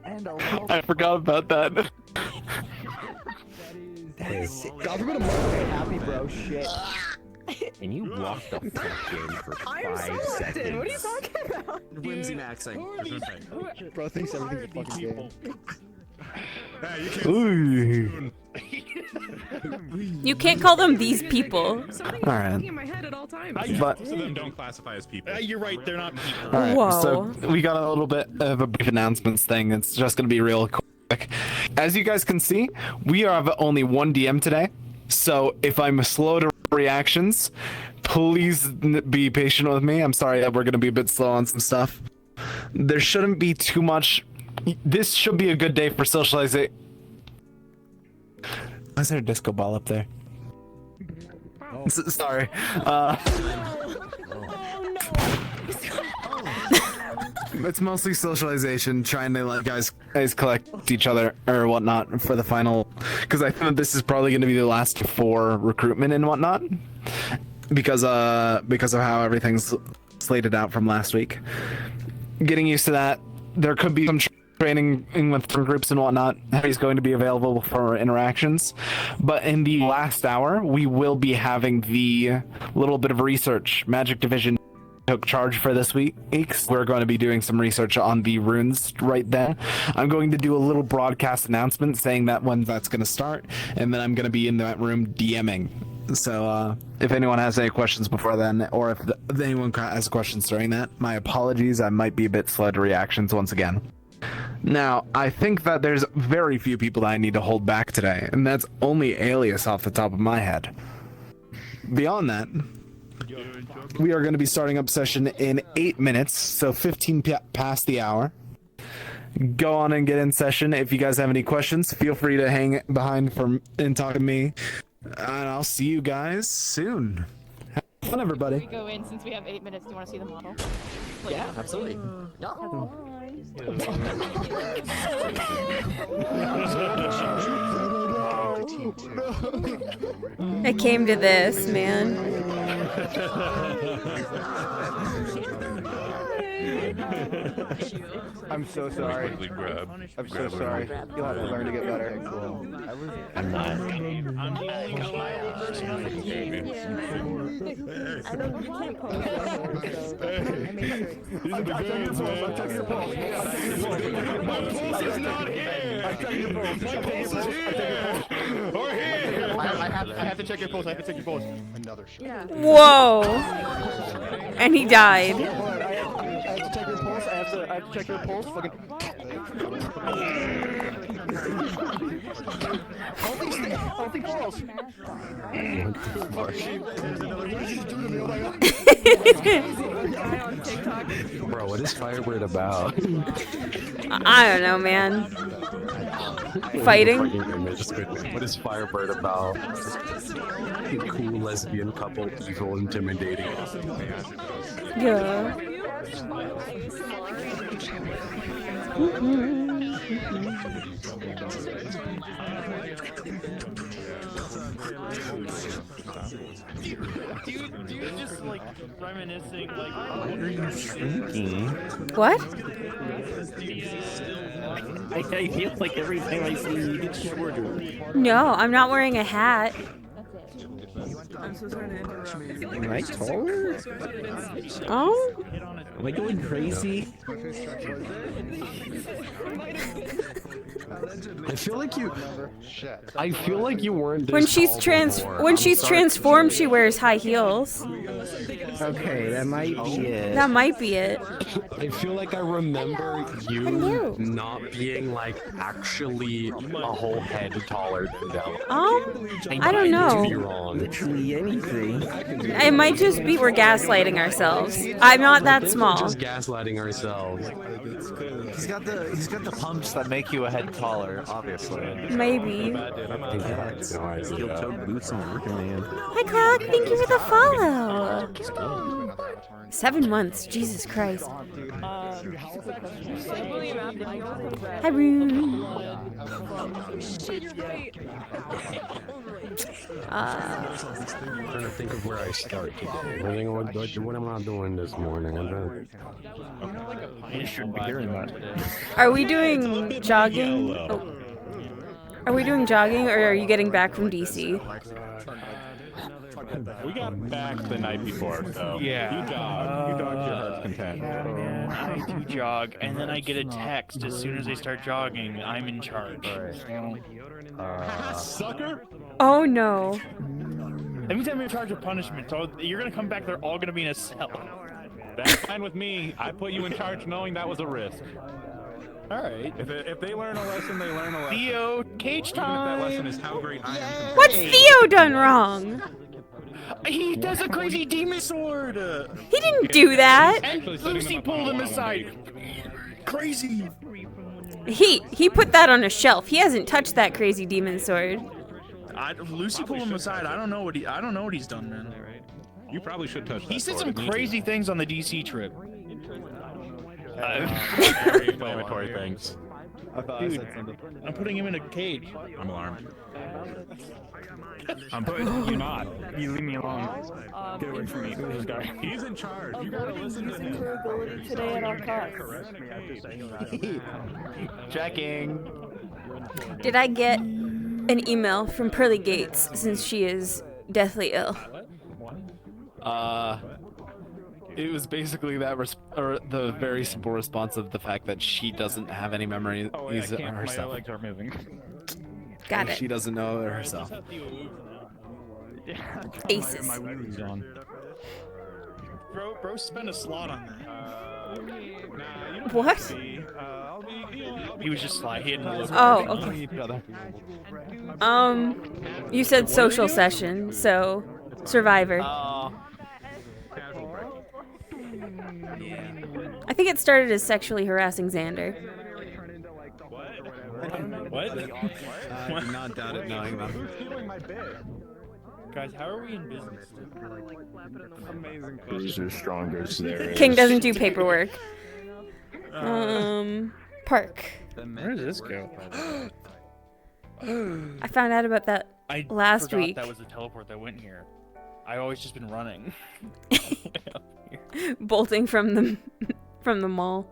And a I forgot about that. government of Mother happy, bro. Shit. And you walked the fuck in for 5 seconds. What are you talking about? Whimsy maxing. Bro thinks everything's a fucking game. Hey, you can't. You can't call them these people. All right. In my head at all times. But Most of them don't classify as people. You're right, they're not people. all right, Whoa. so we got a little bit of a brief announcements thing. It's just gonna be real quick. As you guys can see, we have only one DM today. So if I'm slow to reactions, please be patient with me. I'm sorry that we're gonna be a bit slow on some stuff. There shouldn't be too much. This should be a good day for socializing. Is there a disco ball up there? Sorry. It's mostly socialization, trying to let guys collect each other or whatnot for the final. Because I think this is probably going to be the last for recruitment and whatnot, because of how everything's slated out from last week. Getting used to that. There could be some training with different groups and whatnot. He's going to be available for interactions, but in the last hour, we will be having the little bit of research. Magic Division took charge for this week. We're going to be doing some research on the runes right then. I'm going to do a little broadcast announcement saying that when that's going to start, and then I'm going to be in that room DMing. So if anyone has any questions before then, or if anyone has questions during that, my apologies. I might be a bit slow to reactions once again. Now, I think that there's very few people that I need to hold back today, and that's only Alias off the top of my head. Beyond that, we are going to be starting up session in 8 minutes, so 15 past the hour. Go on and get in session. If you guys have any questions, feel free to hang behind and talk to me, and I'll see you guys soon. Have fun, everybody. We go in since we have 8 minutes. Do you want to see the model? Like, Yeah, absolutely. I came to this, man. I'm so sorry. I'm so sorry. You'll have to learn to get better. I'm not. I have to check your pulse. I have to check your pulse. Another shot. Whoa. And he died. I have to check your pulse. I have to check your pulse. Fucking. Healthy pulse. Bro, what is Firebird about? I don't know, man. Fighting? What is Firebird about? Cool lesbian couple, evil, intimidating. Yeah. Dude, just like reminiscing, like. Why are you shrinking? What? I feel like every time I see you, you get shorter. No, I'm not wearing a hat. I'm so sorry to interrupt. Am I taller? Oh? Am I going crazy? I feel like you. I feel like you weren't. This When she's tall before. when I'm she's sorry. transformed, she wears high heels. Okay, that might be it. That might be it. I feel like I remember you Hello. not being like actually a whole head taller than Della. I don't know. Be wrong. Literally anything. It might just be we're gaslighting ourselves. I'm not that small. Just gaslighting ourselves. He's got the pumps that make you a head taller, obviously. Maybe. Steel-toed boots and working man. Hi, Cloud. Thank you for the follow. 7 months. Jesus Christ. Hi, Rune. I'm trying to think of where I start today. What am I doing this morning? You shouldn't be hearing that. Are we doing jogging? Oh. Are we doing jogging, or are you getting back from DC? We got back the night before, so Yeah. you jog to your heart's content. Yeah, man, I do jog, and then I get a text as soon as I start jogging. I'm in charge. Sucker! Oh no. That means I'm in charge of punishment. So you're gonna come back. They're all gonna be in a cell. That's fine with me. I put you in charge knowing that was a risk. All right. If they learn a lesson, they learn a lesson. Theo, cage Even if that lesson time. is how great I am. What's Theo done wrong? He does a crazy demon sword. He didn't do that. And Lucy pulled him aside. Crazy. He put that on a shelf. He hasn't touched that crazy demon sword. Lucy pulled him aside. I don't know what he's done, man. You probably should touch that He said sword. some crazy things on the DC trip. Very inflammatory things. Dude, I'm putting him in a cage. I'm alarmed. I'm putting you not. You leave me alone. Get away from me. This guy. He's in charge. You gotta listen to him. Ability today at all costs. Checking. Did I get an email from Pearly Gates since she is deathly ill? It was basically that, the very simple response of the fact that she doesn't have any memories herself. My legs are moving. Got it. She doesn't know it herself. Aces. My wings on. Bro, spent a slot on that. What? He was just slide. He had no. Oh, okay. You said social session, so Survivor. I think it started as sexually harassing Xander. What? I do not doubt it knowing them. Guys, how are we in business? Who's the strongest there? King doesn't do paperwork. Park. Where does this go? I found out about that I last forgot week. that was the teleport that went here. I always just been running. Bolting from the mall.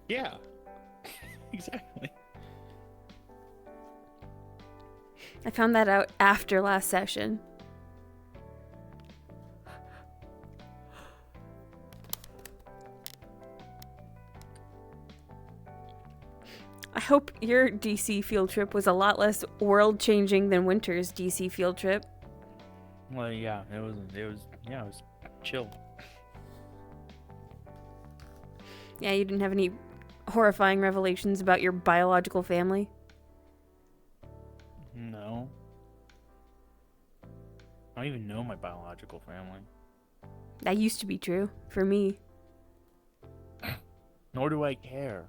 Yeah. Exactly. I found that out after last session. I hope your DC field trip was a lot less world-changing than Winter's DC field trip. Well, yeah, it was chill. Yeah, you didn't have any horrifying revelations about your biological family? No. I don't even know my biological family. That used to be true, for me. Nor do I care.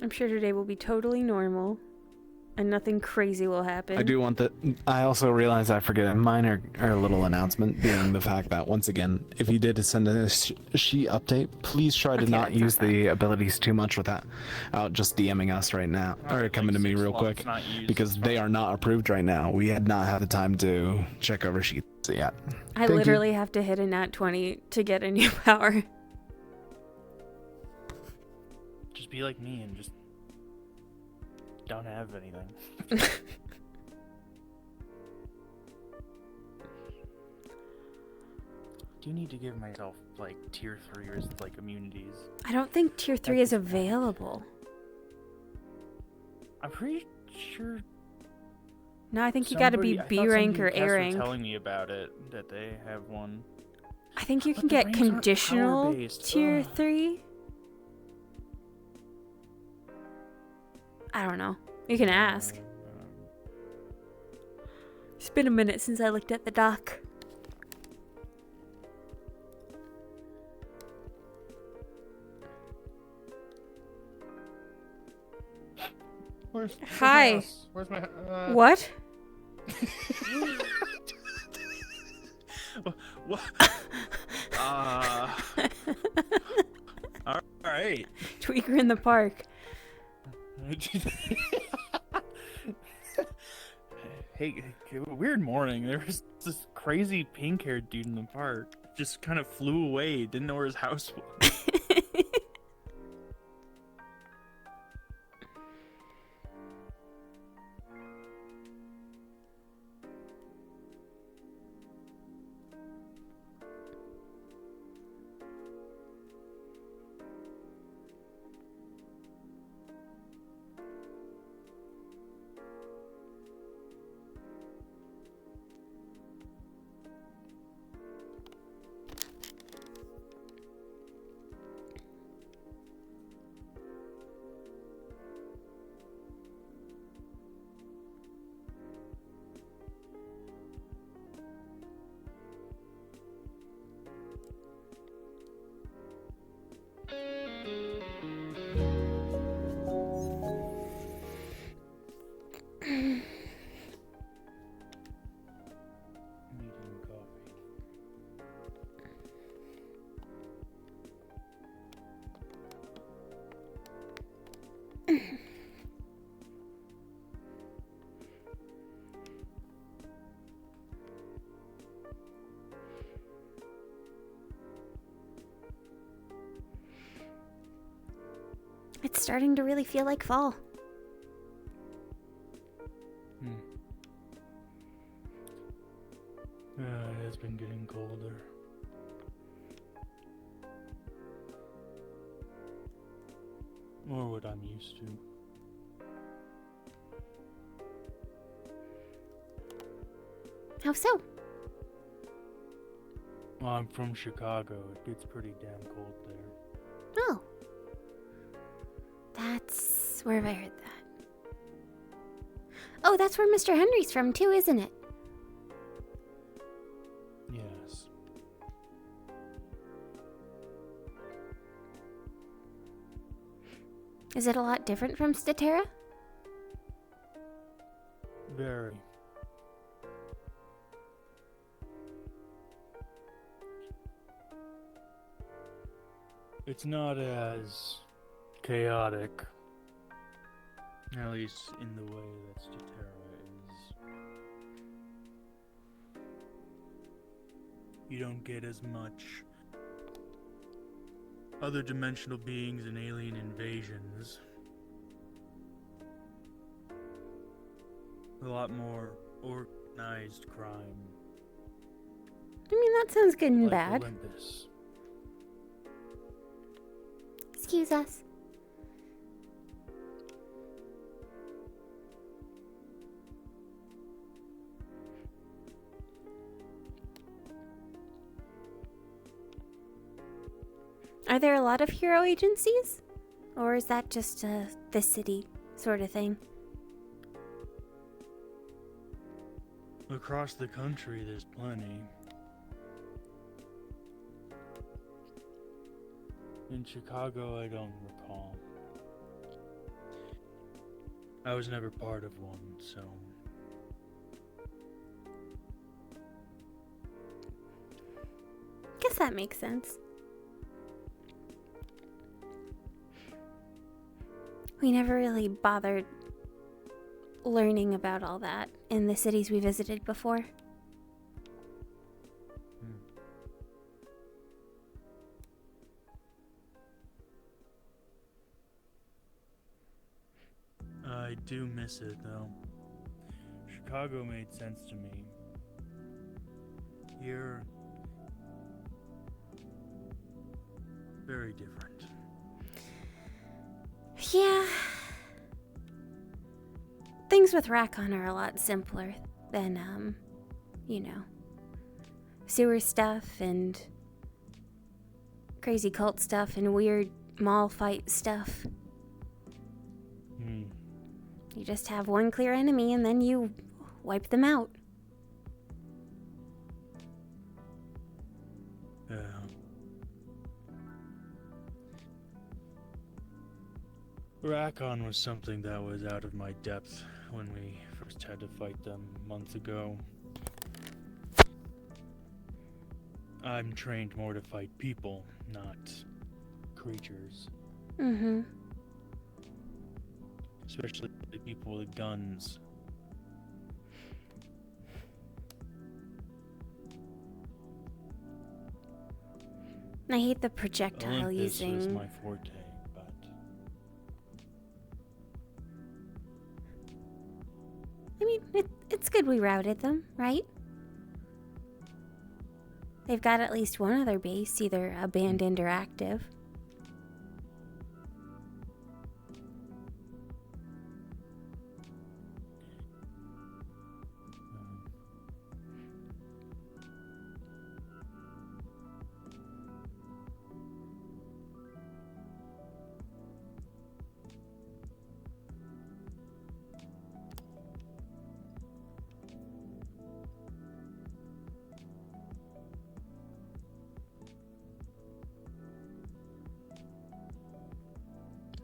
I'm sure today will be totally normal, and nothing crazy will happen. I do want that. I also realize I forget a minor or little announcement being the fact that once again, if you did send a sheet update, please try to not use the abilities too much without just DMing us right now or coming to me real quick because they are not approved right now. We had not had the time to check over sheets yet. I literally have to hit a nat 20 to get a new power. Just be like me and just don't have anything. Do need to give myself like tier 3 or like immunities. I don't think tier 3 is available. I'm pretty sure. No, I think you gotta be B rank or A rank. Telling me about it, that they have one. I think you But can the get ranks aren't conditional power-based. tier Ugh. 3. I don't know. You can ask. It's been a minute since I looked at the doc. Where's Hi. my house? Where's my What? What? All right. Tweaker in the park. Hey, weird morning. There was this crazy pink-haired dude in the park. Just kind of flew away. Didn't know where his house was. Medium coffee. It's starting to really feel like fall. It has been getting colder. More what I'm used to. How so? Well, I'm from Chicago. It gets pretty damn cold there. Oh. That's... where have I heard that? Oh, that's where Mr. Henry's from too, isn't it? Yes. Is it a lot different from Statera? Very. It's not as chaotic. At least in the way that Statera is. You don't get as much other dimensional beings and alien invasions. A lot more organized crime. I mean, that sounds good and Like bad. Olympus. Excuse us. Are there a lot of hero agencies? Or is that just the city sort of thing? Across the country, there's plenty. In Chicago, I don't recall. I was never part of one, so... Guess that makes sense. We never really bothered learning about all that in the cities we visited before. I do miss it, though. Chicago made sense to me. Here... very different. Yeah. Things Things with Raccoon are a lot simpler than, you know, sewer stuff and crazy cult stuff and weird mall fight stuff. You just have one clear enemy and then you wipe them out. Raccoon was something that was out of my depth when we first had to fight them months ago. I'm trained more to fight people, not creatures. Mm-hmm. Especially the people with guns. I hate the projectile Olympus using. was my forte, but I mean, it's good we routed them, right? They've got at least one other base, either abandoned or active.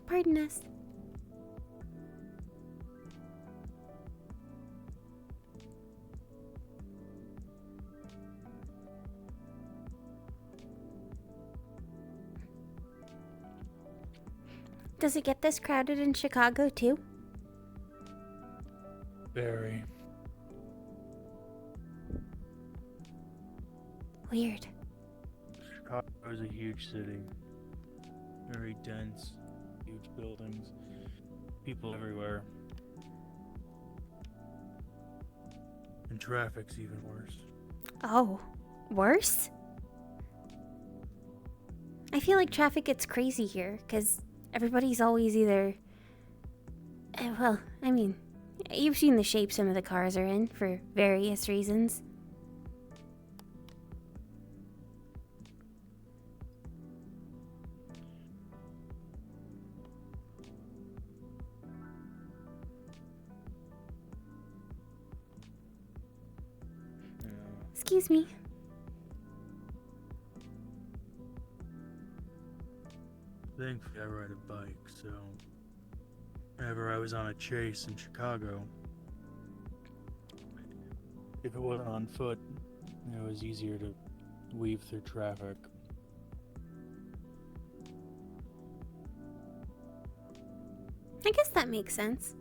Pardon us. Does it get this crowded in Chicago too? very. Weird. Chicago is a huge city. Very dense, huge buildings, people everywhere. And traffic's even worse. Oh, worse? I feel like traffic gets crazy here, because everybody's always either... well, I mean, you've seen the shape some of the cars are in, for various reasons. Excuse me. Thankfully, I ride a bike, so whenever I was on a chase in Chicago, if it wasn't on foot, it was easier to weave through traffic. I guess that makes sense.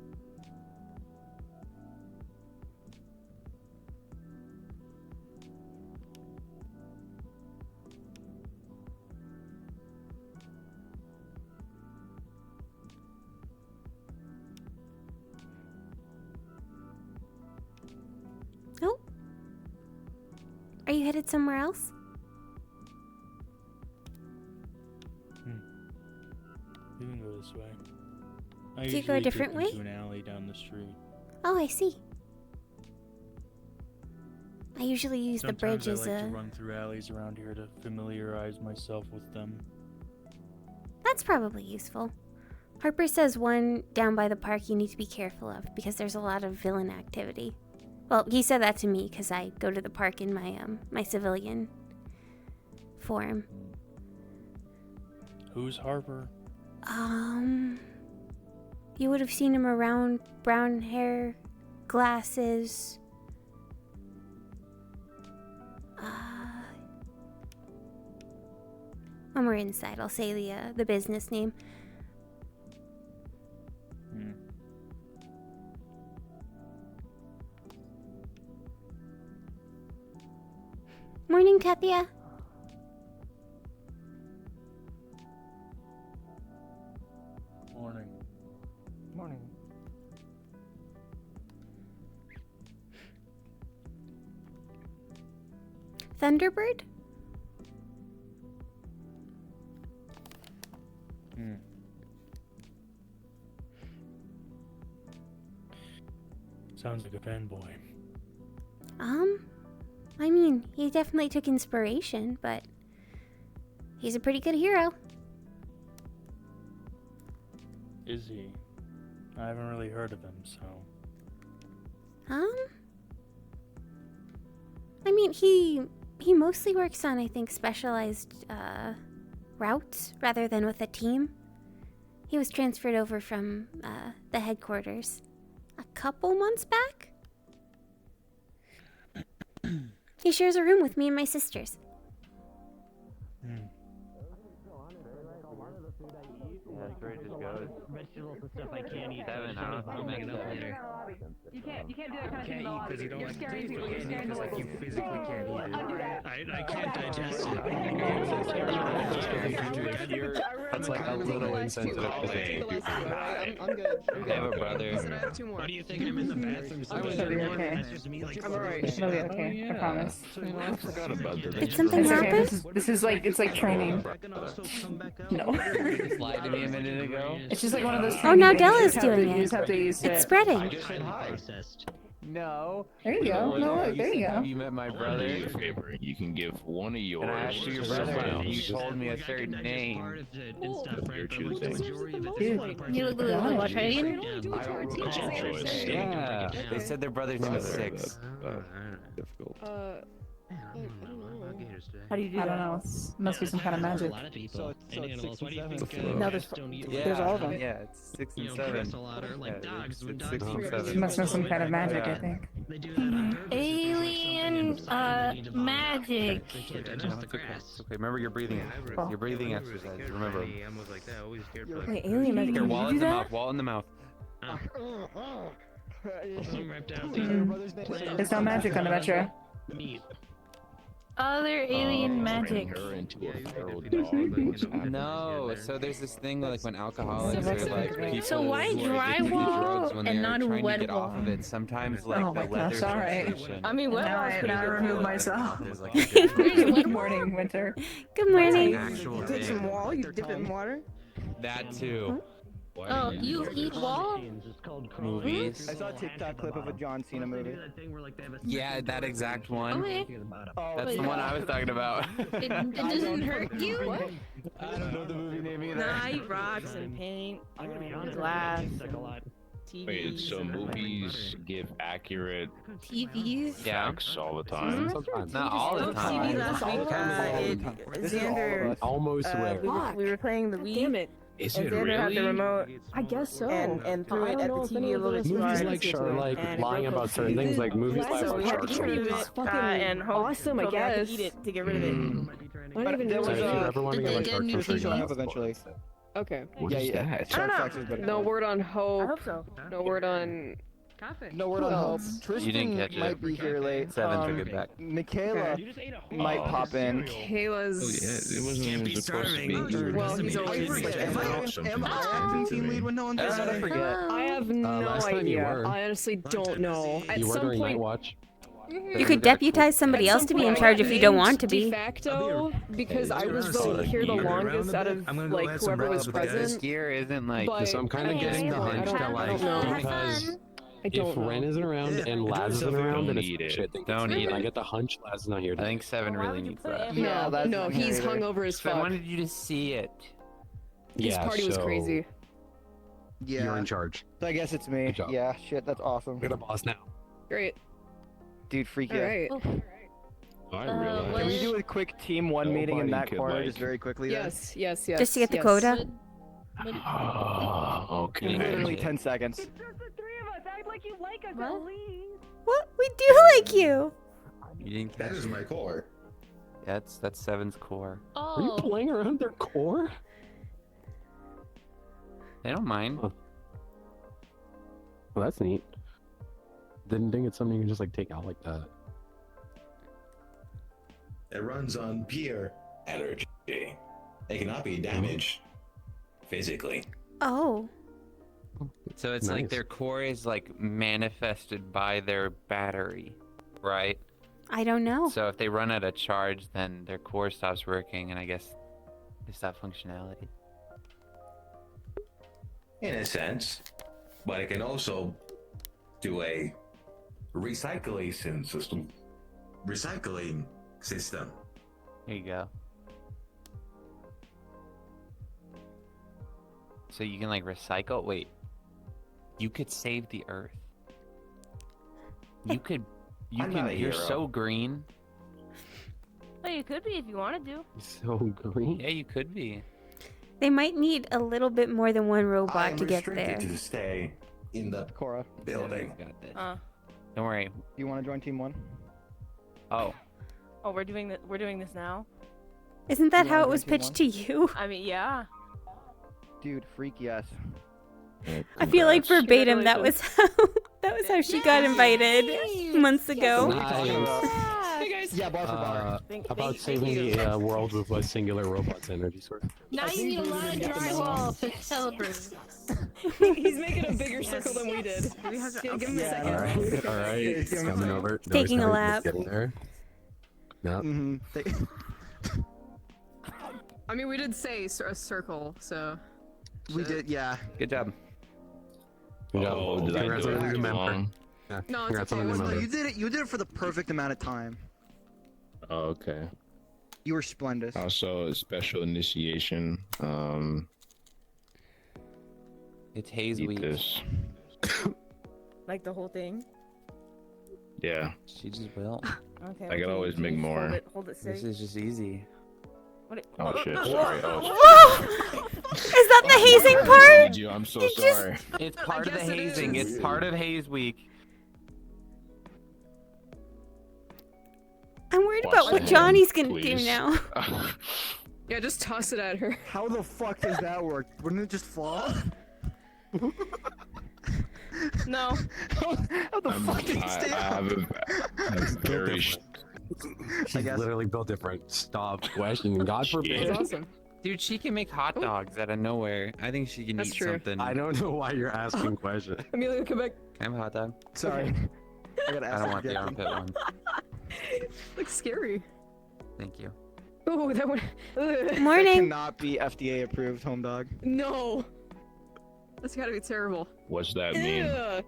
Oh. Are you headed somewhere else? You can go this way. I Do you go a usually different dip way? into an alley down the street. Oh, I see. I usually use the bridge Sometimes as I like a... to run through alleys around here to familiarize myself with them. That's probably useful. Harper says one down by the park you need to be careful of because there's a lot of villain activity. Well, he said that to me because I go to the park in my my civilian form. Who's Harper? You would have seen him around, brown hair, glasses. When we're inside, I'll say the business name. Morning, Katia. Morning. Morning. Thunderbird? Sounds like a fanboy. I mean, he definitely took inspiration, but he's a pretty good hero. Is he? I haven't really heard of him, so. I mean, he mostly works on, I think, specialized routes rather than with a team. He was transferred over from the headquarters a couple months back. He shares a room with me and my sisters. That's where it just goes. Vegetables and stuff I can't eat. 7, I don't know if I'm at 7. You can't do that kind of thing. Because you don't You're like scaring taste people. of You're it. scaring Because like you people. physically can't eat it. Undo that. I can't digest it. That's like a little insensitive to say. I'm good. I have a brother. What do you think? I'm in the bathroom. She'll be okay. I'm alright. She'll be okay. I promise. I forgot about that. Did something It's okay. happen? This is like, it's like training. No. Just lied to me a minute ago. It's just like one of those. Oh, now training Della's things. You doing just it. have to use It's it. spreading. No. There you go. No, look, there you go. You met my brother. You can give one of yours And I asked you your to brother, someone and you else. told me a certain name. You're choosing. You look like watch Hagen? It's your choice. Yeah. They said their brother's name was 6. Difficult. How do you do that? I don't know. It must be some kind of magic. So animals. Why do you think? No, there's Yeah. there's all of them. Yeah, it's 6 and 7. Yeah, it's 6 and It 7. must know some kind of magic, I think. Alien magic. It's okay. Remember your breathing. Your breathing exercise. Remember. Wait, alien magic. Here, Can wall you in do the that? mouth. Wall in the mouth. There's no magic on the metro. Other alien magic. Her into a feral dog. No, so there's this thing like when alcoholics So or like people So why who are addicted to drywall drugs, when and they're not trying wet to get off of wall? it, sometimes like Oh the my leather gosh, alright. sensation. I mean, now I remove myself. There's like a Good morning, Winter. Good morning. actual Take some thing. wall, you dip it in water. That too. Oh, you eat wall? Movies. I saw a TikTok clip of a John Cena movie. Yeah, that exact one. Okay. That's the one I was talking about. It doesn't hurt you? I don't know the movie name either. Nah, I eat rocks and paint, glass, TVs. Wait, so movies give accurate TVs? Yeah. facts all the time? Sometimes. Not all the TV time. last week, Xander, Almost swear. we were playing the Wii. Damn it. Is And it Xander had the really? remote I guess so. and threw I it don't at the know if TV any a of little bit us too Movies hard. like sure, like And it lying broke about the certain TV. things, like movies lie So about we had to sharks. get rid of it and hope awesome, I Kobe could guess. eat it to get rid of it. Not even there So was if you a- ever want to Did get they like get shark new country, This will TV? have eventually. Okay. What is that? Shark Facts is better. No word on I hope. hope so. No word on. No word on hope. You didn't Tristan catch it. might be here late. 7 took it back. Michaela might pop in. Kayla's. It wasn't even supposed to be. Well, he's always. Am I acting team lead when no one's That's what I there? forget. I have no last time you idea. were. I honestly don't know. At You were some during Night point, Watch. You could deputize somebody at else some to be point in I charge got if you don't named want to de be. facto, because I was honest, here the like, longest out of like whoever was This present. gear isn't like. But So I'm kind of at this getting the point, hunch that I like don't know. because I if don't Ren know. isn't around and Laz isn't around, then Don't eat it's it. shit. Don't eat I it. get the hunch Laz is not here. I think 7 really needs that. No, that's No, not he's here either. hungover as So I fuck. wanted you to see it. His party was so crazy. You're Yeah. in charge. So I guess it's me. Good job. Yeah, shit, that's awesome. You're the boss now. Great. Dude, freak All yeah. right. I Can we realize. do a quick team one meeting in Nobody that could, corner like- just very quickly? then? Yes, yes, yes. Just to get the yes. quota. Okay. Literally 10 seconds. It's just the three of us. Act like you like us What? at least. What? We do like you. You didn't catch That is it. my core. That's 7's core. Are you Oh, playing around their core? They don't mind. Huh. Well, that's neat. Didn't think it's something you can just like take out like that. It runs on pure energy. It cannot be damaged physically. Oh. So it's like Nice. their core is like manifested by their battery, right? I don't know. So if they run out of charge, then their core stops working, and I guess they stop functionality. In a sense. But it can also do a recycling system. Recycling system. Here you go. So you can like recycle. Wait, you could save the Earth. You could. You I'm not can. a You're hero. so green. Well, you could be if you wanted to. So green. Yeah, you could be. They might need a little bit more than one robot I'm to get restricted there. to stay in the Cora, building. Got this. Uh. Don't worry. do you want to join Team 1? Oh, Oh, we're doing this. We're doing this now. Isn't that You how wanna it was join Team pitched to you? I mean, yeah. Dude, freak yes. I feel like Congrats. verbatim that was how she got invited months ago. Nice. Hey guys. Yeah, bar for bar. About saving the world with a singular robot's energy source. Now you need a lot of drywall to celebrate. He's making a bigger circle than we did. Give him a Yeah, second. Alright, it's coming over. No, Taking it's a not. lap. It's getting there. No. I mean, we did say a circle, so. We did, yeah. good job. Good job. Oh, did I Congrats do on it the new member. wrong? Yeah, No, it's congrats okay. on the new Well, member. You did it for the perfect amount of time. Oh, okay. You were splendid. Also, a special initiation. It's Haze Eat Week. this. Like the whole thing. Yeah. She just will. Okay. I can always make more. Hold it This steady. is just easy. What it, Oh shit! Sorry. Whoa! Is that the hazing part? You. I'm so sorry. It's part of the guess it hazing. is. It's part of Haze Week. I'm worried Watch about the what hand, Johnny's gonna do please. now. Yeah, just toss it at her. How the fuck does that work? Wouldn't it just fall? No. How the fuck did he stay I have a very. She's guess. literally built different. Stop questioning. God forbid. That's awesome. Dude, she can make hot dogs out of nowhere. I think she can That's eat true. something. I don't know why you're asking questions. Amelia, come back. Can I have a hot dog? Sorry. I gotta I ask don't you want the again. armpit one. Looks scary. Thank you. Oh, that one. That Morning. cannot be FDA approved home dog. No. That's gotta be terrible. What's that mean? Ew.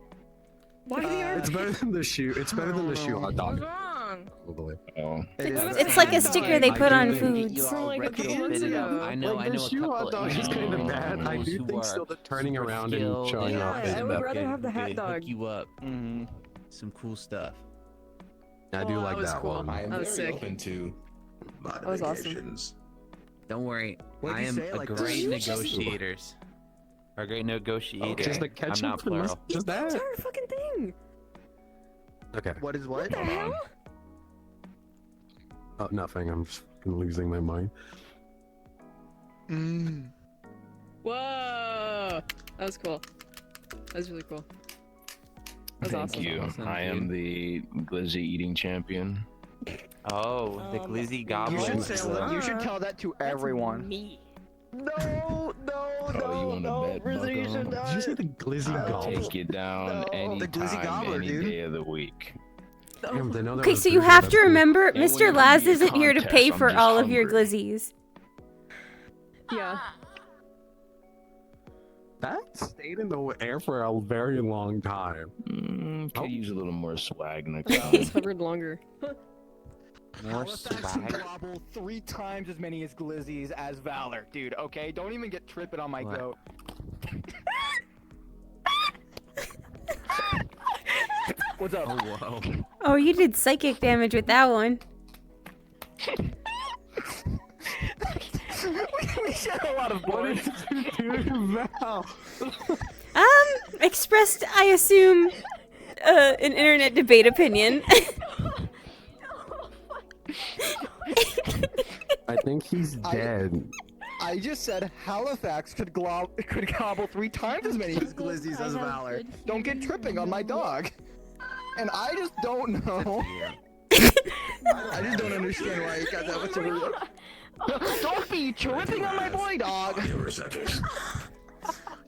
Why the It's arm? better than the shoe. It's better than the shoe hot What's dog. wrong? Probably. Oh. It's like a sticker they put on foods. For like a couple months ago. I know, Like, I the know a shoe couple hot dog is kind of bad. I individuals do who think are still the turning super around and skilled showing Yeah, off I is would better. rather have the hat Hook dog. you up. Mm-hmm. Some cool stuff. I do Oh, like that was that cool. one. I am That very was sick. open to That was awesome. modifications. Don't worry. What'd I you am say? a Like, great you just- negotiators. Or great negotiator. Okay. Just the I'm ketchup. not plural. Just that. Entire fucking thing. Okay. What is what? The hell? Oh, nothing. I'm just fucking losing my mind. Mm. Whoa. That was cool. That was really cool. That was Thank awesome. you. Awesome, I am the glizzy eating champion. Oh, the glizzy You goblin. should say. You should tell that to everyone. Me. No, you want to bet, Rizzo, you bucko? should Did you not. say the glizzy No. goblin? Take you down No. The glizzy anytime, gobbler, any dude. day of the week. Damn, they know that Okay, was so you good, have that's to cool. remember, And when Mr. you Laz do your isn't here to contest, pay I'm for just all of your hungry. glizzies. Yeah. That stayed in the air for a very long time. Could use a little more swag next It's time. hovered longer. More Halifax and swag. Globble 3 times as many as glizzies as Valor, dude. Okay, don't even get tripping on my What? goat. What's up? Oh, whoa. Oh, you did psychic damage with that one. We shed a lot of blood. Val? Expressed, I assume, an internet debate opinion. I think he's dead. I just said Halifax could gobble 3 times as many as glizzies as Valor. Don't get tripping on my dog. And I just don't know. I just don't understand why you got that much of a... Don't be tripping on my boy, dog.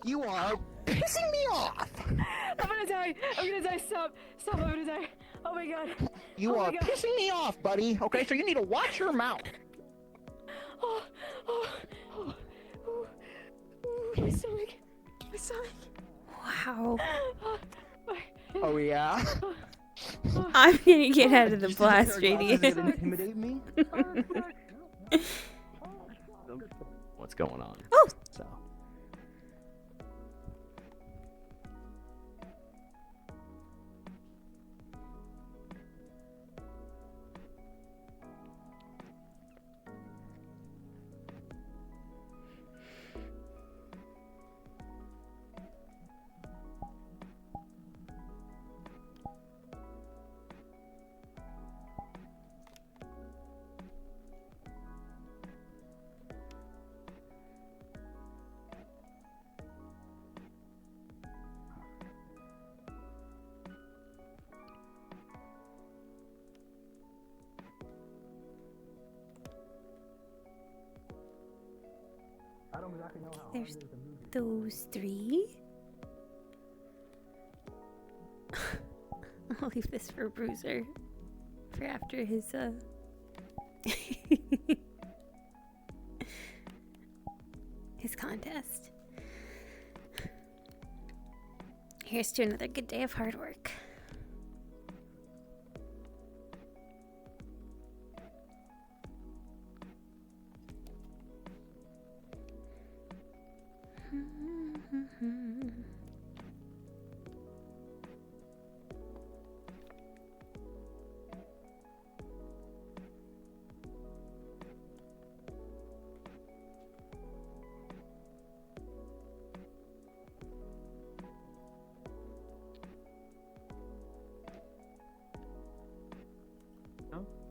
You are pissing me off. I'm gonna die. I'm gonna die. Stop. Stop. I'm gonna die. Oh my god. You Oh my are God. pissing me off, buddy. Okay, so you need to watch your mouth. Oh. Oh. Oh. Ooh. Ooh. My stomach. My stomach. Wow. Oh. Oh, yeah? I'm gonna get out of the You think blast her glasses radius. gonna intimidate me? What's going on? Oh! So. There's those three. I'll leave this for Bruiser for after his his contest. Here's to another good day of hard work.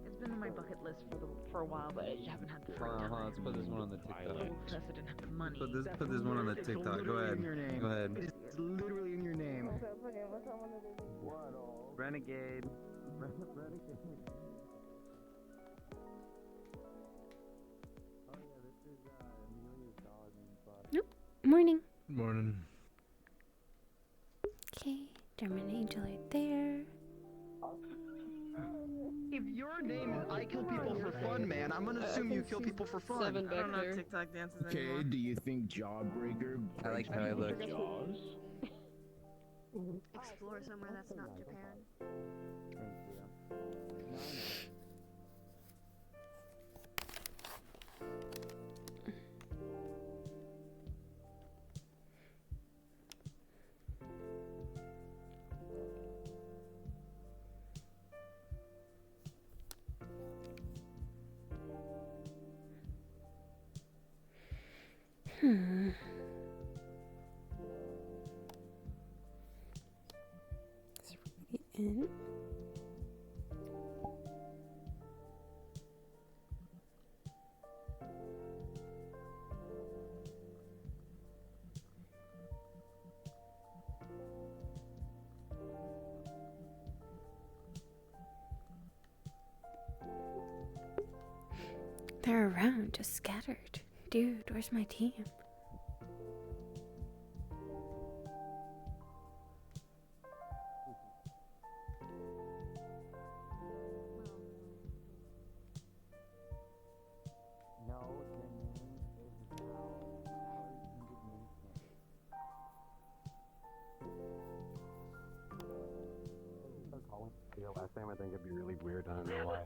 It's been on my bucket list for a while, but I just haven't had the free time. Let's put this one on the TikTok. Plus, I didn't have the money. Put this one on the TikTok. Go ahead. Go ahead. It's literally in your name. Renegade. Nope. Morning. Morning. Okay, German Angel right there. If your name is I kill people for fun, man, I'm gonna assume you kill people for fun. I don't know TikTok dances anymore. Okay, do you think Jawbreaker? I like how I look. Jaws? Explore somewhere that's not Japan. It's really in. They're around, just scattered. Dude, where's my team? Last time I think it'd be really weird. I don't know why.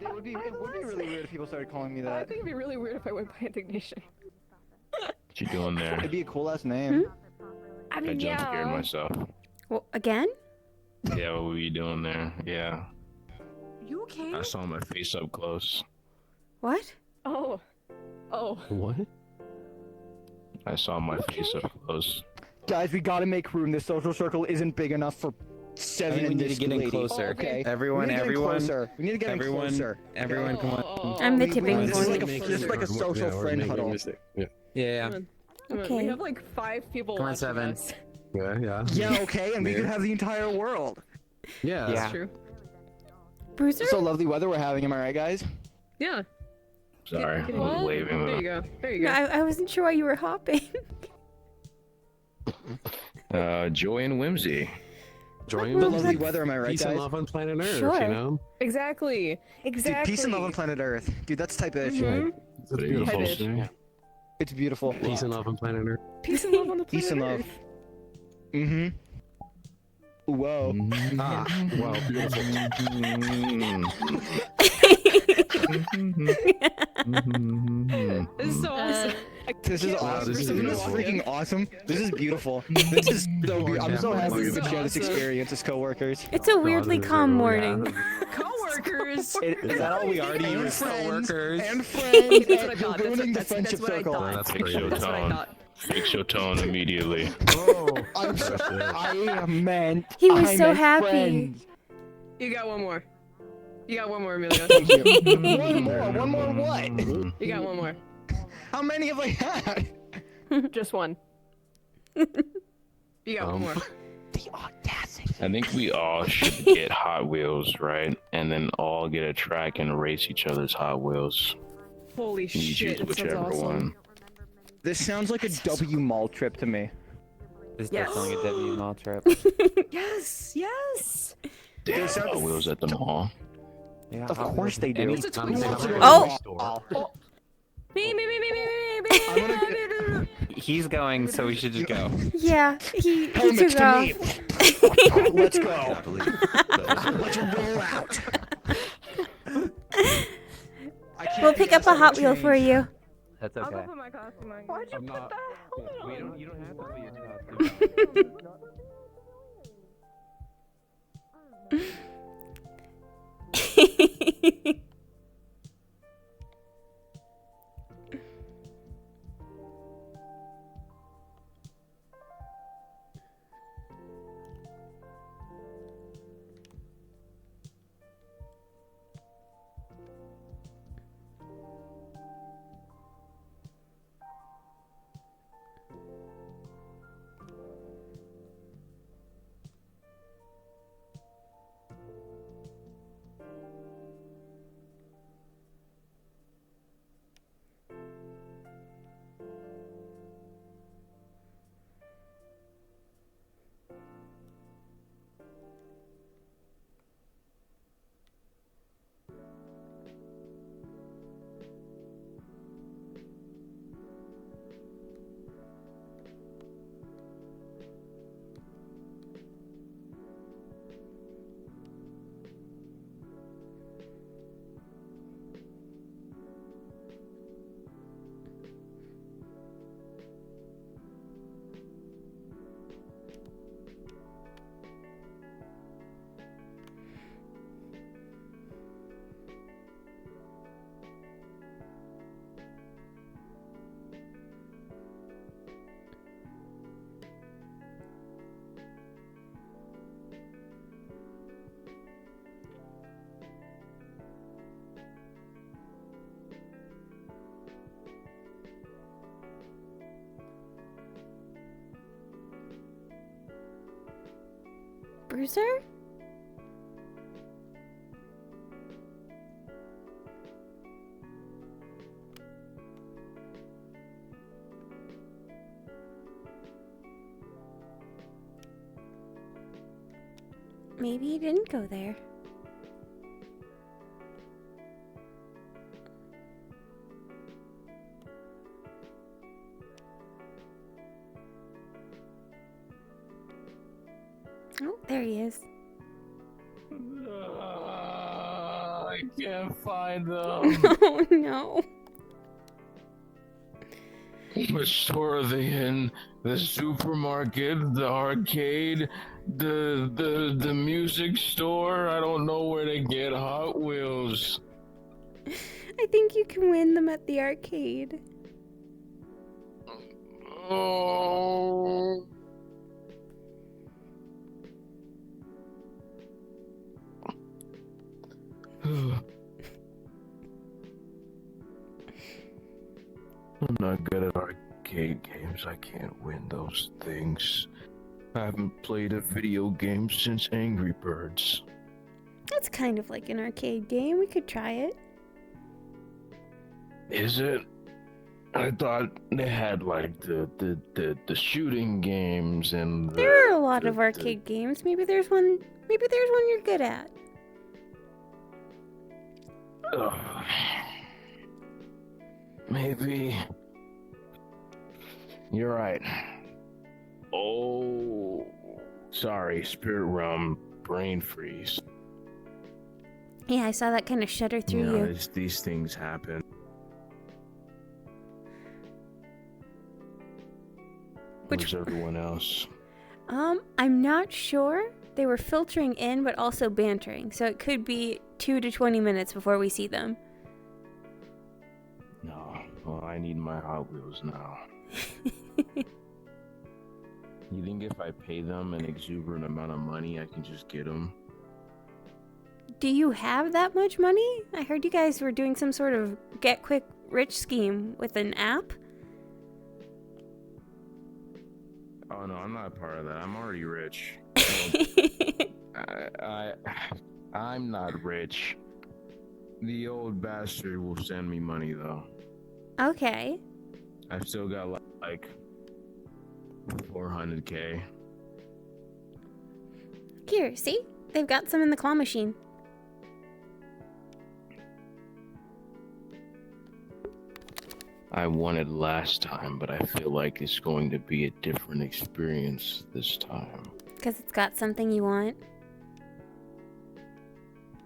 It would be really weird if people started calling me I that. think it'd be really weird if I went by indignation. What you doing there? It'd be a cool ass name. I I mean, jump scared yeah. myself. Well, again? Yeah, what were you doing there? Yeah. You okay? I saw my face up close. What? Oh. Oh. What? I saw my face up close. Guys, we gotta make room. This social circle isn't big enough for seven. I think we in need this to get in lady. closer. Oh, okay. Everyone, we need to get in everyone, closer. We need to get in closer. Everyone, come on. I'm the We- tipping this is point. like a social friend huddle. Yeah. Come on, Okay. We have like 5 people Come on, watching 7. us. Yeah. Yeah, okay, and we could have the entire world. Yeah. Yeah. That's true. Bruiser? So lovely weather we're having, am I right, guys? Yeah. Sorry, Get I was what? waving. There you go. There you No, go. I wasn't sure why you were hopping. Joy and whimsy. Joy The and lovely weather, am I right, peace and guys? love on planet Earth. Sure. You know. Exactly. Exactly. Dude, peace and love on planet Earth. Dude, that's type ish. Mhm. It's beautiful. Type-ish. Yeah. It's beautiful. Peace and love on planet Earth. Peace and love on the planet Peace and love. Earth. Mm-hmm. Whoa. Ah, well, beautiful. This is so awesome. This is awesome. This is freaking awesome. This is beautiful. This is so beautiful. I'm so happy we could share this experience as coworkers. It's a weirdly calm morning. Coworkers. Is that all we already use? Coworkers. And friends. That's what I and thought. you're ruining the That's friendship what I circle. thought. That's fix your That's what I tone. thought. Fix your tone immediately. I meant. He was I so meant happy. friends. You got one more. You got one more, Emilio. Thank you. One more. One more what? You got one more. How many have I had? Just one. You got one more. The audacity. I think we all should get Hot Wheels, right? And then all get a track and race each other's Hot Wheels. Holy You shit, choose that sounds whichever awesome. one. This sounds like a W Mall trip to me. This is Yes. definitely a W mall trip. Yes, yes. They have Hot Wheels at the mall. Yeah, Of Hot course Wheels. they do. It's a twin Oh. Me. He's going, so we should just go. Yeah, he Helmets took to off. me. Let's go. Let's roll out. We'll pick up a Hot Wheel for you. That's I'll go okay. put my costume on. Why'd you put that helmet on? You don't have to put your costume. Bruiser? Maybe he didn't go there. Oh, there he is. I can't find them. Oh no. What store are they in? The supermarket, the arcade, the music store? I don't know where to get Hot Wheels. I think you can win them at the arcade. Oh. I'm not good at arcade games. I can't win those things. I haven't played a video game since Angry Birds. That's kind of like an arcade game. We could try it. Is it? I thought they had like the shooting games and There are a lot of arcade games. Maybe there's one. Maybe there's one you're good at. Maybe. You're right. Oh, Sorry, spirit realm brain freeze. Yeah, I saw that kind of shudder through You know, you. these things happen. Where's everyone else? I'm not sure. They were filtering in, but also bantering, so it could be 2 to 20 minutes before we see them. No, well, I need my Hot Wheels now. You think if I pay them an exuberant amount of money, I can just get them? Do you have that much money? I heard you guys were doing some sort of get-quick-rich scheme with an app. Oh no, I'm not part of that. I'm already rich. I'm not rich. The old bastard will send me money though. Okay. I've still got like 400k. Here, see? They've got some in the claw machine. I won it last time, but I feel like it's going to be a different experience this time. Because it's got something you want.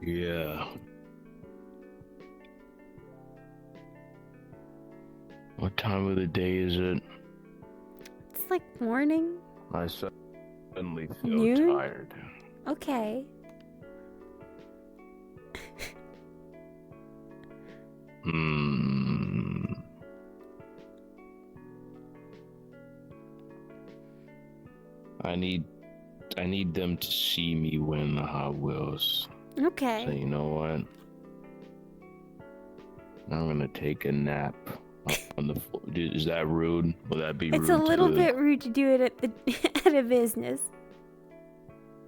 Yeah. What time of the day is it? It's like morning. I suddenly feel Noon? tired. Okay. I need them to see me win the Hot Wheels. Okay. So you know what? I'm gonna take a nap on the floor. Is that rude? Will that be rude? It's a little to bit rude to do it at the at a business.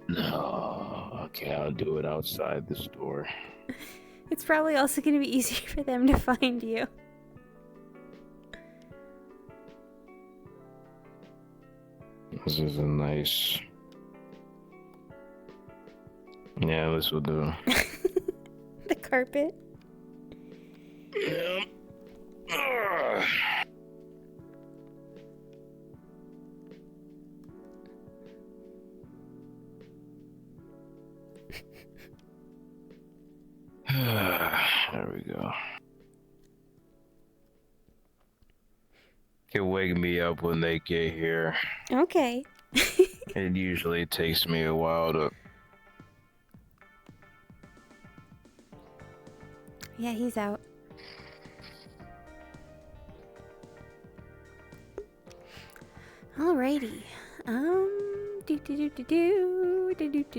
No. Okay, I'll do it outside the store. It's probably also going to be easier for them to find you. This is a nice. Yeah, this will do. The carpet. Yeah. There we go. Can wake me up when they get here. Okay. It usually takes me a while to. Yeah, he's out. Alrighty.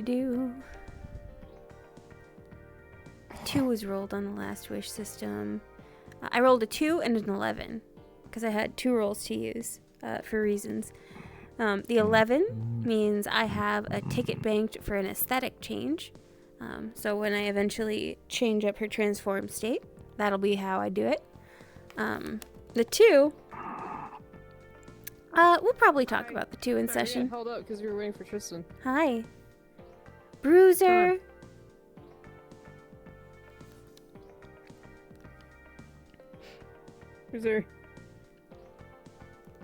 Do. 2 was rolled on the last wish system. I rolled a 2 and an 11 because I had 2 rolls to use for reasons. The 11 means I have a ticket banked for an aesthetic change. So when I eventually change up her transform state, that'll be how I do it. The 2, we'll probably talk about the 2 in session. Hold up, because we were waiting for Tristan. Hi. Bruiser. Bruiser.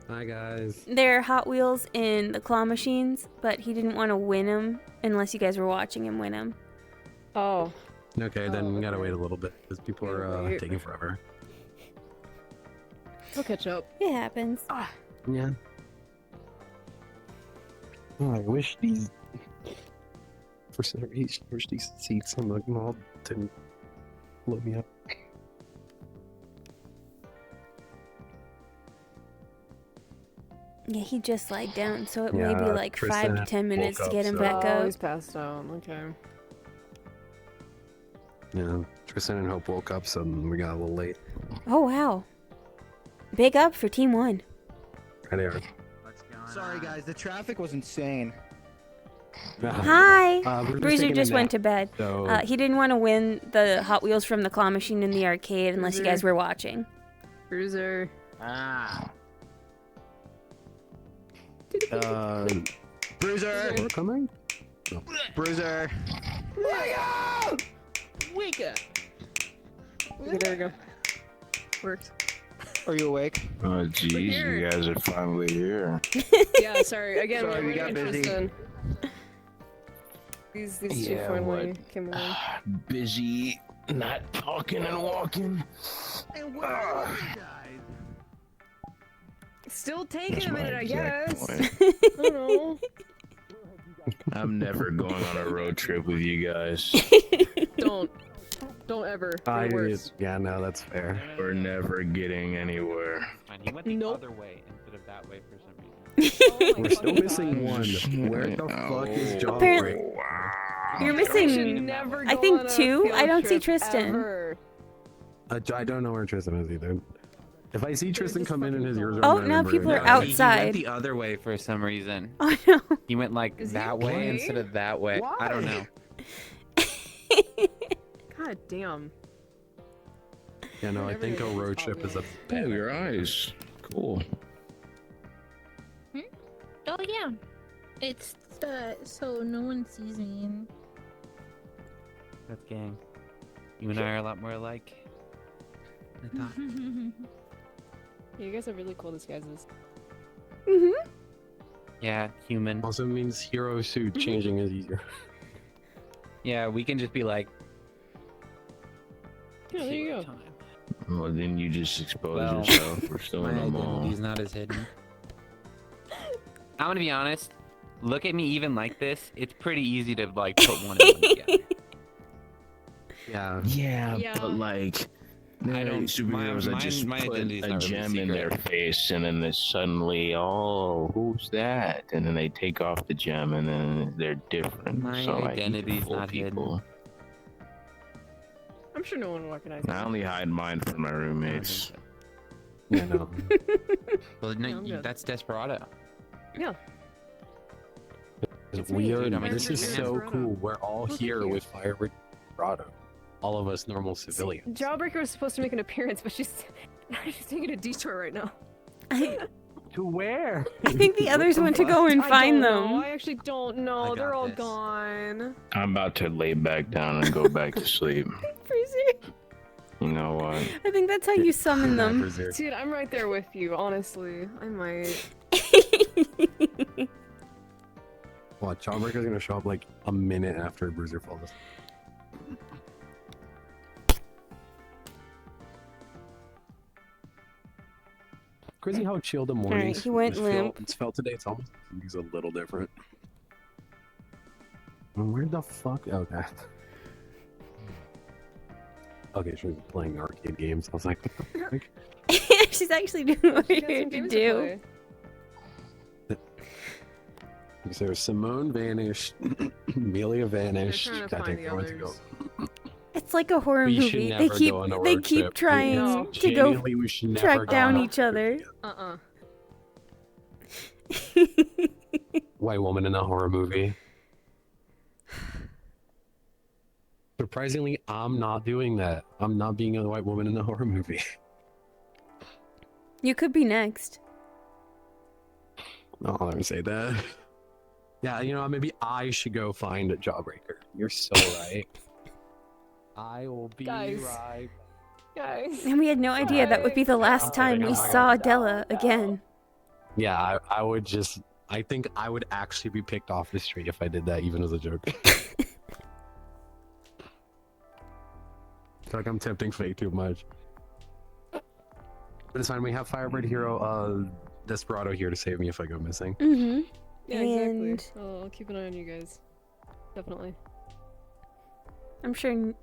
Hi guys. They're Hot Wheels in the claw machines, but he didn't want to win them unless you guys were watching him win them. Oh. Okay, then we gotta wait a little bit because people are Wait. taking forever. We'll catch up. It happens. Yeah. Oh, I wish these for some reason, I wish these seats on the mall didn't blow me up. Yeah, he just lied down, so it Yeah, may be like Tristan 5 to 10 minutes woke to get up, him so- back Oh, up. he's passed out. Okay. Yeah, Tristan and Hope woke up, so we got a little late. Oh, wow. Big up for Team 1. Right there. Sorry guys, the traffic was insane. Hi! Bruiser's Bruiser taking a just went nap, to bed. so- He didn't want to win the Hot Wheels from the claw machine in the arcade unless you guys were watching. Bruiser. Ah. Bruiser! We're coming? Bruiser! Wake up! Okay, there we go. Worked. Are you awake? Oh, geez, here. you guys are finally here. Yeah, sorry. Again, Sorry, we we got busy. Tristan. These two Yeah, finally what? came along. Busy, not talking and walking. Still taking That's a my minute, I exact guess. point. I don't know. I'm never going on a road trip with you guys. Don't ever. You're the worst. Yeah, no, that's fair. We're never getting anywhere. Fine, he went the Nope. other way instead of that way for some reason. We're still missing one. Where the fuck is John? Apparently, you're You should missing. never I go think on a 2. field I don't see trip Tristan. ever. I don't know where Tristan is either. If I see Tristan come in his ears, Oh, now people are He went outside. the other way for some reason. Oh no. He went like Is he that way okay? instead of that way. I don't know. God damn. Yeah, no, I think a road trip is a Oh, your eyes. Cool. Oh yeah, it's so no one sees me. That's gang. You and I are a lot more alike. I thought. You guys are really cool disguises. Yeah, human. Also means hero suit changing is easier. Yeah, we can just be like. Yeah, there you go. time. Well, then you just expose Well, yourself. We're still My in the mall. identity's not as hidden. I'm gonna be honest. Look at me even like this. It's pretty easy to like put one and one together. Yeah. Yeah. But like, I don't- superheroes that just my put identity's a not really gem in their secret. face, and then they suddenly, oh, who's that? And then they take off the gem, and then they're different. My so, like, you can identity's fool not hidden. people. I'm sure no one will recognize I me. only hide mine from my roommates. Yeah, no. Well, no, Yeah, I'm good. that's Desperado. Yeah. It's We me, are. dude. I'm This is actually so Desperado. cool. We're all Oh, thank here you. with Firebird, Desperado. All of us normal civilians. Jawbreaker was supposed to make an appearance, but she's taking a detour right now. To where? I think the others went to go and I find don't them. know. I actually don't know. I They're got all this. gone. I'm about to lay back down and go back to sleep. Freezer. You know what? I think that's how you summon them. Dude, I'm right there with you, honestly. I might. Watch, Jawbreaker's gonna show up like a minute after Bruiser falls asleep. Crazy how chill the mornings. he went limp. It's felt today. It's almost he's a little different. Where the fuck? Okay. Okay, she was playing arcade games. I was like, what the fuck? She's actually doing what She we're got here some to games do. play. So Simone vanished, Amelia vanished. They're trying to I find think the they went to go. others. It's like a horror We should movie. never They keep go on a they road keep trip. trying No. to go Genuinely, we should never track go down on a each other. White woman in a horror movie. Surprisingly, I'm not doing that. I'm not being a white woman in a horror movie. You could be next. No, I'll never say that. Yeah, you know, maybe I should go find a Jawbreaker. You're so right. I will be Guys. right. Guys. And we had no idea that would be the last time we saw Della again. Yeah, I would just. I think I would actually be picked off the street if I did that, even as a joke. It's like I'm tempting fate too much. But it's fine. We have Firebird Hero, Desperado here to save me if I go missing. Mm-hmm. Yeah, And exactly. I'll keep an eye on you guys. Definitely. I'm sure.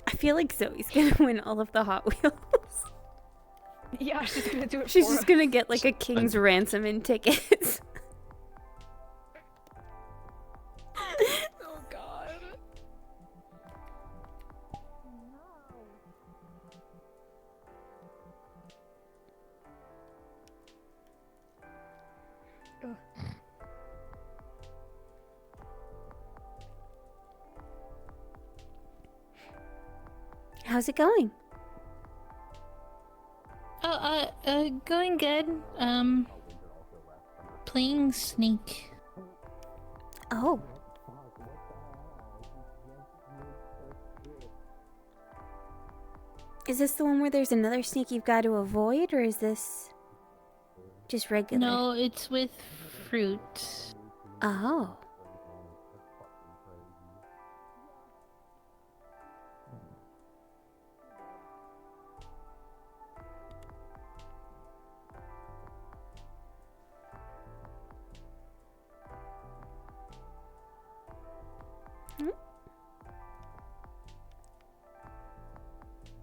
I feel like Zoe's gonna win all of the Hot Wheels. Yeah, she's gonna do it She's for just us. gonna get like a king's ransom in tickets. Oh god. Ugh. How's it going? Going good. Playing Snake. Oh. Is this the one where there's another snake you've got to avoid, or is this just regular? No, it's with fruit. Oh.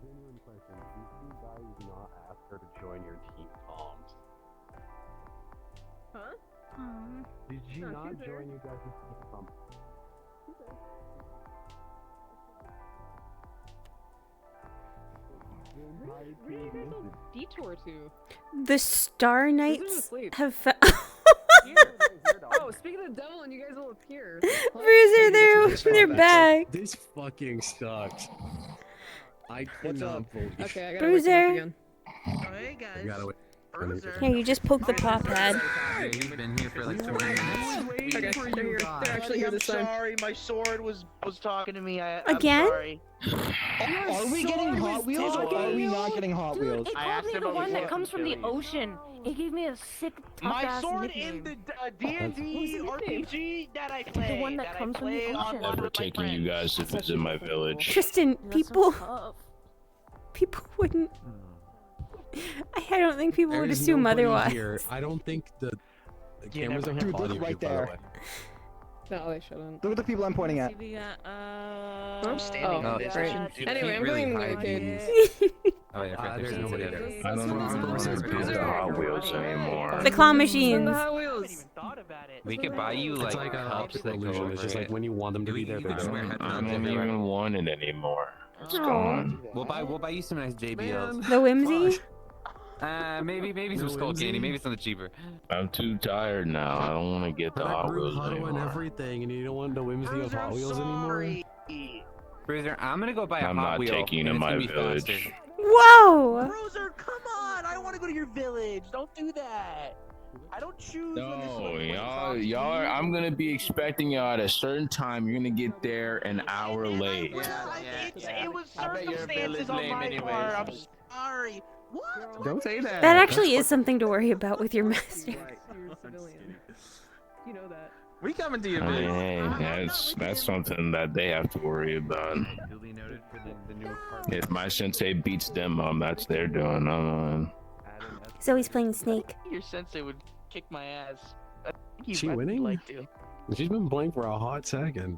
Genuine question. Did you guys not ask her to join your team comms? Huh? Did she No, not she's there. join you guys' team comms? Where do you guys all detour to? The Star Who's Knights asleep? have Oh, speaking of the devil, and you guys all appeared. Bruiser, they're back. This fucking sucks. I cannot believe. Okay, I gotta Bruiser. wake him up again. Oh, hey guys. I gotta wait. Here, you just poke the paw pad. Yeah, he's been here for like 20 minutes. Okay, they're here. They're actually here I'm this time. sorry, my sword was talking to me. Again? I'm sorry. Are we getting Hot Wheels or are we not getting Hot Wheels? It I called asked me him the if one he that wanted comes to from the kill you. ocean. It gave me a sick My tough-ass sword in nickname. the D&D RPG that I play. The one that comes from the ocean. Never taking you guys to visit my village. Tristan, people Tough. wouldn't. I don't think people would There's assume nobody otherwise. Here. I don't think the cameras never- are Dude, following look you, right by the there. way. No, they shouldn't. Look at the people I'm pointing at. I'm standing Oh, on this. great. You Anyway, I'm really going to the hide arcade. Oh, yeah, right There's there's nobody nobody there. I don't know if I'm gonna build the Hot Wheels anymore. The claw Send machines. the Hot Wheels. We could buy you It's like like an cups optical that go illusion. over It's just it. like when you want them to be there, You they're could just wear there. headphones I don't everywhere. even want it anymore. It's Aw. gone. We'll buy you some nice JBLs. The whimsy. Maybe some No skull whimsy. candy, maybe something cheaper. I'm too tired now. I don't want to get the That Hot group Wheels huddle and anymore. everything, and you don't want the whimsy of Bruiser, Hot I'm Wheels anymore. sorry. Bruiser, I'm gonna go buy a I'm Hot not Wheel. taking you and to it's gonna my be village. faster. Whoa. Bruiser, come on! I want to go to your village. Don't do that. I don't choose when this No, is y'all, I'm gonna be expecting y'all at a certain time. You're gonna get there an hour late. It was circumstances on my part. I'm sorry. What? Don't say that. That actually is something to worry about with your master. You're a civilian. You know that. We coming to your I village. mean, hey, that's something that they have to worry about. Duly noted for the new apartment. If my sensei beats them up, that's their doing. Zoe's playing Snake. Your sensei would kick my ass. I think She I'd winning? Like to. She's been blank for a hot second.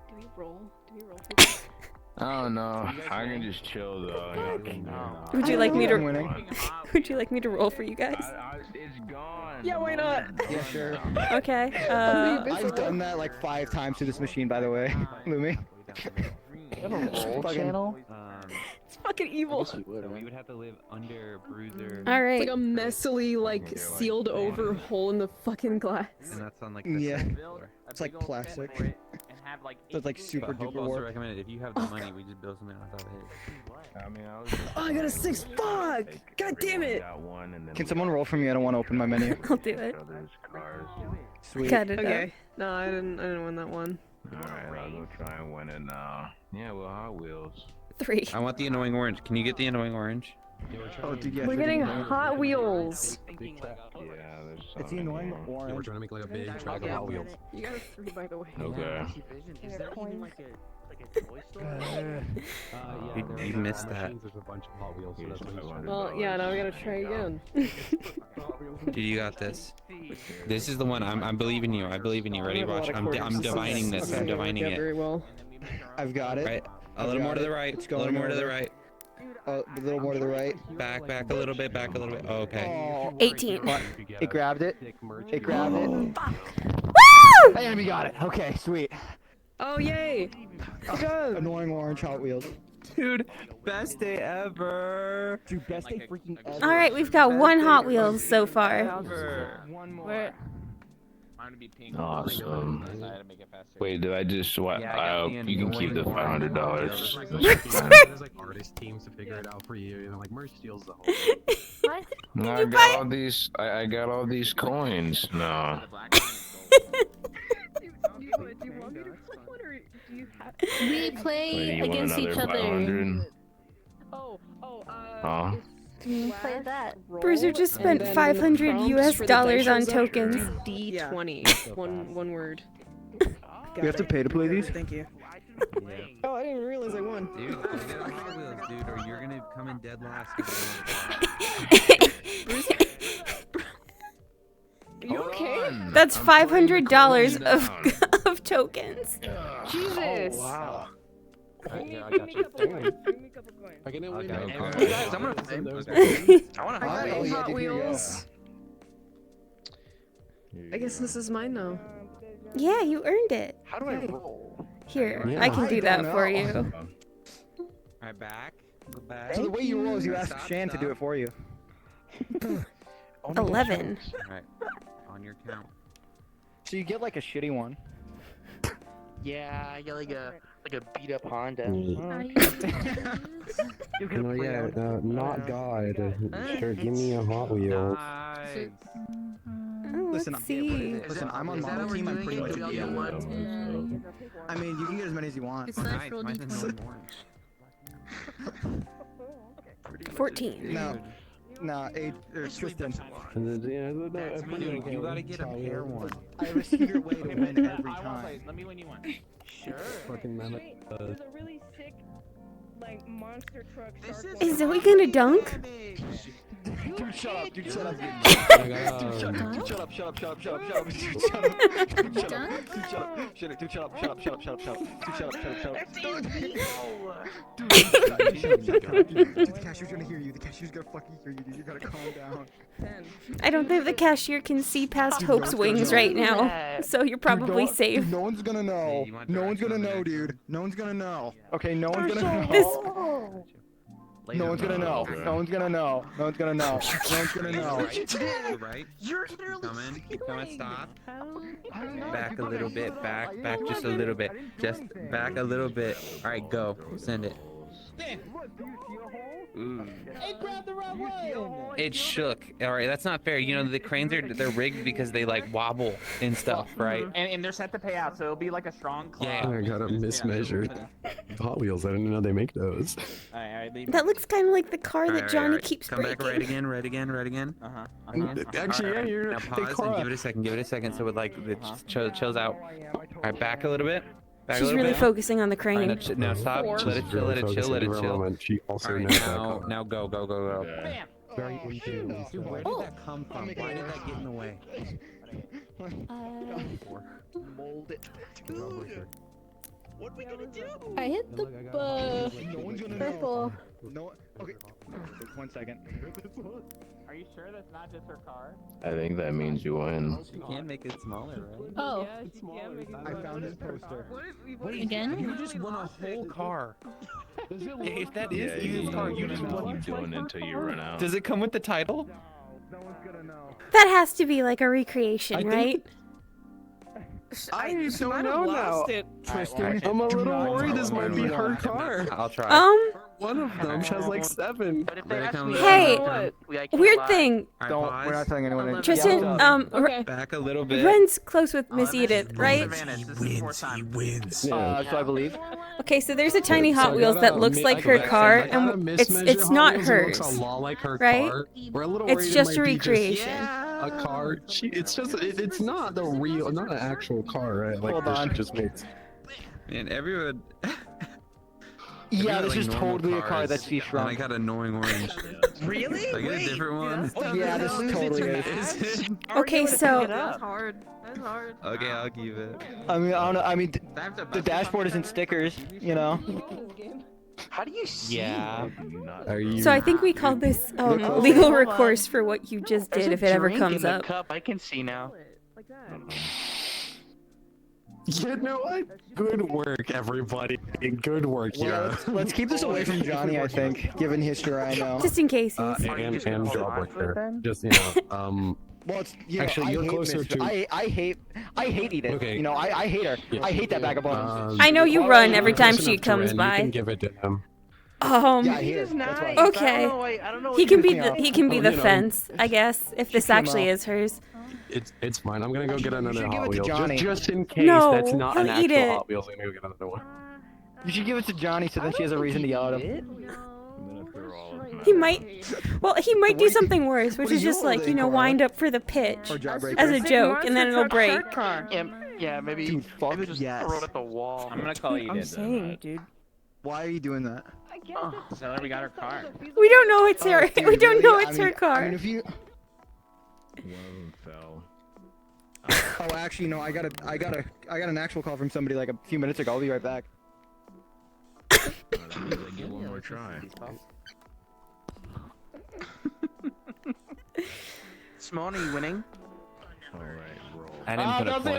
Do we roll? Do we roll for this? I don't know. I can just chill though. Would you like me to? I'm winning. Would you like me to roll for you guys? It's gone. Yeah, why not? Yeah, sure. Okay. I've done that like 5 times to this machine, by the way, Lumi. You have a roll Fucking- channel? It's fucking evil. So we would have to live under Bruiser. All It's right. like a messily, like, sealed over hole in the fucking glass. And that's on like Yeah. second floor. It's like plastic. So it's like super But Hope duper also warped. recommended if you have the money, we just build something on top of it. I mean, Oh, I got a 6. Fuck! God damn it! Can someone roll for me? I don't want to open my menu. I'll do it. Sweet. Got it. Okay. No, I didn't win that one. Alright, I'll go try and win it now. Yeah, well, Hot Wheels. 3. I want the annoying orange. Can you get the annoying orange? Oh, dude, yeah, We're getting Hot Wheels. Yeah, there's It's the annoying Yeah, we're orange. trying to make like a big track of Hot Wheels. You got a 3, by the way. Okay. Is there even like a toy store? You missed that. There's a bunch of Hot Wheels. So that's what he's trying to Well, yeah, now we gotta try again. Dude, you got this. This is the one. I'm believing you. I believe in you. Ready? Watch. I'm divining this. I'm divining Yeah, it. very well. I've got it. Right. A little more to the right. A little more to the right. A little more to the right. Back a little bit. Back a little bit. Okay. Oh, 18. it grabbed it. It grabbed it. Woo! And we got it. Okay, sweet. Oh, yay! Good. Annoying orange Hot Wheels. Dude, best day ever. Dude, best day freaking ever. All right, we've got 1 Hot Wheels so far. One more. Where? Awesome. Wait, did I just what? Yeah, I got the You can keep the annoying $500. There's like artist teams to figure it out for you. You know, like merch steals the whole. What? No, I got all these. I got all these coins. No. Do you want me to play one, or do you have... We Wait, play you want against another each other. 500? Oh, Aw. Play that. Bruiser just And spent then $500 prompts US for the dice on rolls up, tokens. do D20. One word. You have to pay to play these? Thank you. Oh, I didn't realize I won. Dude, get on Hot Wheels, dude, or you're gonna come in dead last. Are you okay? That's $500 of tokens. Jesus. Oh, wow. Yeah, I got you. I can Okay, win. okay. Guys, I'm gonna. I want to Hot Wheels. I guess this is mine now. Yeah, you earned it. How do I roll? Here, Yeah. I can do that for you. Alright, back. Go back. So the way you roll is you ask Stop, Shan to do stop. it for you. 11. Alright, on your count. So you get like a shitty one. Yeah, I get like a beat up Honda. No, yeah, not God. Sure, give me a Hot Wheel. Nice. Oh, Listen, let's see. Listen, I'm on Is that model how we're team. I'm doing pretty it? much Do we all get one? I mean, you can get as many as you want. Nice, mine's in the orange. 14. No, Tristan. You gotta get a pair one. I have a secret way to win every time. Let me win you one. Sure. Fucking mammoth. There's a really sick, like, monster truck. Is Zoe gonna dunk? Dude, shut up. Dude, shut up. I Dude, got, shut up. Dude, shut up. Shut up. Shut up. Shut up. Shut up. Dude, shut up. Dude, shut up. Dude, shut up. Shut up. Dude, shut up. Shut up. Shut up. Shut up. Shut up. Dude, shut up. Shut up. Shut up. Dude, the cashier's gonna hear you. The cashier's gonna fucking hear you, dude. You gotta calm down. I don't think the cashier can see past Hope's wings right now, so you're probably safe. Dude, no one's gonna know. No one's gonna know, dude. No one's gonna know. Okay, no one's gonna know. This No one's gonna know. No one's gonna know. No one's gonna know. No one's gonna know. Right? You're Keep literally coming, keep coming, stop. I don't know. Back a little bit, back just a little bit. Just back a little bit. Alright, go. Send it. Ooh. Hey, grab the right one! It shook. All right, that's not fair. You know the cranes they're rigged because they like wobble and stuff, right? And they're set to pay out, so it'll be like a strong claw. Yeah. I got a mismeasured Hot Wheels. I didn't know they make those. that looks kind of like the car that Johnny keeps Come breaking. back right again, right again, right again. Actually, yeah, you're. Now pause and give it a second. Give it a second so it like it chills out. All right, back a little bit. Back a She's little really bit. focusing on the crane. Now stop. Let it chill. Let it chill. Let it chill. She also All right, knows that car. now go. Very influenced. Dude, where did that come from? Why did that get in the way? Mold it. Dude. What are we gonna do? I hit the No one's gonna purple. know. No. Okay. 1 second. Are you sure that's not just her car? I think that means you win. You can make it smaller, right? Oh. I found this poster. Wait, Again? You just won a whole car. If that Yeah, is you used car, you just won. keep doing it until you run out. Does it come with the title? No one's gonna know. That has to be like a recreation, right? I don't know now. Tristan, I'm a little worried this might be her car. I'll try. One of them has like 7. But if they ask me, Hey, I can't weird lie. thing. Don't. We're not telling anyone. Tristan, Back a little bit. Ren's close with Miss Edith, right? He wins. So I believe. Okay, so there's a tiny Hot So I Wheels gotta that looks mi- like I her gotta- car, I gotta and mismeasure it's Hot not Wheels. It looks hers, a lot like her right? car. We're a little It's worried just it a might be just recreation. a car. It's just it's not the real, not an actual car, right? Like Hold this on. she just makes. Man, everyone. Yeah, I this got, is like, normal totally a car cars, that she and I shrunk. got annoying orange. Really? I get a different one. Yeah, this is totally it. Okay, so That's hard. That's hard. Okay, I'll keep it. I mean, I don't know. I mean, the dashboard isn't stickers, you know. How do you see? Yeah. Are you? so I think we call this legal recourse for what you just There's did a if it ever drink in comes the up. cup. I can see now. Like that. You know what? Good work, everybody. Good work here. Well, let's keep this away from Johnny. I think, given history, I know. Just in case. And Drawbreaker. Just you know, Well, it's, you know, Actually, I you're hate closer Miss- to- I hate Edith. Okay. You know, I hate her. Yeah. I hate that bag of bones. I know you run every time close she enough to comes Ren, by. You can give it to him. Yeah, I hate her. He's That's why. nice. Okay. I don't know He what can you be think the of. he can be Well, the you know. fence, I guess, if this came actually out. is hers. It's fine. I'm gonna go get another should give Hot it to Wheel. Johnny. Just in case No, that's not an he'll eat actual it. Hot Wheels. I'm gonna go get another one. You should give it to Johnny so then she has a reason to yell at him. He might. Well, he might do something worse, which is just like, you know, wind up for the pitch as a joke, and then it'll break. Yeah, maybe. Dude, fuck maybe just yes. throw it at the wall. I'm gonna call you I'm dead. saying, dude. Why are you doing that? Tell her we got her car. We don't know it's her. Dude, We don't really? know it's I her mean, car. I mean, if you. One of them fell. Oh, actually, no. I got an actual call from somebody like a few minutes ago. I'll be right back. Give one more try. Simone, are you winning? Alright, roll. I didn't put a point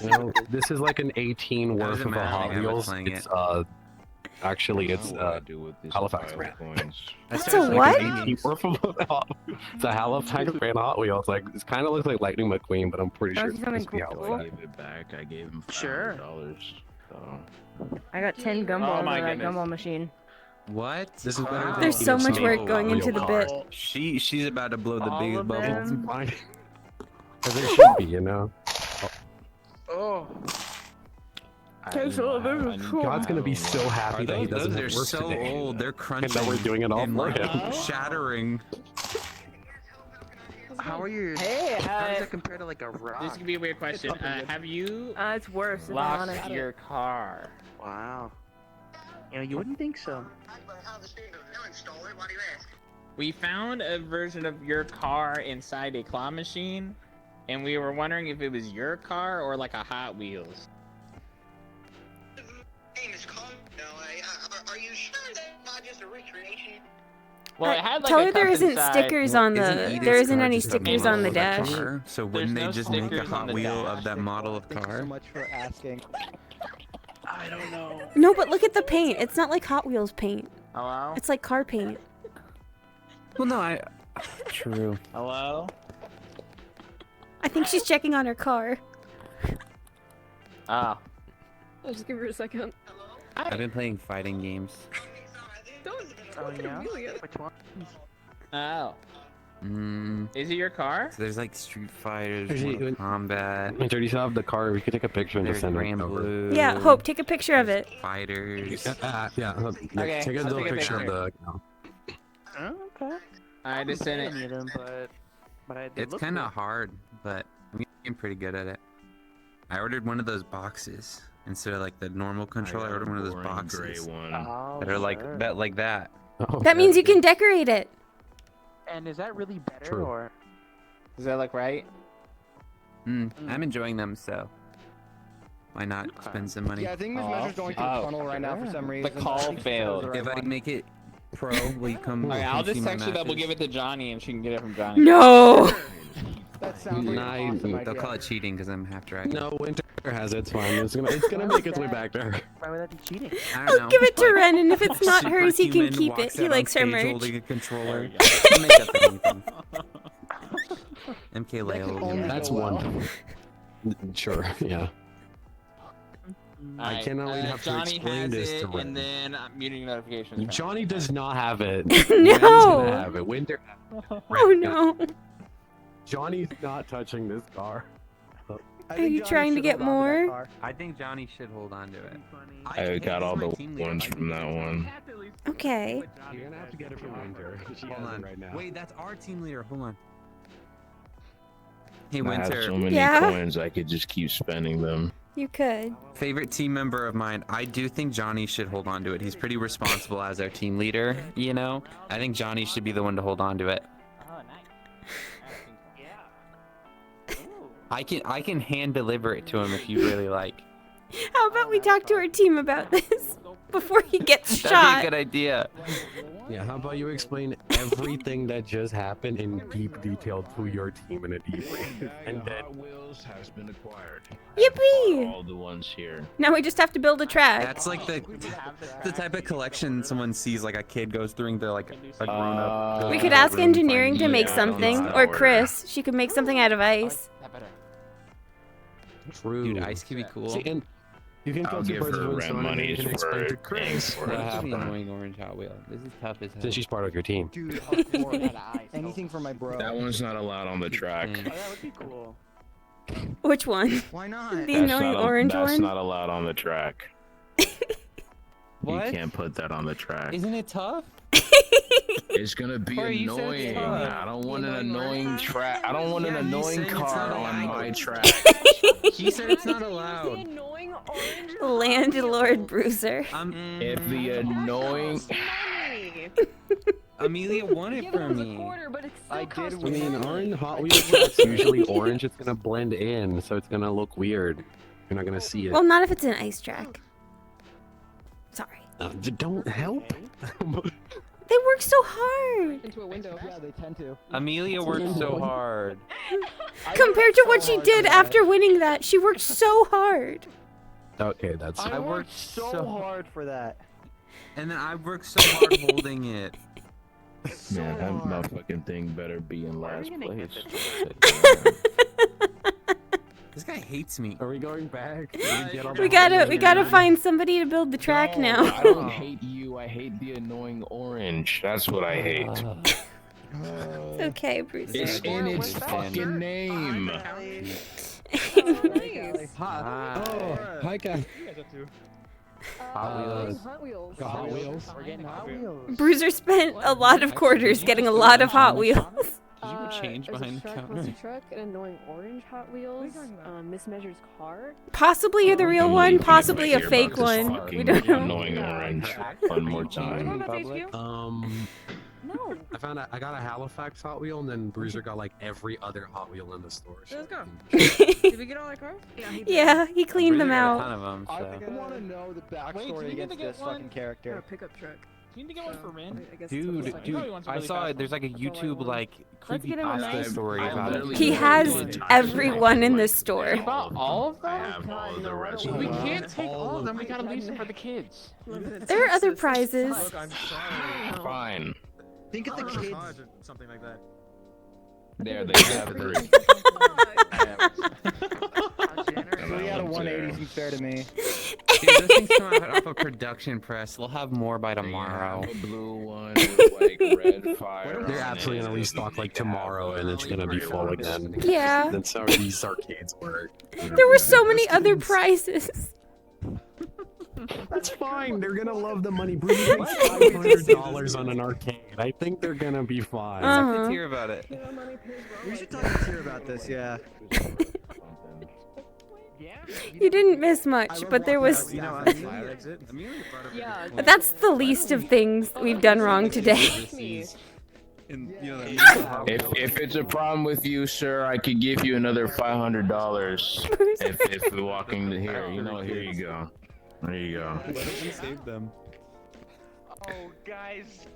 in. You know, this is like an 18 worth doesn't of a matter, I Hot think I was Wheels. playing It's it. actually it's Halifax brand. It's a what? 18 worth of it's a Halifax brand Hot Wheels. Like it kind of looks like Lightning McQueen, but I'm pretty sure it's supposed to be I Halifax. gave it back. I gave him $500. Sure. So. I got 10 gumballs on that gumball machine. What? This is better than There's so much work going into the bit. She's about to blow the biggest bubble. As it should be, you know. Oh. God's gonna be so happy that he doesn't Those are have work so today. old. They're crunching. And that we're doing it all and for like him. shattering. How are you? Hey, how does that compare to like a rock? This could be a weird question. Have you it's worse. If I'm locked honest. your car? Wow. You know, you wouldn't think so. We found a version of your car inside a claw machine, and we were wondering if it was your car or like a Hot Wheels. Are you sure that's not just a recreation? Well, it had like Tell a her there cup isn't inside. stickers on the. There isn't any stickers on the dash. So wouldn't they no just make a stickers on Hot the Wheel dash. of that model of Thank you car? so much for asking. I don't know. No, but look at the paint. It's not like Hot Wheels paint. Hello? It's like car paint. Well, no, I. True. Hello? I think she's checking on her car. Ah. I'll just give her a second. I've been playing fighting games. Oh yeah. Which one? Oh. Mm. Is it your car? So there's like Street Fighters, Actually, Mortal Kombat. Winter, do you still have the car? We could take a picture and There's just send it Grand over. Blue. Yeah, Hope, take a picture of it. Fighters. Yeah. Okay, Take a I'll little take a picture of picture. the. Oh, okay. I just sent Any it. of them, but they It's look kind of cool. hard, but I'm getting pretty good at it. I ordered one of those boxes instead of like the normal controller. I ordered one of those boxes Oh, that are like sure. that, like that. Oh, That means you can decorate it. And is that really better True. or? Does that look right? I'm enjoying them, so why not spend some money? Yeah, I think this measure's going through a tunnel right now for some reason. The call failed. If I make it pro, will you come? Okay, I'll come see just my text her that we'll matches? give it to Johnny and she can get it from Johnny. No. That sounds like an awesome They'll idea. call it cheating because I'm half dragon. No, Winter has it. It's fine. It's gonna make its way back to her. Why would that be cheating? I don't know. I'll give it to Ren, and if it's not Superhuman hers, he can keep it. walks He out likes on her stage merch. holding a controller. He'll make up anything. MK Leo. will make That's it. one. Sure. Yeah. I Alright, cannot wait to have to Johnny explain has this it, to Ren. and then I'm muting notifications. Johnny does not have it. No. Ren's gonna have it. Winter. Oh no. Johnny's not touching this car. Are you trying to get more? I think Johnny should hold on to it. I got all the ones from that one. Okay. You're gonna have to get it from Winter. She Hold has on. it right now. Wait, that's our team leader. Hold on. Hey, I have Winter. so many Yeah? coins, I could just keep spending them. You could. Favorite team member of mine. I do think Johnny should hold on to it. He's pretty responsible as our team leader, you know? I think Johnny should be the one to hold on to it. Oh, nice. I can hand deliver it to him if you really like. How about we talk to our team about this before he gets That'd shot? be a good idea. Yeah, how about you explain everything that just happened in deep detail to your team in a debrief? And then Hot Wheels has been acquired. Yippee! All the ones here. Now we just have to build a track. That's like the type of collection someone sees, like a kid goes through into like a grown up. We could ask engineering to make something, or Chris. She could make something out of ice. True. Dude, ice could be cool. See, and you can I'll go to give her President rent Sonic and money you can explain for to Chris paying for what it. That's an happened. annoying orange Hot Wheel. This is tough as hell. Since she's part of your team. Dude, hardcore. Anything for my bro. That one's not allowed on the track. Oh, that would be cool. Which one? Why not? The That's annoying not, orange that's one? not allowed on the track. What? You can't put that on the track. Isn't it tough? It's gonna be Corey, you said it's annoying. tough. I don't want an annoying track. I don't want an Yeah, he's annoying saying it's car not on allowed. my track. He said it's not allowed. Landlord Bruiser. If the annoying. Amelia won it for me. I mean, aren't Hot Wheels tracks usually orange? It's gonna blend in, so it's gonna look weird. You're not gonna see it. Well, not if it's an ice track. Sorry. Don't help. They work so hard. Into a window. Yeah, they tend to. Amelia worked so hard. Compared to what she did after winning that, she worked so hard. Okay, that's. I worked so hard for that. And then I worked so hard holding it. Man, that motherfucking thing better be in last place. This guy hates me. Are we going back? We gotta find somebody to build the track I now. don't hate you. I hate the annoying orange. That's what I hate. It's okay, Bruce. It's in its fucking name. Hi, guys. Hot Wheels. Hot Wheels. We're getting Hot Wheels. Bruiser spent a lot of quarters getting a lot of Hot Wheels. Did you change behind the counter? Monster truck, an annoying orange Hot Wheels, Mismeasured's car. Possibly you're the real one, possibly a Hear fake about this one. fucking We don't know. Annoying orange. One more time. No. I got a Halifax Hot Wheel, and then Bruiser got like every other Hot Wheel in the store. So Let's go. Did we get all our cars? Yeah, he cleaned them A out. ton of them, I so. want to know the backstory against this fucking character. Pickup truck. You need to get one for Rin. Dude, I saw it. There's like a YouTube like creepy get him a pasta nice- story about it. He has everyone in the store. You bought all of I them? have all of the rest We of them. can't take all of them. We gotta leave some for the kids. There are other prizes. Fine. Think of the kids. Something like that. There, they have three. 3 out of 180 seems fair to me. Dude, those things come out off a production press. We'll have more by tomorrow. A blue one with like red fire. they're absolutely gonna restock like tomorrow, and it's gonna be full again. Yeah. That's how these arcades work. There were so many other prizes. That's fine. They're gonna love the money. Bruiser $500 on an arcade. I think they're gonna be fine. Let's hear about it. We should talk to Tyr about this, yeah. You didn't miss much, but there was. But that's the least of things we've done wrong today. If it's a problem with you, sir, I could give you another $500 if we're walking to here. You know, here you go. There you go. Save them. Oh, guys.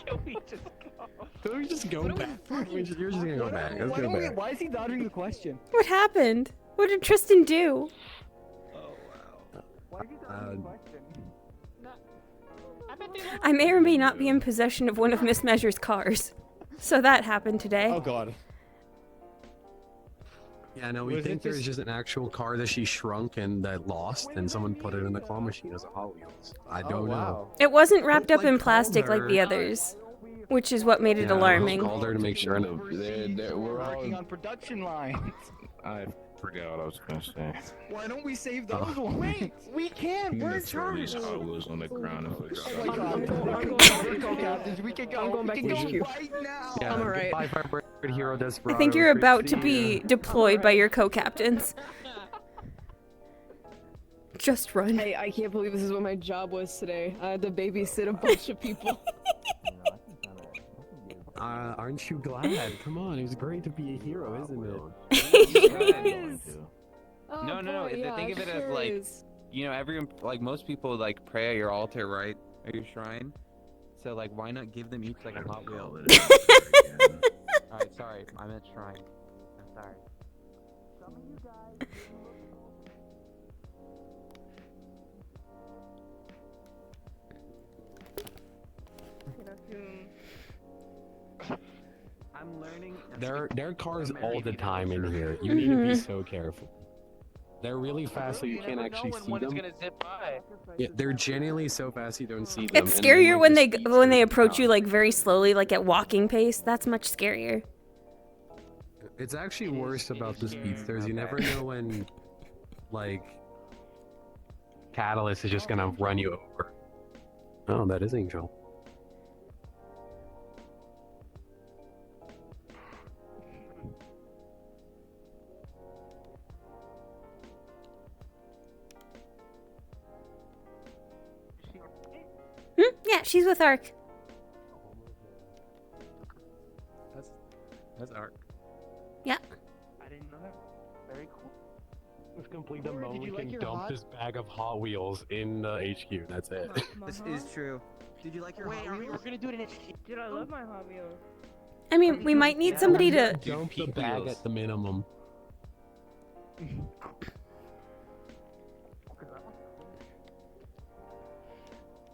Can we just go? Can we just go back? You're just gonna go back. Let's go back. Why is he dodging the question? What happened? What did Tristan do? Why is he dodging the question? I may or may not be in possession of one of Miss Measure's cars. So that happened today. Oh god. Yeah, no, we think there's just an actual car that she shrunk and that lost, and someone put it in the claw machine as a Hot Wheels. I don't know. It wasn't wrapped up in plastic like the others, which is what made it alarming. Called her to make sure. We're all. Working on production lines. I forgot what I was gonna say. Why don't we save those ones? Wait, We can't. I'm We're gonna in throw these charge. Hot Wheels on the ground and put Oh my god. We can go. I'm going back to HQ. Right now. Yeah, I'm alright. goodbye, Firebird, Hero, Desperado. I think you're about to be deployed by your co-captains. Just run. Hey, I can't believe this is what my job was today. I had to babysit a bunch of people. Aren't you glad? Come on, it was great to be a hero, isn't it? Oh, No. boy, yeah, Think of it as sure like, is. you know, most people like pray at your altar, right? Or your shrine. So like, why not give them each like a Hot Wheel? Alright, sorry, I meant shrine. I'm sorry. I'm learning. There are cars all the time in here. You need to be so careful. They're really fast, so you can't actually see them. Gonna zip by. Yeah, they're genuinely so fast you don't see them. It's and then, scarier like, when the they speed's when they really approach fast. you like very slowly, like at walking pace. That's much scarier. It's actually worse about the speedsters. You never know when, like, catalyst is just gonna run you over. Oh, that is Angel. Yeah, she's with Ark. That's Ark. Yeah. I didn't know that. Very cool. We've completed the Did moment you we like can your dump hot- this bag of Hot Wheels in the HQ. That's it. This is true. Did you like your Wait, Hot are we, we're Wheels? gonna do it in Dude, I love my Hot Wheels. I mean, we might need somebody to. Dump the bag at the minimum.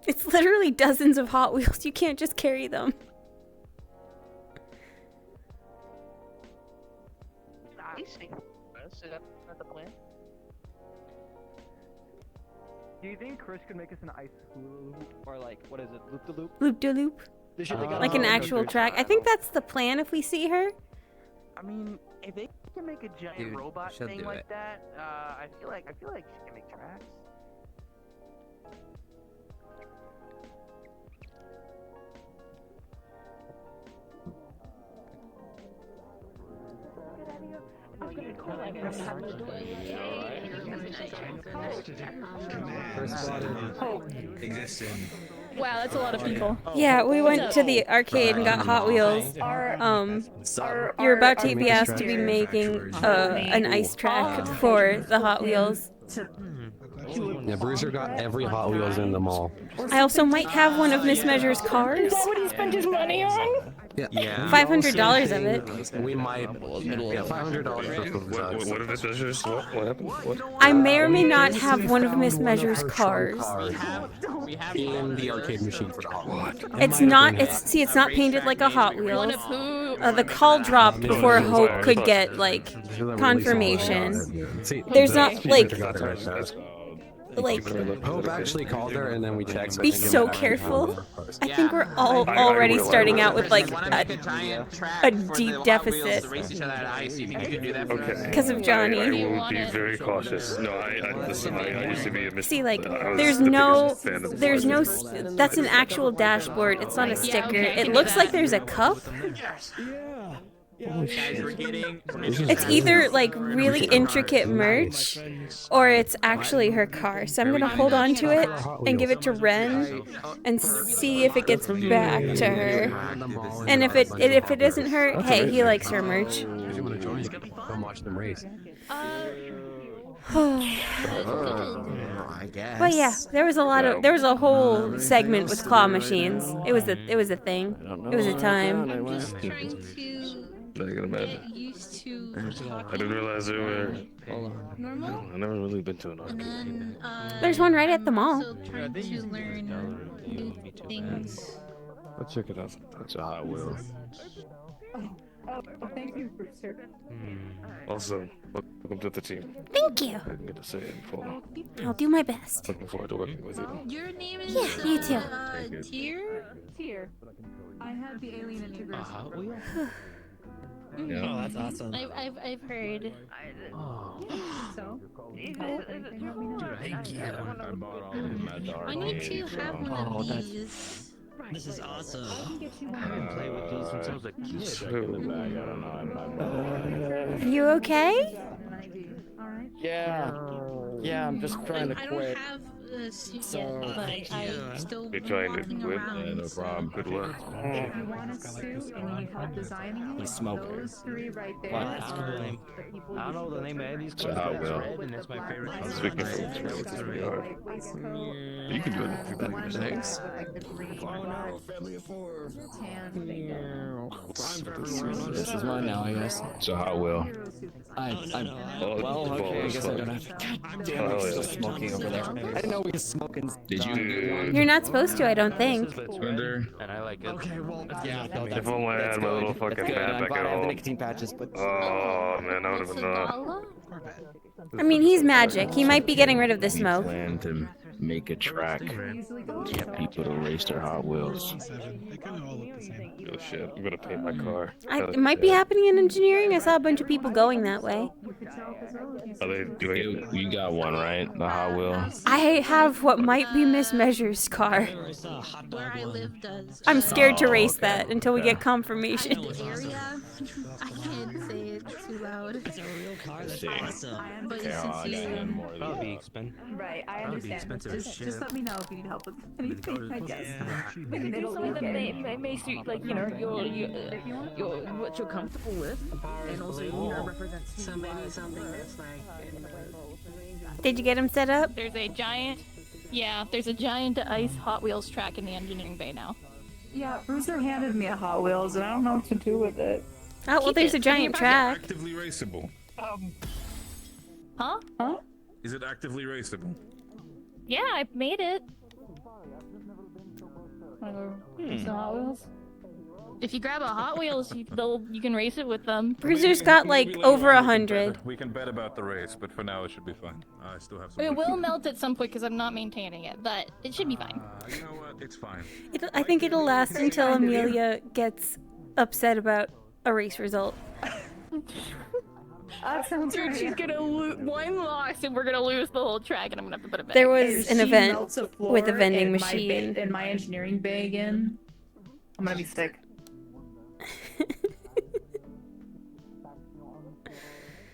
It's literally dozens of Hot Wheels. You can't just carry them. Nice. So that's the plan. Do you think Chris could make us an ice hula loop? Or like, what is it, loop de loop? Loop de loop. The shit they got Like on an the actual coasters. track. I think that's the plan if we see her. I mean, if they can make a giant Dude, robot she'll thing do like it. that, I feel like she can make tracks. Wow, that's a lot of people. Yeah, we went to the arcade and got Hot Wheels. You're about to be asked to be making an ice track for the Hot Wheels. Yeah, Bruiser got every Hot Wheels in the mall. I also might have one of Miss Measure's cars. Is that what he spent his money on? Yeah. $500 of it. We might. Yeah, $500. What if it measures? What happened? What? I may or may not have one of Miss Measure's cars. In the arcade machine for the Hot Wheels. It's not. It's not painted like a Hot Wheels. The call dropped before Hope could get like confirmation. There's not like. Hope actually called her and then we checked. Be so careful. I think we're all already starting out with like a deep deficit because of Johnny. I will be very cautious. No, I listen. I used to be a Mr. See, like, I was there's the no, biggest fan of the there's no, Firebird. that's an actual dashboard. It's not a sticker. It looks like there's a cup. It's either like really intricate merch or it's actually her car. So I'm gonna hold on to it and give it to Ren and see if it gets back to her. And if it isn't her, hey, he likes her merch. Come watch them race. I guess. But yeah, there was a whole segment with claw machines. It was a thing. It was a time. I'm just trying to I can imagine. get used to I didn't realize they were. normal. I never really been to an And arcade. then, There's one right at the mall. also trying to learn new things. I'll check it out. That's a Hot Wheel. Oh, thank you, sir. Also, welcome to the team. Thank you. I didn't get to say it before. I'll do my best. Looking forward to working with you. Your name is Yeah, you too. Tier? Here. I have the alien integration. Hot Wheel? Mhm. Oh, that's awesome. I've heard. So? Thank you. I need to have one of these. This is awesome. I get you one. I didn't play with these since I was a kid. You okay? Alright. Yeah, I'm just trying to I quit. don't have a suit yet, but I still You're trying to walking quit? around. Yeah, no problem. Good luck. If you want a suit and need help designing it, He's smoking. those three right there What? are the people I don't know the name of any of these It's a cars, Hot but Wheel. it's red and it's my favorite I'm color. speaking from experience. It's really hard. You can do it if you like. Thanks. Family of four. This is mine now, I guess. It's a Hot Wheel. Well, Oh, okay, I guess I don't have have to. God damn it, still smoking over there. I didn't know we were smoking. Did you? You're not supposed to, I don't think. Wonder. And I like it. Okay, well, yeah, If only I had my little fucking pad back at home. nicotine patches, but Oh man, I would have It's a been gala? I mean, he's magic. He might be getting rid of the smoke. planned him. make a track to get people to race their Hot Wheels. Oh shit, I'm gonna paint my car. It might be happening in engineering. I saw a bunch of people going that way. Are they doing it? You got one, right? The Hot Wheel. I have what might be Miss Measure's car. Where I live does. I'm scared to race that until we get confirmation. Area. I can't say it too loud. It's a real car. That's See. awesome. But Okay, since I'll you- understand more than That'll be that. expensive. Right, I That'll be understand. expensive as shit. Just let me know if you need help with anything, I guess. We can do something that may suit, like, you know, your what you're comfortable with, and also, you know, represents So maybe something that's like. Did you get him set up? There's a giant ice Hot Wheels track in the engineering bay now. Yeah, Bruiser handed me a Hot Wheels, and I don't know what to do with it. Oh, well, there's a giant track. Actively raceable. Huh? Huh? Is it actively raceable? Yeah, I made it. Some Hot Wheels? If you grab a Hot Wheels, you can race it with them. Bruiser's got like over 100. We can bet about the race, but for now it should be fine. I still have some. It will melt at some point because I'm not maintaining it, but it should be fine. You know what? It's fine. I think it'll last until Amelia gets upset about a race result. That sounds Dude, she's gonna lose one loss and we're gonna lose the whole track and I'm gonna have to put it back. There was an She event melts a floor with a vending in my machine. in my engineering bay again. I'm gonna be sick.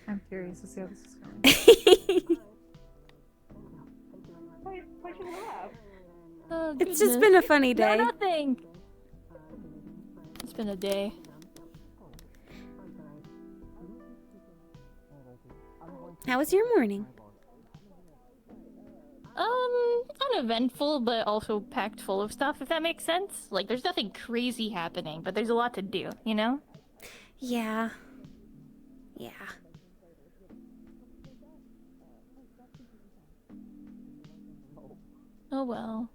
I'm curious to see how this is going. Why'd you laugh? Oh, It's just been a funny day. No, nothing. It's been a day. How was your morning? Uneventful, but also packed full of stuff, if that makes sense. Like, there's nothing crazy happening, but there's a lot to do, you know? Yeah. Yeah. Oh well.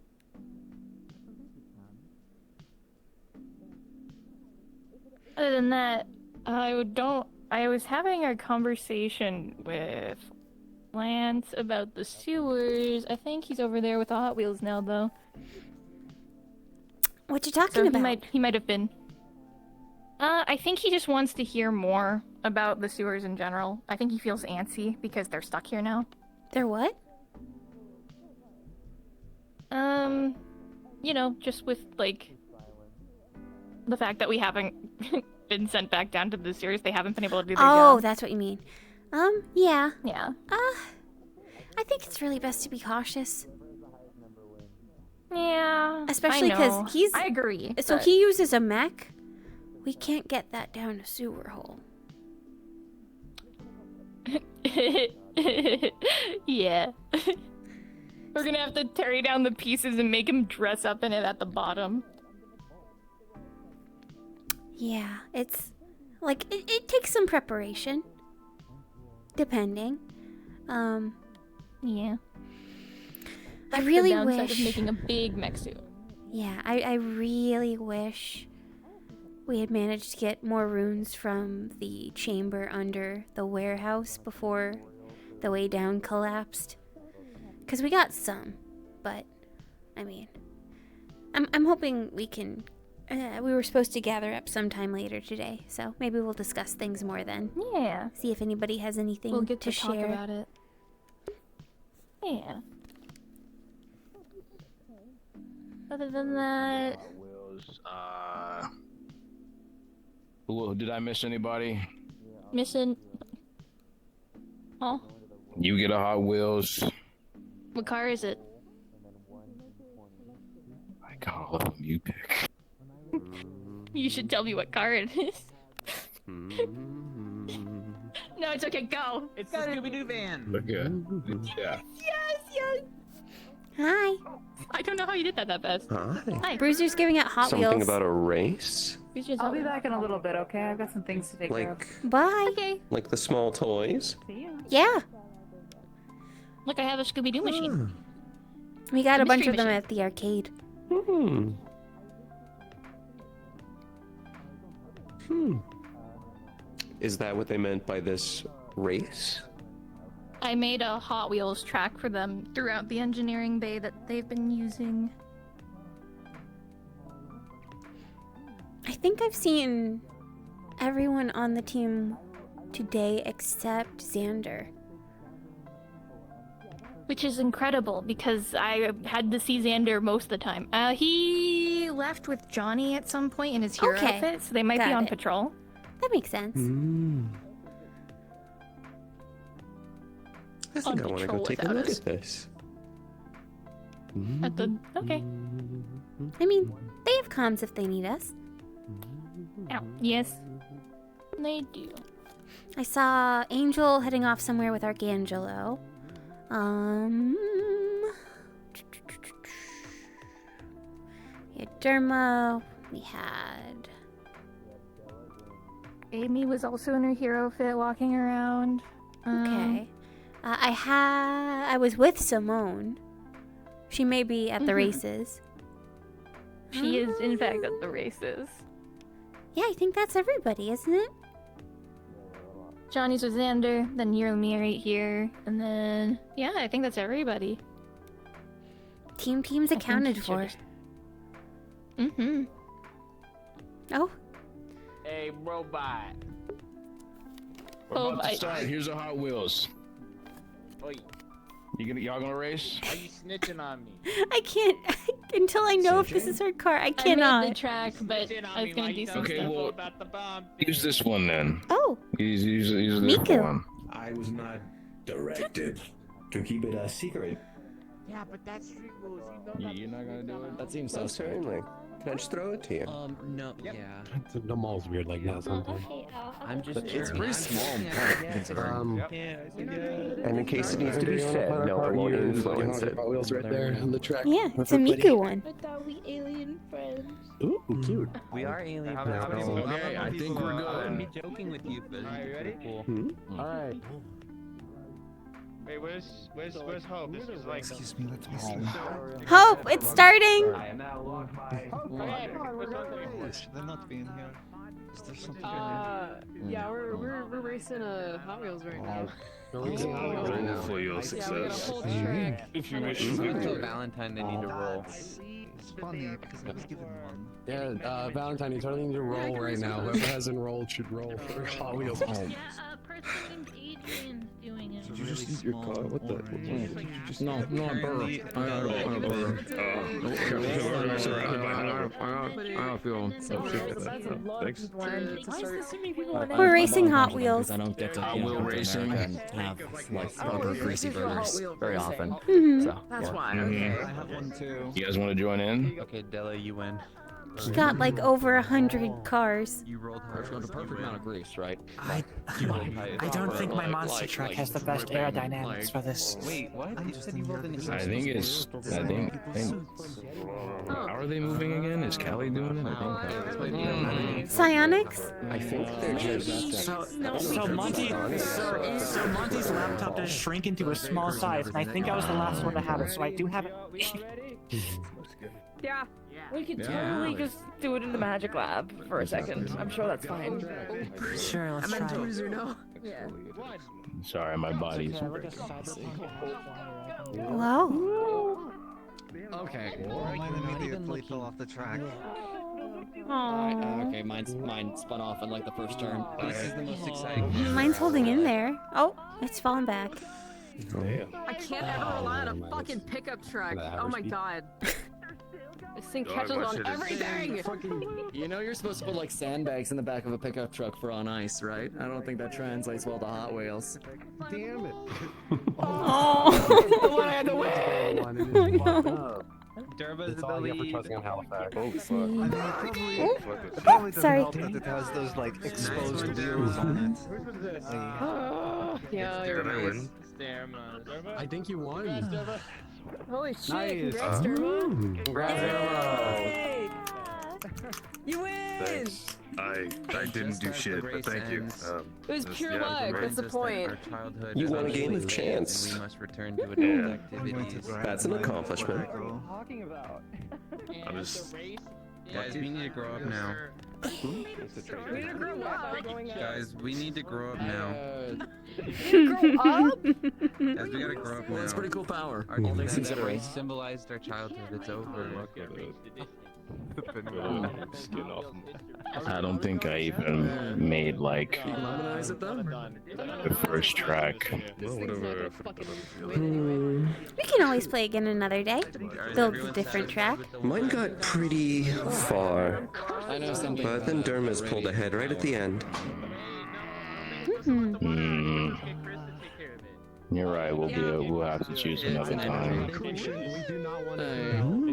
Other than that, I was having a conversation with Lance about the sewers. I think he's over there with the Hot Wheels now, though. What you talking about? He might have been. I think he just wants to hear more about the sewers in general. I think he feels antsy because they're stuck here now. They're what? You know, just with, like, the fact that we haven't been sent back down to the sewers, they haven't been able to do their job. Oh, that's what you mean. Yeah. Yeah. I think it's really best to be cautious. Yeah. Especially because he's... I agree. So but- he uses a mech. We can't get that down a sewer hole. Yeah. We're gonna have to tear down the pieces and make him dress up in it at the bottom. Yeah, it's... Like, it takes some preparation. Depending. Yeah. I really the downside wish... of making a big mech suit. Yeah, I really wish we had managed to get more runes from the chamber under the warehouse before the way down collapsed. Because we got some, but, I mean, I'm hoping we can... we were supposed to gather up sometime later today, so maybe we'll discuss things more then. Yeah. See if anybody has anything We'll get to share. talk about it. Yeah. Other than that... Who did I miss anybody? Missing... Huh? You get a Hot Wheels. What car is it? I got all of them you pick. You should tell me what car it is. No, it's okay, go! It's the Scooby-Doo van! Look at yeah. Yes! Hi. I don't know how you did that fast. Hi. Bruiser's giving out Hot Something Wheels. about a race? I'll be back in a little bit, okay? I've got some things to take care of. Bye. Okay. Like the small toys? See ya. Yeah. Look, I have a Scooby-Doo machine. We got a bunch of them machine. at the arcade. Is that what they meant by this race? I made a Hot Wheels track for them throughout the engineering bay that they've been using. I think I've seen everyone on the team today except Xander. Which is incredible because I had to see Xander most of the time. He left with Johnny at some point in his hero outfit, so they might be Got on it. patrol. That makes sense. I think I want to go take a look at this. At the okay. I mean, they have comms if they need us. Ow. Yes, they do. I saw Angel heading off somewhere with Archangelo. We had Derma. We had. Amy was also in her hero fit, walking around. Okay. I was with Simone. She may be at the races. She is, in fact, at the races. Yeah, I think that's everybody, isn't it? Johnny's with Xander, then you're me right here, and then yeah, I think that's everybody. Team's accounted for. Oh. Hey, robot. We're about to start. Here's the Hot Wheels. Oi, Y'all gonna race? are you snitching on me? I can't until I know if this is her car. I I cannot. made the track, but I was gonna do some Okay, stuff. well, use this one then. Oh. Use this Miku. one. I was not directed to keep it a secret. Yeah, but that's street rules. You know You're not gonna do it? That seems so certainly. Can I just throw it to you? No, yeah. The mall's weird like that sometimes. I'm just. It's I'm pretty just- small yeah, Um, And in case it needs to be fed, no, I won't influence it. Hot Wheels right there on the track. Yeah, it's a Miku one. I thought we alien friends. Ooh, cute. We are alien. Okay, I think we're I'm good. joking with you, but Alright, ready? cool. All right. Wait, where's Hope? This is like. Excuse me, let's miss Hope, it's starting. They're not being here. Is there something Yeah, we're racing Hot Wheels right now. We're racing Hot Wheels right now. For your success. If you wish. Until Valentine, they need to roll. It's funny because I was given one. Yeah, Valentine, you totally need to roll right now. Whoever has enrolled should roll for Hot Wheels home. Yeah, a person named Adrian's doing it. Did you just use your car? What the? No, I'm burr. I don't feel. Thanks. We're racing Hot Wheels. I don't get to Hot Wheel racing and have like rubber greasy burgers very often. So That's yeah. why. Okay. I have one too. You guys want to join in? Okay, Della, you win. He got like over 100 cars. You rolled There's hard. the perfect amount of grease, right? I don't think my monster truck has the best aerodynamics for this. Wait, what? You said you rolled an I think it's. How are they moving again? Is Callie doing it? I think. Psionics? I think they're just. So Monty's laptop does shrink into a small size, and I think I was the last one to have it, so I do have it. Yeah. We could totally just do it in the magic lab for a second. I'm sure that's fine. Sure, let's try it. Or no? Yeah. Sorry, my body's. Wow. Okay. Mine immediately fell off the track. Aww. Okay, mine spun off in like the first turn. This is the most exciting. Mine's holding in there. Oh, it's falling back. I can't ever rely on a fucking pickup truck. Oh my god. This thing catches on everything! You know you're supposed to put like sandbags in the back of a pickup truck for on ice, right? I don't think that translates well to Hot Wheels. Damn it. Oh. The one I had to win! Durba's It's the all you for lead. trusting on Halifax. Oh fuck. Probably doesn't Sorry. help that it has those like exposed wheels on it. Yeah, you're right. I think you won. Holy shit, Nice. congrats, Derma. Congrats, Hey! You win! Thanks. I didn't do shit, but thank you. It was pure luck, that's the point. You won a game of chance. We must return to adult activities. That's an accomplishment. I just Guys, we need to grow up now. We need to grow up. Guys, we need to grow up now. You grow up? Guys, we gotta grow up now. Well, that's pretty cool power. Our All things that considered. race symbolized our childhood. It's over. Skin off. I don't think I even made like Lemonize it though? the first track. Well, whatever. We can always play again another day. Build a different track. Mine got pretty far, I know something. but then Derma's pulled ahead right at the end. You're right. We'll have to choose another time.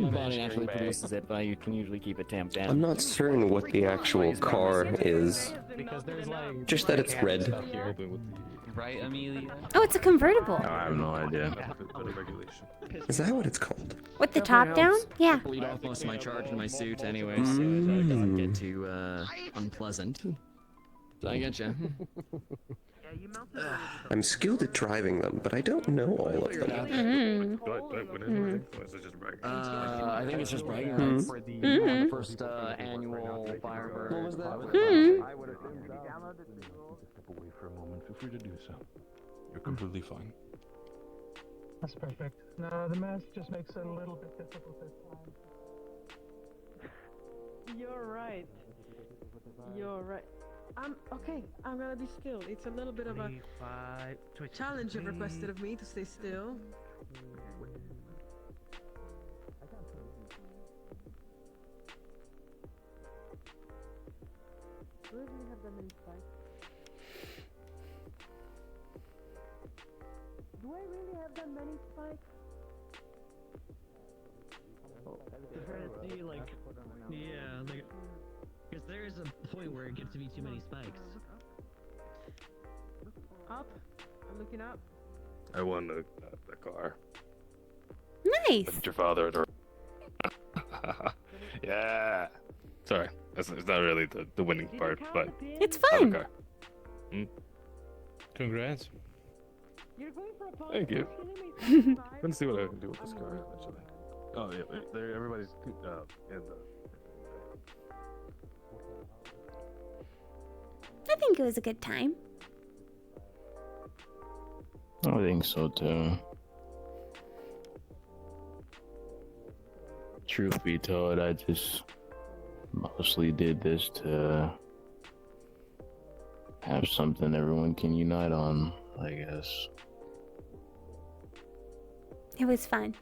My body naturally produces it, but you can usually keep it tamped down. I'm not certain what the actual car is, just that it's red. Right, Amelia? Oh, it's a convertible. I have no idea. Is that what it's called? With the top down? Yeah. Bleed off most of my charge in my suit anyway, so it doesn't get too unpleasant. So I get you. I'm skilled at driving them, but I don't know all of them. I think it's just bragging rights for the first annual Firebird. What was that? Step away for a moment. Feel free to do so. You're completely fine. That's perfect. No, the mask just makes it a little bit difficult at times. You're right. You're right. Okay. I'm gonna be still. It's a little bit of a challenge you've requested of me to stay still. Do I really have that many spikes? Do I really have that many spikes? Because there is a point where it gets to be too many spikes. Up. I'm looking up. I won the car. Nice. That's your father. Yeah. Sorry, it's not really the winning part, but it's I have a fun. car. Congrats. You're going for a pony. Thank you. Let's see what I can do with this car eventually. Oh yeah, everybody's in the. I think it was a good time. I think so too. Truth be told, I just mostly did this to have something everyone can unite on, I guess. It was fun.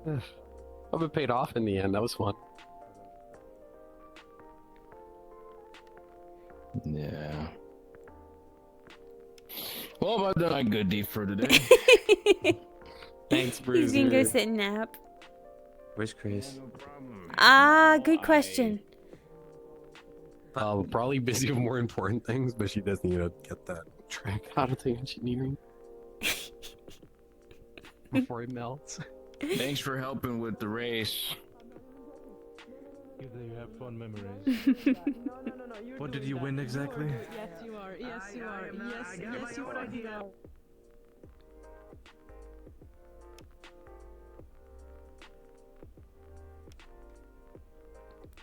I've been paid off in the end. That was fun. Yeah. Well, I've done a good deed for today. Thanks, Bruiser. He's gonna go sit and nap. Where's Chris? Good question. Probably busy with more important things, but she does need to get that track out of the engineering before it melts. Thanks for helping with the race. You have fun memories. What did you win exactly? Yes, you are. Yes, you are. Yes, you are.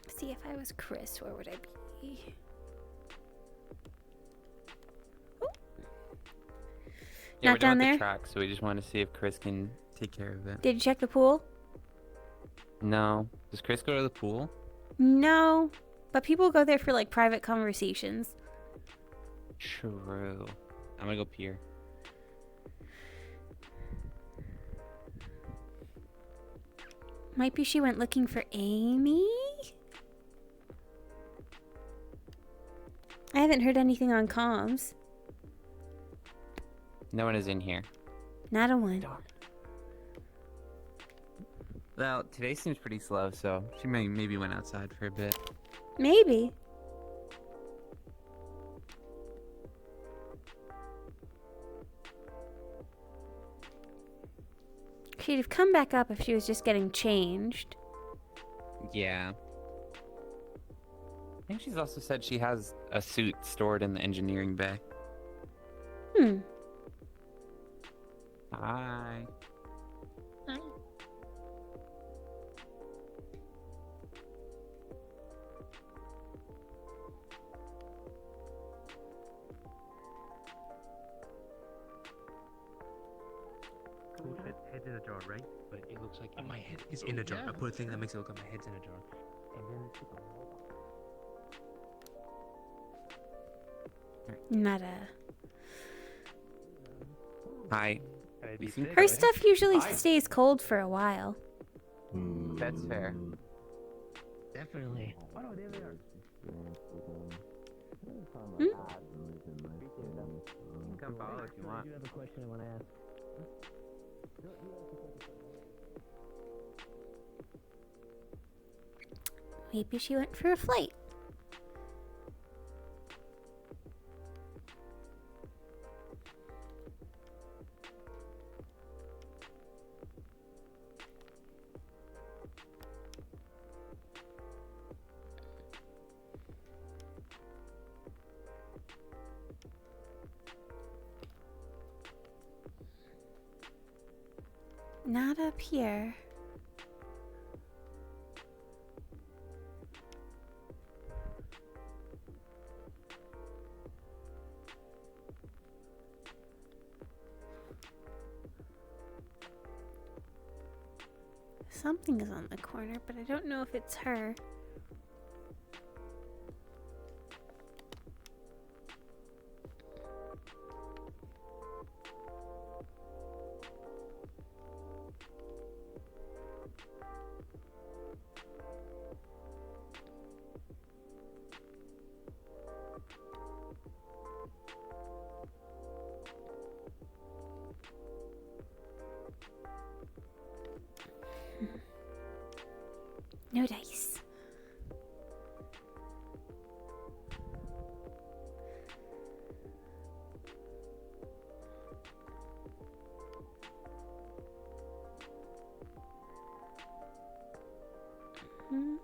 See, if I was Chris, where would I be? Yeah, Not we're down done with there? the track, so we just want to see if Chris can take care of it. Did you check the pool? No. Does Chris go to the pool? No, but people go there for like private conversations. True. I'm gonna go pee. Might be she went looking for Amy? I haven't heard anything on comms. No one is in here. Not a one. Well, today seems pretty slow, so she maybe went outside for a bit. Maybe. She'd have come back up if she was just getting changed. Yeah. I think she's also said she has a suit stored in the engineering bay. Hi. head's in a jar, right? But it looks like my head is in a jar. I put a thing that makes it look like my head's in a jar. And then Nada. Hi. Her stuff usually stays cold for a while. That's fair. definitely. Hmm? Come follow if you want. I do have a question I want to ask. Maybe she went for a flight. Not up here. Something is on the corner, but I don't know if it's her. No dice. Hmm.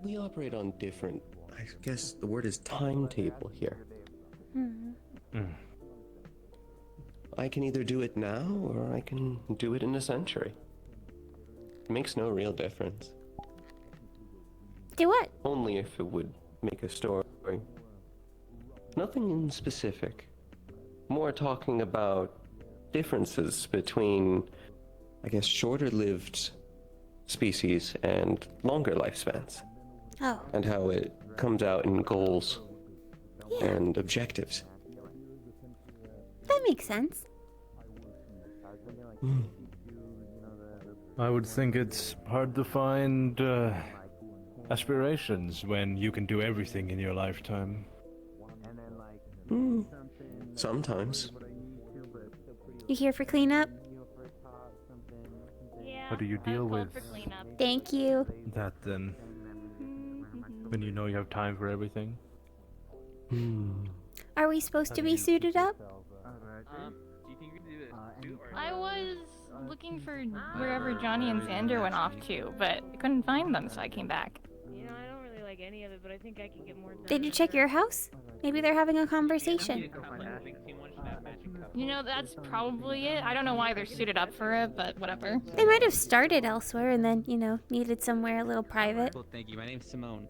We operate on different, I guess the word is timetable here. I can either do it now or I can do it in a century. It makes no real difference. Do what? Only if it would make a story. Nothing in specific. More talking about differences between, I guess, shorter-lived species and longer lifespans. Oh. And how it comes out in goals and objectives. That makes sense. I would think it's hard to find aspirations when you can do everything in your lifetime. Sometimes. You here for cleanup? How do you deal with Thank you. that then? When you know you have time for everything? Are we supposed to be suited up? Do you think you can do it? I was looking for wherever Johnny and Xander went off to, but I couldn't find them, so I came back. You know, I don't really like any of it, but I think I can get more done. Did you check your house? Maybe they're having a conversation. You know, that's probably it. I don't know why they're suited up for it, but whatever. They might have started elsewhere and then, you know, needed somewhere a little private. Well, thank you. My name's Simone.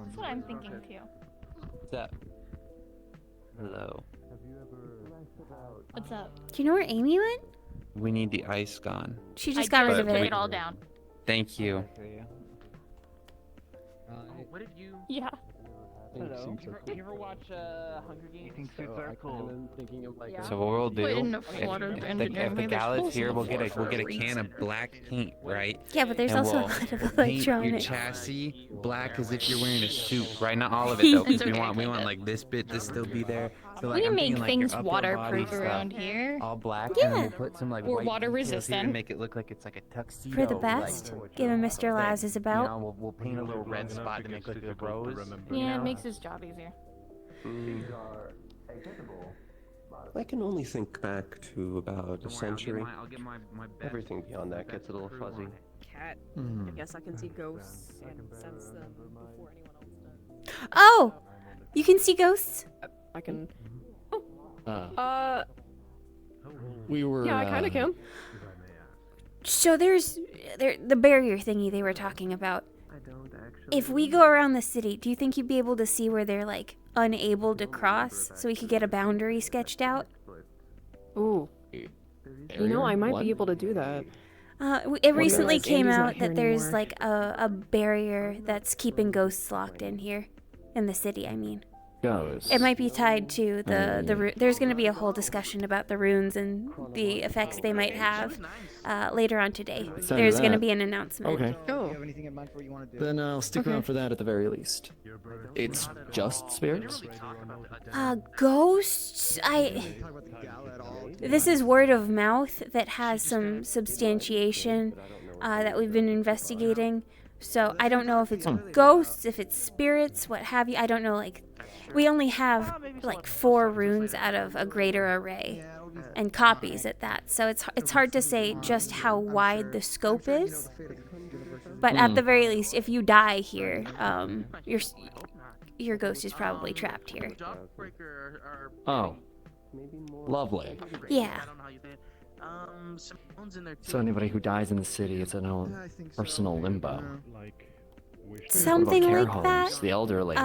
That's what I'm thinking too. What's up? Hello. What's up? Do you know where Amy went? We need the ice gone. She just got rid of Took it. it all down. Thank you. What did you? Yeah. You ever watch Hunger Games? Pink suits are cool. So what we'll do, Put enough water if into the maybe there's galley's holes in here, the we'll get floor a for a can reason. of black paint, right? Yeah, but there's And also a we'll lot of paint your electronics. chassis black as if you're wearing a suit, right? Not all of it though, because It's we okay, want kinda. like this bit to still be there. So We like can I'm make thinking, like, your things upper body waterproof stuff, around here. all black, Yeah. and then we'll put some like Or white water details here resistant. to make it look like it's like a tuxedo. For the like, best, given Mr. Laz is You about. know, we'll paint a little red spot to make like a rose. Yeah, it makes his job easier. I can only think back to about a century. I'll get my best. Everything beyond that gets a little fuzzy. Cat. Hmm. I guess I can see ghosts and sense them before anyone else does. Oh! You can see ghosts? I can. We were. Yeah, I kind of can. So there's the barrier thingy they were talking about. If we go around the city, do you think you'd be able to see where they're like unable to cross, so we could get a boundary sketched out? Ooh. You know, I might be able to do that. It recently Andy's came not out here that there's anymore. like a barrier that's keeping ghosts locked in here, in the city. I mean, Ghosts. it might be tied to the there's going to be a whole discussion about the runes and the effects they might have later on today. Let's do There's going to that. be an announcement. Okay. Oh. Then I'll stick Okay. around for that at the very least. It's just spirits? Ghosts? This is word of mouth that has some substantiation that we've been investigating. So I don't know if it's ghosts, if it's spirits, what have you. I don't know. Like, we only have like 4 runes out of a greater array, and copies at that. So it's hard to say just how wide the scope is. But at the very least, if you die here, your ghost is probably trapped here. Oh. Lovely. Yeah. So anybody who dies in the city, it's a personal limbo. Something What about care like that. homes, the elderly.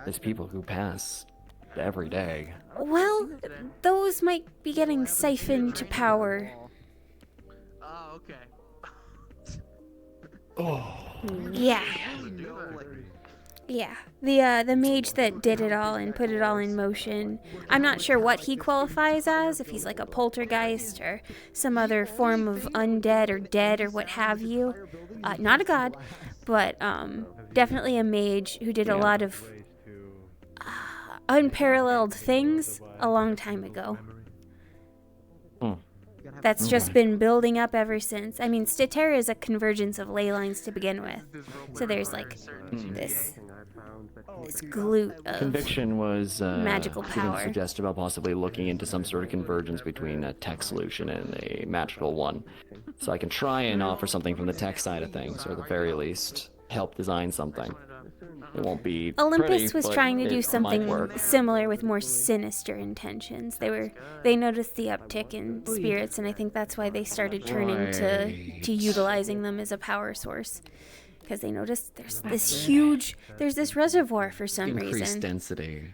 There's people who pass every day. Well, those might be getting siphoned to power. Oh, okay. Yeah. Yeah. The mage that did it all and put it all in motion. I'm not sure what he qualifies as, if he's like a poltergeist or some other form of undead or dead or what have you. Not a god, but definitely a mage who did a lot of unparalleled things a long time ago. That's just been building up ever since. I mean, Statera is a convergence of ley lines to begin with. So there's like this glute of Conviction was magical even power. suggested about possibly looking into some sort of convergence between a tech solution and a magical one. So I can try and offer something from the tech side of things, or at the very least, help design something. It won't be Olympus pretty, was but trying to it do might something work. similar with more sinister intentions. They noticed the uptick in spirits, and I think that's why they started turning to utilizing them as a power source. Because they noticed there's this reservoir for some Increased reason. density.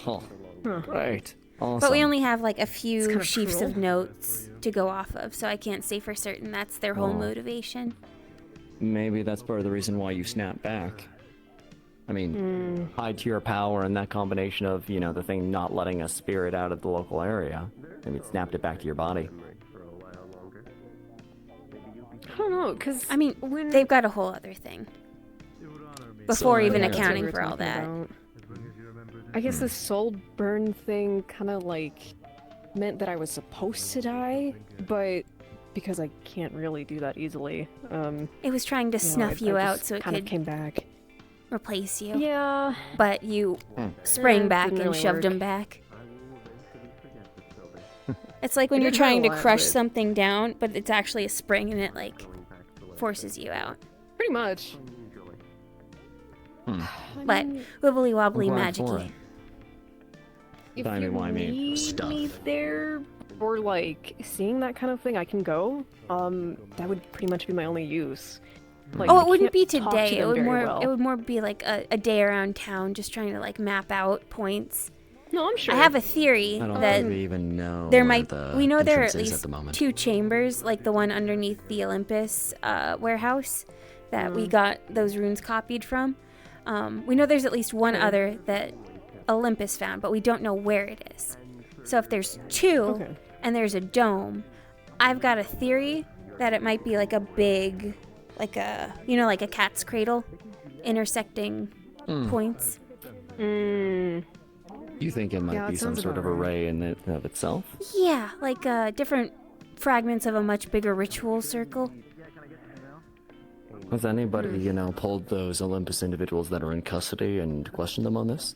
Oh, right. Awesome. But we only have like a few kinda sheafs cruel. of notes to go off of, so I can't say for certain that's their whole Oh. motivation. Maybe that's part of the reason why you snap back. I mean, tied to your power and that combination of, the thing not letting a spirit out of the local area. Maybe it snapped it back to your body. I don't know, because I mean, they've got a whole other thing. Before even Yeah, that's what accounting we were for all talking that. about. I guess the soul burn thing kind of like meant that I was supposed to die, but because I can't really do that easily. It was trying to snuff you I out just so it kind could of came back. replace you. Yeah. But you sprang Yeah, back didn't and really shoved work. him back. It's like when It you're did hurt a trying to lot, crush but- something down, but it's actually a spring and it like forces you out. Pretty much. But wibbly wobbly I'm glad for magicy. it. If Timey you wimey need stuff. me there or like seeing that kind of thing, I can go. That would pretty much be my only use. Like, Oh, I it wouldn't can't be talk to today. It them would very more well. it would more be like a day around town just trying to like map out points. No, I'm sure. I have a theory I don't that think we even know there where might the we know there are at entrance is least the moment. 2 chambers, like the one underneath the Olympus warehouse that we got those runes copied from. We know there's at least one other that Olympus found, but we don't know where it is. So if there's two and there's a dome, I've got a theory that it might be like a big, like a, like a cat's cradle, intersecting points. You think it might be some sort of array in it of itself? Yeah, like different fragments of a much bigger ritual circle. Has anybody, pulled those Olympus individuals that are in custody and questioned them on this?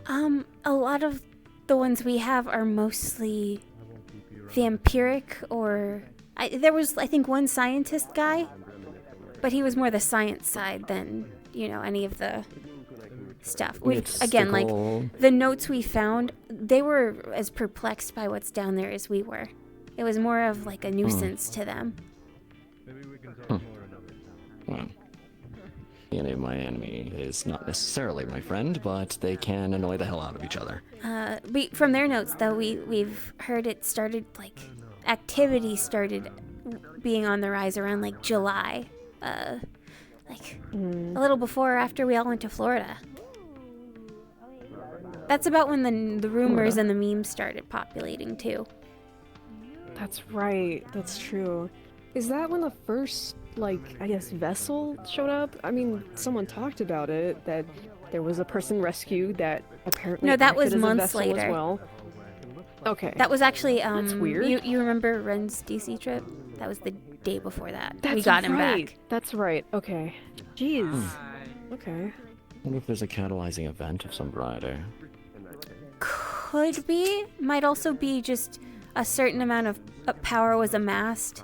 A lot of the ones we have are mostly vampiric, or there was, I think, one scientist guy, but he was more the science side than, any of the stuff. Again, like, the notes we found, they were as perplexed by what's down there as we were. It was more of like a nuisance to them. Well, my enemy is not necessarily my friend, but they can annoy the hell out of each other. From their notes, though, we've heard it started, like, activity started being on the rise around, like, July. A little before or after we all went to Florida. That's about when the rumors and the memes started populating, too. That's right. That's true. Is that when the first, I guess, vessel showed up? I mean, someone talked about it, that there was a person rescued that apparently No, that was acted as a months vessel later. As well. Okay. That was actually, That's weird. You remember Ren's DC trip? That was the day before that. That's we got him right. back. That's right. Okay. Jeez. Okay. I wonder if there's a catalyzing event of some variety. Could be. Might also be just a certain amount of power was amassed.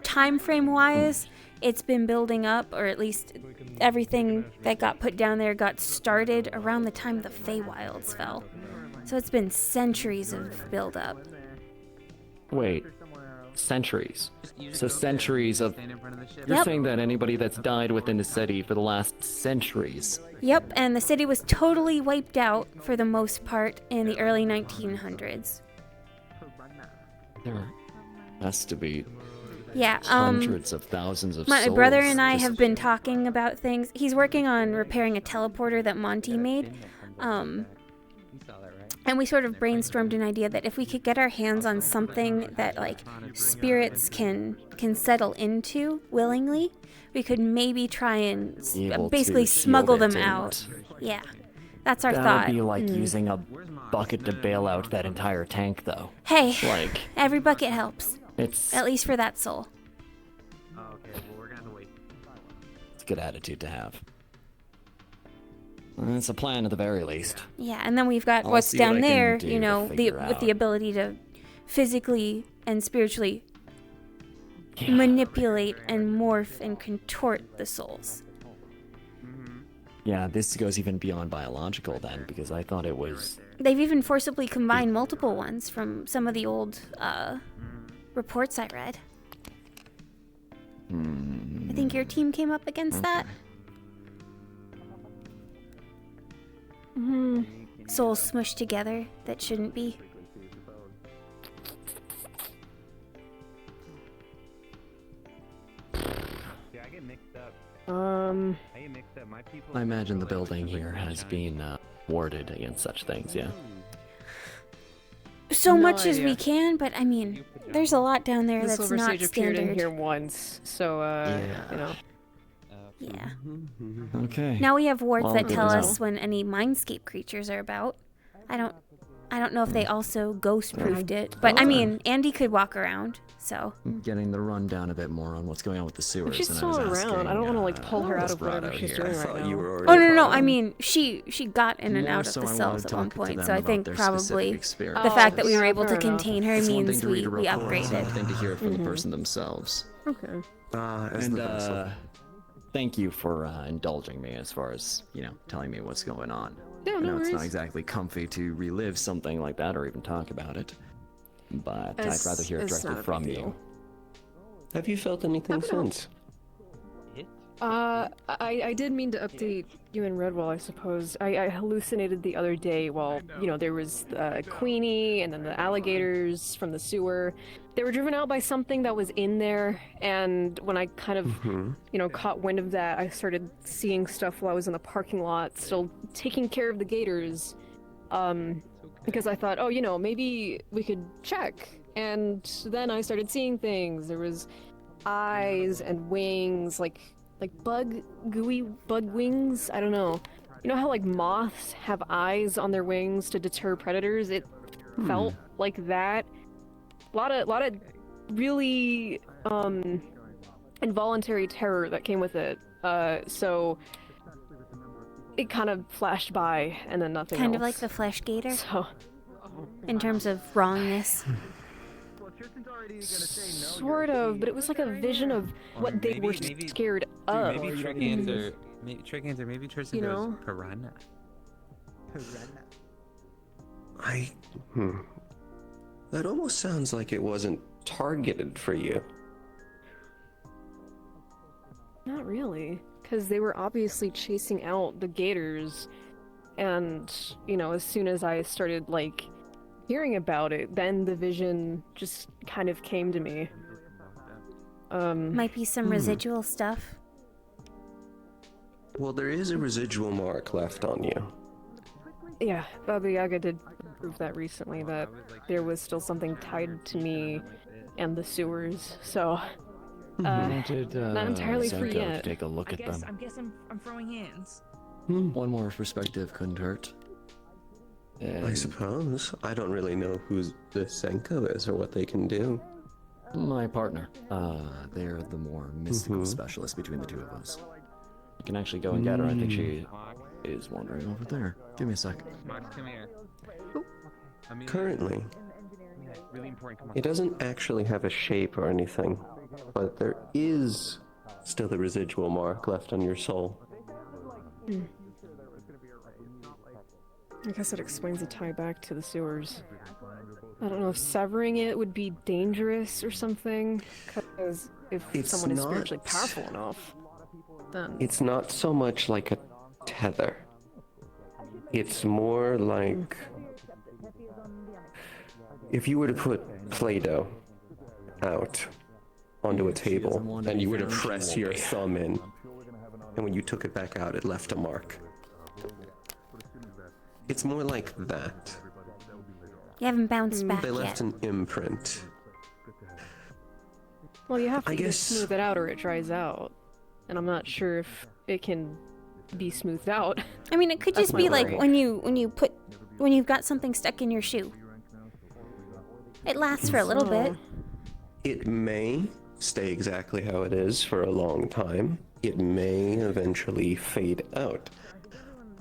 Time frame wise, it's been building up, or at least everything that got put down there got started around the time the Feywilds fell. So it's been centuries of build up. Wait, centuries? So centuries of... You're saying that anybody that's died within the city for the last centuries? Yep, and the city was totally wiped out for the most part in the early 1900s. There has to be hundreds of thousands of my souls. brother and I have been talking about things. He's working on repairing a teleporter that Monty made. And we sort of brainstormed an idea that if we could get our hands on something that, like, spirits can settle into willingly, we could maybe try and basically smuggle them out. Yeah, that's our thought. That would be like using a bucket to bail out that entire tank, though. Hey, every bucket helps. It's at least for that soul. It's a good attitude to have. It's a plan at the very least. Yeah, and then we've got what's down there, with the ability to physically and spiritually manipulate and morph and contort the souls. Yeah, this goes even beyond biological then, because I thought it was... They've even forcibly combined multiple ones from some of the old reports I read. I think your team came up against that. Souls smushed together that shouldn't be. I imagine the building here has been warded against such things, yeah? So much as we can, but I mean, there's a lot down there that's Silver not Sage appeared standard. in here once, so Yeah. Okay. Now we have wards Well, that tell good. us when any mindscape creatures are about. I don't know if they also ghost-proofed it, but I mean, Andy could walk around, so. Getting the rundown a bit more on what's going on with the sewers. She's still around. I don't want to pull her out of whatever she's doing right now. Oh no! I mean, she got in and out of the cells at one point, so I think probably the fact that we were able to contain her means we upgraded. Thing to hear from the person themselves. Okay. Thank you for indulging me as far as telling me what's going on. Yeah, I know no it's not worries. exactly comfy to relive something like that or even talk about it, but I'd rather hear it It's not directly a from big you. deal. Have you felt anything since? I did mean to update you in Redwall, I suppose. I hallucinated the other day while, you know, there was Queenie and then the alligators from the sewer. They were driven out by something that was in there, and when I kind of, you know, caught wind of that, I started seeing stuff while I was in the parking lot, still taking care of the gators. Because I thought, oh, you know, maybe we could check. And then I started seeing things. There was eyes and wings, like gooey bug wings. I don't know. You know how like moths have eyes on their wings to deter predators? It felt like that. A lot of really involuntary terror that came with it. So it kind of flashed by and then nothing Kind else. of like the flesh gator. So, in terms of wrongness. Sort of, but it was like a vision of what they were scared of. Maybe trick answer. Maybe Tristan You goes know? piranha. That almost sounds like it wasn't targeted for you. Not really, because they were obviously chasing out the gators, and, you know, as soon as I started, like, hearing about it, then the vision just kind of came to me. Might be some residual stuff. Well, there is a residual mark left on you. Yeah, Baba Yaga did prove that recently, that there was still something tied to me and the sewers, so... not entirely free Senko yet. to take a look at them. I guess I'm throwing hands. One more perspective couldn't hurt. I suppose. I don't really know who the Senko is or what they can do. My partner. They're the more mystical specialist between the two of us. You can actually go and get her. I think she is wandering over there. Give me a sec. Max, come here. Currently, Really important. Come on. it doesn't actually have a shape or anything, but there is still a residual mark left on your soul. I guess that explains the tie back to the sewers. I don't know if severing it would be dangerous or something, because if It's someone is not- spiritually powerful enough, then... It's not so much like a tether. It's more like if you were to put Play-Doh out onto a table and you were to press your thumb in, and when you took it back out, it left a mark. It's more like that. You haven't bounced back They left yet. an imprint. Well, you have to I either guess- smooth it out or it dries out. And I'm not sure if it can be smoothed out. I mean, it could That's just my be like worry. when you've got something stuck in your shoe. It lasts for a little bit. It may stay exactly how it is for a long time. It may eventually fade out.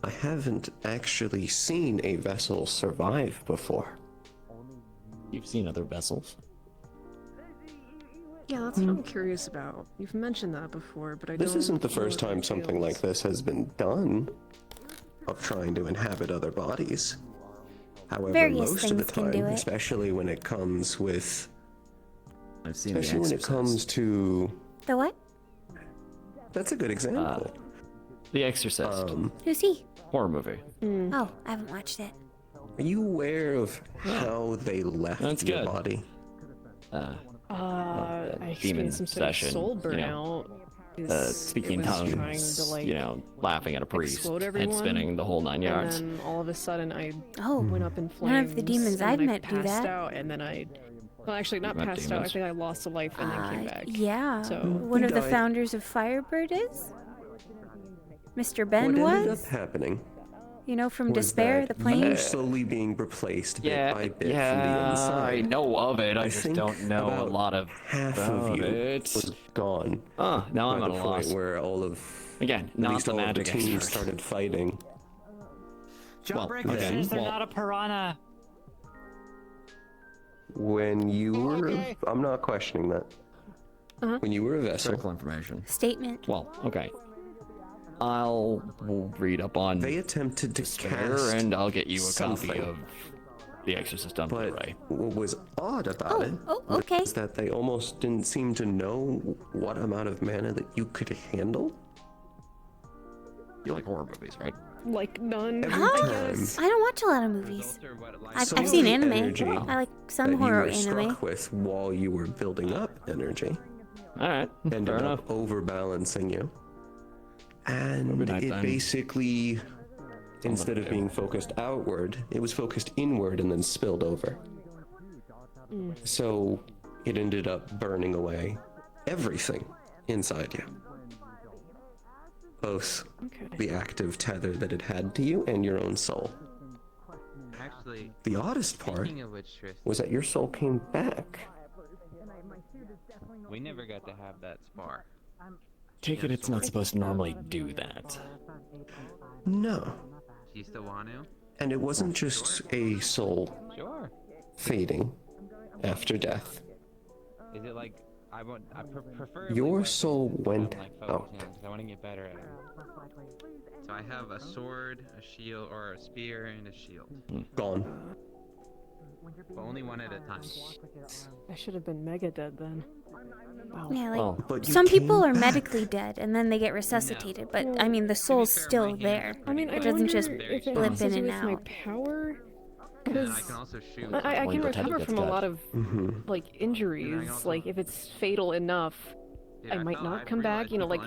I haven't actually seen a vessel survive before. You've seen other vessels? Yeah, that's what I'm curious about. You've mentioned that before, but I This don't isn't the know first what time it something like this has been done, of trying to inhabit other bodies. However, Various most of the things can do time, it. especially when it comes with... I've seen The especially when it Exorcist. comes to... The what? That's a good example. The Exorcist. Who's he? Horror movie. Oh, I haven't watched it. Are you aware of how they left That's your good. body? I demon experienced some sort of session, soul you burnout. know, 'cause speaking it was trying tongues, to, like, you know, laughing at a priest, explode head everyone, spinning the whole 9 yards. And then all of a sudden I Oh, went up in flames. none of the demons and I've then I met do passed that. out, and then well, actually not met passed out. I demons? think I lost a life and then came back. Yeah. So One of the died. founders of Firebird is? Mr. Ben what ended was? up happening You know, from was Despair, that the plane? you were slowly being replaced bit by bit from the yeah, inside. I know of it. I just think don't know a about lot of half about of you it. was gone. Now I'm by at the a point loss. where all of Again, at not least the all of magic the team expert. started fighting. Jawbreaker Well, says they're well- not a piranha. When you were, I'm not questioning that. When you were a vessel, Critical information. Statement. Well, okay. I'll read up on they attempted to Despair, cast and I'll get you a something. copy of The Exorcist on Blu-ray. What was odd about it okay. is that they almost didn't seem to know what amount of mana that you could handle. You like horror movies, right? Like none. Every I time. guess. I don't watch a lot of movies. Some I've of seen the anime. energy I like some that horror you were anime. struck with while you were building up energy. All right, ended fair up enough. overbalancing you, and night it then. basically, instead of being focused outward, it was focused inward and then spilled over. So it ended up burning away everything inside you. Both the active tether that it had to you and your own soul. Actually, The oddest part speaking of which, Tristan, was that your soul came back. we never got to have that spar. Take it it's not supposed to normally do that. No. Do you still want to? And it wasn't just a soul Sure. fading after death. Is it like I prefer Your soul went out. I want to get better at it. So I have a sword, a shield, or a spear and a shield. Gone. But only one at a time. I should have been mega dead then. Wow. Yeah, like But you some people came are back. medically dead and then they get resuscitated, but I mean the soul's still there. I mean, I it doesn't just wonder if it blip has to in do and with my out. power. And then I Because can also shoot. I Only can pretend recover it from gets a lot dead. of like injuries. Like if it's fatal enough, I might not come back. You know, like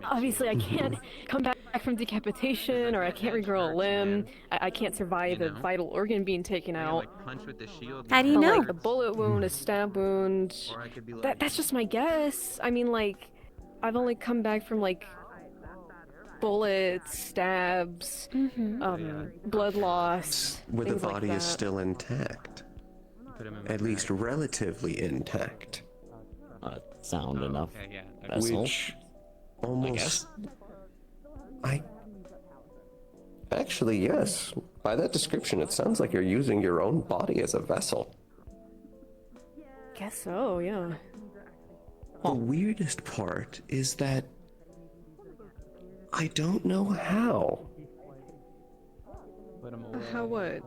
obviously I can't come back from decapitation, or I can't regrow a limb. I can't survive a vital organ being taken out. Punch with the shield. How do you But, know? like a bullet wound, a stab wound. Or I could be like, That's just my guess. I mean, like I've only come back from like bullets, stabs, blood loss. Where the things like body is that. still intact. At least relatively intact. Sound enough. Okay, yeah. Vessel. Which almost. Actually, yes. By that description, it sounds like you're using your own body as a vessel. Guess so, yeah. The weirdest part is that I don't know how. How what?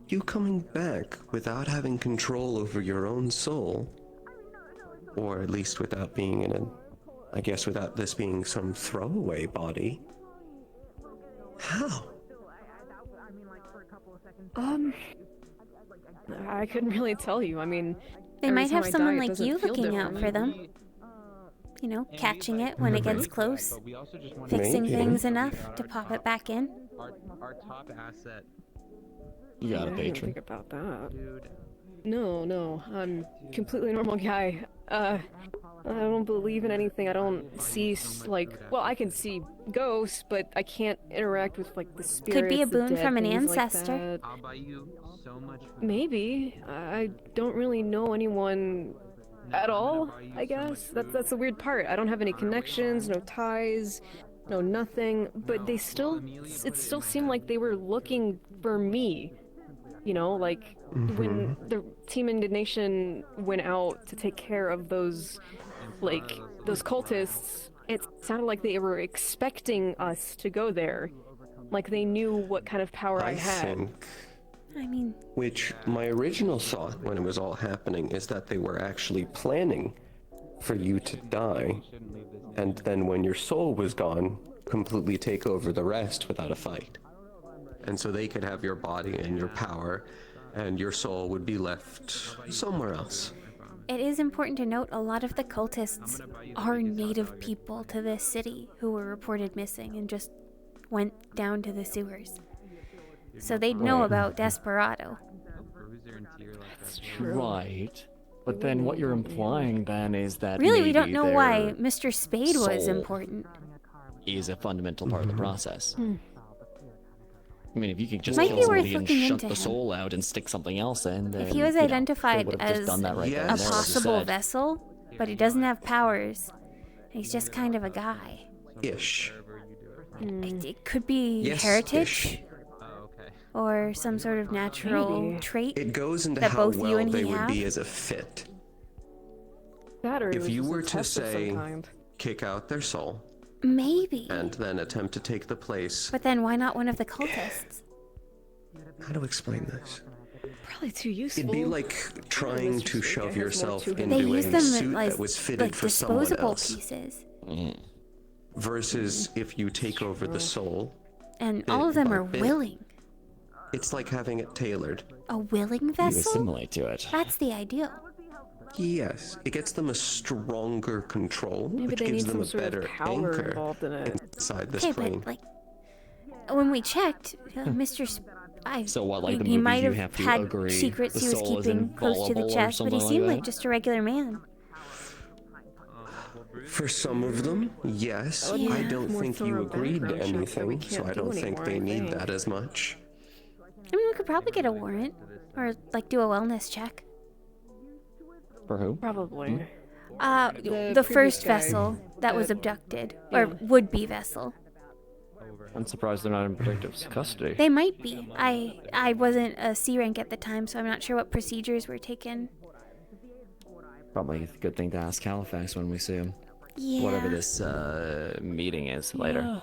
You coming back without having control over your own soul, or at least without being in I guess without this being some throwaway body. How? I couldn't really tell you. I mean, They every might time have I someone die, it like doesn't you feel looking out different. for them. You know, catching it when it gets close, fixing Maybe. things enough to pop it back in. Our top asset. You got a I didn't patron. think about that. No, I'm a completely normal guy. I don't believe in anything. I don't see well, I can see ghosts, but I can't interact with like the spirits. Could be a the boon dead, from an things like ancestor. that. I'll buy you so much. Maybe. I don't really know anyone at all, I guess. That's the weird part. I don't have any connections, no ties, no nothing, but it still seemed like they were looking for me. You know, like when the Team Indignation went out to take care of those cultists, it sounded like they were expecting us to go there. Like they knew what kind of power I had. think, I mean, which my original thought when it was all happening is that they were actually planning for you to die, and then when your soul was gone, completely take over the rest without a fight. And so they could have your body and your power, and your soul would be left somewhere else. it is important to note a lot of the cultists are native people to this city who were reported missing and just went down to the sewers. So they'd know about Desperado. Right. But then what you're implying then is that Really, we don't maybe know their why Mr. Spade was soul important. is a fundamental part of the process. I mean, if you could just Might kill be worth somebody and looking shut into the him. soul out and stick something else in, then If he was you know, identified they would've just as done that right a then and there, as you possible said. vessel, but he doesn't have powers, he's just kind of a guy. Ish. It could be Yes, heritage ish. or some sort of natural Maybe. trait It goes into that how both you well and they he would have. be as a fit. That or it If was you just a were to test of some say, kind. kick out their soul, Maybe. and then attempt to take the place. But then why not one of the cultists? How to explain this? Probably too useful. It'd be like trying to shove has more yourself to it. into They use a them suit like, that was fitted like for someone disposable else. pieces. versus if you take over the soul. And all of them are willing. It's like having it tailored. A willing You vessel? assimilate to it. That's the ideal. Yes, it gets them a stronger control, Maybe which they gives need them some a sort of better power anchor involved in it. inside this Okay, plane. but like when we checked, Mr. So what, like the he movies, might you have have to had agree secrets the he was soul is keeping close to the inviolable or chest, but he something seemed like like that? just a regular man. For some of them, yes. Yeah. I don't More think you thorough agreed to background check that we anything, so can't I do don't think anymore, they I need think. that as much. I mean, we could probably get a warrant or like do a wellness check. For who? Probably. The first previous guy vessel that was that- abducted, Yeah. or would-be vessel. I'm surprised they're not in protective custody. They might be. I wasn't a C rank at the time, so I'm not sure what procedures were taken. Probably a good thing to ask Halifax when we see him. Yeah. Whatever this meeting is later.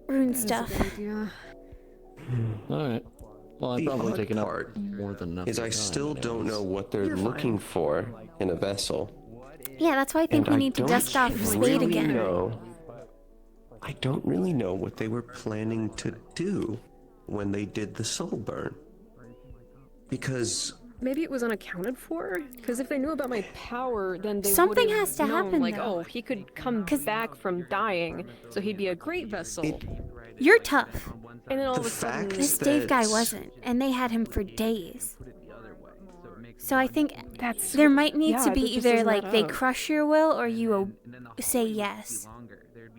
Rune stuff. Alright. Well, I've The probably odd taken up part more than enough. is of I your time still don't anyways. know what they're looking for in a vessel. Yeah, that's why I think And we need to don't dust off Spade really again. know- I don't really know what they were planning to do when they did the soul burn. Because Maybe it was unaccounted for? Because if they knew about my power, then they Something would've has to known, happen, like, though. oh, he could come back from dying, so he'd be a great vessel. You're tough. And then all The of a sudden, This Dave guy wasn't, and they had him for days. So I think there might need yeah, to be that just either doesn't like add they up. crush your will or you say yes.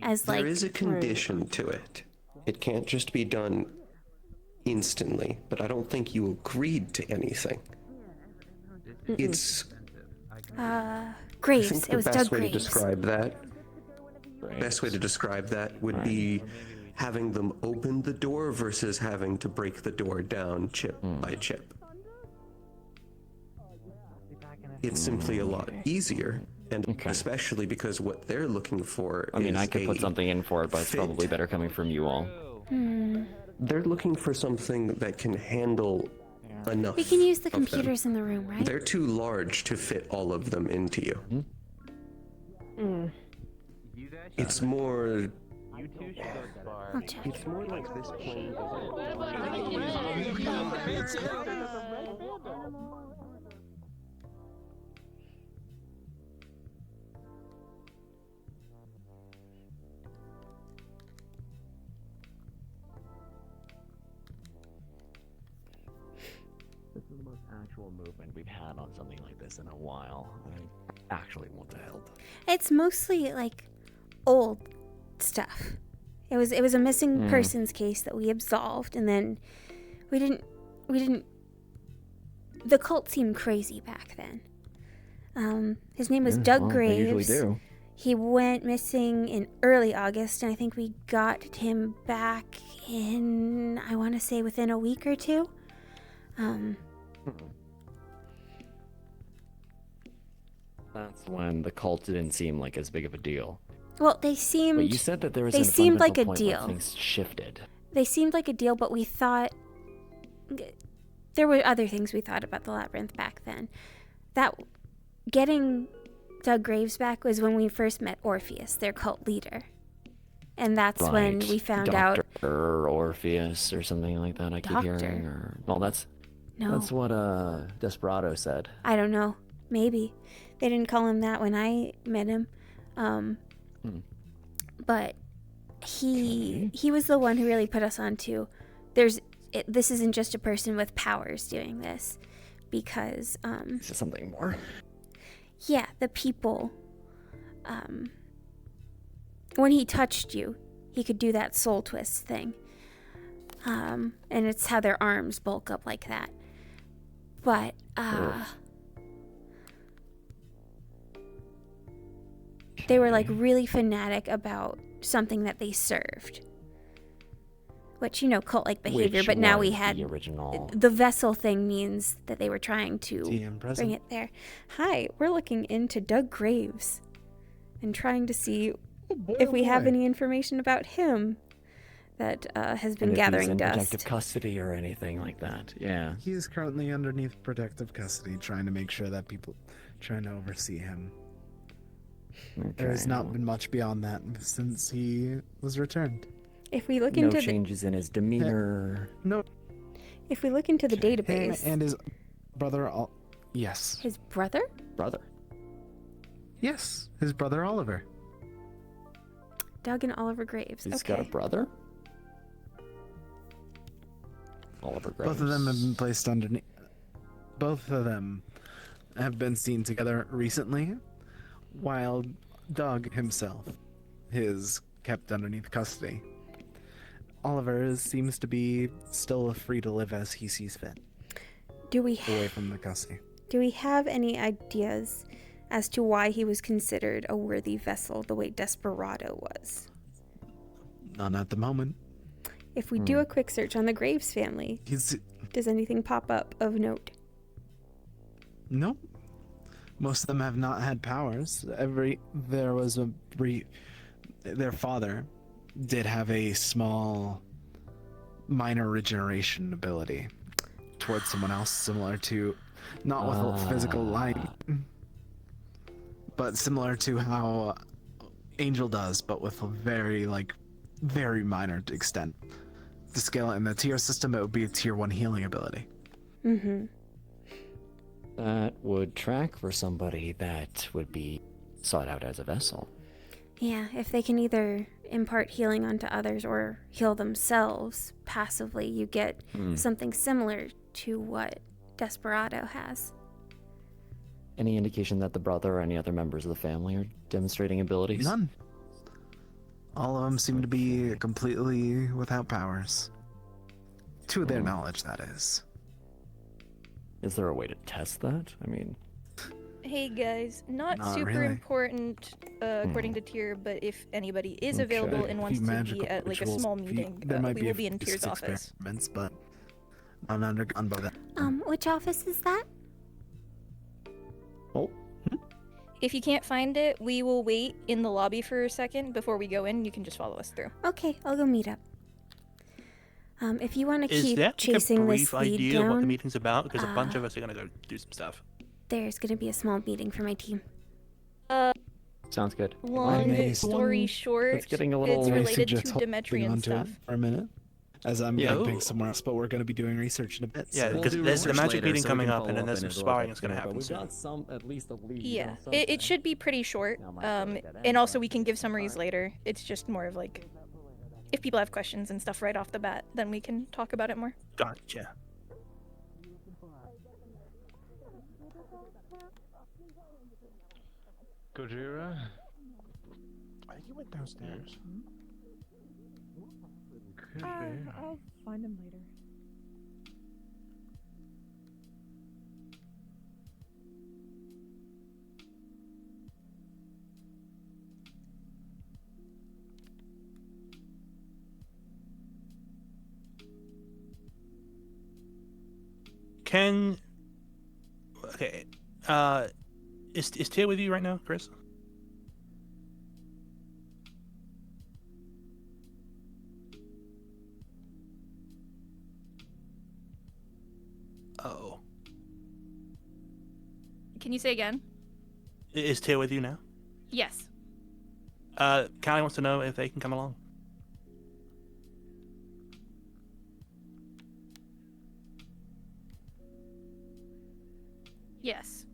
As like there is a condition to it. It can't just be done instantly, but I don't think you agreed to anything. It's I Graves. think It the was best Doug way Graves. to describe that best way to describe that would be having them open the door versus having to break the door down chip by chip. It's simply a lot easier, and especially because what they're looking for I mean, is I could put a something in for it, but it's fit. probably better coming from you all. They're looking for something that can handle enough. We can use the of them. computers in the room, right? They're too large to fit all of them into you. It's more. I'll check. It's more like this plane. This is the most actual movement we've had on something like this in a while. I actually want to help. It's mostly like old stuff. It was a missing persons case that we absolved, and then we didn't. The cult seemed crazy back then. His name was Doug well, Graves. they usually do. He went missing in early August, and I think we got him back in, I want to say, within a week or two. That's when the cult didn't seem like as big of a deal. Well, they seemed. But you said that there was they a seemed like a fundamental point where deal. things shifted. They seemed like a deal, but we thought there were other things we thought about the labyrinth back then. That getting Doug Graves back was when we first met Orpheus, their cult leader, and that's when we found out. Dr. Orpheus or something like that. I keep hearing. Or well, that's what Desperado said. I don't know. Maybe they didn't call him that when I met him, but he was the one who really put us on to. This isn't just a person with powers doing this, because This is something more. yeah, the people. When he touched you, he could do that soul twist thing, and it's how their arms bulk up like that. But they were like really fanatic about something that they served, which, cult-like behavior. Which But now we was had the original. the vessel thing means that they were trying to DM bring present. it there. Hi, we're looking into Doug Graves and trying to see if we have any information about him that has been And if gathering he's in dust. protective custody or anything like that. Yeah. He is currently underneath protective custody, trying to make sure that people trying to oversee him. There's Okay. not been much beyond that since he was returned. If we look No into changes in his demeanor. No. if we look into the Him database, and his brother. Yes. his brother? Brother. Yes, his brother Oliver. Doug and Oliver Graves. He's okay. got a brother? Oliver Graves. Both of them have been placed underneath. Both of them have been seen together recently, while Doug himself is kept underneath custody. Oliver seems to be still free to live as he sees fit. Do we away from the custody? Do we have any ideas as to why he was considered a worthy vessel the way Desperado was? None at the moment. If we do a quick search on the Graves family, does anything pop up of note? Nope. Most of them have not had powers. Their father did have a small minor regeneration ability towards someone else, similar to, not with a physical line, but similar to how Angel does, but with a very minor extent. To scale it in the tier system, it would be a tier 1 healing ability. Mm-hmm. That would track for somebody that would be sought out as a vessel. Yeah, if they can either impart healing onto others or heal themselves passively, you get something similar to what Desperado has. Any indication that the brother or any other members of the family are demonstrating abilities? None. All of them seem to be completely without powers. To their knowledge, that is. Is there a way to test that? I mean... Hey guys, not super really. important according to tier, but if anybody is available and wants to be at like a small meeting, there might we be will be in Tier's office. experiments, but I'm undergone by that. Which office is that? Oh. If you can't find it, we will wait in the lobby for a second before we go in. You can just follow us through. Okay, I'll go meet up. If you want to Is keep that chasing a this brief lead idea down, of what the meeting's about? Because a bunch of us are gonna go do some stuff. there's going to be a small meeting for my team. Sounds good. Long story short, It's getting a little... it's related to Just holding Demetrian onto it stuff. for a minute, as I'm Yeah. jumping somewhere else, but we're going to be doing research in a bit. Yeah, so- because there's the magic meeting coming up, and then there's some sparring that's gonna happen We've soon. got some, at least a lead. Yeah, it should be pretty short. And also we can give summaries later. It's just more of like, if people have questions and stuff right off the bat, then we can talk about it more. Gotcha. Gojira? I think he went downstairs. Could be. I'll find him later. Okay. Is Tia with you right now, Chris? Oh. Can you say again? Is Tia with you now? Yes. Callie wants to know if they can come along. Yes.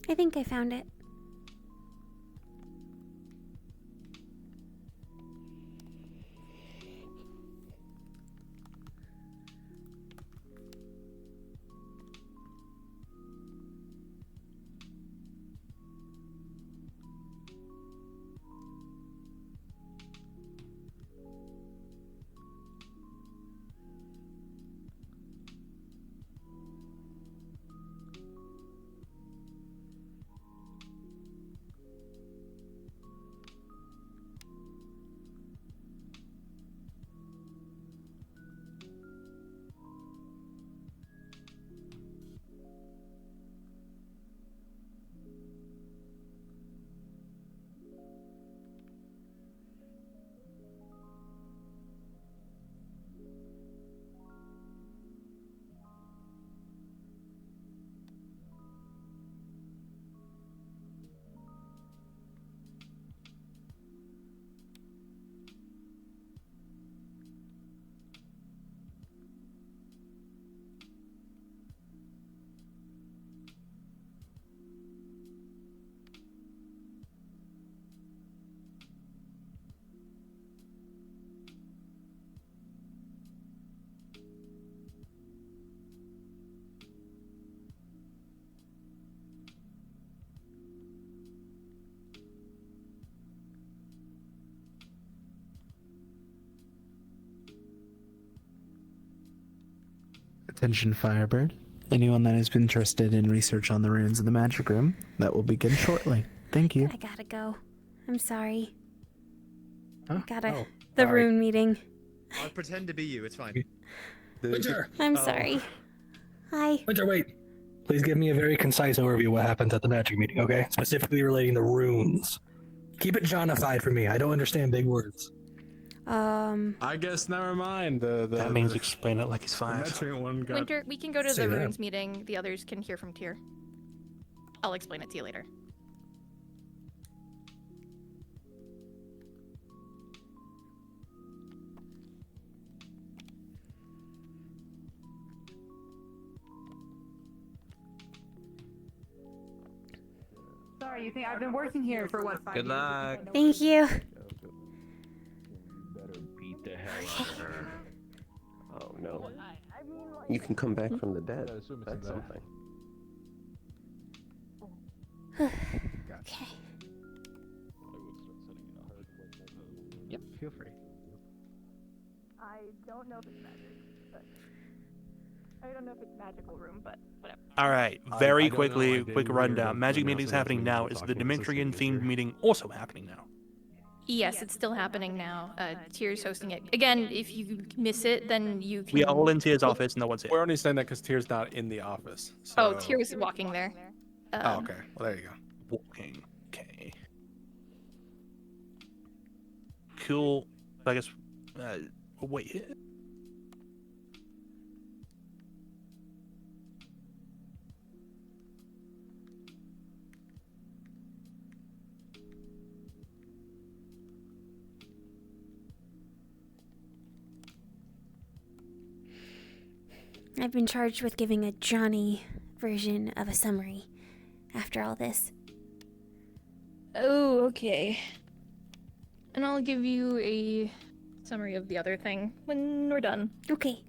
I think I found it. Attention, Firebird. Anyone that is interested in research on the runes in the magic room, that will begin shortly. Thank you. I gotta go. I'm sorry. Huh? I gotta. Oh, the sorry. rune meeting. I'll pretend to be you. It's fine. Winter! I'm sorry. Hi. Winter, wait. Please give me a very concise overview of what happened at the magic meeting, okay? Specifically relating to runes. Keep it Johnified for me. I don't understand big words. I guess never mind. That means explain it like he's five. Metric one got... Winter, we can go to Say the that. runes meeting. The others can hear from Tyr. I'll explain it to you later. Sorry, you think I've been working here for what, 5 Good years? luck. Thank you. Beat the hell out of her. Oh no. You can come back from the dead. That's something. Okay. Yep, feel free. I don't know if it's magic, but I don't know if it's magical room, but whatever. All right, very quickly, quick rundown. Magic meeting's happening now. Is the Demetrian themed meeting also happening now? Yes, it's still happening now. Tyr's hosting it. Again, if you miss it, then you can... We are all in Tyr's office. No one's here. We're only saying that because Tyr's not in the office. So... Oh, Tyr was walking there. Oh, okay. Well, there you go. Walking. Okay. Cool. I guess. Wait. I've been charged with giving a Johnny version of a summary after all this. Oh, okay. And I'll give you a summary of the other thing when we're done. Okay.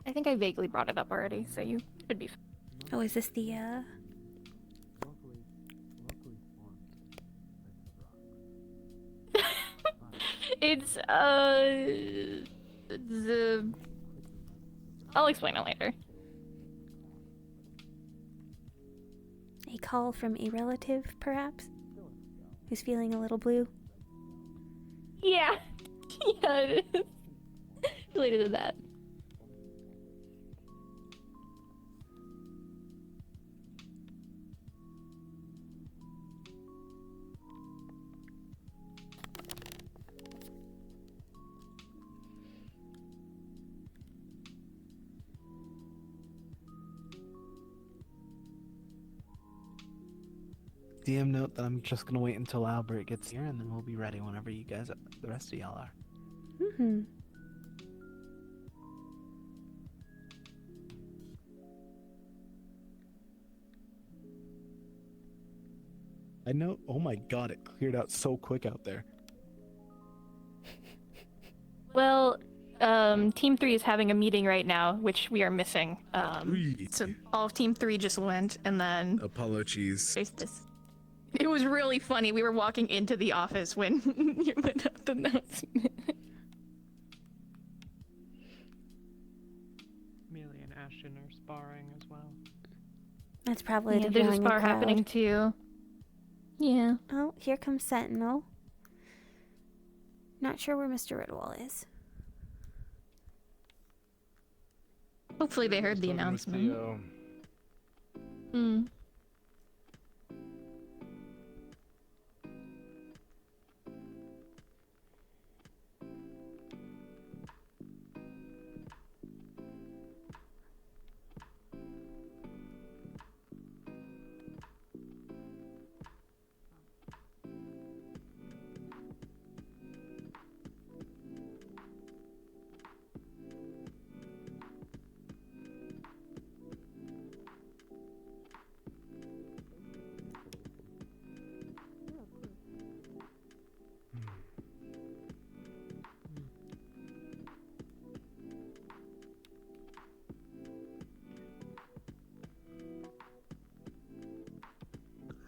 I think I vaguely brought it up already, so you should be fine. Oh, is this the, It's, I'll explain it later. a call from a relative, perhaps? Who's feeling a little blue? Yeah. Yeah, it is. Related to that. DM note that I'm just gonna wait until Albert gets here, and then we'll be ready whenever you guys, the rest of y'all are. Mm-hmm. I know. Oh my god, it cleared out so quick out there. Well, Team 3 is having a meeting right now, which we are missing. So all of Team 3 just went, and then... Apollo cheese. It was really funny. We were walking into the office when you put out the announcement. Amelia and Ashton are sparring as well. That's probably Yeah, the there's a drawing spar crowd. happening too. Yeah. Oh, here comes Sentinel. Not sure where Mr. Ridwell is. Hopefully they heard the announcement. Hmm.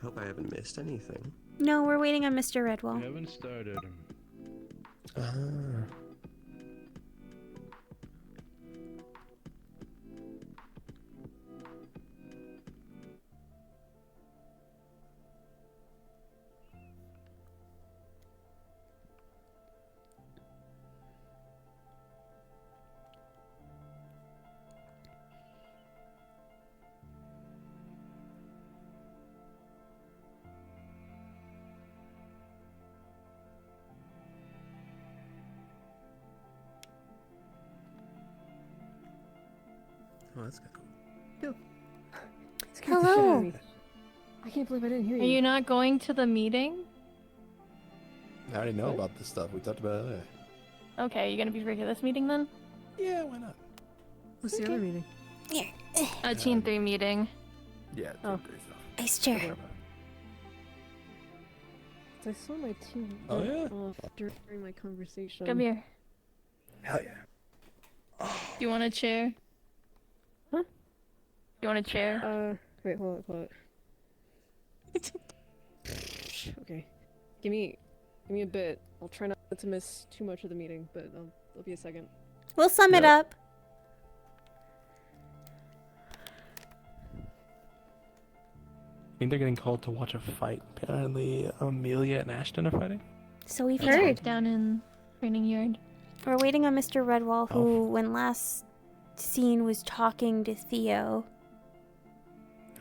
Hope I haven't missed anything. No, we're waiting on Mr. Redwall. We haven't started. Ah. that's cool. Scared the shit out of me. I can't believe I didn't hear Are you. you not going to the meeting? I already know about this stuff. We talked about it earlier. Okay, you gonna be free for this meeting then? Yeah, why not? What's the other meeting? Here. A Team 3 meeting. Yeah. Oh. Ice chair. I saw my team Oh, yeah? off during my conversation. Come here. Hell yeah. Do you want a chair? Huh? You want a chair? Wait, hold on. Okay. Give me a bit. I'll try not to miss too much of the meeting, but I'll be a second. We'll sum it up. I think they're getting called to watch a fight. Apparently, Amelia and Ashton are fighting. So we've It's heard. down in training yard. We're waiting on Mr. Redwall, who, when last seen, was talking to Theo.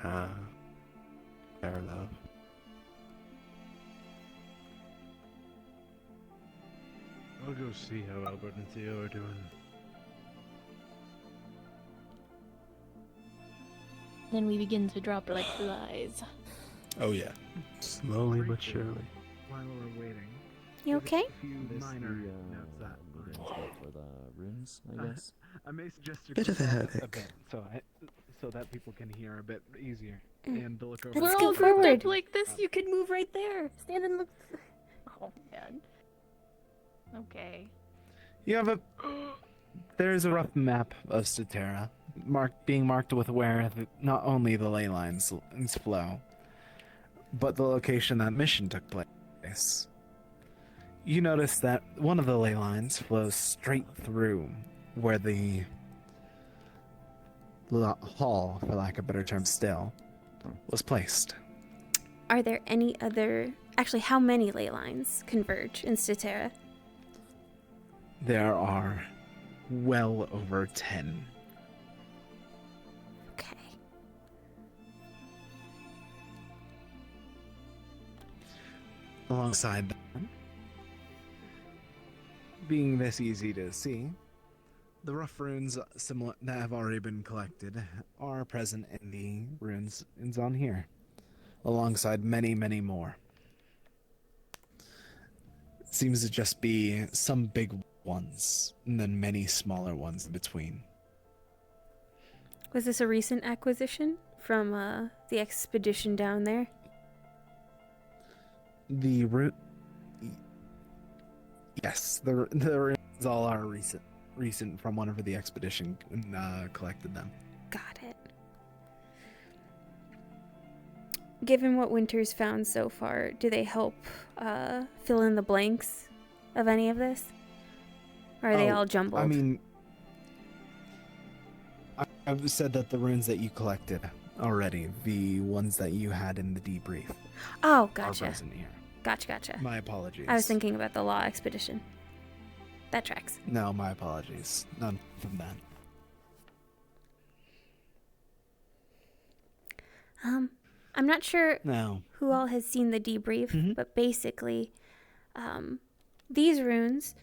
Ah, fair enough. I'll go see how Albert and Theo are doing. Then we begin to drop like flies. Oh yeah. Slowly but surely. While we're waiting. You okay? A few minor notes that For the runes, I guess. I may suggest you Bit of a close headache. bit, so that people can hear a bit easier and to look over. Let's We're go all grouped forward. up like this. You could move right there. Stand and look. Oh man. Okay. You have a. There's a rough map of Statera, being marked with where not only the ley lines flow, but the location that mission took place. You notice that one of the ley lines flows straight through where the hall, for lack of a better term still, was placed. Are there any other... Actually, how many ley lines converge in Statera? There are well over 10. Okay. Alongside that, being this easy to see, the rough runes similar that have already been collected are present in the runes on here, alongside many, many more. Seems to just be some big ones, and then many smaller ones in between. Was this a recent acquisition from the expedition down there? The root. Yes, the runes all are recent from whenever the expedition collected them. Got it. Given what Winter's found so far, do they help fill in the blanks of any of this? Or are they all jumbled? I mean, I've said that the runes that you collected already, the ones that you had in the debrief, Oh, are gotcha. present here. Gotcha. My apologies. I was thinking about the law expedition. That tracks. No, my apologies. None from that. I'm not sure No. who all has seen the debrief, but basically, these runes,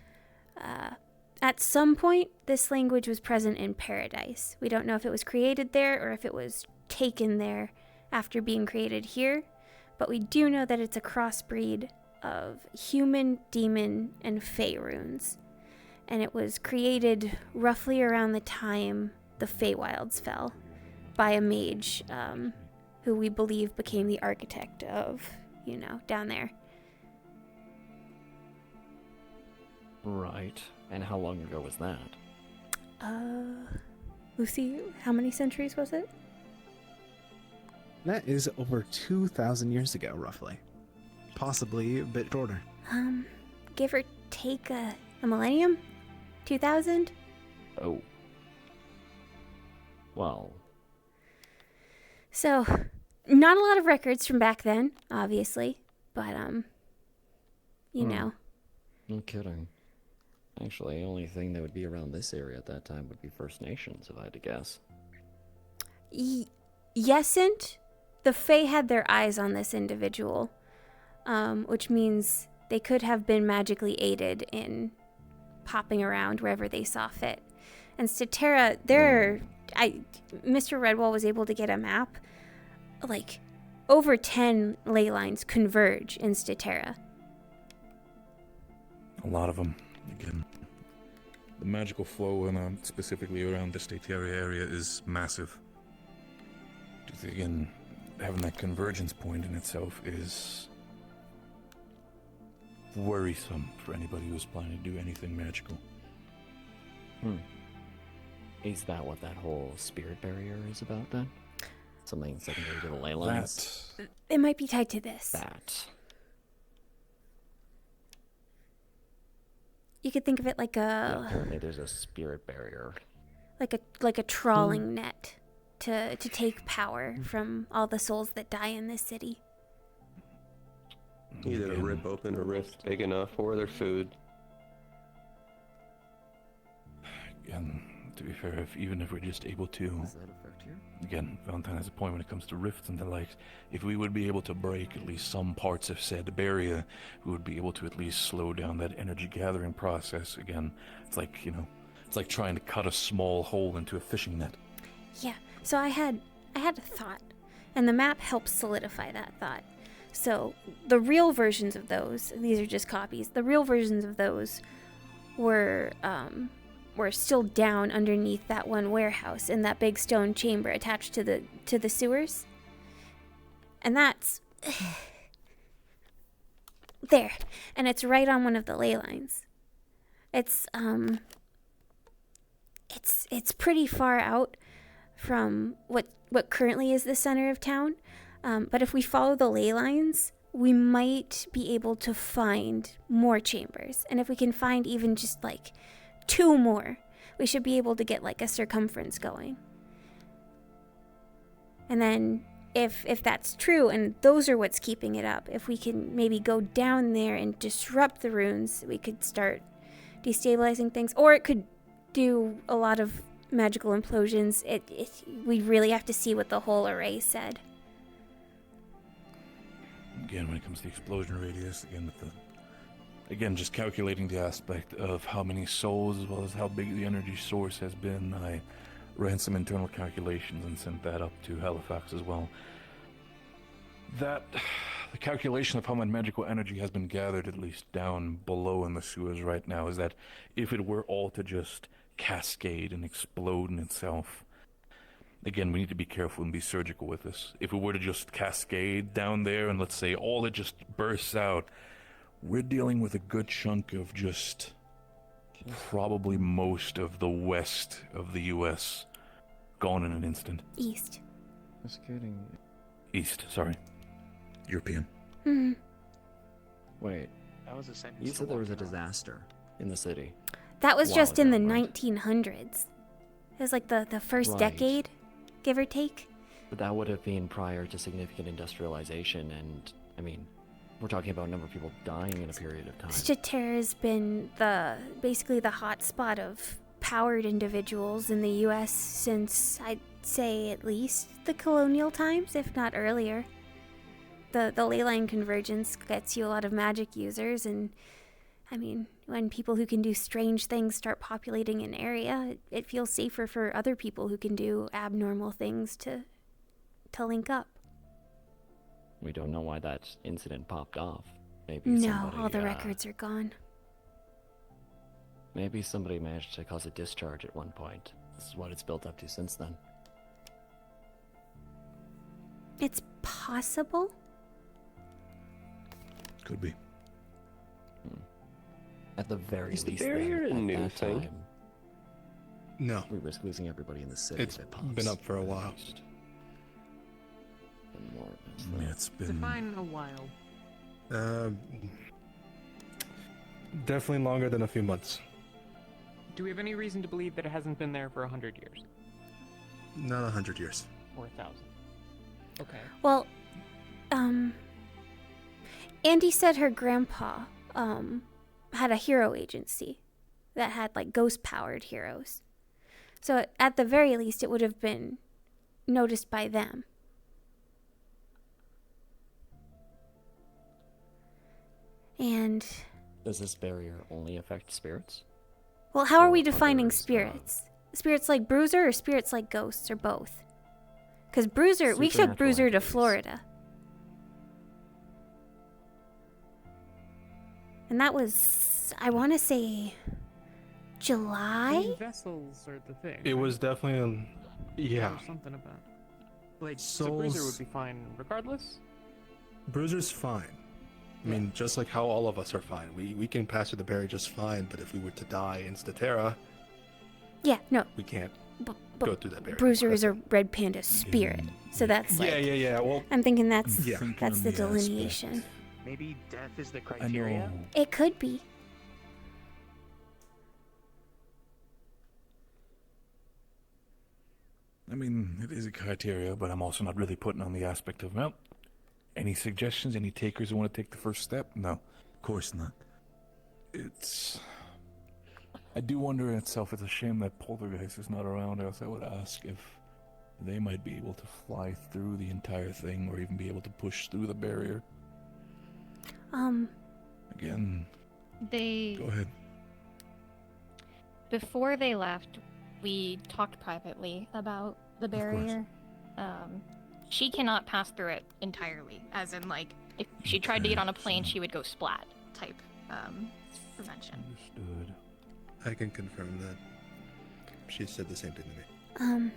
at some point, this language was present in Paradise. We don't know if it was created there or if it was taken there after being created here, but we do know that it's a crossbreed of human, demon, and fae runes. And it was created roughly around the time the Feywilds fell by a mage, who we believe became the architect of, down there. Right. And how long ago was that? Lucy, how many centuries was it? That is over 2,000 years ago, roughly. Possibly a bit shorter. Give or take a millennium? 2,000? Oh. Well. So, not a lot of records from back then, obviously, but, you know. No kidding. Actually, the only thing that would be around this area at that time would be First Nations, if I had to guess. Yesn't, the Fae had their eyes on this individual, which means they could have been magically aided in popping around wherever they saw fit. And Statera, there are Mr. Redwall was able to get a map. Like, over 10 ley lines converge in Statera. A lot of them. Again, the magical flow, and specifically around the Statera area, is massive. Again, having that convergence point in itself is worrisome for anybody who's planning to do anything magical. Is that what that whole spirit barrier is about then? Something secondary to the ley lines? It might be tied to this. That. You could think of it like Yeah, apparently there's a spirit barrier. like a trawling net to take power from all the souls that die in this city. Either rip open a rift big enough or their food. Again, to be fair, even if we're just able to... Again, Valentine has a point when it comes to rifts and the like. If we would be able to break at least some parts of said barrier, we would be able to at least slow down that energy gathering process. Again, it's like, it's like trying to cut a small hole into a fishing net. Yeah, so I had a thought, and the map helps solidify that thought. So the real versions of those, these are just copies, the real versions of those were still down underneath that one warehouse in that big stone chamber attached to the sewers. And that's there. And it's right on one of the ley lines. It's pretty far out from what currently is the center of town. But if we follow the ley lines, we might be able to find more chambers. And if we can find even just like 2 more, we should be able to get like a circumference going. And then if that's true and those are what's keeping it up, if we can maybe go down there and disrupt the runes, we could start destabilizing things. Or it could do a lot of magical implosions. We really have to see what the whole array said. Again, when it comes to the explosion radius, again, just calculating the aspect of how many souls as well as how big the energy source has been, I ran some internal calculations and sent that up to Halifax as well. The calculation of how much magical energy has been gathered, at least down below in the sewers right now, is that if it were all to just cascade and explode in itself, again, we need to be careful and be surgical with this. If it were to just cascade down there and let's say all it just bursts out, we're dealing with a good chunk of just probably most of the west of the U.S. gone in an instant. East. Just kidding. East, sorry. European. Mm-hmm. Wait, That was a sentence. you said there was a disaster in the city. That was While just in the ago, right? 1900s. It was like the first Right. decade, give or take. But that would have been prior to significant industrialization, and I mean, we're talking about a number of people dying in a period of time. Statera has been basically the hot spot of powered individuals in the U.S. since, I'd say, at least the colonial times, if not earlier. The ley line convergence gets you a lot of magic users, and I mean, when people who can do strange things start populating an area, it feels safer for other people who can do abnormal things to link up. We don't know why that incident popped off. Maybe No, somebody, all the records are gone. Maybe somebody managed to cause a discharge at one point. This is what it's built up to since then. It's possible. Could be. At the very Is the least, barrier then, a at new that thing? time, No. we risk losing everybody in the city. It's if it pops. been up for a while. It's been... It's been a while. Definitely longer than a few months. Do we have any reason to believe that it hasn't been there for 100 years? Not 100 years. Or 1,000? Okay. Well, Andy said her grandpa had a hero agency that had like ghost-powered heroes. So at the very least, it would have been noticed by them. And Does this barrier only affect spirits? well, how are we Or defining others, spirits? Spirits like Bruiser or spirits like ghosts or both? Because Bruiser, we took Bruiser to Florida. And that was, I want to say, July? Vessels are the thing. It was definitely, yeah. Or something about. Like, Souls- Bruiser would be fine regardless? Bruiser's fine. I mean, just like how all of us are fine. We can pass through the barrier just fine, but if we were to die in Statera, Yeah, no. we can't But go through that barrier. Bruiser is a red panda spirit, so that's like. Yeah. Well, I'm thinking that's Yeah. that's the delineation. Maybe death is the I criteria? know. It could be. I mean, it is a criteria, but I'm also not really putting on the aspect of, well, any suggestions, any takers who want to take the first step? No, of course not. It's... I do wonder in itself, it's a shame that Poltergeist is not around, or else I would ask if they might be able to fly through the entire thing, or even be able to push through the barrier. Again, They... go ahead. Before they left, we talked privately about the barrier. She cannot pass through it entirely, as in, like, if she tried to get on a plane, she would go splat type prevention. Understood. I can confirm that. She said the same thing to me.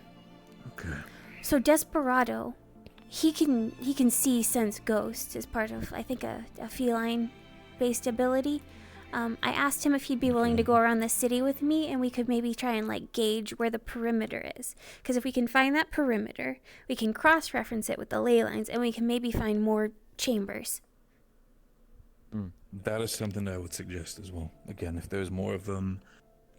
Okay. So Desperado, he can see, sense ghosts as part of, I think, a feline-based ability. I asked him if he'd be willing to go around the city with me, and we could maybe try and like gauge where the perimeter is. Because if we can find that perimeter, we can cross-reference it with the ley lines, and we can maybe find more chambers. That is something I would suggest as well. Again, if there's more of them,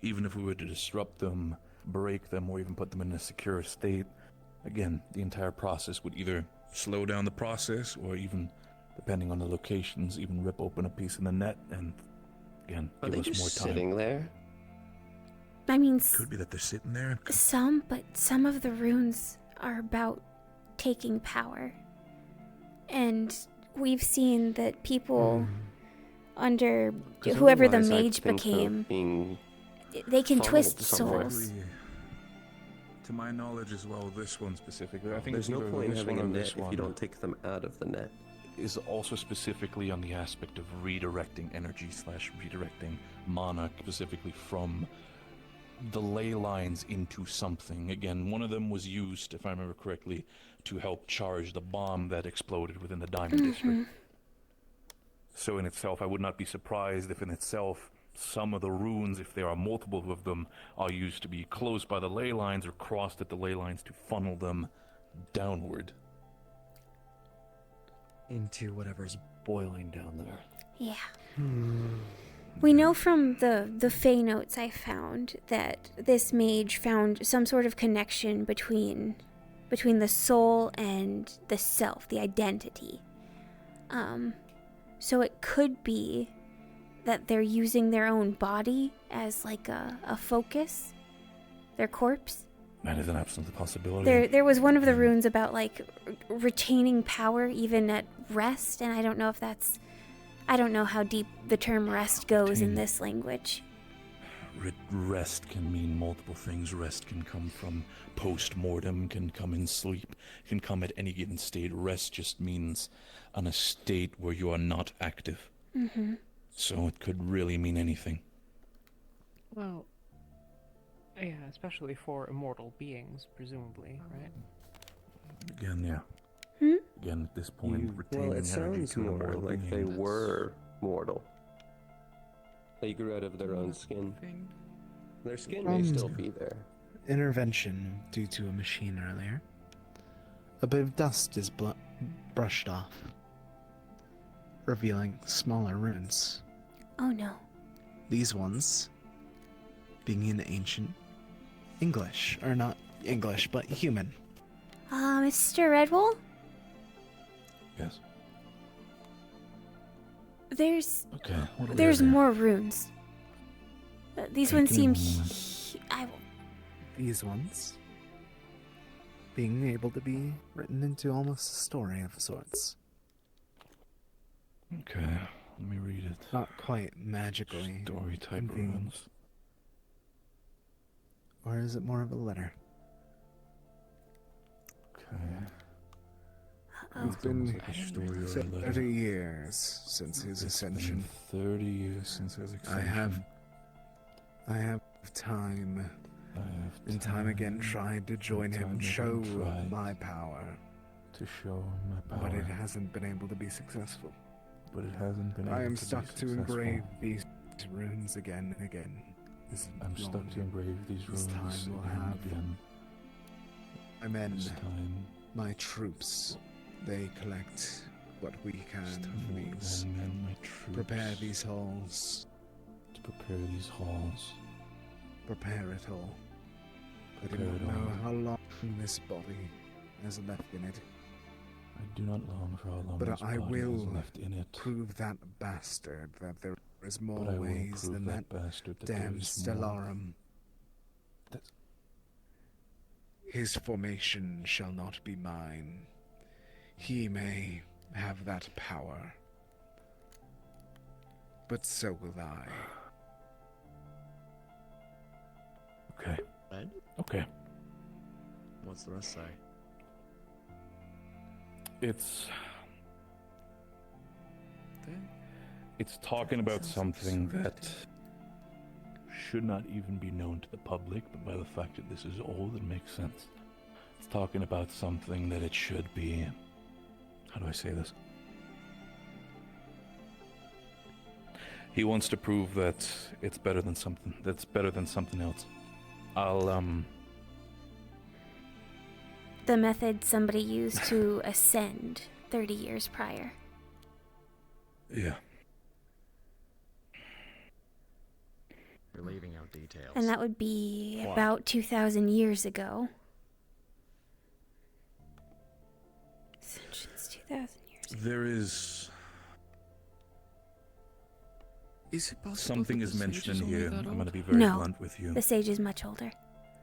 even if we were to disrupt them, break them, or even put them in a secure state, again, the entire process would either slow down the process, or even, depending on the locations, even rip open a piece in the net and, again, Are give they us more just time. sitting there? I mean, Could be that they're sitting there. but some of the runes are about taking power. And we've seen that people under 'Cause whoever the otherwise I'd mage think of became, being they can funneled twist somewhere. souls. To my knowledge as well, this one specifically, I think There's it's no either point in this having one a or net this if one you don't take them out of the net. is also specifically on the aspect of redirecting energy / redirecting mana, specifically from the ley lines into something. Again, one of them was used, if I remember correctly, to help charge the bomb that exploded within the Diamond District. So in itself, I would not be surprised if in itself some of the runes, if there are multiple of them, are used to be close by the ley lines or crossed at the ley lines to funnel them downward. Into whatever's boiling down there. Yeah. We know from the Fey notes I found that this mage found some sort of connection between the soul and the self, the identity. So it could be that they're using their own body as like a focus, their corpse. That is an absolute possibility. There was one of the runes about like retaining power even at rest, and I don't know how deep the term rest goes in this language. Rest can mean multiple things. Rest can come from post-mortem, can come in sleep, can come at any given state. Rest just means on a state where you are not active. So it could really mean anything. Well, yeah, especially for immortal beings, presumably, right? Again, yeah. Again, at this point, retaining Well, it energy sounds to an more immortal like being, they that's- were mortal. They grew out of their own skin. Their skin may still be there. Intervention due to a machine earlier. A bit of dust is brushed off, revealing smaller runes. Oh no. These ones being in ancient English, or not English, but human. Mr. Redwall? Yes. There's Okay. What do we there's have here? more runes. These Okay, ones give me seem a moment. These ones being able to be written into almost a story of sorts. Okay, let me read it. Not quite magically. Story type being runes. Or is it more of a letter? Okay. It's been like a story or a letter. 30 years since his ascension. 30 years since his ascension. I have time and time again tried to join him, show my power. To show my power. But it hasn't been able to be successful. I am stuck to engrave these runes again and again. I'm stuck to engrave these runes again. My men, my troops, they collect what we can for these. Prepare these halls. To prepare these halls. Prepare it all. I do not know how long this body has left in it. I do not long for how long but this I body will has left in it. prove that bastard that there is more But I will ways prove than that that bastard that there damn is more. Stellarum. His formation shall not be mine. He may have that power, but so will I. Okay. Okay. What's the rest say? It's talking about something that should not even be known to the public, but by the fact that this is old, it makes sense. It's talking about something that it should be. How do I say this? He wants to prove that it's better than something. That's better than something else. The method somebody used to ascend 30 years prior. Yeah. You're leaving out details. And that would be Why? about 2,000 years ago. Ascension's 2,000 years ago. There is it possible something that is the mentioned sage in is only here. that I'm old? going to be very No, blunt with you. the sage is much older.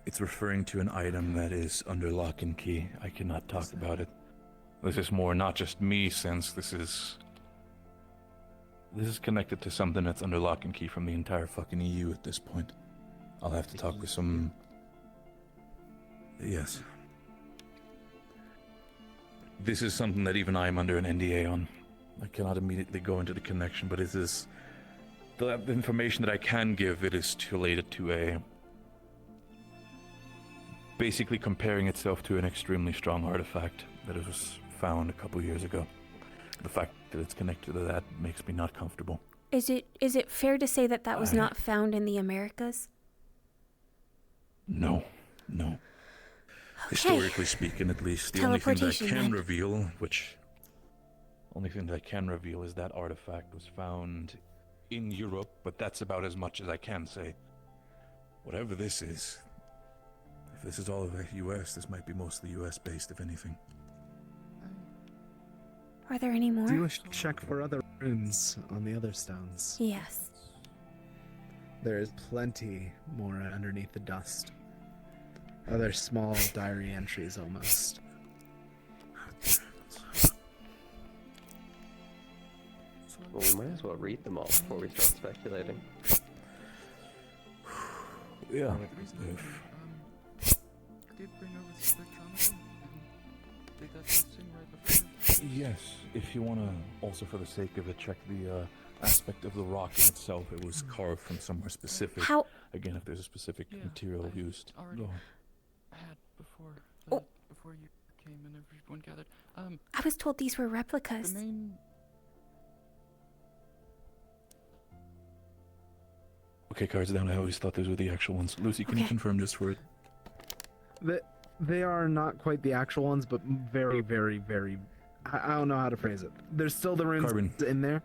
It's referring to an item that is under lock and key. I cannot talk about it. This is more not just me, since this is connected to something that's under lock and key from the entire fucking EU at this point. I'll have to talk with some... Yes. This is something that even I'm under an NDA on. I cannot immediately go into the connection, but it is... The information that I can give, it is related to a... Basically comparing itself to an extremely strong artifact that was found a couple years ago. The fact that it's connected to that makes me not comfortable. Is it fair to say that that was not found in the Americas? No. Okay. Historically speaking, at least. The only thing that I Teleportation, can then. reveal, is that artifact was found in Europe, but that's about as much as I can say. Whatever this is, if this is all of the US, this might be mostly US based, if anything. Are there any more? Do a check for other runes on the other stones. Yes. There is plenty more underneath the dust. Other small diary entries almost. Well, we might as well read them all before we start speculating. Yeah. Did bring over the spectrometer and did that testing right before? Yes, if you want to, also for the sake of it, check the aspect of the rock in itself. It was carved from somewhere specific. How? Again, if there's a specific material used. Already Go on. had before before you came and everyone gathered. I was told these were replicas. The main Okay, cards down. I always thought those were the actual ones. Lucy, can you confirm just for it? They are not quite the actual ones, but very, very, very... I don't know how to phrase it. There's still the runes in there.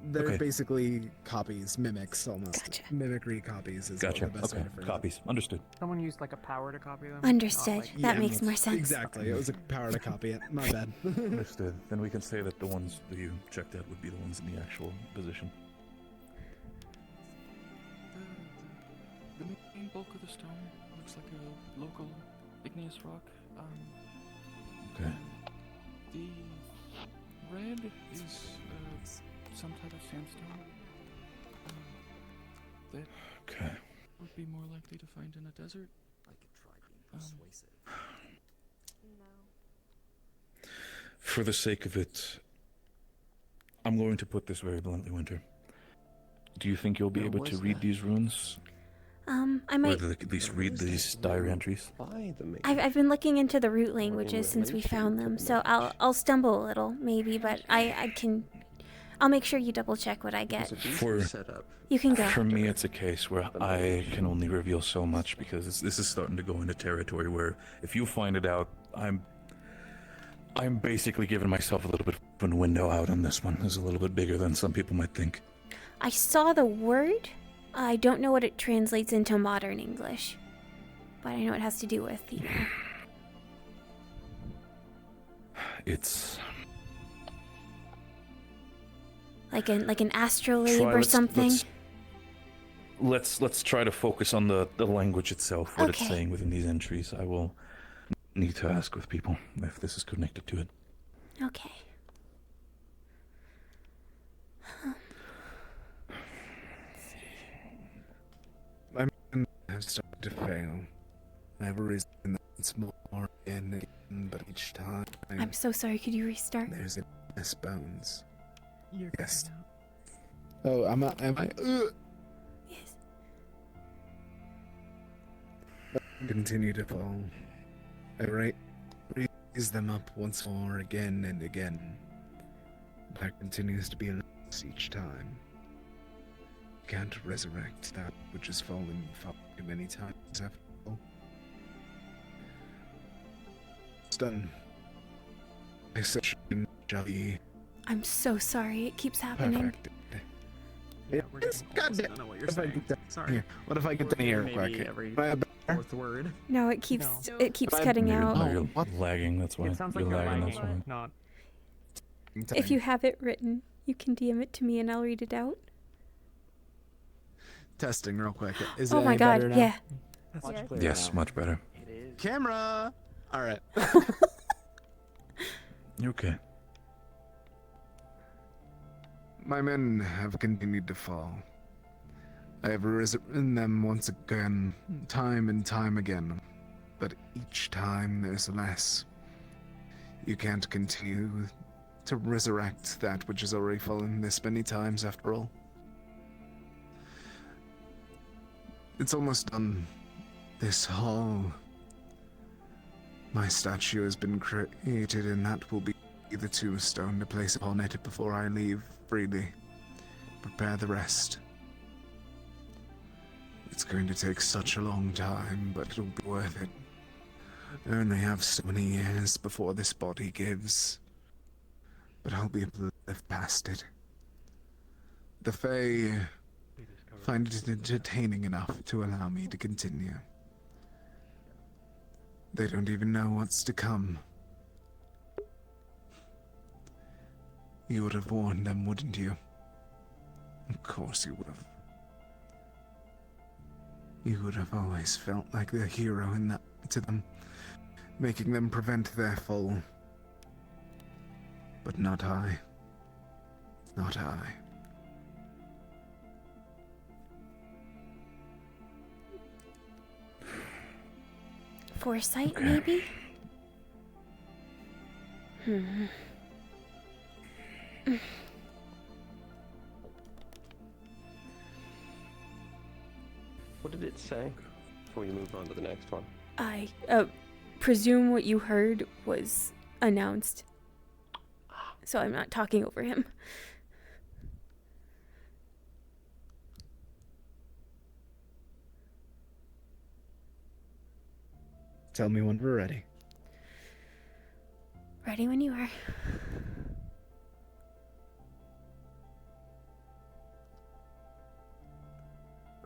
They're Okay. basically copies, mimics almost. Gotcha. Mimicry copies is Gotcha. the best way Okay. to phrase Copies. Understood. Someone used like a power to copy them. Understood. Not, That makes more sense. Exactly. It was a power to copy it. My bad. Understood. Then we can say that the ones that you checked out would be the ones in the actual position. the main bulk of the stone looks like a local igneous rock. Okay. The red is some type of sandstone. Okay. would be more likely to find in a desert. I could try being persuasive. For the sake of it, I'm going to put this very bluntly, Winter. Do you think you'll be able to read these runes? I might. Or at least read these diary entries? I've been looking into the root languages since we found them, so I'll stumble a little, maybe, but I can. I'll make sure you double check what I get. You can go. For me, it's a case where I can only reveal so much because this is starting to go into territory where if you find it out, I'm basically giving myself a little bit of a window out on this one. It's a little bit bigger than some people might think. I saw the word. I don't know what it translates into modern English, but I know it has to do with, you know. It's like an astrolabe or something. Let's try to focus on the language itself, what it's Okay. saying within these entries. I will need to ask with people if this is connected to it. Okay. My men have started to fail. I've risen once more and again, but each time I'm so sorry. Could you restart? there's less bones. Yes. Oh, am I? Yes. But I continue to fall. I raise them up once more, again and again. There continues to be a loss each time. Can't resurrect that which has fallen far too many times after all. It's done. My session shall be I'm so sorry. It keeps happening. perfected. God damn. What if I get down here? What if I get down here quick? Am I better? Fourth word. No, it keeps cutting You're, out. no, you're lagging, that's why. It sounds like you're you're lagging, lagging, that's why. not. If you have it written, you can DM it to me and I'll read it out. Testing real quick. Is Oh it my any god, better now? yeah. Yes, much better. Camera. All right. You're okay. My men have continued to fall. I have risen them once again, time and time again, but each time there's less. You can't continue to resurrect that which has already fallen this many times after all. It's almost done. This hall. My statue has been created, and that will be the tombstone to place upon it before I leave freely. Prepare the rest. It's going to take such a long time, but it'll be worth it. I only have so many years before this body gives, but I'll be able to live past it. The Fae find it entertaining enough to allow me to continue. They don't even know what's to come. You would have warned them, wouldn't you? Of course you would have. You would have always felt like the hero in that to them, making them prevent their fall. But not I. Not I. Foresight, maybe? What did it say before you move on to the next one? I presume what you heard was announced. So I'm not talking over him. Tell me when we're ready. Ready when you are.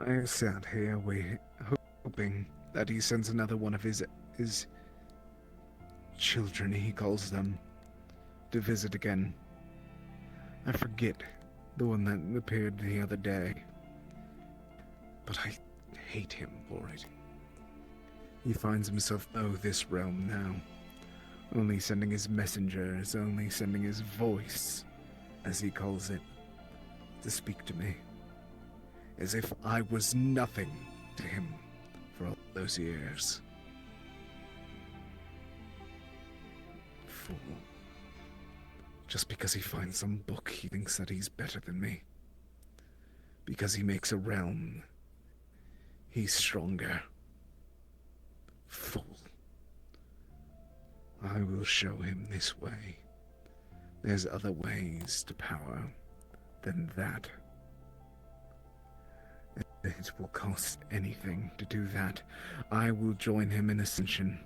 I sat here hoping that he sends another one of his children, he calls them, to visit again. I forget the one that appeared the other day, but I hate him for it. He finds himself below this realm now, only sending his messengers, only sending his voice, as he calls it, to speak to me. As if I was nothing to him for all those years. Fool. Just because he finds some book, he thinks that he's better than me. Because he makes a realm, he's stronger. Fool. I will show him this way. There's other ways to power than that. It will cost anything to do that. I will join him in ascension.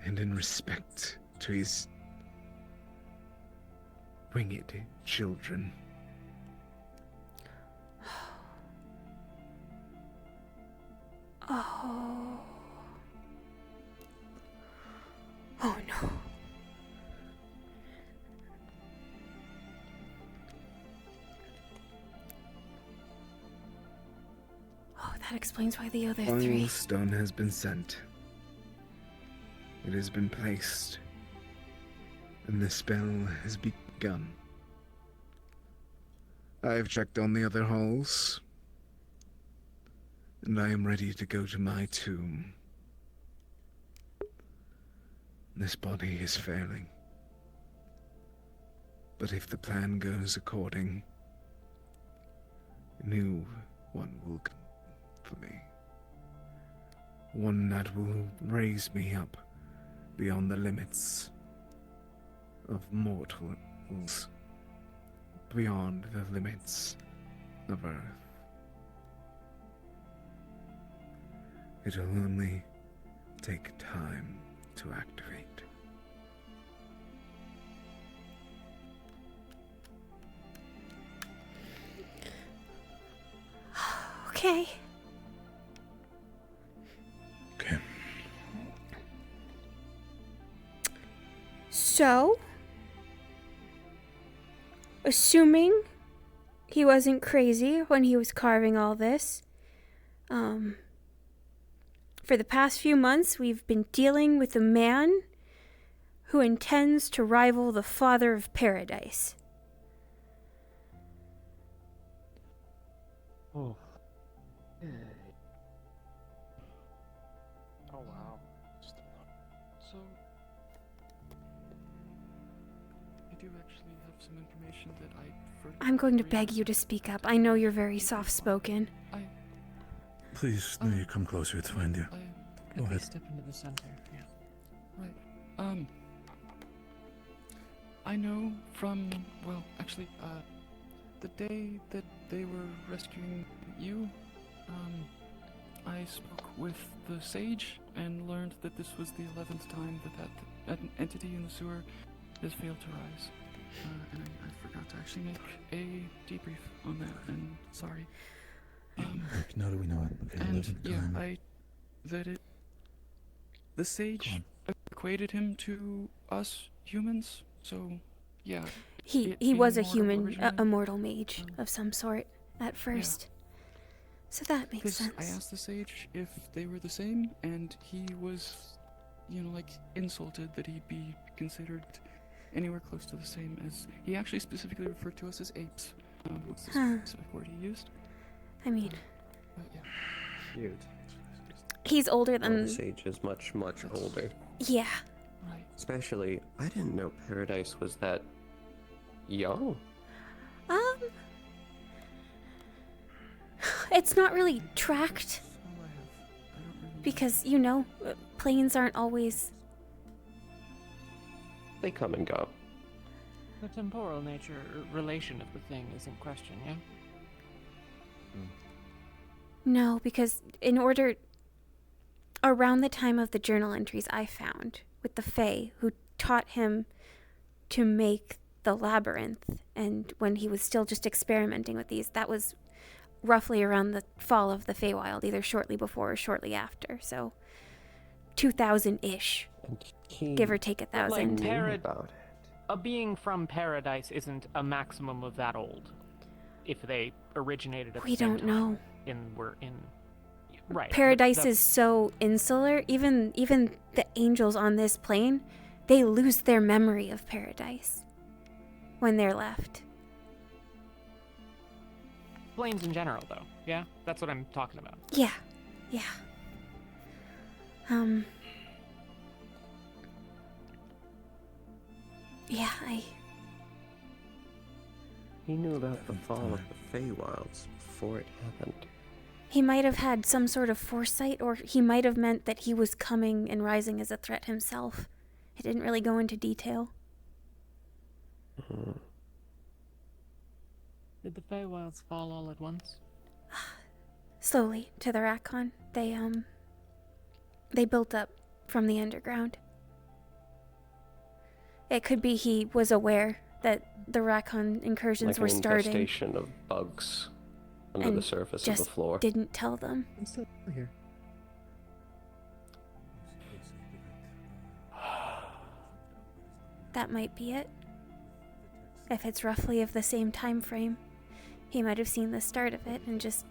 And in respect to his winged children. Oh. Oh no. Oh, that explains why the other Final three. stone has been sent. It has been placed. And the spell has begun. I have checked on the other halls. And I am ready to go to my tomb. This body is failing. But if the plan goes according, a new one will come for me. One that will raise me up beyond the limits of mortals, beyond the limits of Earth. It'll only take time to activate. Okay. Okay. So, assuming he wasn't crazy when he was carving all this, for the past few months we've been dealing with a man who intends to rival the Father of Paradise. Oh. Oh wow. So, I do actually have some information that I'm going to beg you to speak up. I know you're very soft-spoken. Please, no, you come closer. It's fine, dear. Go ahead. Step into the center. Yeah. Right. I know from, well, actually, the day that they were rescuing you, I spoke with the sage and learned that this was the 11th time that an entity in the sewer has failed to rise. And I forgot to actually make a debrief on that, and sorry. Now that we know it. Okay, And 11th yeah, time. the sage equated him to us humans, so yeah. He it was a being human, mortal a originally- mortal mage of some sort at first. So that makes 'Cause sense. I asked the sage if they were the same, and he was, like, insulted that he'd be considered anywhere close to the same as. He actually specifically referred to us as apes. What's the Huh. specific word he used? I mean, But yeah. Cute. he's older Well, than... the sage is much, much older. Yeah. Especially, I didn't know Paradise was that young. It's not really tracked. Because, planes aren't always... They come and go. The temporal nature relation of the thing is in question, yeah? No, because around the time of the journal entries I found with the Fae who taught him to make the labyrinth, and when he was still just experimenting with these, that was roughly around the fall of the Feywild, either shortly before or shortly after, so 2000-ish, give or take 1,000. A being from paradise isn't a maximum of that old. If they originated at the We same don't time know. and were in right. Paradise the- is so insular, even the angels on this plane, they lose their memory of paradise when they're left. planes in general, though. Yeah, that's what I'm talking about. Yeah. Yeah. Yeah, He knew about the fall of the Feywilds before it happened. He might have had some sort of foresight, or he might have meant that he was coming and rising as a threat himself. It didn't really go into detail. Did the Feywilds fall all at once? Slowly, to the Rakon. They built up from the underground. It could be he was aware that the Rakon incursions were starting. Like an infestation of bugs under and the surface just of the floor. Didn't tell them. I'm still here. That might be it. If it's roughly of the same time frame, he might have seen the start of it and just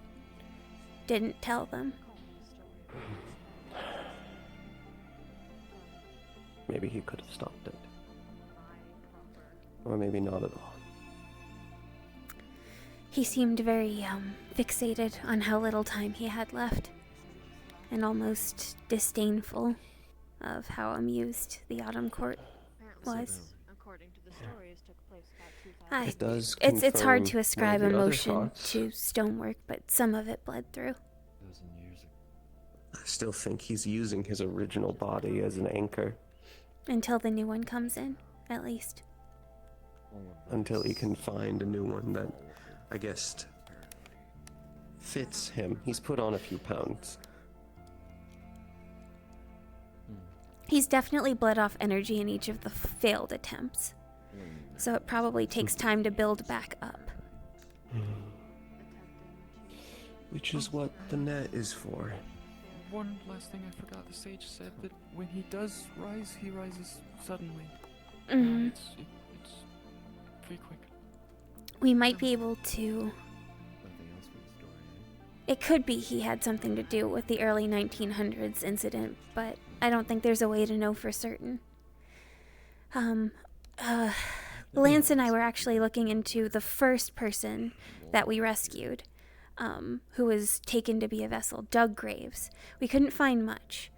didn't tell them. Maybe he could have stopped it. Or maybe not at all. He seemed very, fixated on how little time he had left, and almost disdainful of how amused the Autumn Court was. It does It's hard to confirm ascribe one of the other emotion thoughts. to stonework, but some of it bled through. I still think he's using his original body as an anchor Until the new one comes in, at least. until he can find a new one that, I guess, fits him. He's put on a few pounds. He's definitely bled off energy in each of the failed attempts, so it probably takes time to build back up. Which is what the net is for. One last thing I forgot. The sage said that when he does rise, he rises suddenly. Mhm. It's pretty quick. We might be able to... It could be he had something to do with the early 1900s incident, but I don't think there's a way to know for certain. Lance and I were actually looking into the first person that we rescued, who was taken to be a vessel, Doug Graves. We couldn't find much.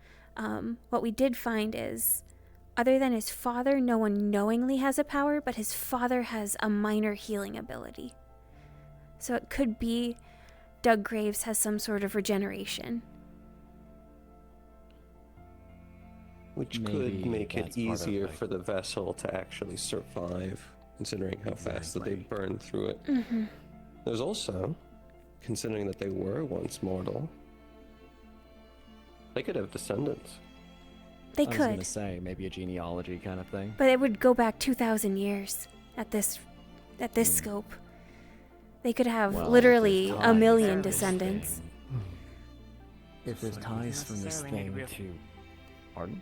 What we did find is, other than his father, no one knowingly has a power, but his father has a minor healing ability. So it could be Doug Graves has some sort of regeneration. Which Maybe could make that's it part of, easier like- for the vessel to actually survive, considering how fast that they burn through it. Mm-hmm. There's also, considering that they were once mortal, they could have descendants. They I was gonna could, say maybe a genealogy kind of thing. but it would go back 2,000 years at this scope. They could have Well, literally there's a ties million from this descendants. If there's ties from this thing to... Pardon?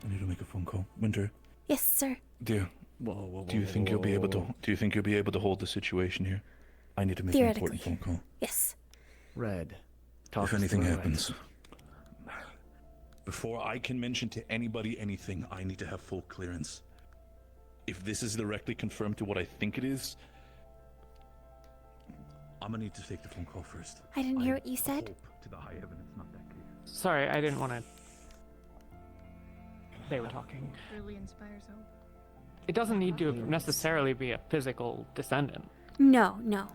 I need to make a phone call. Winter, Yes, sir. dear. Do you think you'll be able to? Do you think you'll be able to hold the situation here? I need to make an important phone call. Yes. Red. If anything happens, before I can mention to anybody anything, I need to have full clearance. If this is directly confirmed to what I think it is, I'm gonna need to take the phone call first. I didn't hear what you said. Hope to the high heaven it's not that case. Sorry, I didn't want to. They were talking. Really inspires hope. It doesn't need to necessarily be a physical descendant. No, no.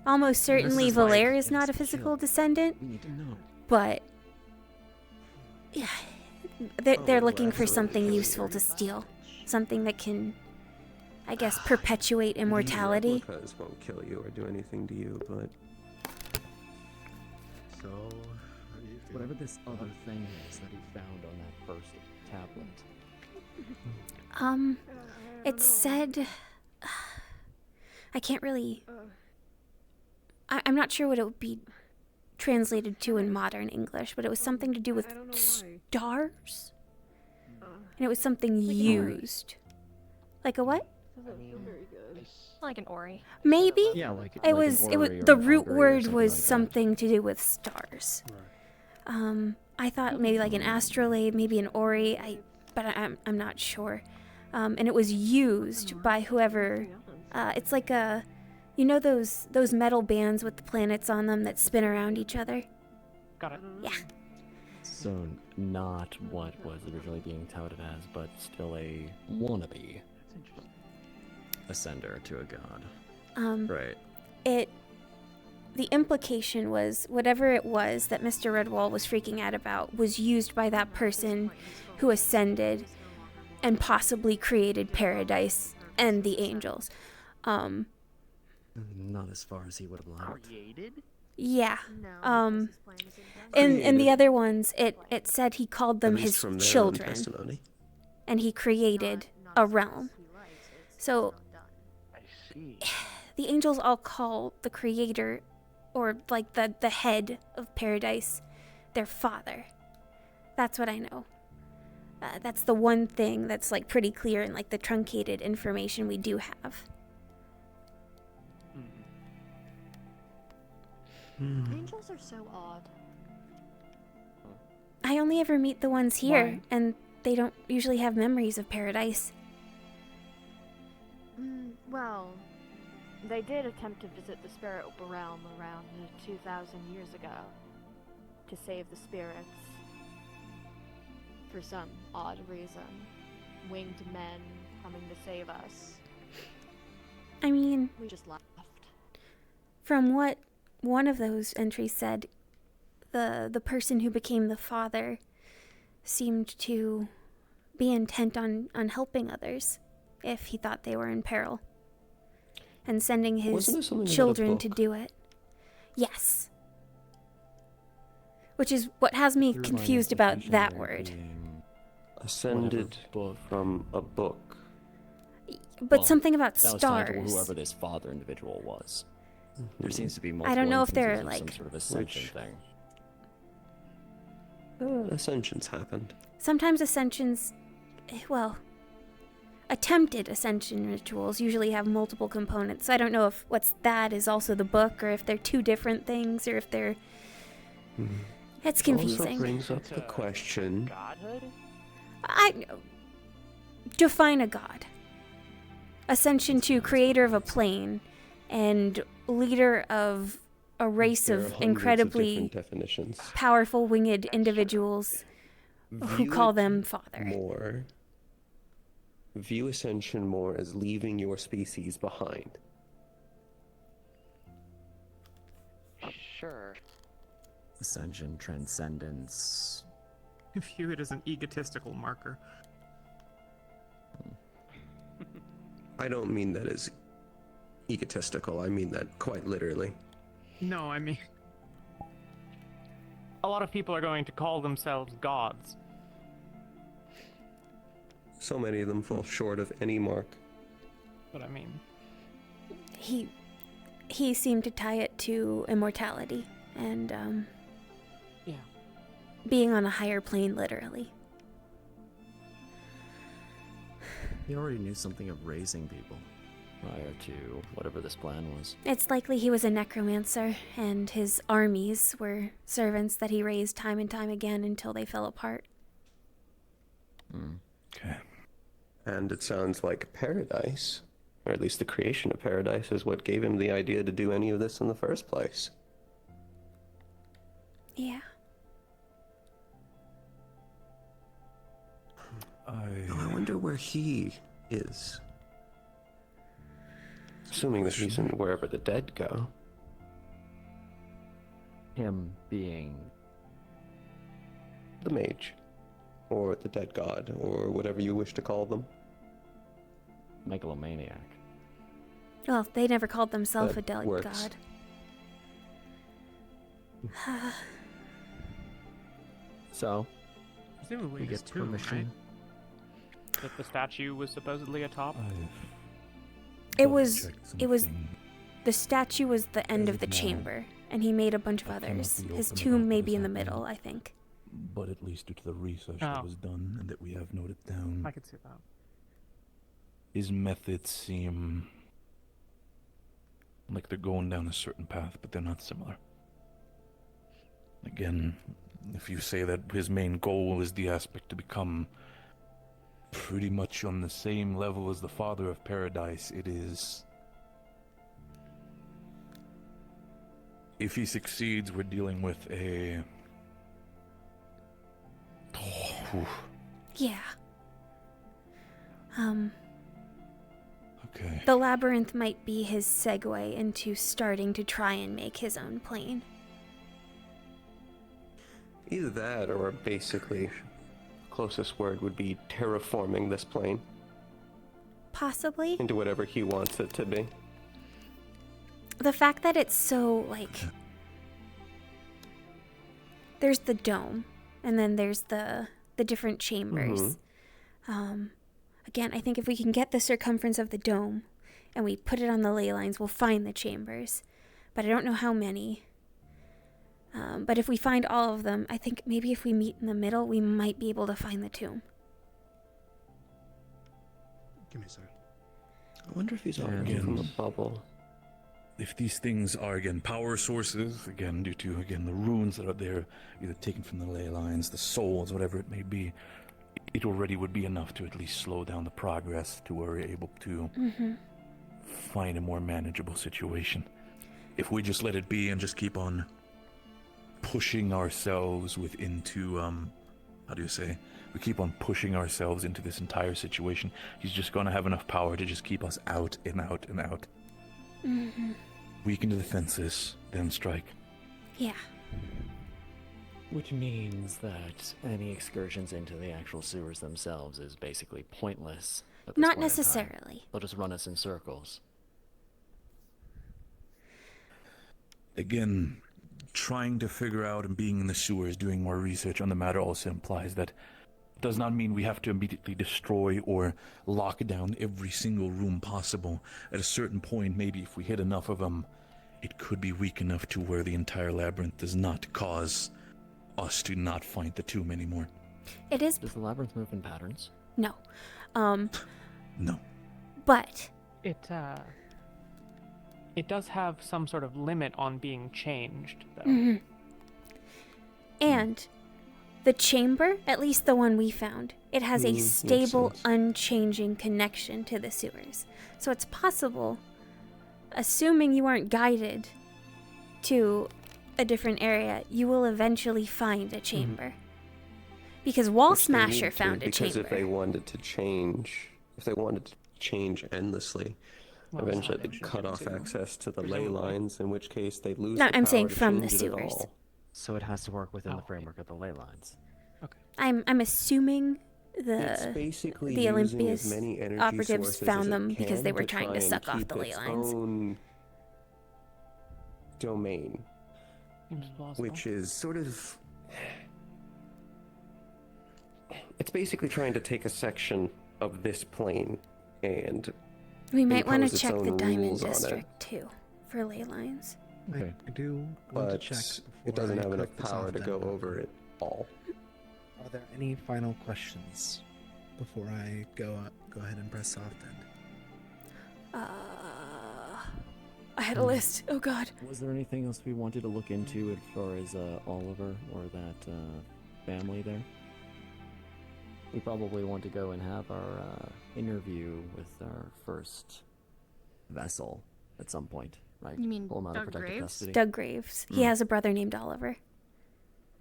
Almost certainly is like- Valaire is not a physical descendant, We need to know. but yeah, they're looking for something useful to steal. Something that can, I guess, perpetuate immortality. These replicas won't kill you or do anything to you, but So, how do you feel? Whatever this other thing is that he found on that first tablet. It said, I can't really, I'm not sure what it would be translated to in modern English, but it was something to do with stars? And it was something used. Like a what? Like an Ori. Maybe? Yeah, like it an was Ori or the an root Augury or word something was like that. something to do with stars. I thought maybe like an astrolabe, maybe an Ori, but I'm not sure. And it was used by whoever, it's like a You know those metal bands with the planets on them that spin around each other? Got it. Yeah. So not what was originally being touted as, but still a wannabe ascender to a god. Right. The implication was whatever it was that Mr. Redwall was freaking out about was used by that person who ascended and possibly created paradise and the angels. Not as far as he would have liked. Yeah. In the other ones, it said he called them his children, and he created a realm. So the angels all call the creator, or like the head of paradise, their father. That's what I know. That's the one thing that's like pretty clear in like the truncated information we do have. Angels are so odd. I only ever meet the ones here, and they don't usually have memories of paradise. Well, they did attempt to visit the spirit realm around 2,000 years ago to save the spirits. For some odd reason. Winged men coming to save us. I mean, We just left. from what one of those entries said, the person who became the father seemed to be intent on helping others if he thought they were in peril. And sending his children to do it. Yes. Which is what has me confused about that word. Ascended from a book. But something about that was tied to stars. whoever this father individual was. There seems to be multiple I don't know if they're instances of like some sort of ascension thing. Ascensions happened. Sometimes ascensions, well, attempted ascension rituals usually have multiple components. I don't know if what's that is also the book, or if they're two different things, or if they're... It's confusing. Also brings up the question. Define a god. Ascension to creator of a plane and leader of a race There are of hundreds of incredibly different definitions. powerful winged individuals who call them father. View ascension more as leaving your species behind. Sure. Ascension, transcendence. View it as an egotistical marker. I don't mean that as egotistical. I mean that quite literally. No, I mean... A lot of people are going to call themselves gods. So many of them fall short of any mark. But I mean... He seemed to tie it to immortality and, Yeah. being on a higher plane, literally. He already knew something of raising people prior to whatever this plan was. It's likely he was a necromancer, and his armies were servants that he raised time and time again until they fell apart. Okay. And it sounds like paradise, or at least the creation of paradise, is what gave him the idea to do any of this in the first place. Yeah. I wonder where he is. Assuming that he's in wherever the dead go. Him being... the mage. Or the dead god, or whatever you wish to call them. Megalomaniac. Well, they never called themselves That a dead works. god. So, Presumably we his get tomb, permission. right? That the statue was supposedly atop? It was the statue was the end of the chamber, and he made a bunch of others. His tomb may be in the middle, I think. But at least due to the research Oh. that was done and that we have noted down, I could see that. his methods seem like they're going down a certain path, but they're not similar. Again, if you say that his main goal is the aspect to become pretty much on the same level as the Father of Paradise, it is If he succeeds, we're dealing with a... Yeah. Okay. The labyrinth might be his segue into starting to try and make his own plane. Either that, or basically, closest word would be terraforming this plane Possibly. into whatever he wants it to be. The fact that it's so, like... There's the dome, and then there's the different chambers. Again, I think if we can get the circumference of the dome, and we put it on the ley lines, we'll find the chambers. But I don't know how many. But if we find all of them, I think maybe if we meet in the middle, we might be able to find the tomb. Give me a second. I wonder if he's already from a bubble. If these things are, again, power sources, again, due to, again, the runes that are there, either taken from the ley lines, the souls, whatever it may be, it already would be enough to at least slow down the progress to where we're able to find a more manageable situation. If we just let it be and just keep on pushing ourselves into, how do you say? We keep on pushing ourselves into this entire situation, he's just going to have enough power to just keep us out and out and out. Weaken the defenses, then strike. Yeah. Which means that any excursions into the actual sewers themselves is basically pointless. At this Not point in time. necessarily. They'll just run us in circles. Again, trying to figure out and being in the sewers, doing more research on the matter also implies that does not mean we have to immediately destroy or lock down every single room possible. At a certain point, maybe if we hit enough of them, it could be weak enough to where the entire labyrinth does not cause us to not find the tomb anymore. It is... Does the labyrinth move in patterns? No. No. But... It does have some sort of limit on being changed, though. And the chamber, at least the one we found, it has a stable, unchanging connection to the sewers. So it's possible, assuming you aren't guided to a different area, you will eventually find a chamber. Because Wall Which they Smasher need to, found a because chamber. if they wanted to change endlessly, eventually they'd cut off access to the ley lines, in which case they'd lose No, the I'm power saying to from the change it at sewers. all. So it has to work within the framework of the ley lines. I'm assuming It's basically the using Olympius as many energy operatives sources found as it them because they can were to trying try to and suck off keep the ley its lines. own domain, which is sort of... It's basically trying to take a section of this plane and We might want impose to its check the own Diamond rules on it. District too for ley lines. I do want to But check. it before doesn't I have enough click this power off to then. go over it all. Are there any final questions before I go ahead and press soft end? I had a list. Oh god. Was there anything else we wanted to look into as far as Oliver or that family there? We probably want to go and have our interview with our first vessel at some point, right? You mean Pull him out of Doug protective Graves? custody. Doug Graves. He has a brother named Oliver.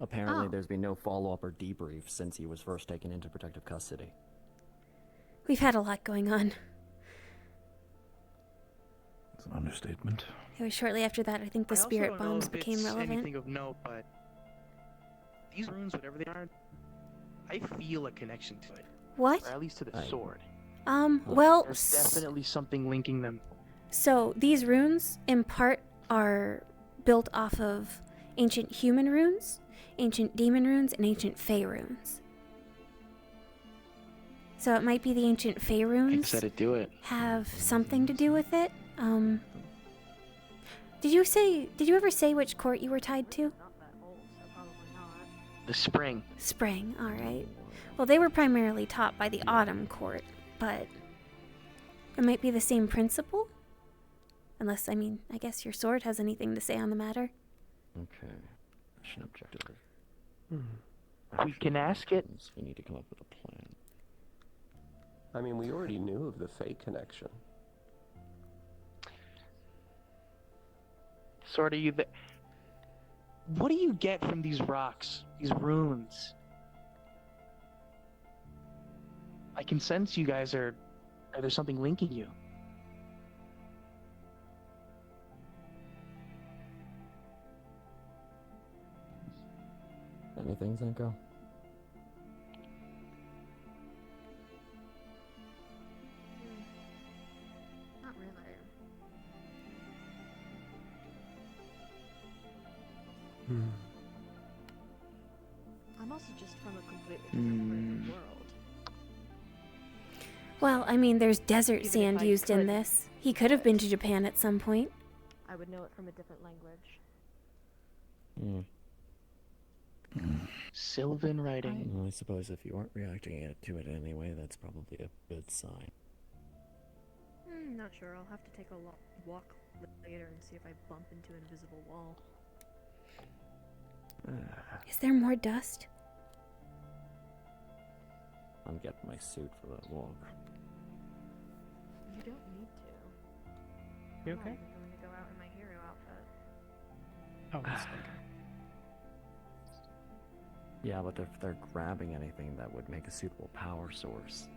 Apparently, Oh. there's been no follow-up or debrief since he was first taken into protective custody. We've had a lot going on. It's an understatement. It was shortly after that I think the I also spirit don't know bombs if became it's relevant. anything of note, but these runes, whatever they are, I feel a connection to it. What? Or at least to the sword. Well, There's definitely something linking them. so these runes, in part, are built off of ancient human runes, ancient demon runes, and ancient fey runes. So it might be the ancient fey runes said it, do it. have something to do with it. Did you ever say which court you were tied to? The spring. Spring, alright. Well, they were primarily taught by the Autumn Court, but it might be the same principle? Unless, I mean, I guess your sword has anything to say on the matter. Okay. Mission objective. We can ask it. We need to come up with a plan. I mean, we already knew of the fake connection. Sword, are you there? What do you get from these rocks, these runes? I can sense you guys are there's something linking you. Anything, Zenko? Not really. I'm also just from a completely different part of the world. Well, I mean, there's desert Even if sand I used in could this. He could have been to Japan at some point. I would know it from a different language. Sylvan writing. Well, I suppose if you aren't reacting to it anyway, that's probably a good sign. Not sure. I'll have to take a walk later and see if I bump into an invisible wall. Is there more dust? I'm getting my suit for that walk. You don't need to. You I'm okay? not even going to go out in my hero outfit. Oh, that's okay. Yeah, but if they're grabbing anything that would make a suitable power source.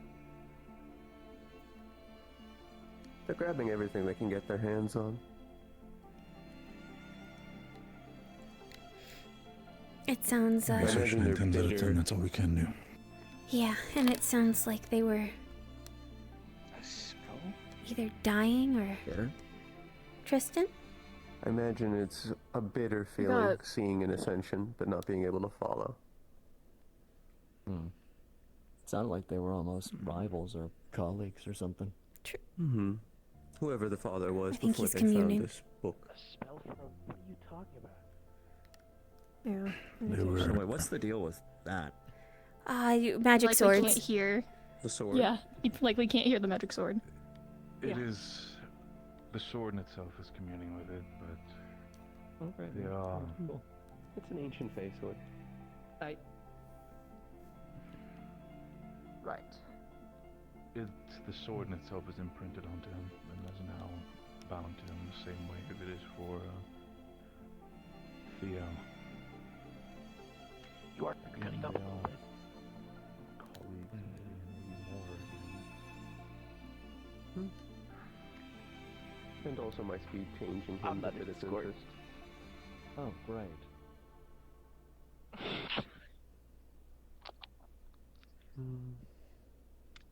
They're grabbing everything they can get their hands on. It sounds, Research imagine and they're attend to it, bitter. and that's all we can do. yeah, and it sounds like they were A spell? either dying or... Bitter? Tristan? I imagine it's a bitter You feeling got- seeing an ascension, but not being able to follow. Sounded like they were almost rivals or colleagues or something. Mm-hmm. Whoever the father was I think before he's they communing. found this book. A spell from what are you talking about? Yeah. They were. So wait, what's the deal with that? Magic Likely swords. can't hear. The sword. Yeah, he likely can't hear the magic sword. It is the sword in itself is communing with it, but Okay. they are. Cool. It's an ancient face sword. Right. The sword in itself is imprinted onto him and is now bound to him the same way that it is for Theo. You are cutting up a little bit. Colleagues, And also my speed changing I'm him not a bit of escort. interest. Oh, great.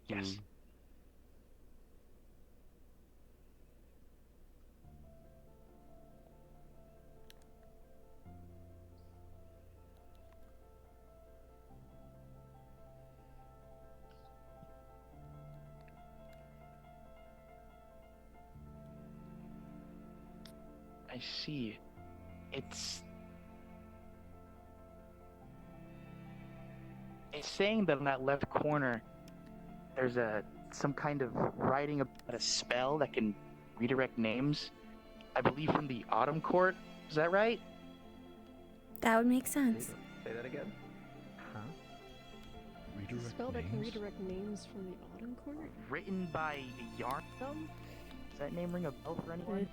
Yes. I see. It's saying that in that left corner there's some kind of writing about a spell that can redirect names. I believe from the Autumn Court. Is that right? That would make sense. Say that again? A spell that can redirect names from the Autumn Court? Written by Yarn. Does that name ring a bell for anyone?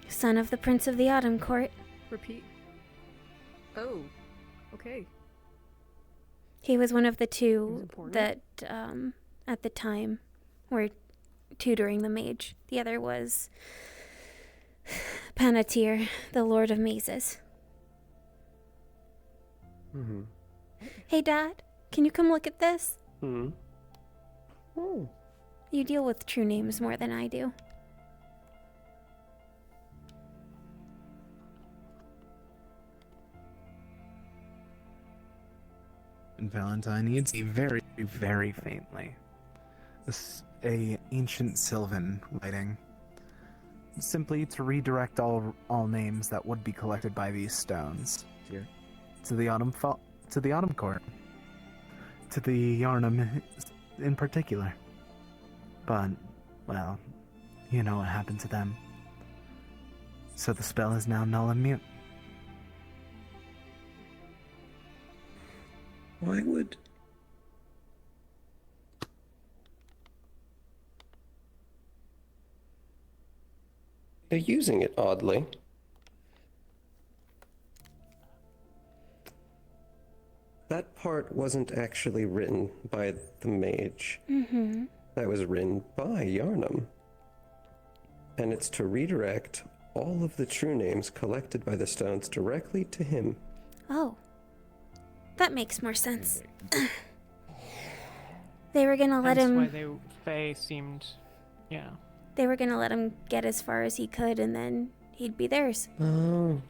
Son of the Prince of the Autumn Court. Repeat. Oh. Okay. He was one of the He was two important. that, at the time, were tutoring the mage. The other was Panatir, the Lord of Mazes. Mm-hmm. Hey, Dad, can you come look at this? Mm-hmm. Oh. You deal with true names more than I do. And Valentine, you'd see very, very faintly a ancient Sylvan writing, simply to redirect all names that would be collected by these stones Here. to the Autumn Court, to the Yarnum in particular. But, well, you know what happened to them. So the spell is now null and mute. Why would... They're using it oddly. that part wasn't actually written by the mage. Mm-hmm. That was written by Yarnum. And it's to redirect all of the true names collected by the stones directly to him. Oh. That makes more sense. They were gonna let Hence him... why Faye seemed... Yeah. They were gonna let him get as far as he could, and then he'd be theirs. Oh.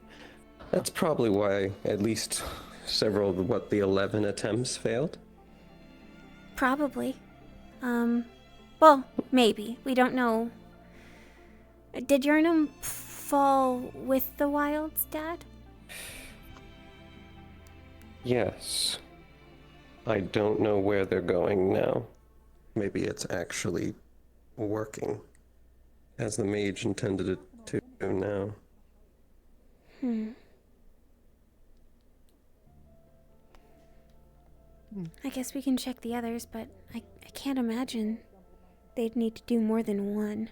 That's probably why at least several of the 11 attempts failed. Probably. Well, maybe. We don't know. Did Yarnum fall with the Wilds, Dad? Yes. I don't know where they're going now. Maybe it's actually working as the mage intended it to now. I guess we can check the others, but I can't imagine they'd need to do more than one.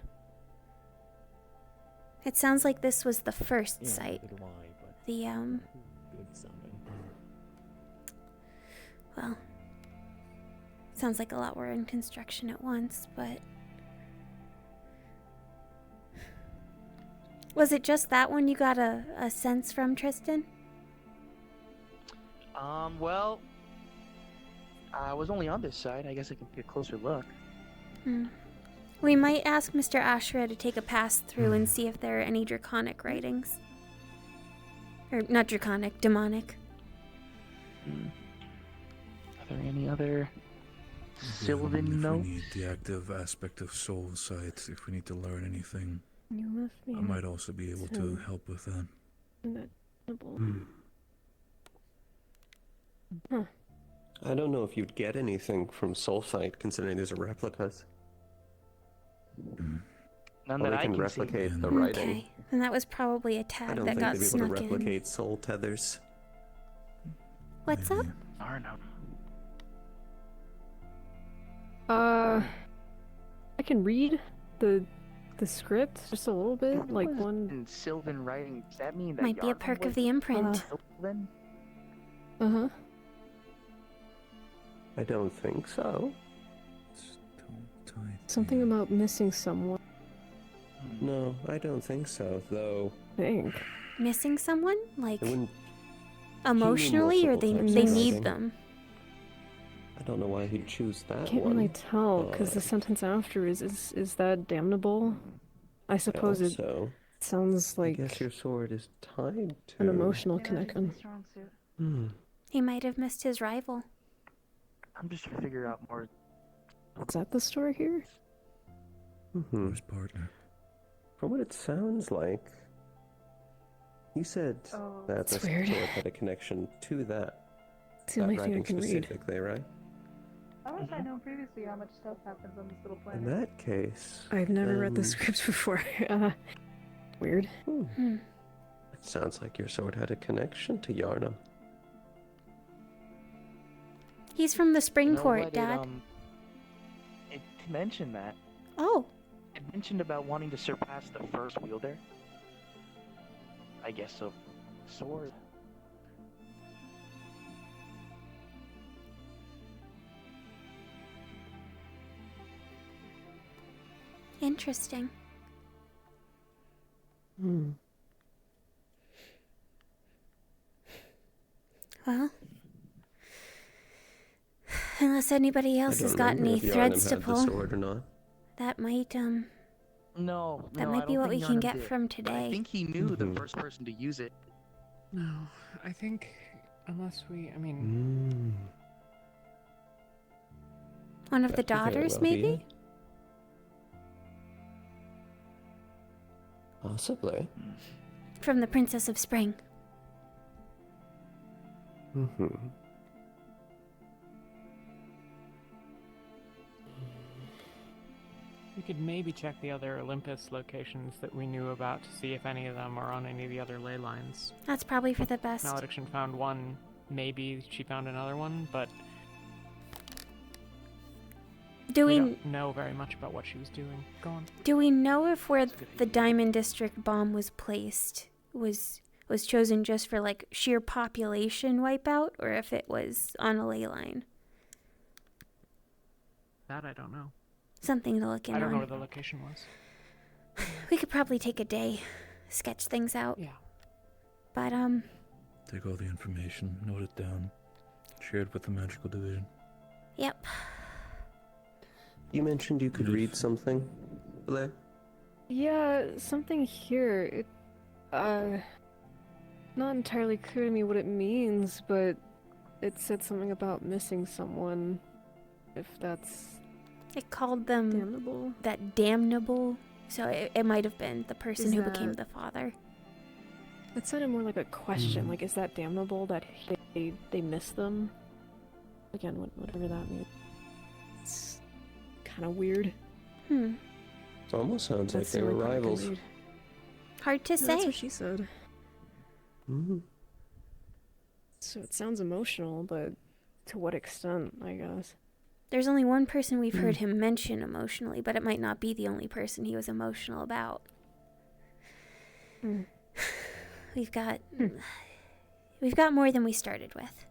It sounds like this was the first site. The, well, sounds like a lot were in construction at once, but... Was it just that one you got a sense from, Tristan? Well, I was only on this side. I guess I can take a closer look. We might ask Mr. Ashra to take a pass through and see if there are any draconic writings. Or, not draconic, demonic. Are there any other Sylvan If notes? we need the active aspect of soul sight, if we need to learn anything, You left me I might also be able to help with that. I don't know if you'd get anything from Soulsight, considering these are replicas. None Well, that they I can can replicate see. the writing. Okay, and that was probably a I tag don't that think got they'd be able snuck to in. replicate soul tethers. What's up? Arnhem. I can read the script just a little bit, like one. In Sylvan writing, does that mean that Might be a Yarnum perk was of the imprint. Sylvan? Uh-huh. I don't think so. Something about missing someone. No, I don't think so, though. I think. Missing someone? Like, It wouldn't, emotionally, or they multiple types of need writing. them? I don't know why he'd choose that Can't one. really tell, because the sentence after is that damnable? I suppose it Also, sounds like I guess your sword is tied to an emotional connection. He might have missed his rival. I'm just trying to figure out more. Is that the story here? Who's partner? From what it sounds like, you said that the That's weird. sword had a connection to that. It's the that only thing I writing can read. specifically, right? I wish I'd known previously how much stuff happens on this little planet. In that case, I've never read the then- script before. Weird. It sounds like your sword had a connection to Yarnum. He's from the Spring You know Court, what, Dad. It mentioned that. Oh. It mentioned about wanting to surpass the first wielder. I guess so. Sword. Interesting. Well, unless anybody else has got any threads to pull, or not. that might No, that no, might I be don't what we think can Yarnum get did. from But I today. think he knew the first person to use it. No, I think unless I mean, One of the That very daughters, well be maybe? it. Possibly. From the Princess of Spring. we could maybe check the other Olympus locations that we knew about to see if any of them are on any of the other ley lines. That's probably for the best. Malediction found one, maybe she found another one, but Do we don't know very much about what she was doing. Go on. do we know if where the Diamond District bomb was placed was was chosen just for like sheer population wipeout or if it was on a ley line. That I don't know. Something to look in I don't know on. where the location was. We could probably take a day, sketch things out. Yeah. But, Take all the information, note it down, share it with the magical division. Yep. You mentioned you could read something, Blair? Yeah, something here. It, not entirely clear to me what it means, but it said something about missing someone. If that's... It called them... Damnable? That damnable. So it might have been the person who became the father. It sounded more like a question, like, is that damnable that they miss them? Again, whatever that means. It's kind of weird. It almost sounds like they were rivals. Hard to say. That's what she said. Mm-hmm. So it sounds emotional, but to what extent, I guess? There's only one person we've heard him mention emotionally, but it might not be the only person he was emotional about. We've got more than we started with.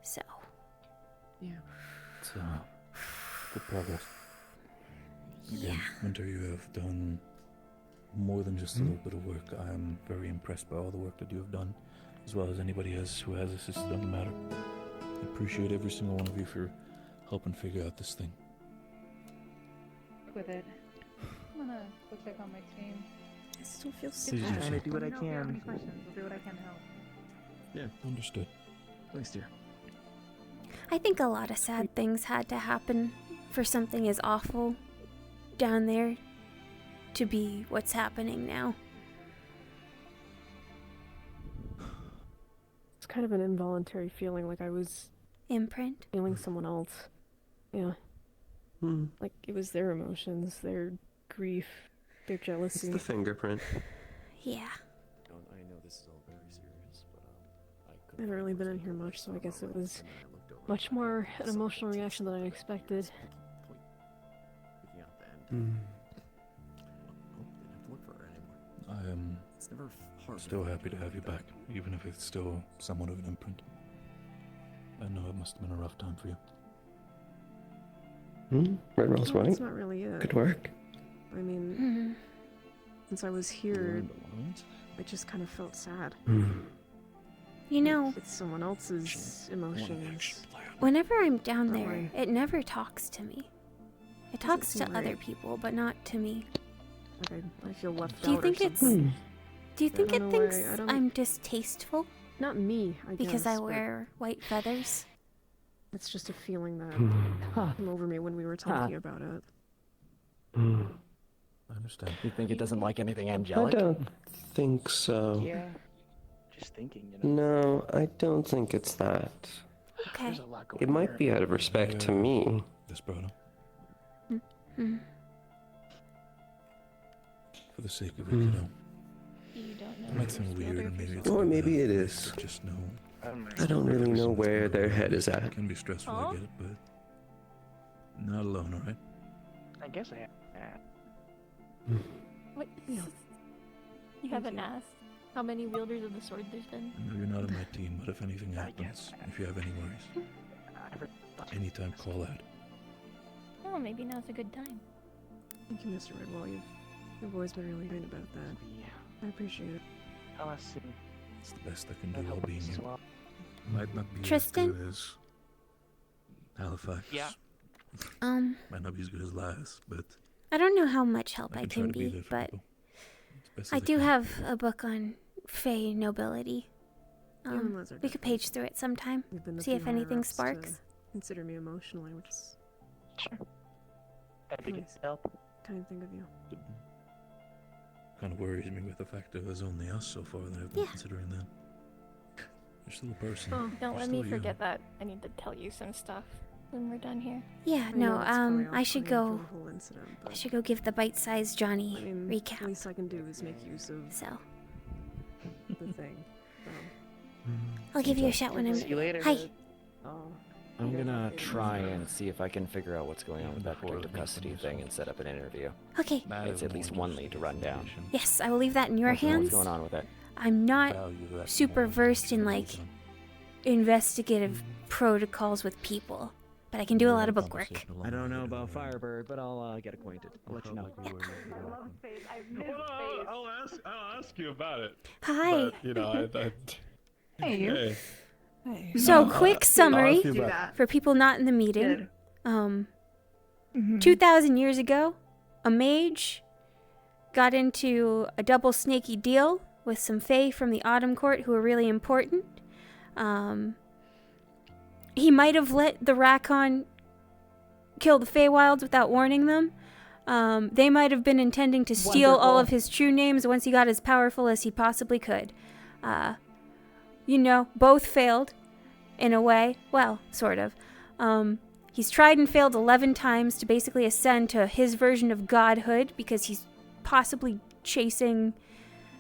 So. Yeah. It's good progress. Again, Winter, you have done more than just a little bit of work. I am very impressed by all the work that you have done, as well as anybody else who has assisted on the matter. I appreciate every single one of you for helping figure out this thing. With it. I'm gonna go check on my team. I still feel sick. I'm trying to do what I If you have any can. questions, I'll do what I can to help. Yeah, understood. Thanks, dear. I think a lot of sad things had to happen for something as awful down there to be what's happening now. It's kind of an involuntary feeling, like I was... Imprint? Feeling someone else. Yeah. Like, it was their emotions, their grief, their jealousy. It's the fingerprint. Yeah. I know this is all very serious, but I haven't really been in here much, so I guess it was much more an emotional reaction than I expected. I am still happy to have you back, even if it's still somewhat of an imprint. I know it must have been a rough time for you. Red Rose No, White. that's not really it. Good work. I mean, since I was here, I just kind of felt sad. You know, It's someone else's emotions. whenever I'm down Don't there, worry. it never talks to me. It Doesn't talks to seem other right. people, but not to me. Like I feel left Do you out think or it's... something. Do you think I it don't know thinks why, I don't- I'm distasteful? Not me, I guess. Because I but wear white feathers? It's just a feeling that came over me when we were talking about it. I understand. You think it doesn't like anything I angelic? don't think so. Yeah. Just thinking, you know. No, I don't think it's that. Okay. There's a lot going It might be out of respect to me. Desperado. Hmm. For the sake of it, you know. You don't know. It might sound weird, and maybe it's Or good maybe to it is. just know. I don't really know where their head is at. It can be stressful, I get it, but not alone, alright? I guess I have. What? You haven't asked how many wielders of the sword there's been? I know you're not on my team, but if anything happens, if you have any worries, anytime call out. Oh, maybe now's a good time. Thank you, Mr. Redwall. You've always been really great about that. I appreciate it. I'll see. It's the best I can do while being here. Might not be Tristan? as good as Halifax. Yeah. Might not be as good as Laz, but I don't know how much help I can try can to be be, there for but people. As best I as do can. have a book on Fey nobility. You and Liz are We could page through it sometime, You've been a see few if anything higher-ups to sparks. Consider me emotionally, which is Sure. Happy to help. kind thing of you. Kind of worries me with the fact that there's only us so far that I've been considering that. You're still a person. Oh, don't You're let still me you. forget that. I need to tell you some stuff when we're done here. Yeah, I know no, it's probably I should off-putting go. for the whole incident, I but should go give the bite-sized Johnny I mean, recap. the least I can do is make use of So the thing. I'll give you a shout when I'm. See you later. Hi. Oh. I'm gonna try and see if I can figure out what's going on with that protective custody thing and set up an interview. Okay. It's at least one lead to run down. Yes, I will leave that in your Let me know hands. What's going on with it? I'm not value that super more versed in like investigative protocols with people, but I can do a lot of bookwork. I don't know about Firebird, but I'll get acquainted. I'll let you know. I'll ask you about it. Hi. But, you know, Hey. Hey. So, quick summary ask you about- for people not in the meeting. 2,000 years ago, a mage got into a double snaky deal with some fae from the Autumn Court who were really important. He might have let the Rakon kill the Feywilds without warning them. They might have been intending to steal all of his true names once he got as powerful as he possibly could. You know, both failed, in a way. Well, sort of. He's tried and failed 11 times to basically ascend to his version of godhood because he's possibly chasing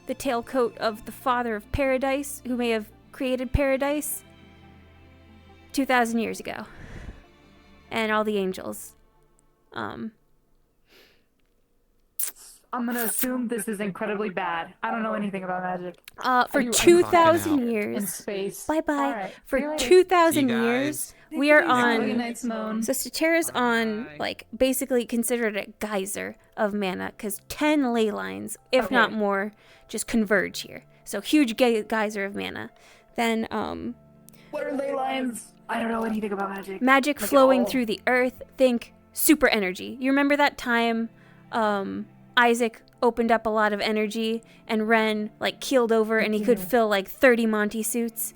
the tailcoat of the father of paradise, who may have created paradise 2,000 years ago. And all the angels. I'm gonna assume this is incredibly bad. I don't know anything about magic. For 2,000 years. In space. Bye-bye. Alright, For see you later. 2,000 See you years, guys. we are Have a on... good night, Simone. So Statera's on, like, basically considered a geyser of mana, because 10 ley lines, if Okay. not more, just converge here. So huge geyser of mana. Then, What are ley lines? I don't know anything about magic. magic Like, flowing at all. through the earth. Think super energy. You remember that time Isaac opened up a lot of energy and Ren like keeled over and he could fill like 30 Monty suits?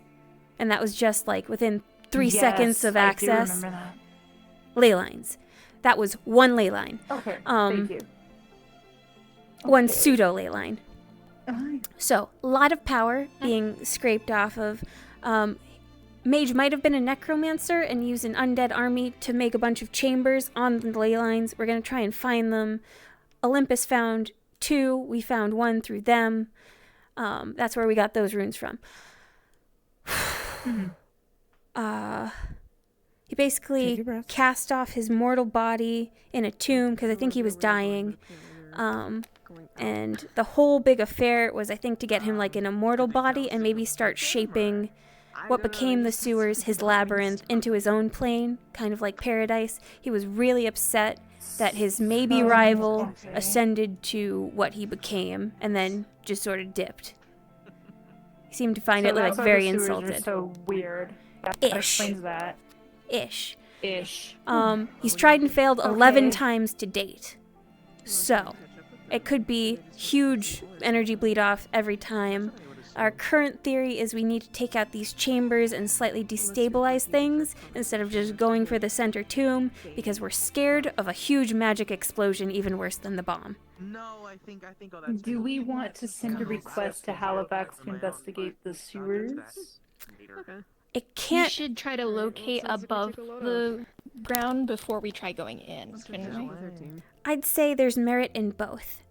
And that was just like within 3 seconds of Yes, I do access. remember that. Ley lines. That was one ley line. Okay, thank you. One pseudo ley line. So, a lot of power being scraped off of. Mage might have been a necromancer and used an undead army to make a bunch of chambers on the ley lines. We're going to try and find them. Olympus found 2. We found 1 through them. That's where we got those runes from. He basically cast off his mortal body in a tomb because I think he was dying. And the whole big affair was, I think, to get him like an immortal body and maybe start shaping what became the sewers, his labyrinth, into his own plane, kind of like paradise. He was really upset that his maybe rival ascended to what he became and then just sort of dipped. He seemed to find it like that's why very the sewers are insulted. so weird. That Ish. explains that. Ish. Ish. He's tried and failed 11 times to date. So, it could be huge energy bleed off every time. Our current theory is we need to take out these chambers and slightly destabilize things instead of just going for the center tomb because we're scared of a huge magic explosion even worse than the bomb. Do we want to send a request to Halifax to investigate the sewers? It can't... We should try to locate above the ground before we try going in, shouldn't we? I'd say there's merit in both.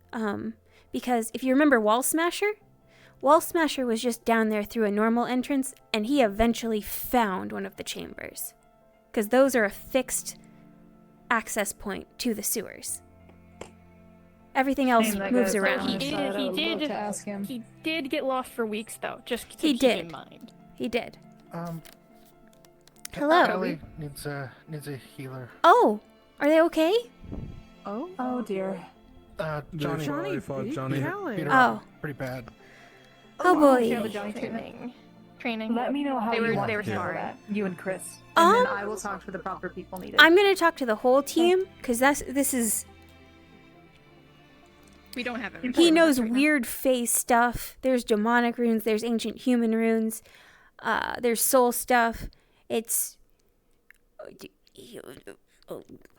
Because if you remember Wall Smasher was just down there through a normal entrance, and he eventually found one of the chambers. Because those are a fixed access point to the sewers. Everything else moves around. He did get lost for weeks, though, just to He keep did. in mind. He did. Hello. Hello. Kelly needs a healer. Oh, are they okay? Oh dear. Johnny. Johnny, Johnny Kelly. beat her Oh. up pretty bad. Oh boy. Training. Let me know how They were- you want they were to do sorry. that. You and Chris. And then Um, I will talk to the proper people needed. I'm gonna talk to the whole team, because this is... We don't have He knows weird phase stuff. There's demonic runes, there's ancient human runes, there's soul stuff. It's...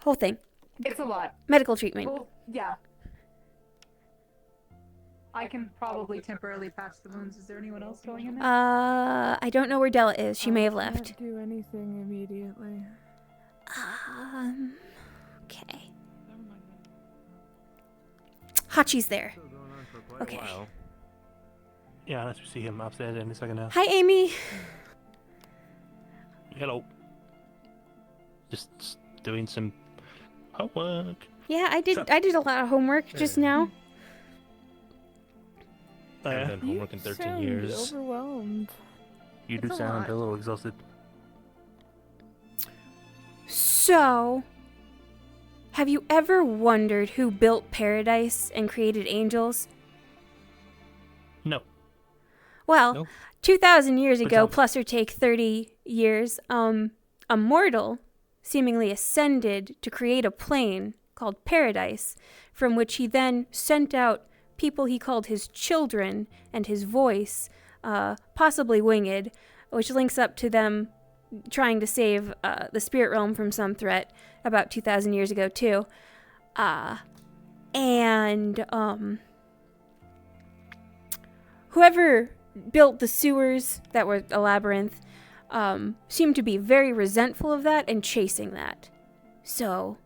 whole thing. It's a lot. Medical treatment. Well, yeah. I can probably temporarily patch the wounds. Is there anyone else going in there? I don't know where Della is. She may have left. Can't do anything immediately. Okay. Hachi's there. Okay. Yeah, let's see him upstairs in a second now. Hi, Amy. Hello. Just doing some homework. Yeah, I did a lot of homework just now. Oh, yeah? Haven't done homework in 13 Sound years. overwhelmed. You do It's a sound lot. a little exhausted. So, have you ever wondered who built paradise and created angels? No. Well, No. 2,000 years But ago, tell me. plus or take 30 years, a mortal seemingly ascended to create a plane called paradise, from which he then sent out people he called his children and his voice, possibly winged, which links up to them trying to save the spirit realm from some threat about 2,000 years ago too. Whoever built the sewers that were a labyrinth seemed to be very resentful of that and chasing that. So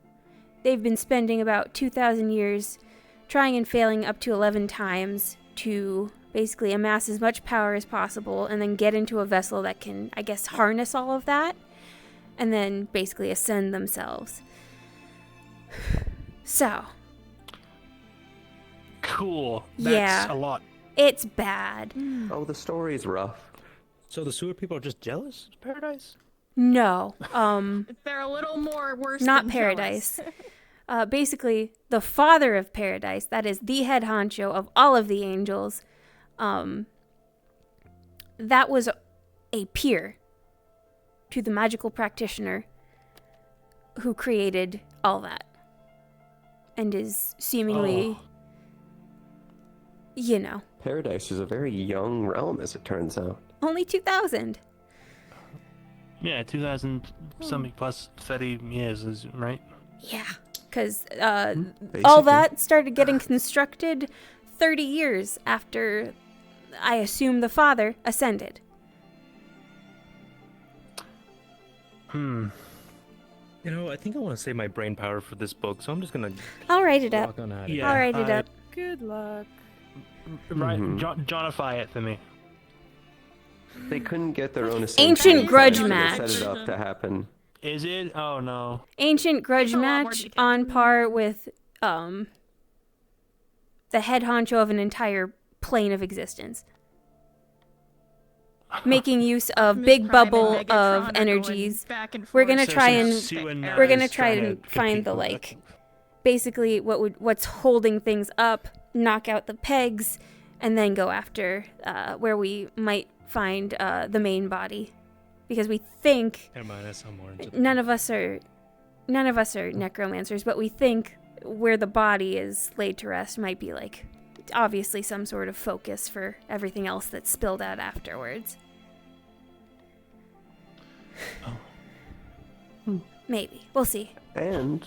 they've been spending about 2,000 years trying and failing up to 11 times to basically amass as much power as possible and then get into a vessel that can, I guess, harness all of that and then basically ascend themselves. So. Cool. That's a lot. It's bad. Oh, the story's rough. So the sewer people are just jealous of paradise? No. They're a little more worse Not than paradise. jealous. Basically, the father of paradise, that is the head honcho of all of the angels, that was a peer to the magical practitioner who created all that. And is seemingly, you know, Paradise is a very young realm, as it turns out. only 2,000. Yeah, 2,000 something plus 30 years, is right? Yeah, because all Basically. that started getting constructed 30 years after, I assume, the father ascended. You know, I think I want to save my brain power for this book, so I'm just gonna. I'll write it up. walk on out. I'll write it up. Good luck. Right, Mhm. Johnify it for me. They couldn't get their own Ancient grudge Set match. it up to happen. Is it? Oh no. Ancient grudge match on par with the head honcho of an entire plane of existence. Making use of big bubble of energies. We're gonna try and find the like, basically what's holding things up, knock out the pegs, and then go after where we might find the main body, because we think none of us are necromancers, but we think where the body is laid to rest might be like obviously some sort of focus for everything else that's spilled out afterwards. Maybe. We'll see. And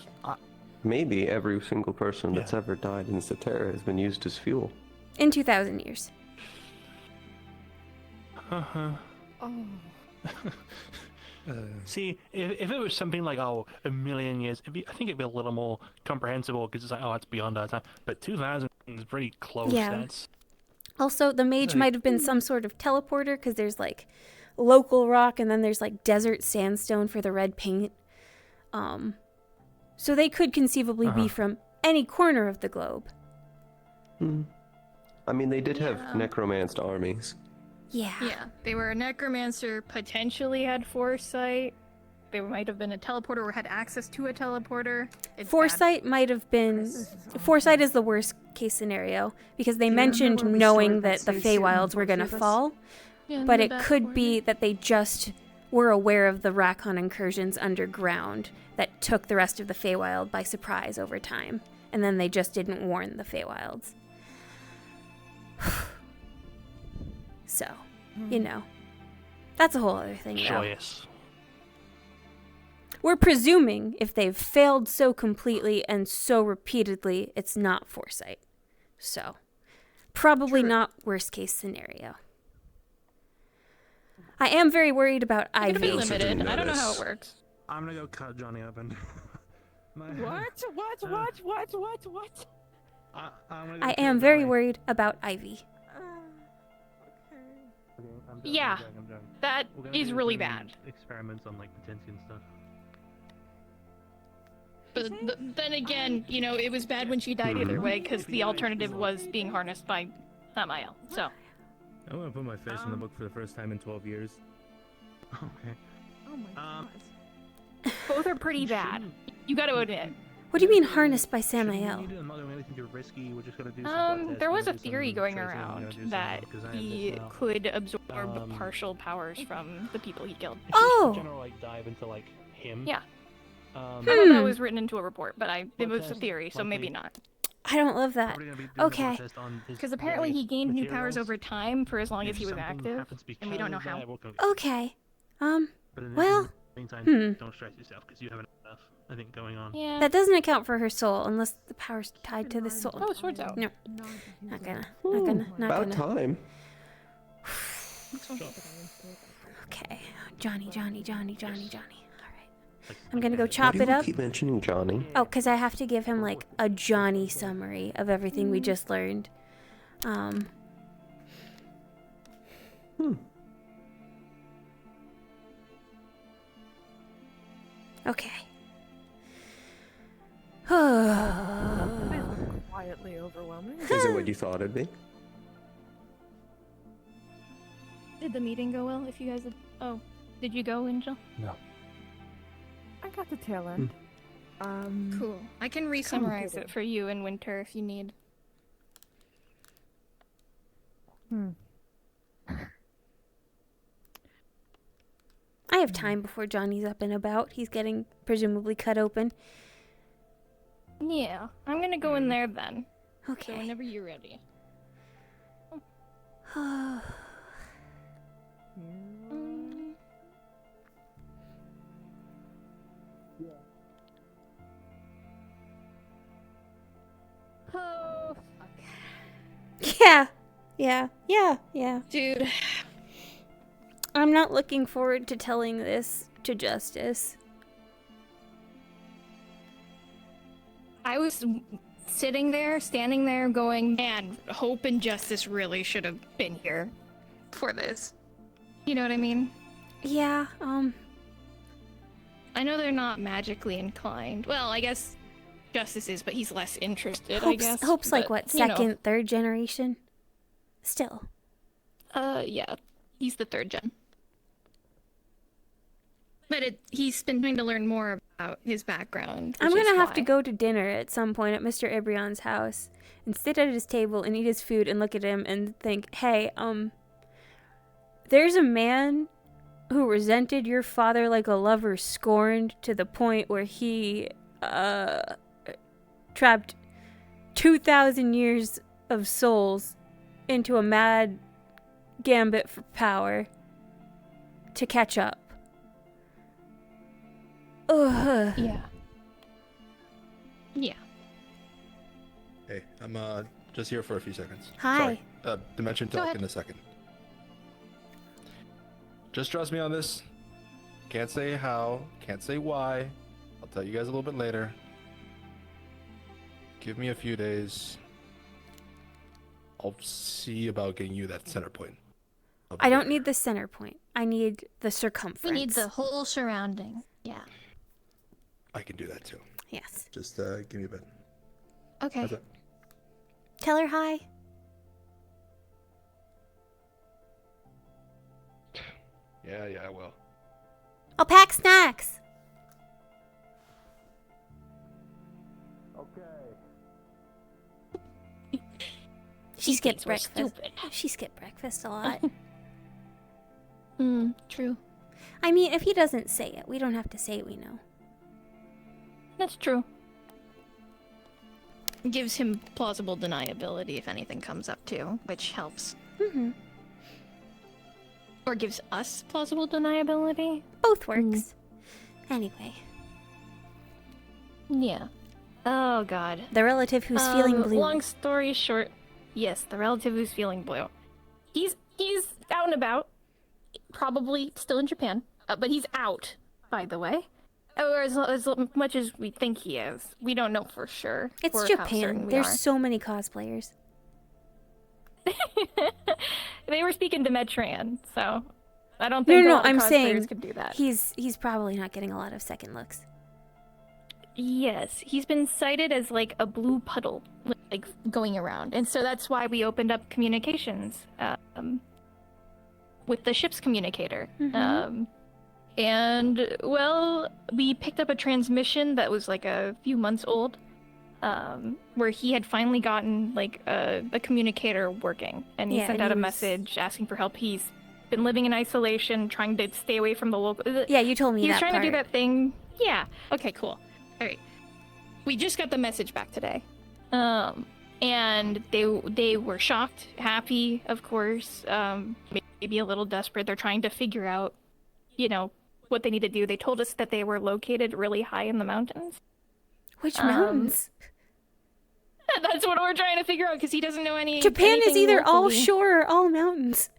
maybe every single person that's ever died in Cetera has been used as fuel. In 2,000 years. Uh-huh. Oh. See, if it was something like, a million years, I think it'd be a little more comprehensible, because it's like, it's beyond our time. But 2,000 is pretty close. Yeah. That's... Also, the mage might have been some sort of teleporter, because there's like local rock and then there's like desert sandstone for the red paint. So they could conceivably be from any corner of the globe. I mean, they did have necromanced armies. Yeah. Yeah, they were a necromancer, potentially had foresight. They might have been a teleporter or had access to a teleporter. Foresight might have been... Foresight is the worst case scenario, because they mentioned knowing that the Feywilds were going to fall, but it could be that they just were aware of the Rakon incursions underground that took the rest of the Feywild by surprise over time, and then they just didn't warn the Feywilds. So, you know, that's a whole other thing, though. Joyous. We're presuming if they've failed so completely and so repeatedly, it's not foresight. So, probably not worst case scenario. I am very worried about It's Ivy. gonna be limited. I don't know how it works. I'm gonna go cut Johnny up and... What? I am very worried about Ivy. Yeah, that is really bad. Experiments on like potency and stuff. But then again, you know, it was bad when she died either way, because the alternative was being harnessed by Samael. So. I want to put my face in the book for the first time in 12 years. Okay. Oh my god. Both are pretty bad. You got to admit. What do you mean harnessed by Samael? I'm not doing anything too risky. We're just gonna do some blood tests, There was we're a gonna do theory some going tracing, we're around gonna do some, that 'cause I am he this now. could absorb partial powers from the people he killed. Oh! General, like, dive into, like, him. Yeah. Um, I thought that was written into a report, but it was a theory, so maybe not. I don't love that. Okay. Because apparently he gained new powers over time for as long as he was active, and we don't know how. Okay. But in Well. the meantime, don't stress yourself because you have enough, I think, going on. Yeah. That doesn't account for her soul unless the power's tied to the soul. Oh, swords out. No. Not gonna. About time. Okay. Johnny. I'm gonna go chop Why it do you up. keep mentioning Johnny? Oh, because I have to give him like a Johnny summary of everything we just learned. Okay. Quietly overwhelming. Is it what you thought it'd be? Did the meeting go well? If you guys had... Oh, did you go, Angel? No. I got the tail end. Cool. I can re-summarize it for you in Winter if you need. I have time before Johnny's up and about. He's getting presumably cut open. Yeah, I'm gonna go in there then. Okay. So whenever you're ready. Oh, Yeah. dude. I'm not looking forward to telling this to Justice. I was standing there going, man, Hope and Justice really should have been here for this. You know what I mean? Yeah, I know they're not magically inclined. Well, I guess Justice is, but he's less interested, I guess. Hope's like, but, what, you know. second, third generation? Still. Yeah. He's the third gen. But he's been trying to learn more about his background. I'm which gonna is have to why. go to dinner at some point at Mr. Ibrion's house and sit at his table and eat his food and look at him and think, hey, there's a man who resented your father like a lover scorned to the point where he, trapped 2,000 years of souls into a mad gambit for power to catch up. Ugh. Yeah. Hey, I'm just here for a few seconds. Hi. Sorry. Dimension Go talk ahead. in a second. Just trust me on this. Can't say how, can't say why. I'll tell you guys a little bit later. Give me a few days. I'll see about getting you that center point. I don't need the center point. I need the circumference. We need the whole surrounding. Yeah. I can do that too. Yes. Just give me a bit. Okay. How's that? Tell her hi. Yeah, I will. I'll pack snacks. She skipped we're breakfast. stupid. She skipped breakfast a lot. True. I mean, if he doesn't say it, we don't have to say we know. That's true. Gives him plausible deniability if anything comes up too, which helps. Mm-hmm. Or gives us plausible deniability. Both works. Anyway. Yeah. Oh god. The relative who's feeling blue. Long story short, yes, the relative who's feeling blue. He's out and about, probably still in Japan, but he's out, by the way. Or as much as we think he is. We don't know for sure. It's or how Japan. certain we There's are. so many cosplayers. They were speaking to Medtran, so I don't think a No, lot of I'm cosplayers saying could do that. he's probably not getting a lot of second looks. Yes, he's been cited as like a blue puddle. Like, like going around, and so that's why we opened up communications with the ship's communicator. And well, we picked up a transmission that was like a few months old, where he had finally gotten like a communicator working, and he Yeah, sent and out a he was- message asking for help. He's been living in isolation, trying to stay away from the local. Yeah, you told me he was that trying to do part. that thing. Yeah. Okay. Cool. All right. We just got the message back today, and they were shocked, happy, of course, maybe a little desperate. They're trying to figure out, you know, what they need to do. They told us that they were located really high in the mountains. Which mountains? That's what we're trying to figure out, because he doesn't know any. Japan is anything either all locally. shore or all mountains.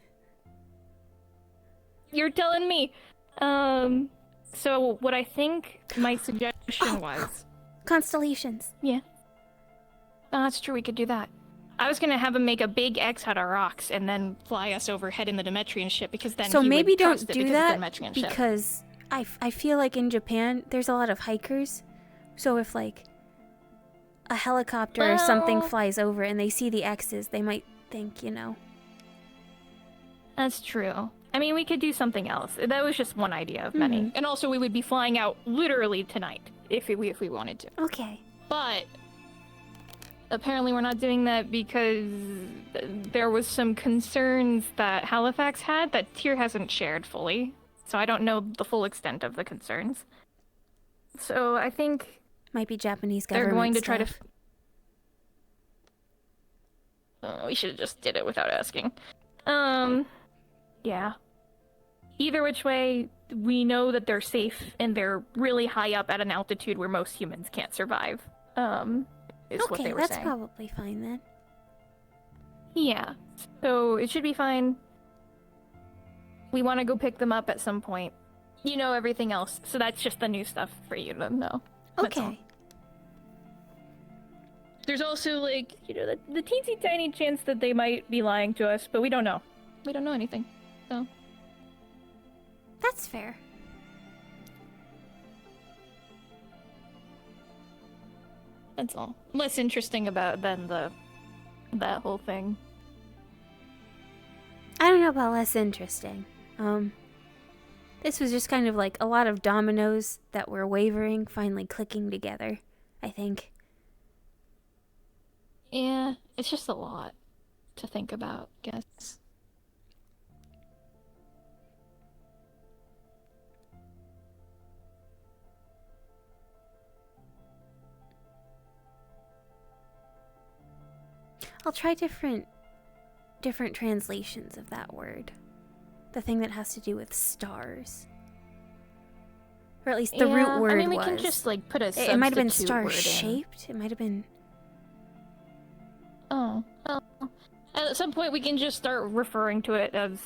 You're telling me. So what I think my suggestion was. Constellations. Yeah. Oh, that's true. We could do that. I was gonna have him make a big X out of rocks and then fly us overhead in the Demetrian ship, because then So he maybe would don't trust it do because it's a that Demetrian ship. because I feel like in Japan there's a lot of hikers. So if like a helicopter or something Well- flies over and they see the X's, they might think, you know. That's true. I mean, we could do something else. That was just one idea of many. Mhm. And also, we would be flying out literally tonight if we wanted to. Okay. But apparently, we're not doing that because there was some concerns that Halifax had that Tyr hasn't shared fully. So I don't know the full extent of the concerns. So I think Might be Japanese they're government going to try to. stuff. We should have just did it without asking. Yeah. Either which way, we know that they're safe and they're really high up at an altitude where most humans can't survive. Is what Okay, they were that's saying. probably fine then. Yeah. So it should be fine. We want to go pick them up at some point. You know everything else, so that's just the new stuff for you to know. That's all. Okay. There's also, like, you know, the teensy tiny chance that they might be lying to us, but we don't know. We don't know anything, so. That's fair. That's all. Less interesting than that whole thing. I don't know about less interesting. This was just kind of like a lot of dominoes that were wavering finally clicking together, I think. Yeah, it's just a lot to think about, guess. I'll try different translations of that word. The thing that has to do with stars. Or at least the root word I mean, we was. can just, like, put a It might have been substitute word in. star-shaped. It might have been... Oh, well. At some point, we can just start referring to it as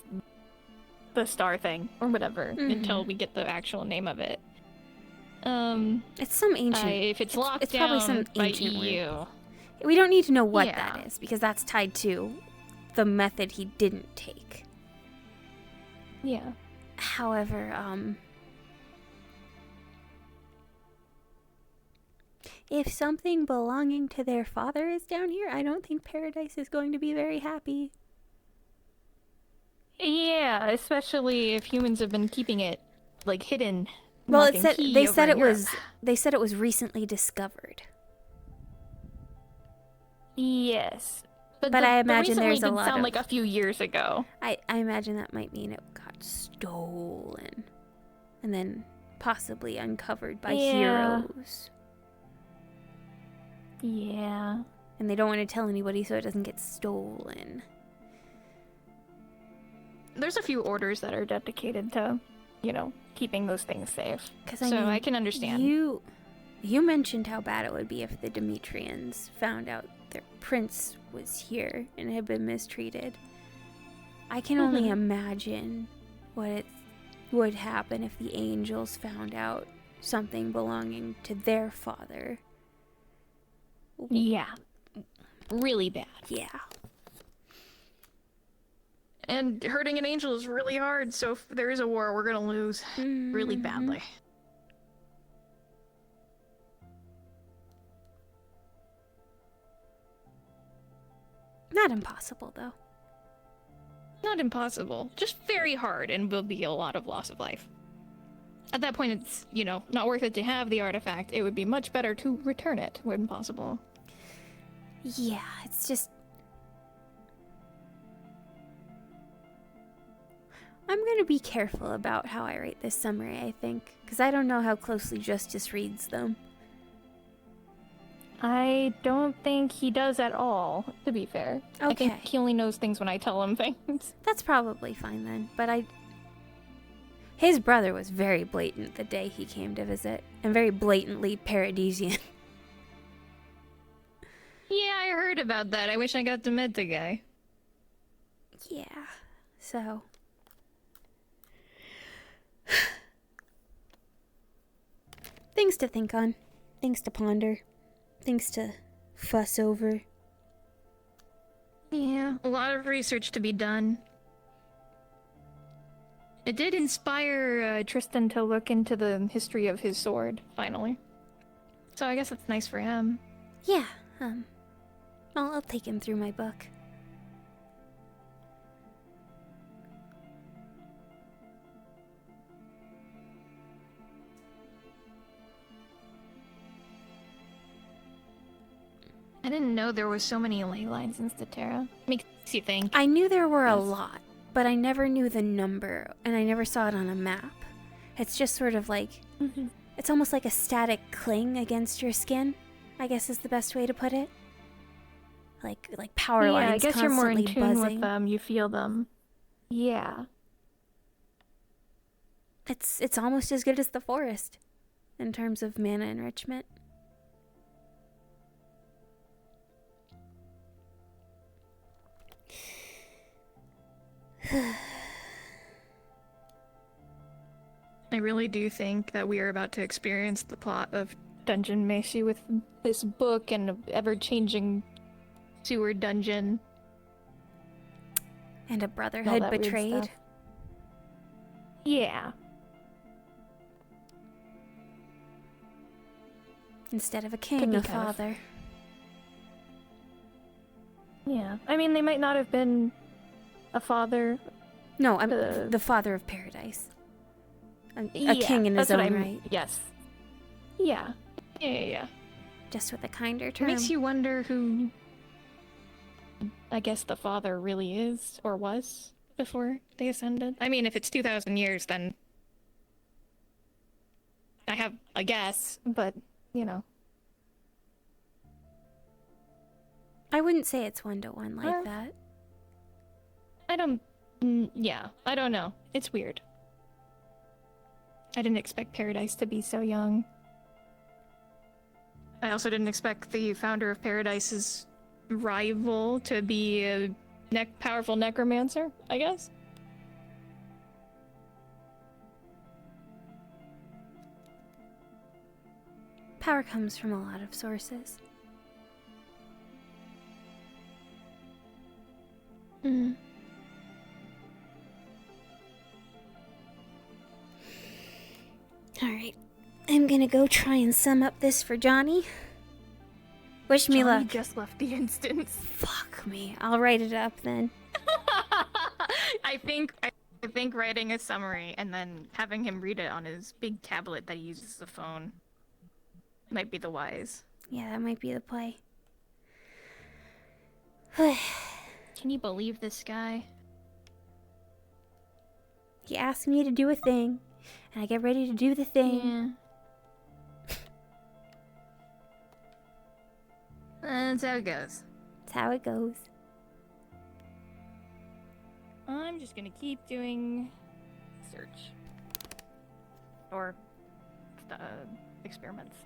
the star thing, or whatever, until we get the actual name of it. It's some ancient... if it's locked it's probably some down by ancient EU. word. We don't need to know what Yeah. that is, because that's tied to the method he didn't take. Yeah. However, if something belonging to their father is down here, I don't think Paradise is going to be very happy. Yeah, especially if humans have been keeping it, like, hidden. Well, lock it and said key they over said in it Europe. was they said it was recently discovered. Yes. But the- I the imagine recently there's a did lot sound of... like a few years ago. I imagine that might mean it got stolen. And then possibly uncovered by Yeah. heroes. Yeah. And they don't want to tell anybody so it doesn't get stolen. There's a few orders that are dedicated to, you know, keeping those things safe. 'Cause, So I can understand. You mentioned how bad it would be if the Demetrians found out their prince was here and had been mistreated. I can only Mhm. imagine what it would happen if the angels found out something belonging to their father. Yeah. Really bad. Yeah. And hurting an angel is really hard, so if there is a war, we're gonna lose really badly. Not impossible, though. Not impossible, just very hard and will be a lot of loss of life. At that point, it's, you know, not worth it to have the artifact. It would be much better to return it when possible. Yeah, it's just... I'm gonna be careful about how I write this summary, I think, because I don't know how closely Justice reads them. I don't think he does at all, to be fair. Okay. I think he only knows things when I tell him things. That's probably fine then, but his brother was very blatant the day he came to visit, and very blatantly Paradisian. Yeah, I heard about that. I wish I got to meet the guy. Yeah, so... Things to think on, things to ponder, things to fuss over. Yeah, a lot of research to be done. It did inspire Tristan to look into the history of his sword, finally. So I guess it's nice for him. Yeah, I'll take him through my book. I didn't know there were so many ley lines in Statera. Makes you think. I knew there were a lot, but I never knew the number, and I never saw it on a map. It's just sort of like... It's almost like a static cling against your skin, I guess is the best way to put it. Like power lines I guess you're more in tune buzzing. with them, you feel them. Yeah. It's almost as good as the forest, in terms of mana enrichment. I really do think that we are about to experience the plot of Dungeon Meshi with this book and an ever-changing sewer dungeon. And a All brotherhood that weird betrayed. stuff. Yeah. Instead of a Could king, be a kind of- father. Yeah. I mean, they might not have been a father. No, I'm the father of paradise. A king in his that's what own I mean. right. Yes. Yeah. Yeah. Just with a kinder It term. makes you wonder who, I guess, the father really is, or was, before they ascended. I mean, if it's 2,000 years, then I have a guess, but, you know. I wouldn't say it's 1-to-1 like that. I don't... yeah, I don't know. It's weird. I didn't expect Paradise to be so young. I also didn't expect the founder of Paradise's rival to be a powerful necromancer, I guess. Power comes from a lot of sources. Alright, I'm gonna go try and sum up this for Johnny. Wish me Johnny luck. just left the instance. Fuck me. I'll write it up then. I think writing a summary and then having him read it on his big tablet that he uses as a phone might be the wise. Yeah, that might be the play. Can you believe this guy? He asked me to do a thing, and I get ready to do the thing. That's how it goes. That's how it goes. I'm just gonna keep doing search. Or experiments.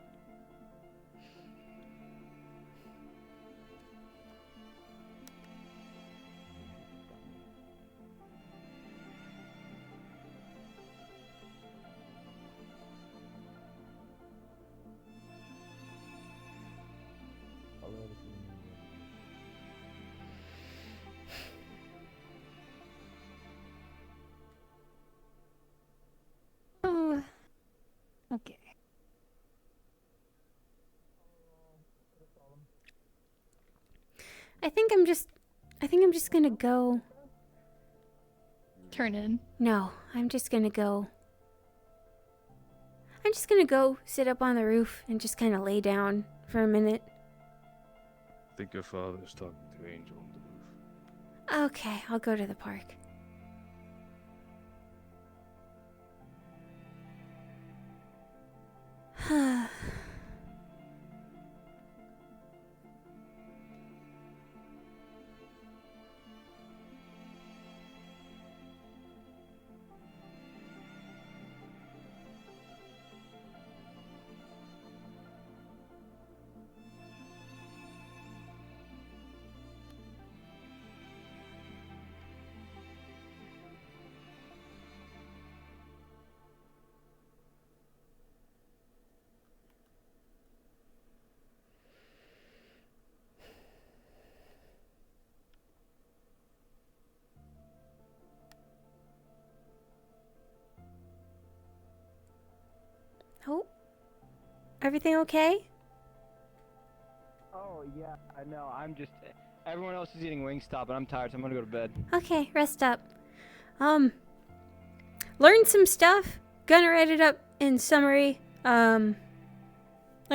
Oh, okay. I think I'm just I think I'm just gonna go. Turn in. No, I'm just gonna go. I'm just gonna go sit up on the roof and just kind of lay down for a minute. I think your father's talking to Angel on the roof. Okay, I'll go to the park. Oh, everything okay? Oh yeah, I know. I'm just. Everyone else is eating Wingstop, and I'm tired, so I'm gonna go to bed. Okay, rest up. Learn some stuff. Gonna write it up in summary. Learn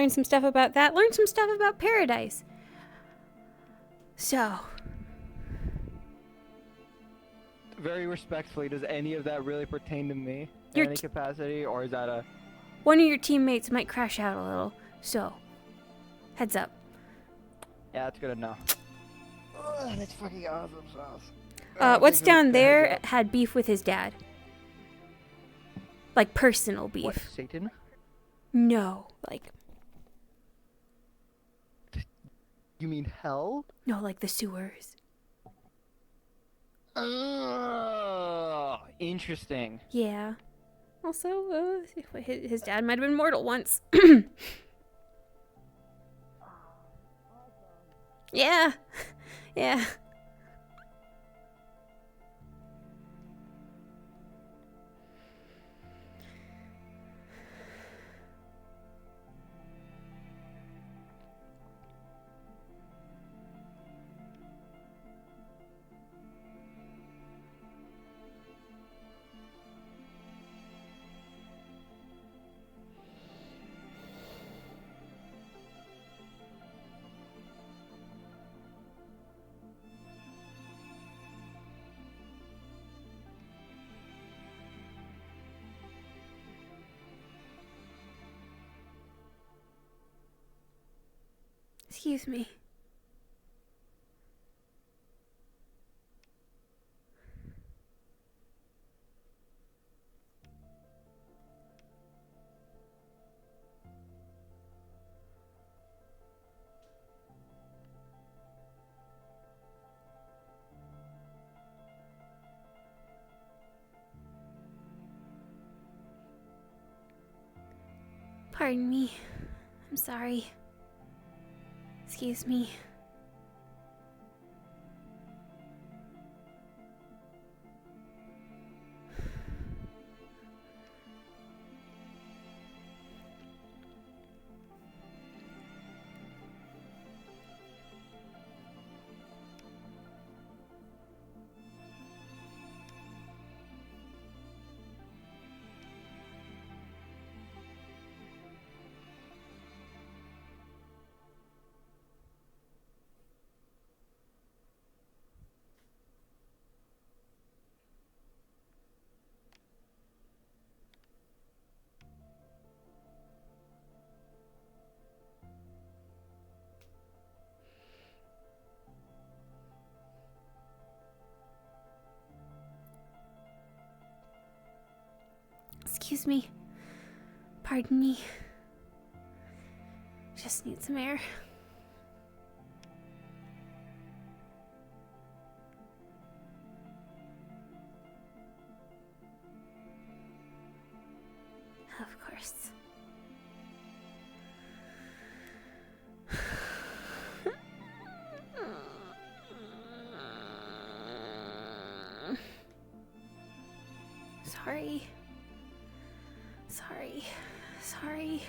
some stuff about that. Learn some stuff about Paradise. So. Very respectfully, does any of that really pertain to me in Your any capacity, or is that a? One of your teammates might crash out a little, so heads up. Yeah, that's good enough. That's fucking awesome sauce. What's down there had beef with his dad. Like personal beef. What, Satan? No, like. You mean hell? No, like the sewers. Interesting. Yeah. Also, his dad might have been mortal once. Yeah. Yeah. Excuse me. Pardon me. I'm sorry. Excuse me. Excuse me. Pardon me. Just need some air. Of course. Sorry. Sorry. Sorry.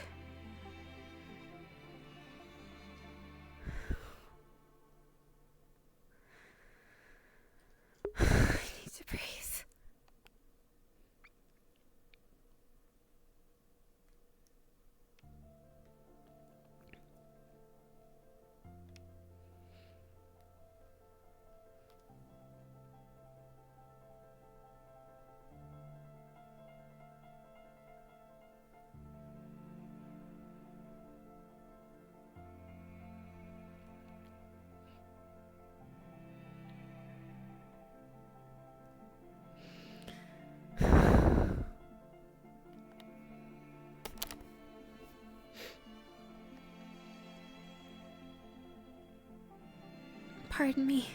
Pardon me.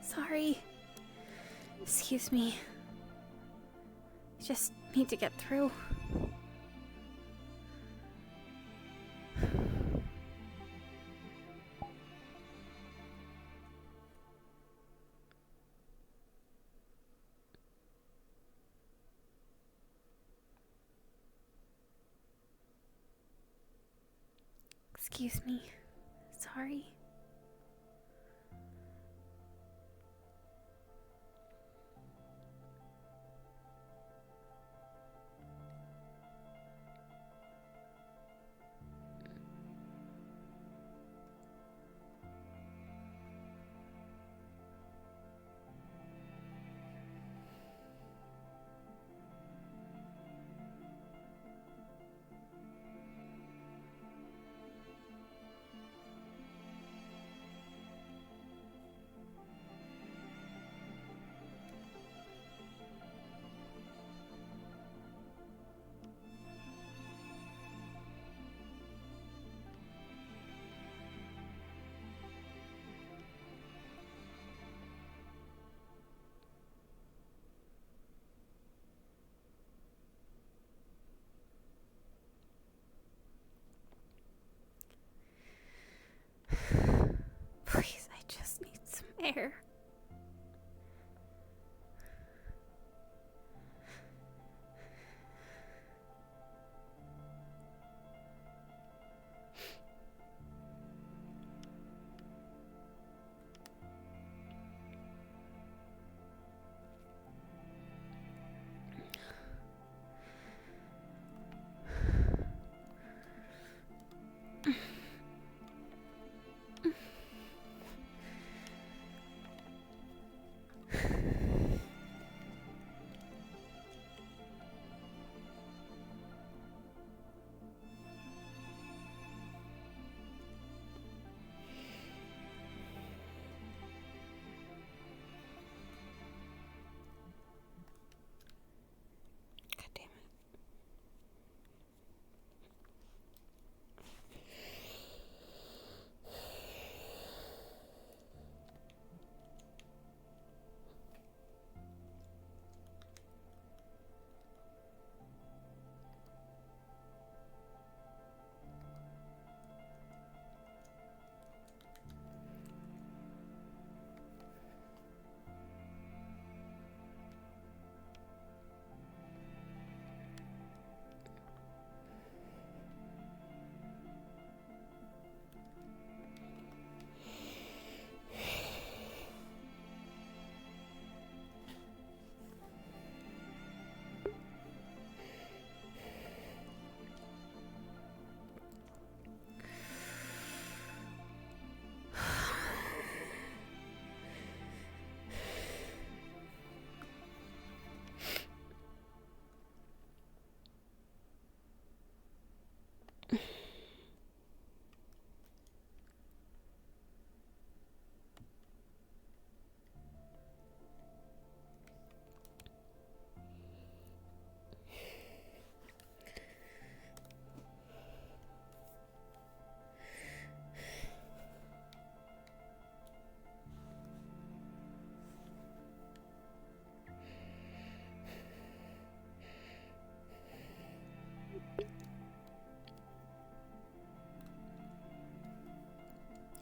Sorry. Excuse me. I just need to get through. Excuse me. Sorry. Please, I just need some air.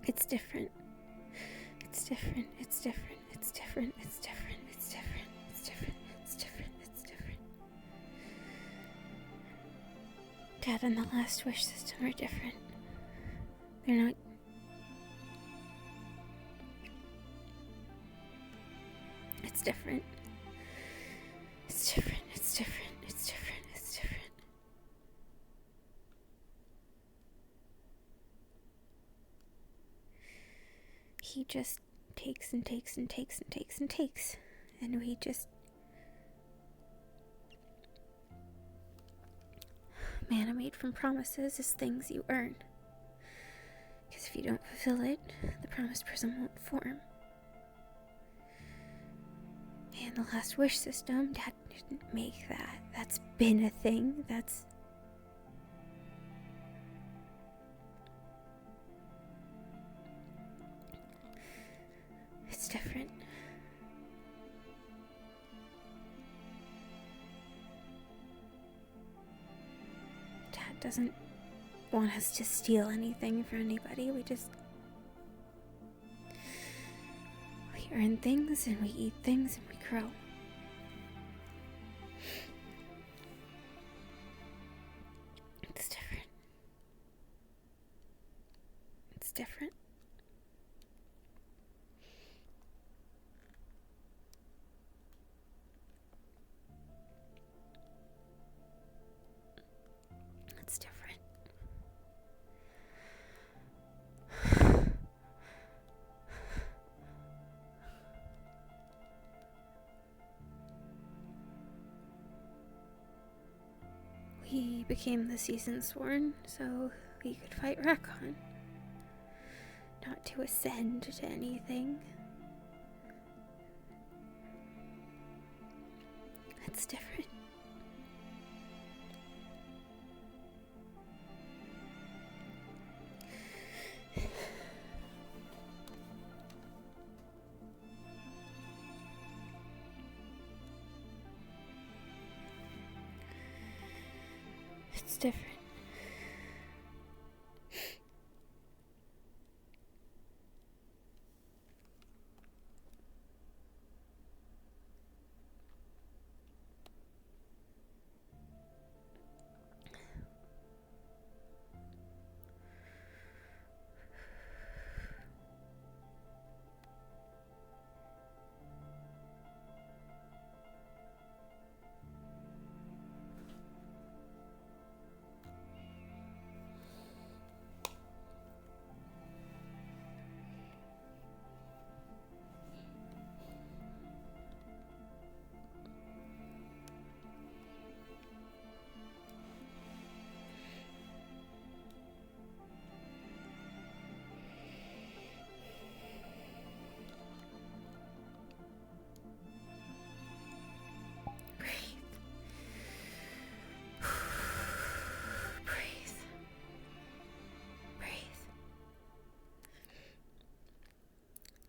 It's different. It's different. It's different. It's different. It's different. It's different. It's different. It's different. It's different. Dad and the last wish system are different. They're not. It's different. It's different. It's different. It's different. It's different. He just takes and takes and takes and takes and takes. And we just... Mana made from promises is things you earn. Because if you don't fulfill it, the promised prism won't form. And the last wish system, Dad didn't make that. That's been a thing. That's... doesn't want us to steal anything for anybody. We earn things and we eat things and we grow. It's different. It's different. It's different. We became the SeasonSworn so we could fight Rakon. Not to ascend to anything. It's different. It's different.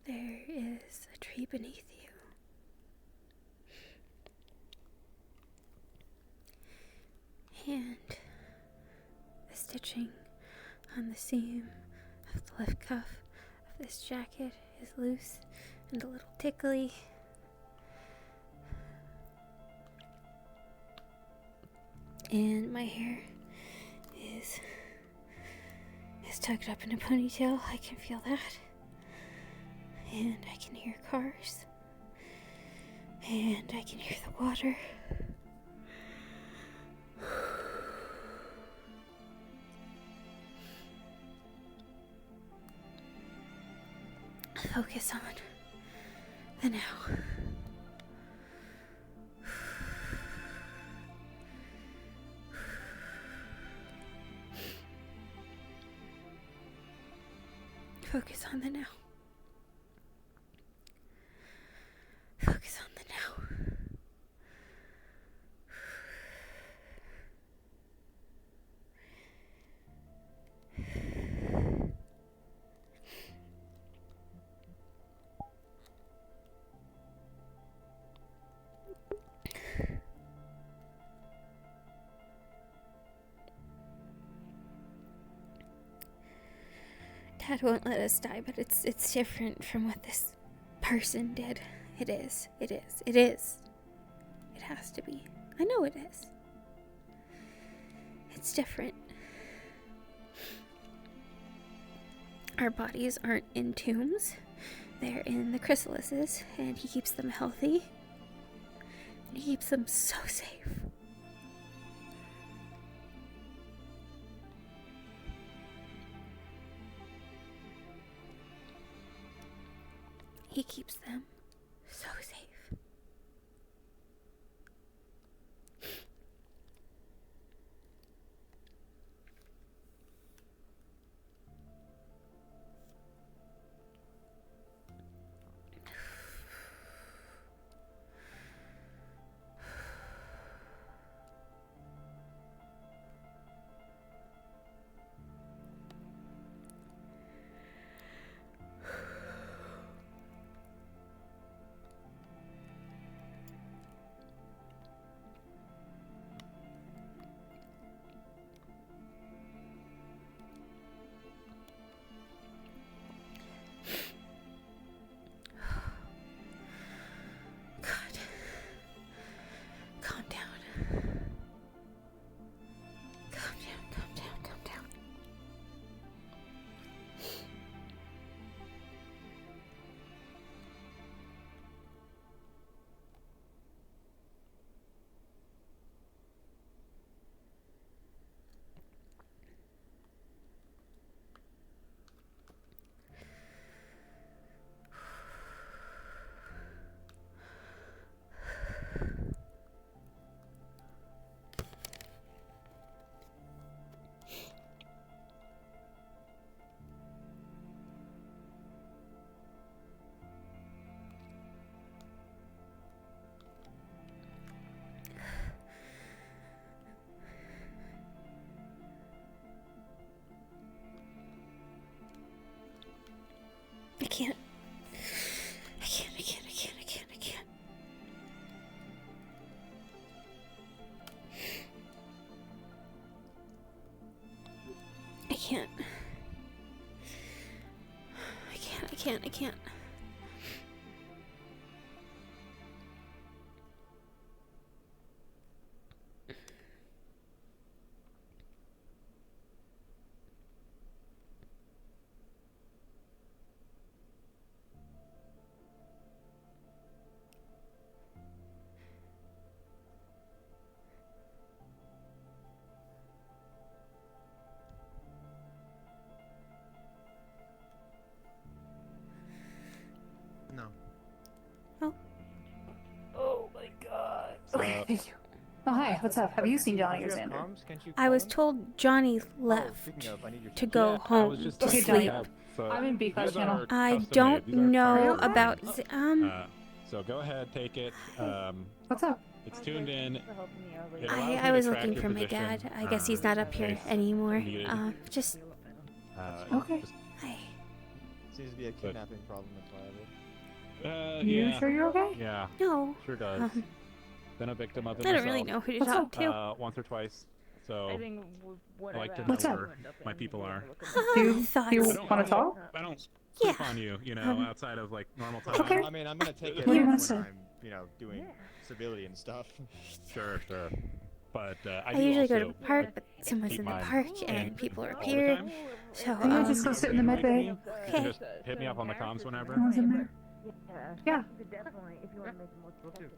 There is a tree beneath you. And the stitching on the seam of the left cuff of this jacket is loose and a little tickly. And my hair is tucked up in a ponytail. I can feel that. And I can hear cars. And I can hear the water. Focus on the now. Focus on the now. Focus on the now. Dad won't let us die, but it's different from what this person did. It is. It is. It is. It has to be. I know it is. It's different. Our bodies aren't in tombs. They're in the chrysalises, and he keeps them healthy. And he keeps them so safe. He keeps them so safe. can't. I can't. I can't. I can't. I can't. I can't. I can't. I can't. I can't. I can't. No. Oh. Oh my god. Okay, thank you. Oh, hi, what's up? Have you seen Johnny or Xander? I was told Johnny left to go home to Okay, sleep. Johnny. I'm in B5 channel. I don't know private about. So go ahead, take it. What's up? It's tuned in. It allows me I to was track looking your for my position, dad. I guess he's not up here case anymore. needed. Just. Okay. Seems to be a kidnapping problem with Firebird. You yeah. sure you're okay? Yeah. No. Sure does. Been a victim of it I don't myself. really know who to talk to. Once or twice. So I like to know What's up? where my people are. Do you I want to talk? I don't Yeah. sleep on you, you know, outside of like normal time. Okay. I mean, I'm gonna take it What do you when want to say? I'm, you know, doing civilian stuff. Sure. But I do usually go to also the park, but someone's keep in the mine park in and people are all the here. time. So, Yeah, just go sit in the med bay. You Okay. can just hit me up on the comms whenever. No one's in there. Yeah. Definitely, if you want to make the most protective.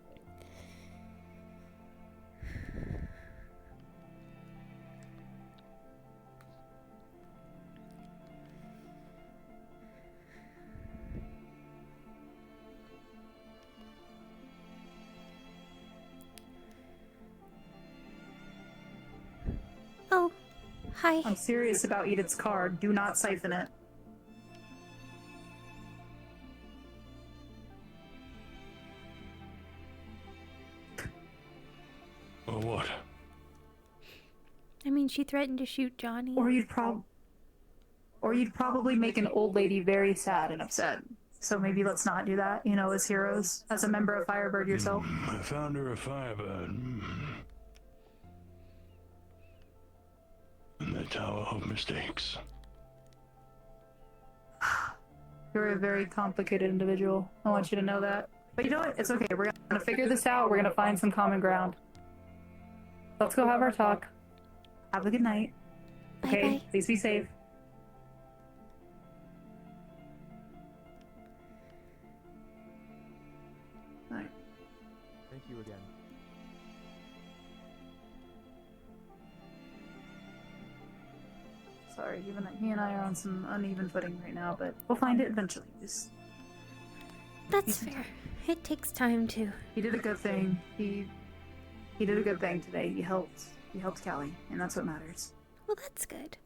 Oh, hi. I'm serious about Edith's card. Do not siphon it. Or what? I mean, she threatened to shoot Johnny. Or you'd probably make an old lady very sad and upset. So maybe let's not do that, you know, as heroes, as a member of Firebird yourself. I found her a Firebird. In the Tower of Mistakes. You're a very complicated individual. I want you to know that. But you know what? It's okay. We're gonna figure this out. We're gonna find some common ground. Let's go have our talk. Have a good night. Okay? Bye-bye. Please be safe. Alright. Thank you again. Sorry, even he and I are on some uneven footing right now, but we'll find it eventually. That's fair. It takes time to. He did a good thing. He did a good thing today. He helped Callie, and that's what matters. Well, that's good.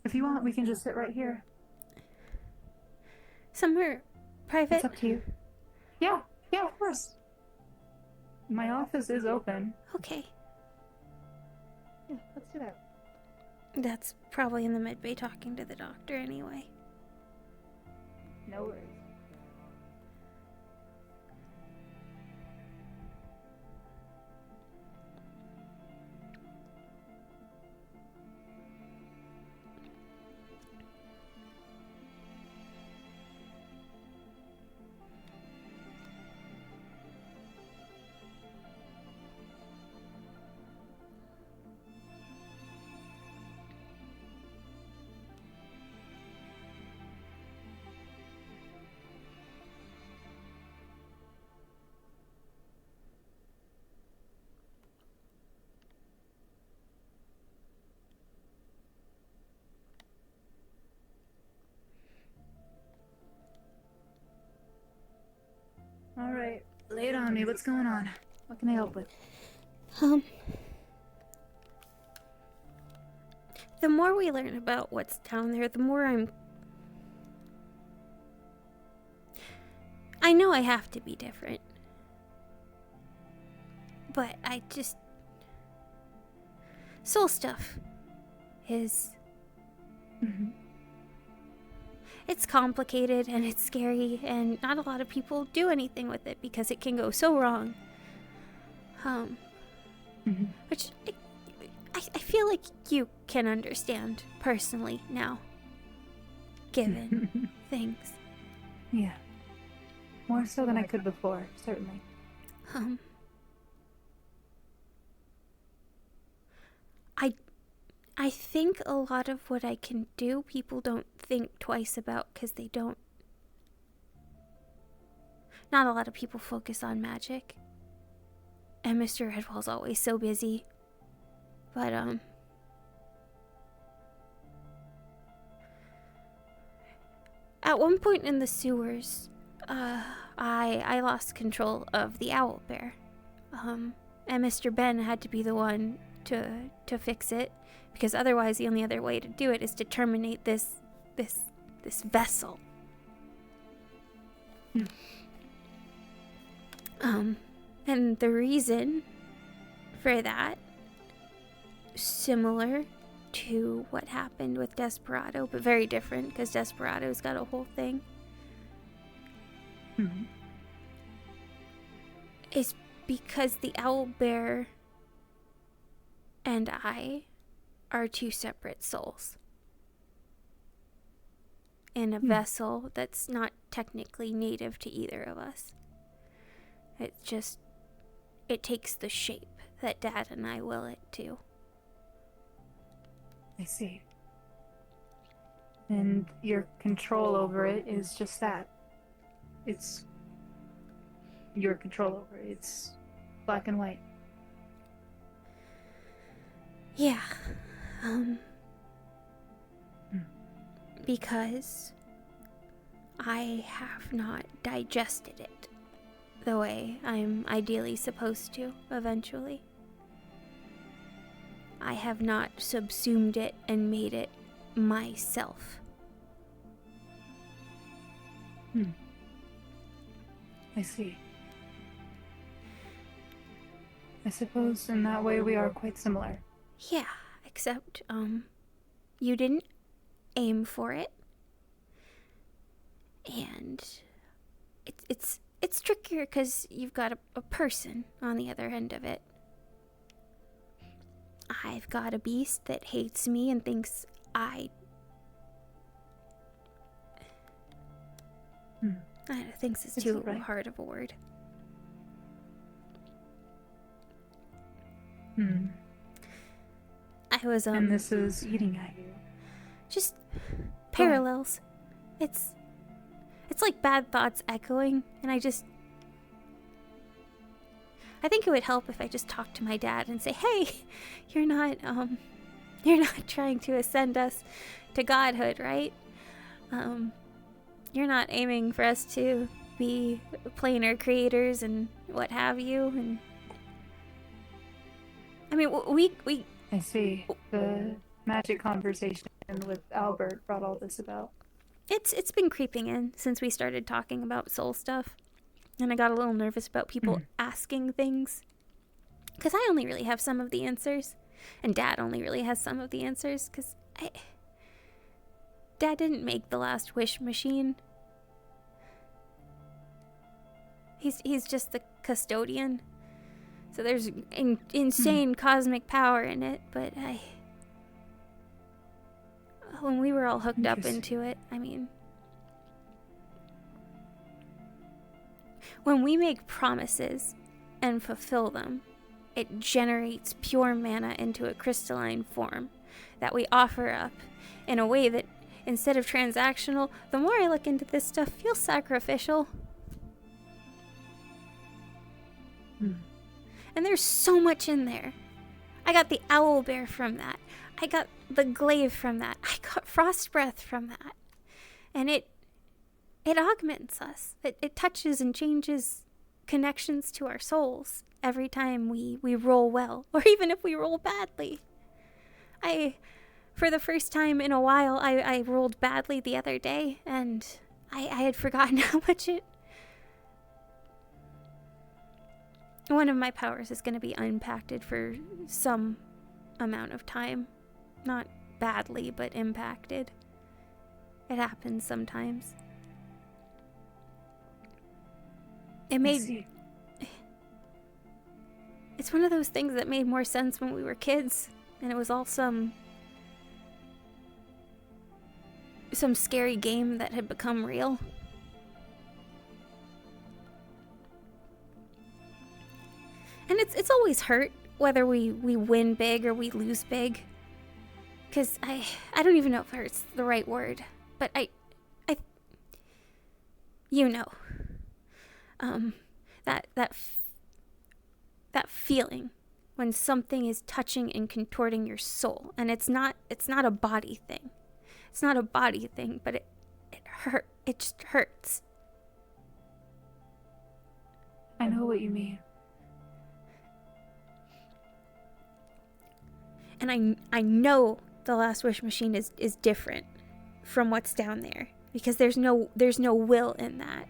If you want, we can just sit right here. Somewhere private? It's up to you. Yeah, of course. My office is open. Okay. Yeah, let's do that. That's probably in the med bay talking to the doctor anyway. No worries. All right, lay it on me. What's going on? What can I help with? The more we learn about what's down there, the more I know I have to be different. But I just soul stuff is... It's complicated and it's scary, and not a lot of people do anything with it because it can go so wrong. Which I feel like you can understand personally now, given things. Yeah. More so than I could before, certainly. I think a lot of what I can do, people don't think twice about because they don't... Not a lot of people focus on magic. And Mr. Redwall's always so busy. But, at one point in the sewers, I lost control of the owl bear. And Mr. Ben had to be the one to fix it, because otherwise the only other way to do it is to terminate this vessel. And the reason for that, similar to what happened with Desperado, but very different because Desperado's got a whole thing, is because the owlbear and I are two separate souls in a vessel that's not technically native to either of us. It takes the shape that Dad and I will it to. I see. And your control over it is just that. It's your control over it. It's black and white. Yeah. Because I have not digested it the way I'm ideally supposed to eventually. I have not subsumed it and made it myself. I see. I suppose in that way we are quite similar. Yeah, except, you didn't aim for it. And it's trickier because you've got a person on the other end of it. I've got a beast that hates me and thinks thinks it's too hard of a word. I was, And this is eating at you. Just parallels. It's like bad thoughts echoing, and I think it would help if I just talked to my dad and say, hey, you're not trying to ascend us to godhood, right? You're not aiming for us to be planar creators and what have you, and I mean, we I see. The magic conversation with Albert brought all this about. It's been creeping in since we started talking about soul stuff. And I got a little nervous about people asking things. Because I only really have some of the answers. And Dad only really has some of the answers. Because Dad didn't make the last wish machine. He's just the custodian. So there's insane cosmic power in it. But when we were all hooked up into it, I mean... When we make promises and fulfill them, it generates pure mana into a crystalline form that we offer up in a way that, instead of transactional, the more I look into this stuff, feels sacrificial. And there's so much in there. I got the owlbear from that. I got the glaive from that. I got frost breath from that. And it augments us. It touches and changes connections to our souls every time we roll well, or even if we roll badly. For the first time in a while, I rolled badly the other day, and I had forgotten how much one of my powers is going to be impacted for some amount of time. Not badly, but impacted. It happens sometimes. It made... It's one of those things that made more sense when we were kids, and it was all some scary game that had become real. And it's always hurt, whether we win big or we lose big. Because I don't even know if hurt's the right word, but you know, that feeling when something is touching and contorting your soul, and it's not a body thing. It's not a body thing, but it hurt. It just hurts. I know what you mean. And I know the Last Wish machine is different from what's down there, because there's no will in that.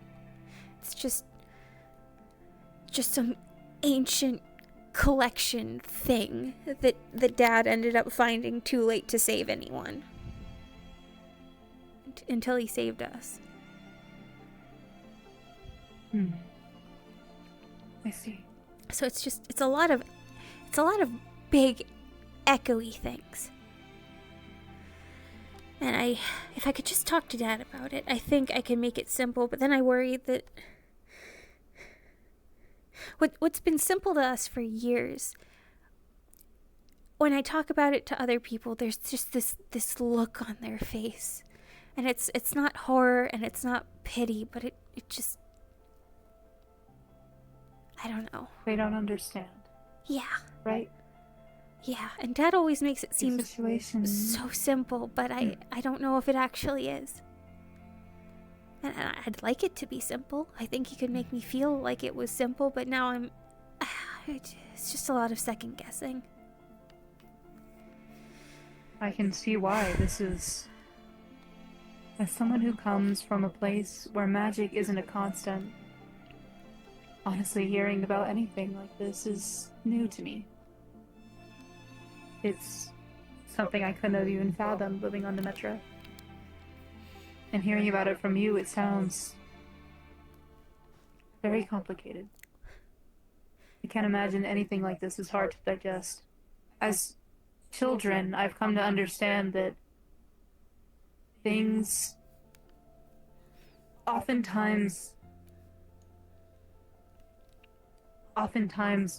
It's just some ancient collection thing that Dad ended up finding too late to save anyone. Until he saved us. I see. So it's a lot of big echoey things. And if I could just talk to Dad about it, I think I can make it simple, but then I worry that what's been simple to us for years, when I talk about it to other people, there's just this look on their face. And it's not horror and it's not pity, but it just, I don't know. They don't understand. Yeah. Right? Yeah, and Dad always makes it seem situation. so simple, but I don't know if it actually is. And I'd like it to be simple. I think he could make me feel like it was simple, but now it's just a lot of second guessing. I can see why this is... As someone who comes from a place where magic isn't a constant, honestly, hearing about anything like this is new to me. It's something I couldn't have even fathomed living on the Metro. And hearing about it from you, it sounds very complicated. I can't imagine anything like this is hard to digest. As children, I've come to understand that things oftentimes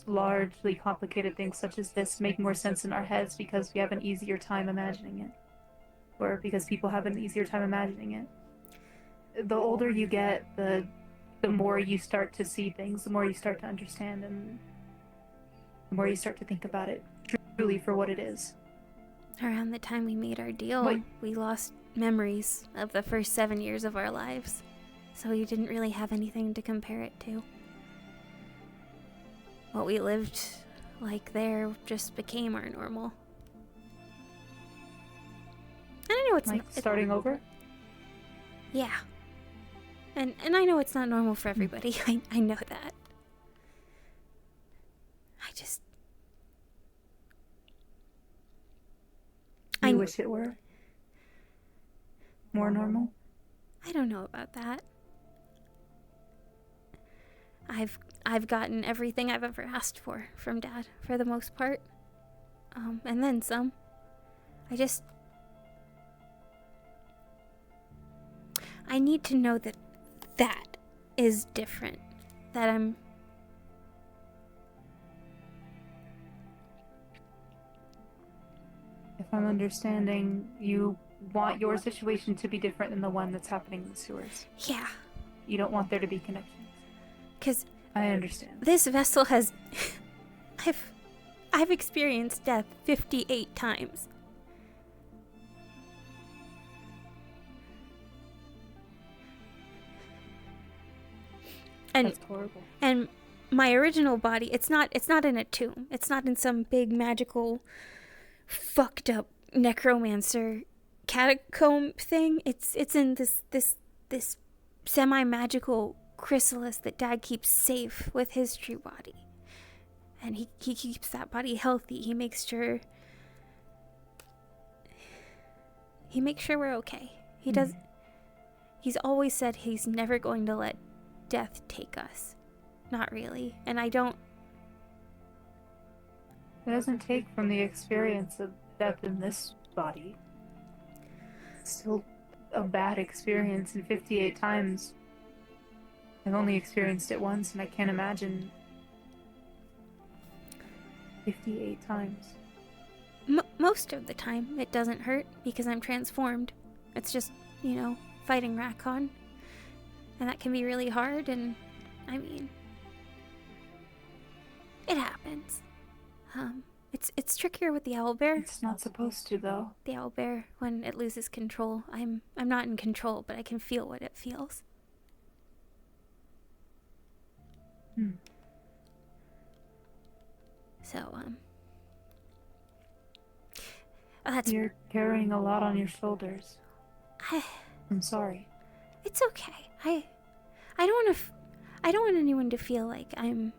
largely complicated things such as this make more sense in our heads because we have an easier time imagining it. Or because people have an easier time imagining it. The older you get, the more you start to see things, the more you start to understand, and the more you start to think about it truly for what it is. Around the time we made our deal, we lost memories of the first 7 years of our lives, so we didn't really have anything to compare it to. What we lived like there just became our normal. And I know it's like starting over? Yeah. And I know it's not normal for everybody. I know that. I wish it were more normal. I don't know about that. I've gotten everything I've ever asked for from Dad, for the most part. And then some. I need to know that that is different. That I'm... If I'm understanding, you want your situation to be different than the one that's happening in the sewers. Yeah. You don't want there to be connections. Because I understand. This vessel has... I've experienced death 58 times. And, that's horrible. And my original body, it's not in a tomb. It's not in some big magical fucked up necromancer catacomb thing. It's in this semi-magical chrysalis that Dad keeps safe with his true body. And he keeps that body healthy. He makes sure He makes sure we're okay. He does. He's always said he's never going to let death take us. Not really. And I don't. It doesn't take from the experience of death in this body. It's still a bad experience, and 58 times. I've only experienced it once, and I can't imagine 58 times. Most of the time, it doesn't hurt because I'm transformed. It's just, you know, fighting Rakon. And that can be really hard, and I mean, it happens. It's trickier with the owlbear. It's not supposed to, though. The owlbear, when it loses control, I'm not in control, but I can feel what it feels. So, that's... You're carrying a lot on your shoulders. I'm sorry. It's okay. I don't want anyone to feel like I'm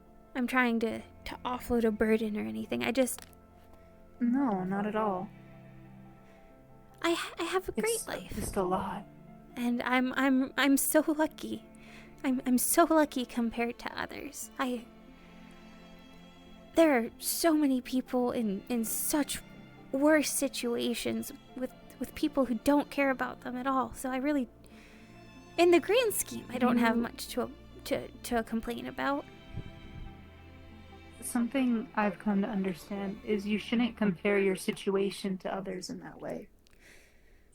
trying to offload a burden or anything. No, not at all. I have a great life. Just a lot. And I'm so lucky. I'm so lucky compared to others. There are so many people in such worse situations with people who don't care about them at all. So I really, in the grand scheme, I don't have much to complain about. Something I've come to understand is you shouldn't compare your situation to others in that way.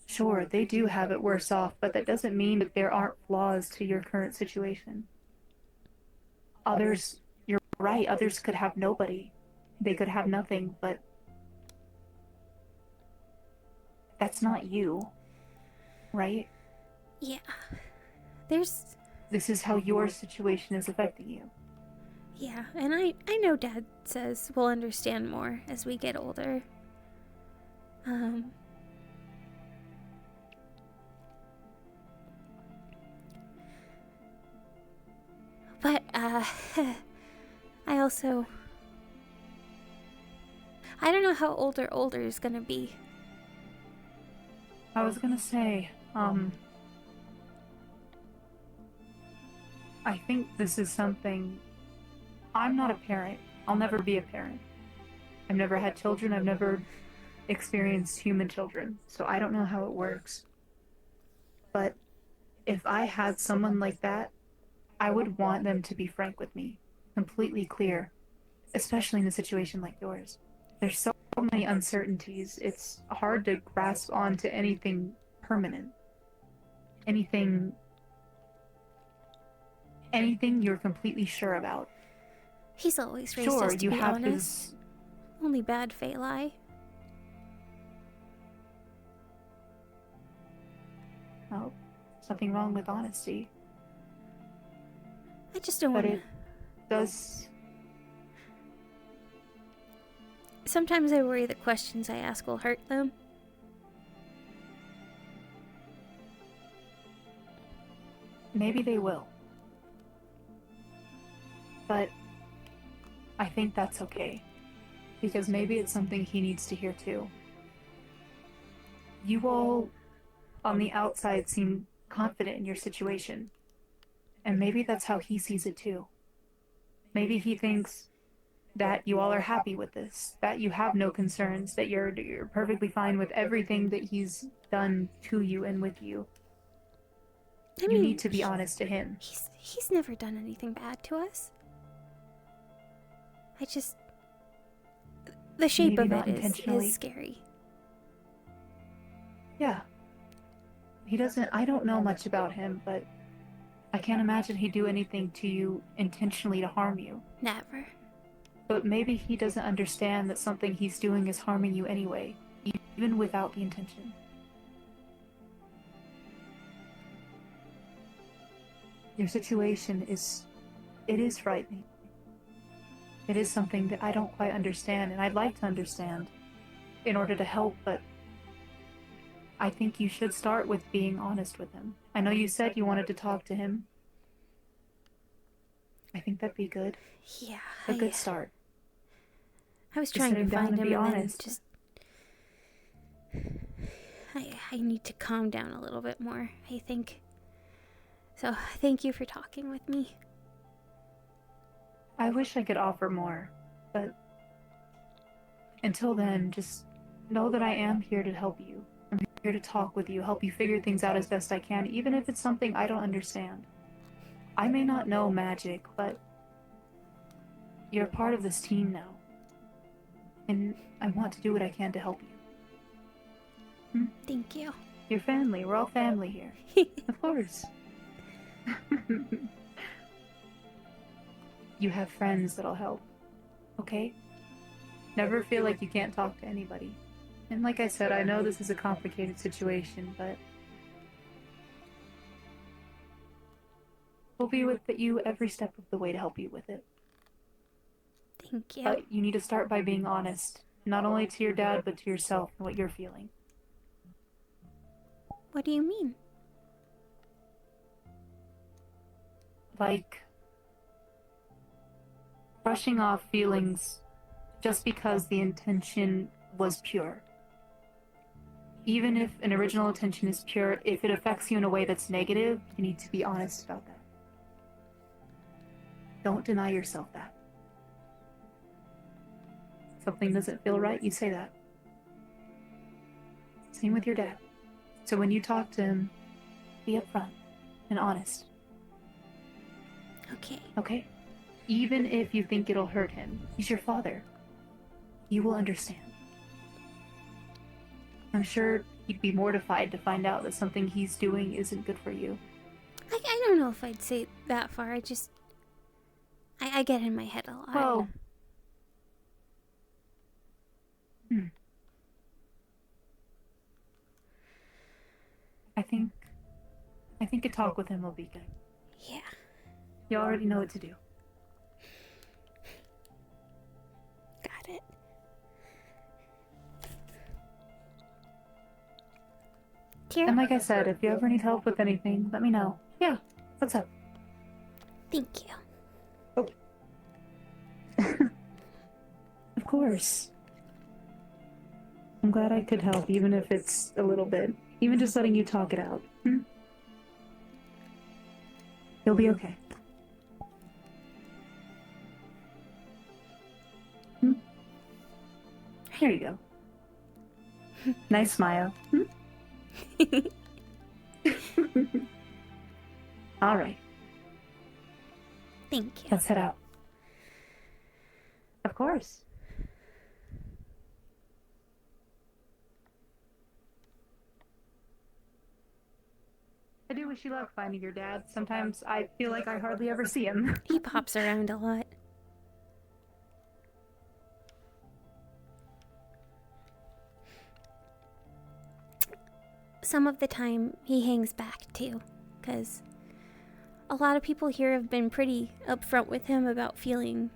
Sure, they do have it worse off, but that doesn't mean that there aren't flaws to your current situation. Others, you're right, others could have nobody. They could have nothing, but that's not you, right? Yeah. This is how your situation is affecting you. Yeah, and I know Dad says we'll understand more as we get older. But, I also... I don't know how older is gonna be. I was gonna say, I think this is something... I'm not a parent. I'll never be a parent. I've never had children. I've never experienced human children, so I don't know how it works. But if I had someone like that, I would want them to be frank with me, completely clear, especially in a situation like yours. There's so many uncertainties, it's hard to grasp onto anything permanent. Anything you're completely sure about. He's always raised us to be honest. Only bad Phalai. Oh, something wrong with honesty. I just don't want to... But it does... Sometimes I worry the questions I ask will hurt them. Maybe they will. But I think that's okay. Because maybe it's something he needs to hear too. You all, on the outside, seem confident in your situation. And maybe that's how he sees it too. Maybe he thinks that you all are happy with this, that you have no concerns, that you're perfectly fine with everything that he's done to you and with you. I mean, you need to be honest to him. He's never done anything bad to us. I just... The shape Maybe of not it intentionally. is scary. Yeah. He doesn't... I don't know much about him, but I can't imagine he'd do anything to you intentionally to harm you. Never. But maybe he doesn't understand that something he's doing is harming you anyway, even without the intention. Your situation is... It is frightening. It is something that I don't quite understand, and I'd like to understand in order to help, but I think you should start with being honest with him. I know you said you wanted to talk to him. I think that'd be good. Yeah. A good start. I was trying to find him and be and then honest. just... I need to calm down a little bit more, I think. So, thank you for talking with me. I wish I could offer more, but until then, just know that I am here to help you. I'm here to talk with you, help you figure things out as best I can, even if it's something I don't understand. I may not know magic, but you're a part of this team now. And I want to do what I can to help you. Thank you. You're family. We're all family here. Of course. You have friends that'll help. Okay? Never feel like you can't talk to anybody. And like I said, I know this is a complicated situation, but we'll be with you every step of the way to help you with it. Thank you. But you need to start by being honest, not only to your dad, but to yourself and what you're feeling. What do you mean? Like brushing off feelings just because the intention was pure. Even if an original intention is pure, if it affects you in a way that's negative, you need to be honest about that. Don't deny yourself that. Something doesn't feel right, you say that. Same with your dad. So when you talk to him, be upfront and honest. Okay. Okay? Even if you think it'll hurt him, he's your father. You will understand. I'm sure he'd be mortified to find out that something he's doing isn't good for you. I don't know if I'd say that far. I get in my head a lot. Well, I think a talk with him will be good. Yeah. You already know what to do. Got it. Here. And like I said, if you ever need help with anything, let me know. Yeah, what's up? Thank you. Of course. I'm glad I could help, even if it's a little bit. Even just letting you talk it out. You'll be okay. Here you go. Nice smile. All right. Thank you. Let's head out. Of course. I do wish you luck finding your dad. Sometimes I feel like I hardly ever see him. He pops around a lot. Some of the time, he hangs back too, because a lot of people here have been pretty upfront with him about feeling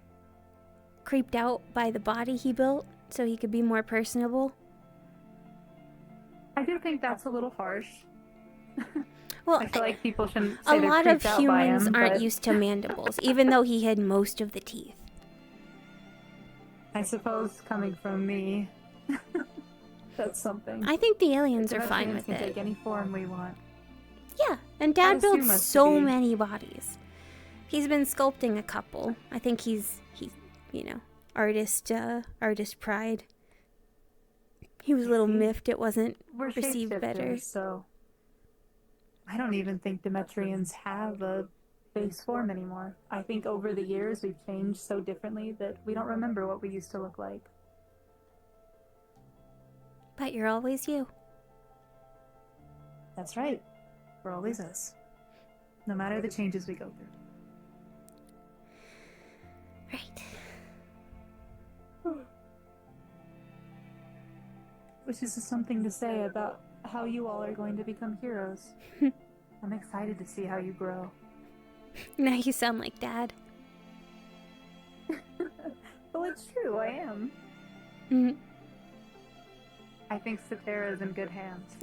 creeped out by the body he built, so he could be more personable. I do think that's a little harsh. Well, I feel like people shouldn't say a they're lot of creeped out by humans him, aren't but used to mandibles, even though he had most of the teeth. I suppose coming from me, that's something. I think the aliens are fine Aliens with can it. take any form we want. Yeah, and Dad I assume builds us to so be. many bodies. He's been sculpting a couple. I think he's artist pride. He was a little miffed it wasn't We're received better. shapeshifters, so I don't even think Demetrians have a base form anymore. I think over the years we've changed so differently that we don't remember what we used to look like. But you're always you. That's right. We're always us. No matter the changes we go through. Right. Which is something to say about how you all are going to become heroes. I'm excited to see how you grow. Now you sound like Dad. Well, it's true, I am. Mhm. I think Satara is in good hands.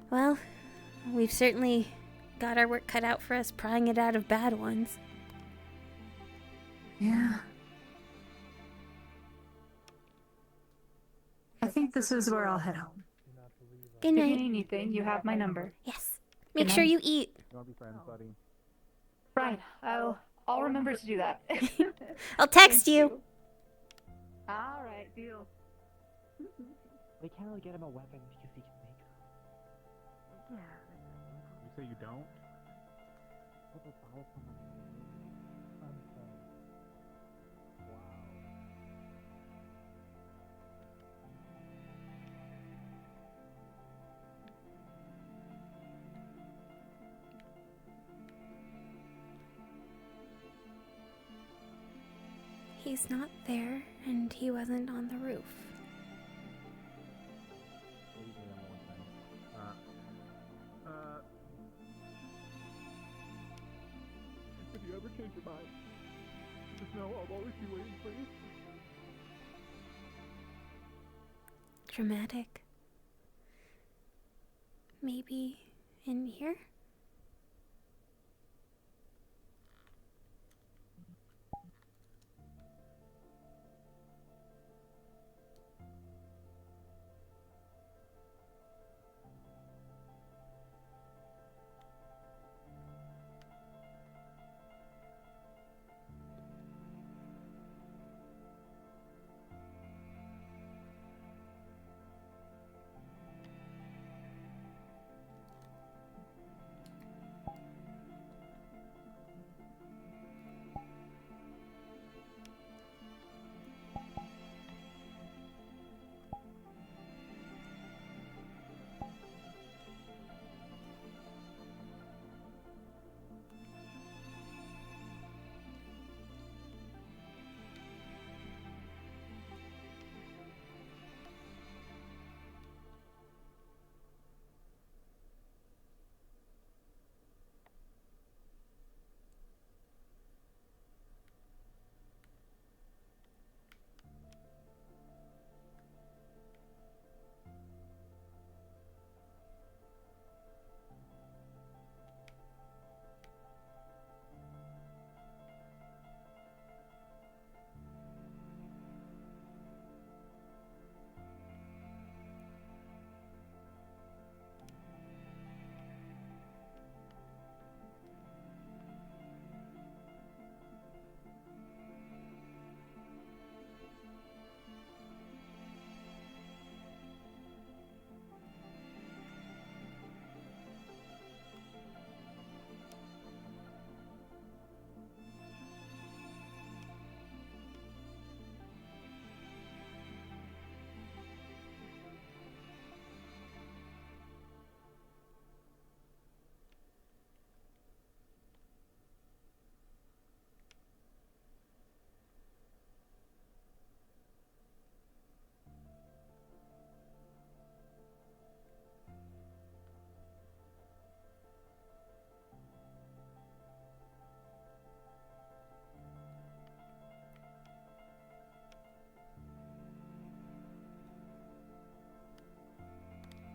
Well, we've certainly got our work cut out for us prying it out of bad ones. Yeah. I think this is where I'll head home. Good If night. you need anything, you have my number. Yes. Good Make sure night. you eat. You wanna be friends, buddy? Right. I'll remember to do that. I'll text you. All right, deal. We can't really get him a weapon because he can make You say you don't? He's not there, and he wasn't on the roof. If you ever change your mind, just know I'll always be waiting for you. Dramatic. Maybe in here?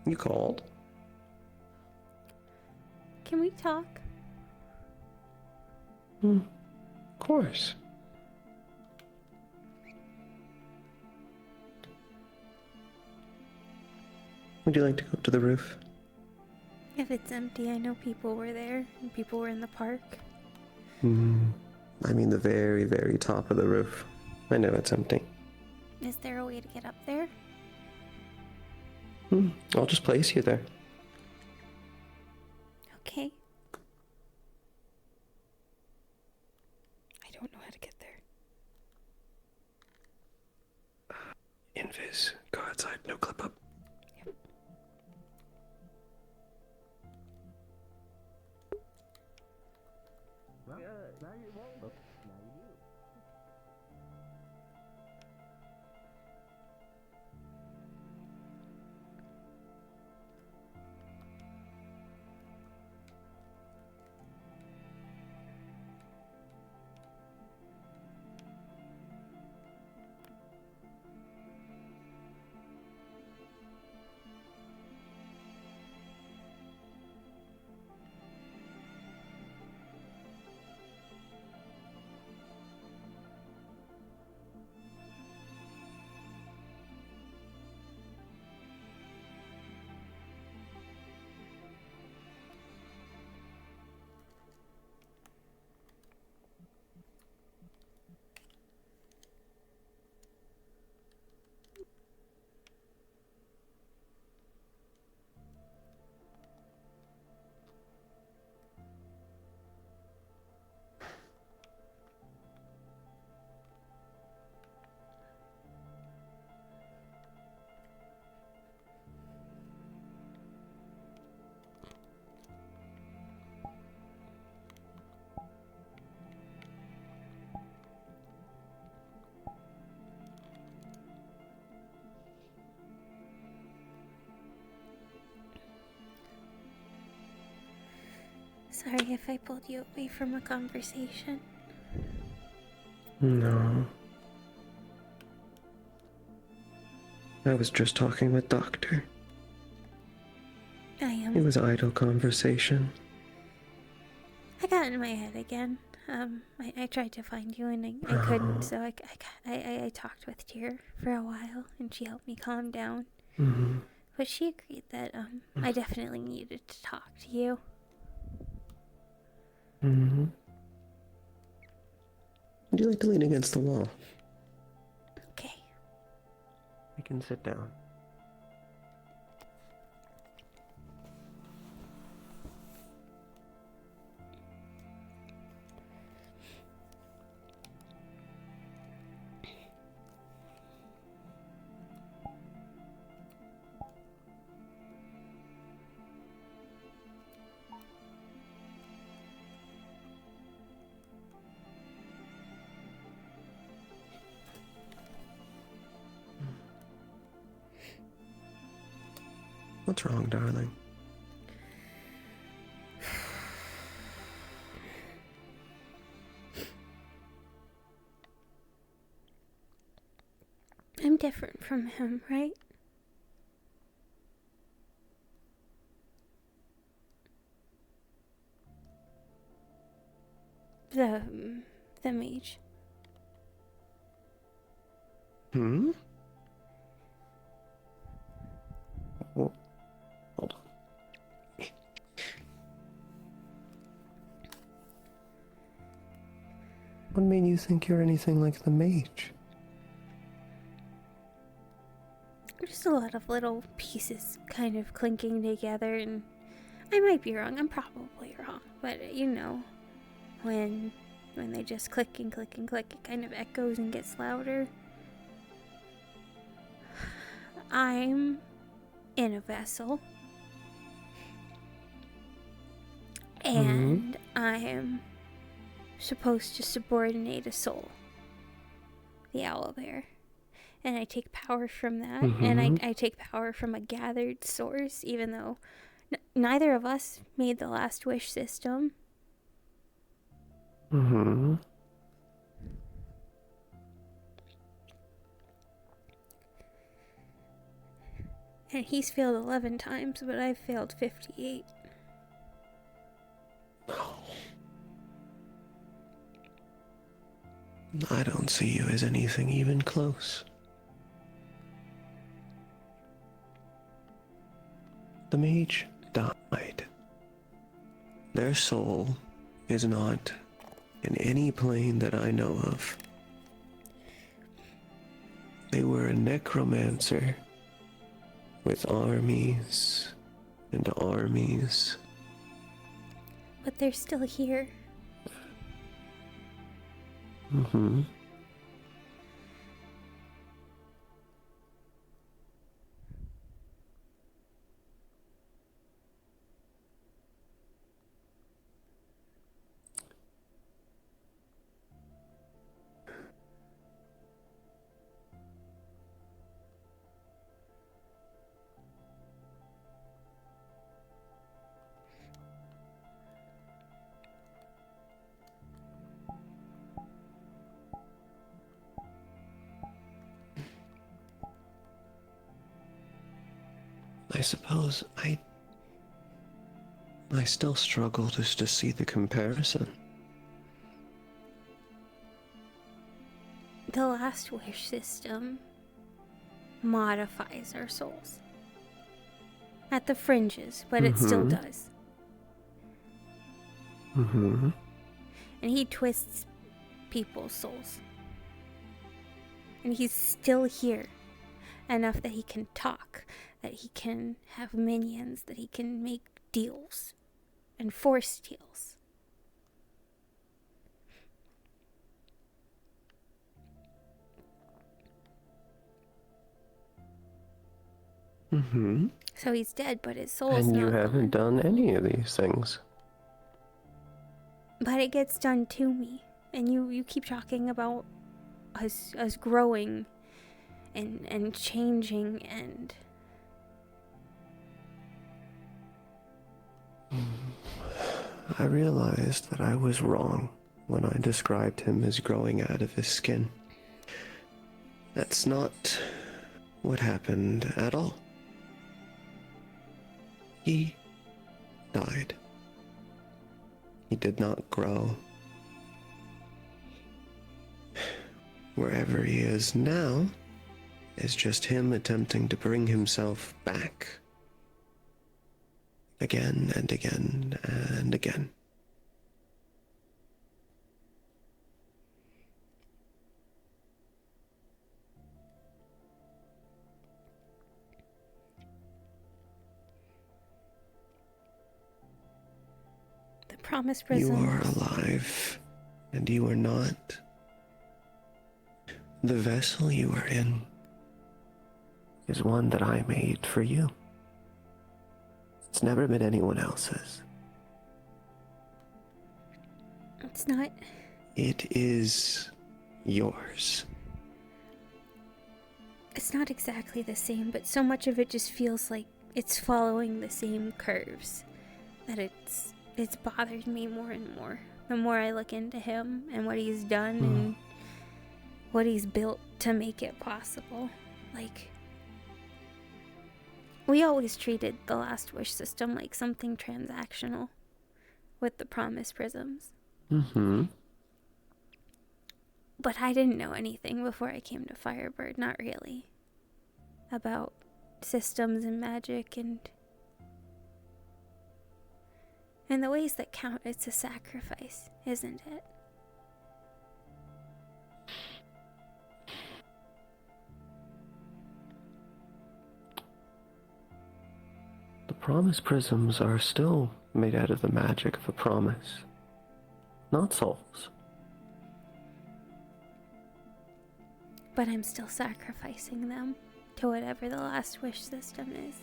You called? Can we talk? Of course. Would you like to go up to the roof? If it's empty, I know people were there, and people were in the park. I mean the very, very top of the roof. I know it's empty. Is there a way to get up there? I'll just place you there. Okay. I don't know how to get there. Invis, go outside, no clip up. Sorry if I pulled you away from a conversation. No. I was just talking with Doctor. It was idle conversation. I got in my head again. I tried to find you and I couldn't, so I talked with Tyr for a while and she helped me calm down. Mm-hmm. But she agreed that I definitely needed to talk to you. Mm-hmm. Would you like to lean against the wall? Okay. We can sit down. What's wrong, darling? I'm different from him, right? The mage. Hmm? Oh, hold on. What made you think you're anything like the mage? Just a lot of little pieces kind of clinking together, and I might be wrong. I'm probably wrong, but you know, when they just click and click and click, it kind of echoes and gets louder. I'm in a vessel, and I am supposed to subordinate a soul, the owlbear. And I take power from that, and I take power from a gathered source, even though neither of us made the last wish system. Mm-hmm. And he's failed 11 times, but I've failed 58. I don't see you as anything even close. The mage died. Their soul is not in any plane that I know of. They were a necromancer with armies and armies. But they're still here. Mm-hmm. I suppose I still struggle just to see the comparison. The last wish system modifies our souls. At the fringes, but it still does. Mm-hmm. And he twists people's souls. And he's still here. Enough that he can talk, that he can have minions, that he can make deals and force deals. Mm-hmm. So he's dead, but his soul's And you not haven't gone. done any of these things. But it gets done to me. And you keep talking about us growing and changing and I realized that I was wrong when I described him as growing out of his skin. That's not what happened at all. He died. He did not grow. Wherever he is now is just him attempting to bring himself back. Again and again and again. The promise prisms. You are alive, and you are not. The vessel you are in is one that I made for you. It's never been anyone else's. It's not. It is yours. It's not exactly the same, but so much of it just feels like it's following the same curves. That it's bothered me more and more. The more I look into him and what he's done and what he's built to make it possible. Like, we always treated the Last Wish system like something transactional with the promise prisms. Mm-hmm. But I didn't know anything before I came to Firebird, not really. About systems and magic and the ways that count. It's a sacrifice, isn't it? The promise prisms are still made out of the magic of a promise, not souls. But I'm still sacrificing them to whatever the Last Wish system is.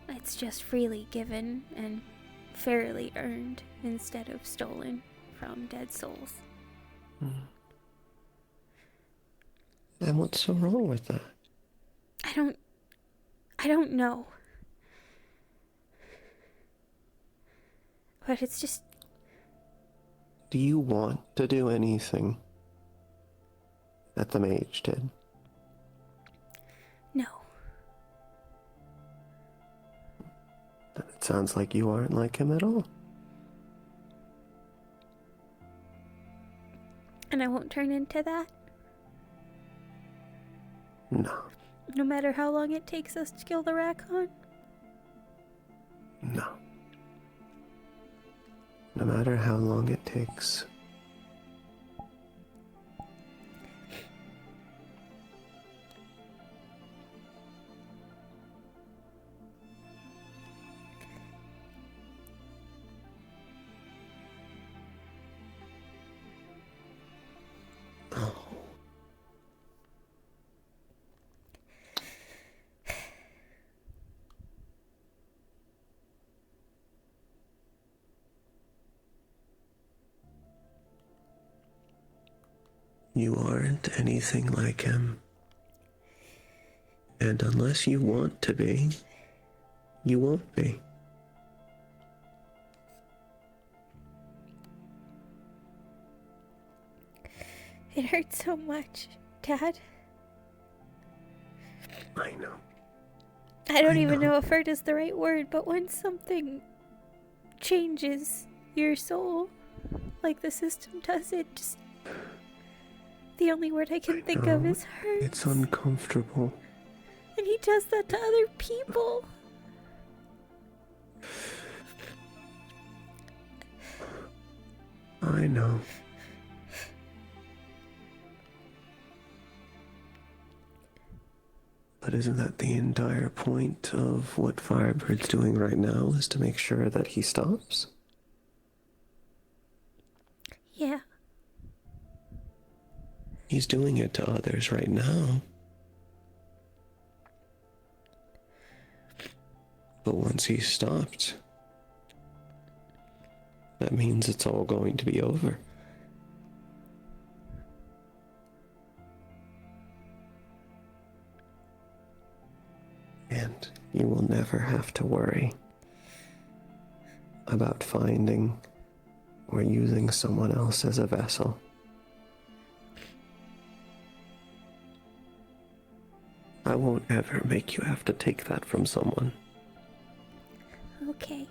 It's just freely given and fairly earned instead of stolen from dead souls. And what's so wrong with that? I don't know. But it's just... Do you want to do anything that the mage did? No. Then it sounds like you aren't like him at all. And I won't turn into that? No. No matter how long it takes us to kill the Raccoon? No. No matter how long it takes. You aren't anything like him. And unless you want to be, you won't be. It hurts so much, Dad. I know. I don't even know if hurt is the right word, but when something changes your soul, like the system does, it just... The only word I can think of is hurt. It's uncomfortable. And he does that to other people. I know. But isn't that the entire point of what Firebird's doing right now, is to make sure that he stops? Yeah. He's doing it to others right now. But once he's stopped, that means it's all going to be over. And you will never have to worry about finding or using someone else as a vessel. I won't ever make you have to take that from someone. Okay.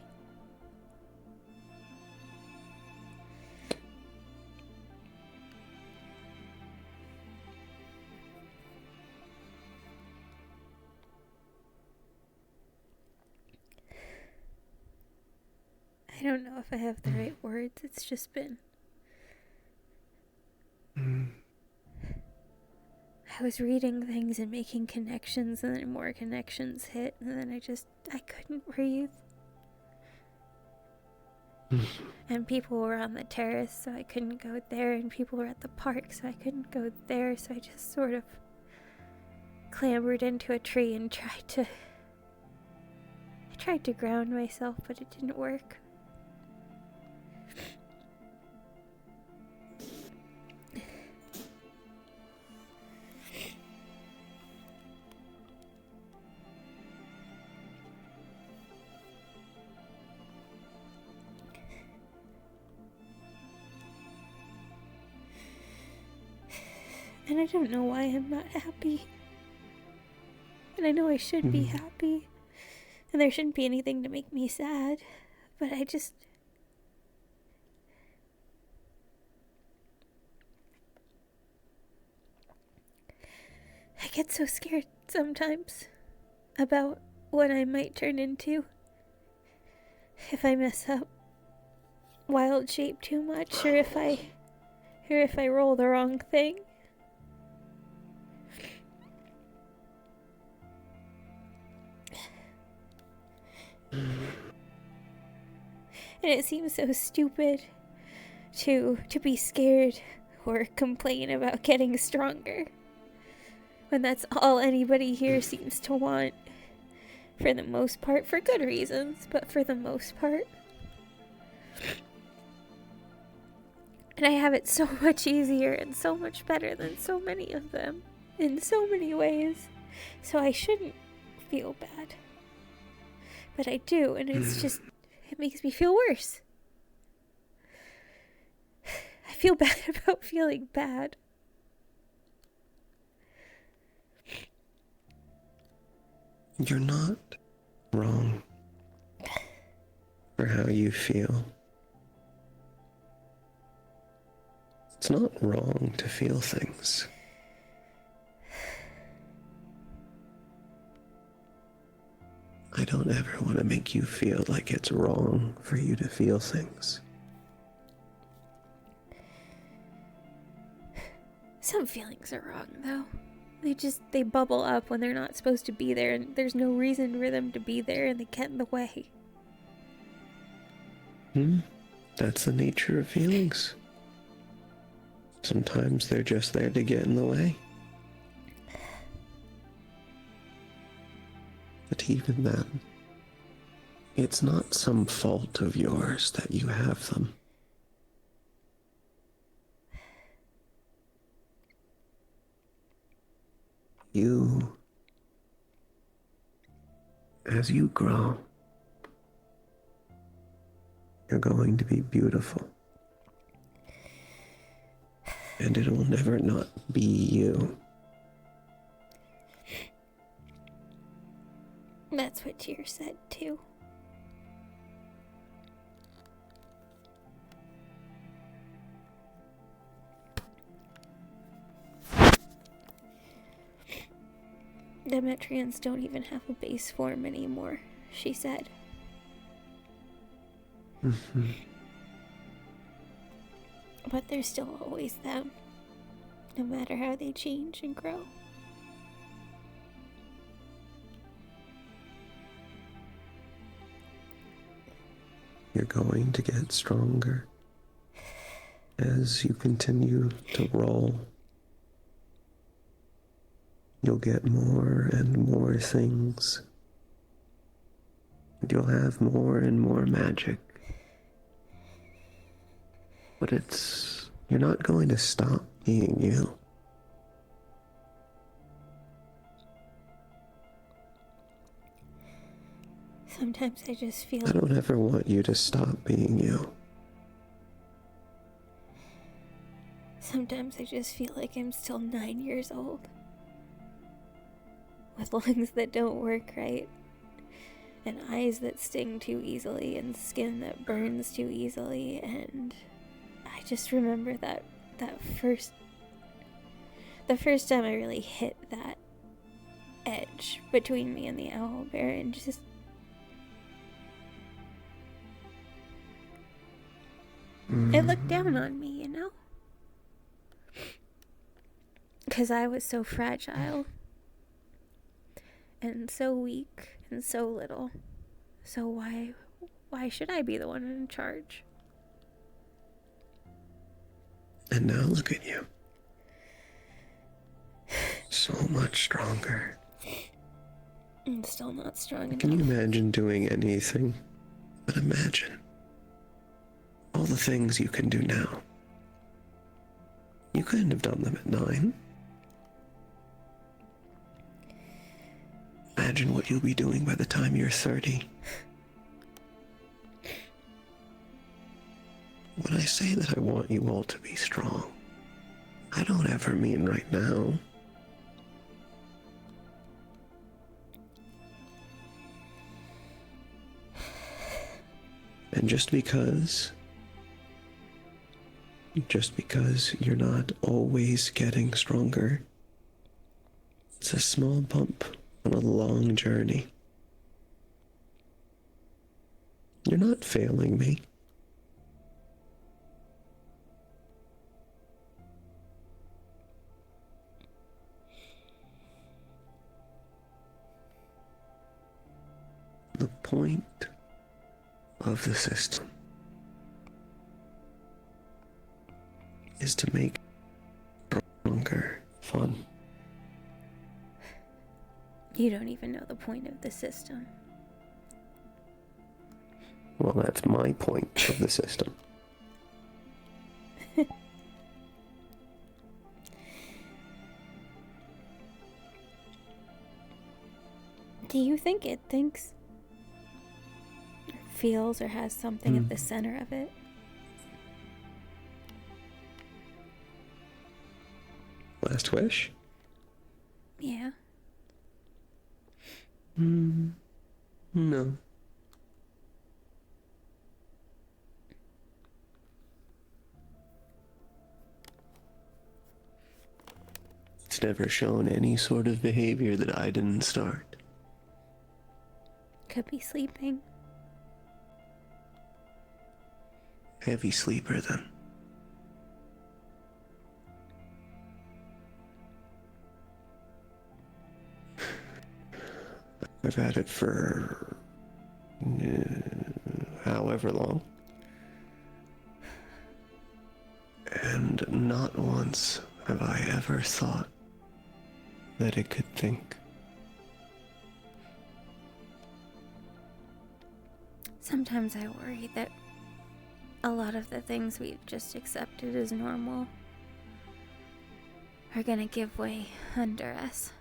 I don't know if I have the right words. It's just been... I was reading things and making connections, and then more connections hit, and then I couldn't breathe. And people were on the terrace, so I couldn't go there, and people were at the park, so I couldn't go there, so I just sort of clambered into a tree and tried to ground myself, but it didn't work. And I don't know why I'm not happy. And I know I should be happy. And there shouldn't be anything to make me sad. But I get so scared sometimes about what I might turn into if I mess up wild shape too much, or if I roll the wrong thing. And it seems so stupid to be scared or complain about getting stronger when that's all anybody here seems to want, for the most part, for good reasons, but for the most part. And I have it so much easier and so much better than so many of them in so many ways, so I shouldn't feel bad. But I do, and it's just, it makes me feel worse. I feel bad about feeling bad. You're not wrong for how you feel. It's not wrong to feel things. I don't ever want to make you feel like it's wrong for you to feel things. Some feelings are wrong, though. They bubble up when they're not supposed to be there, and there's no reason for them to be there, and they get in the way. That's the nature of feelings. Sometimes they're just there to get in the way. But even then, it's not some fault of yours that you have them. You, as you grow, you're going to be beautiful. And it will never not be you. That's what Tyr said, too. Demetrians don't even have a base form anymore, she said. But they're still always them, no matter how they change and grow. You're going to get stronger as you continue to roll. You'll get more and more things. And you'll have more and more magic. But you're not going to stop being you. Sometimes I just feel... I don't ever want you to stop being you. Sometimes I just feel like I'm still 9 years old. With lungs that don't work right. And eyes that sting too easily, and skin that burns too easily, and I just remember the first time I really hit that edge between me and the owlbear, and just it looked down on me, you know? Because I was so fragile and so weak and so little. So why should I be the one in charge? And now look at you. So much stronger. I'm still not strong enough. Can you imagine doing anything? But imagine all the things you can do now. You couldn't have done them at 9. Imagine what you'll be doing by the time you're 30. When I say that I want you all to be strong, I don't ever mean right now. And just because you're not always getting stronger, it's a small bump on a long journey. You're not failing me. The point of the system is to make stronger fun. You don't even know the point of the system. Well, that's my point of the system. Do you think it thinks, or feels, or has something at the center of it? Last wish? Yeah. No. It's never shown any sort of behavior that I didn't start. Could be sleeping. Heavy sleeper, then. I've had it for however long. And not once have I ever thought that it could think. Sometimes I worry that a lot of the things we've just accepted as normal are gonna give way under us.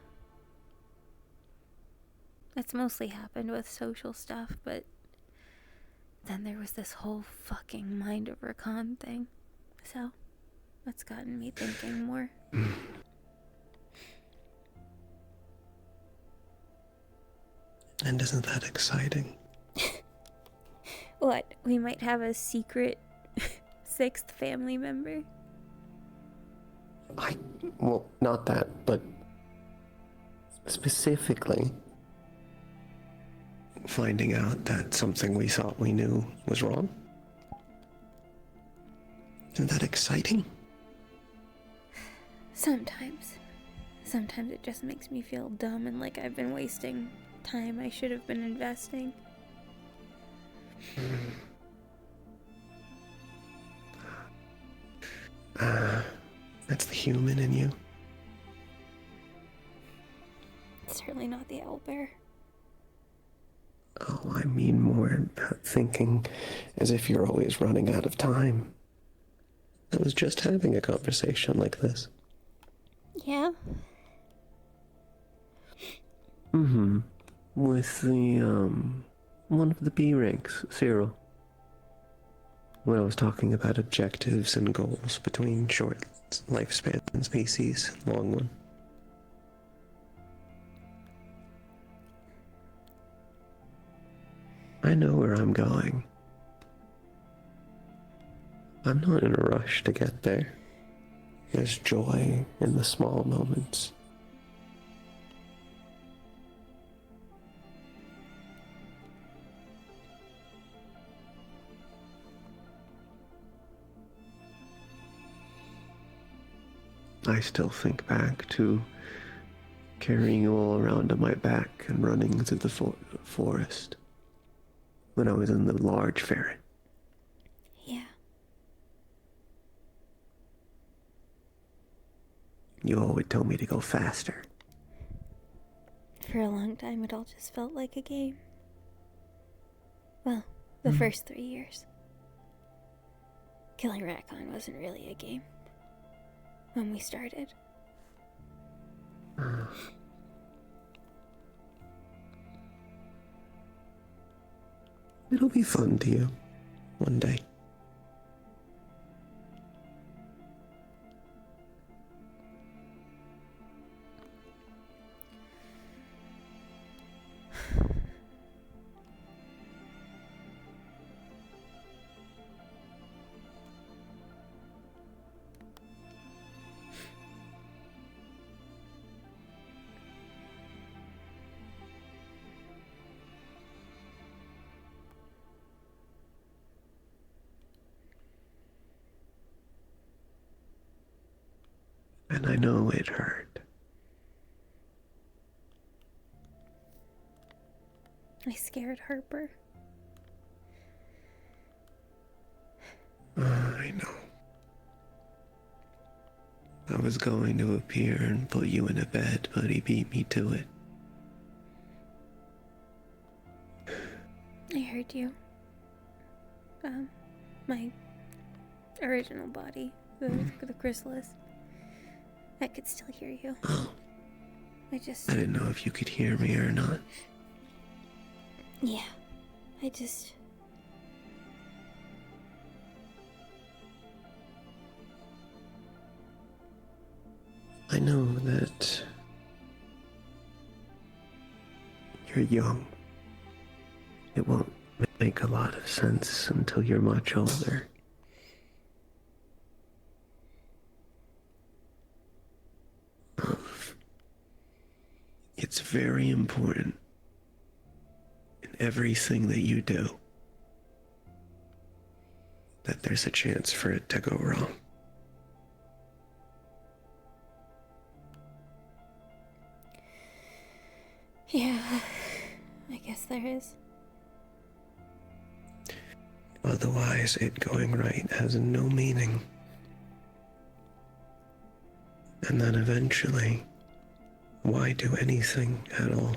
That's mostly happened with social stuff, but then there was this whole fucking mind over con thing. So, that's gotten me thinking more. And isn't that exciting? What? We might have a secret 6th family member? Well, not that, but specifically finding out that something we thought we knew was wrong. Isn't that exciting? Sometimes. Sometimes it just makes me feel dumb and like I've been wasting time I should have been investing. That's the human in you. Certainly not the owlbear. Oh, I mean more about thinking as if you're always running out of time. I was just having a conversation like this. Yeah? With the One of the B ranks, Cyril. When I was talking about objectives and goals between short lifespan species, long one. I know where I'm going. I'm not in a rush to get there. There's joy in the small moments. I still think back to carrying you all around on my back and running through the forest when I was in the large ferret. Yeah. You always told me to go faster. For a long time, it all just felt like a game. Well, the first 3 years. Killing Rakon wasn't really a game. When we started. It'll be fun to you one day. And I know it hurt. I scared Harper. I know. I was going to appear and put you in a bed, but he beat me to it. I heard you. My original body, the chrysalis. I could still hear you. Oh. I didn't know if you could hear me or not. Yeah. I know that you're young. It won't make a lot of sense until you're much older. It's very important in everything that you do that there's a chance for it to go wrong. Yeah, I guess there is. Otherwise, it going right has no meaning. And then eventually, why do anything at all?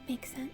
Makes sense.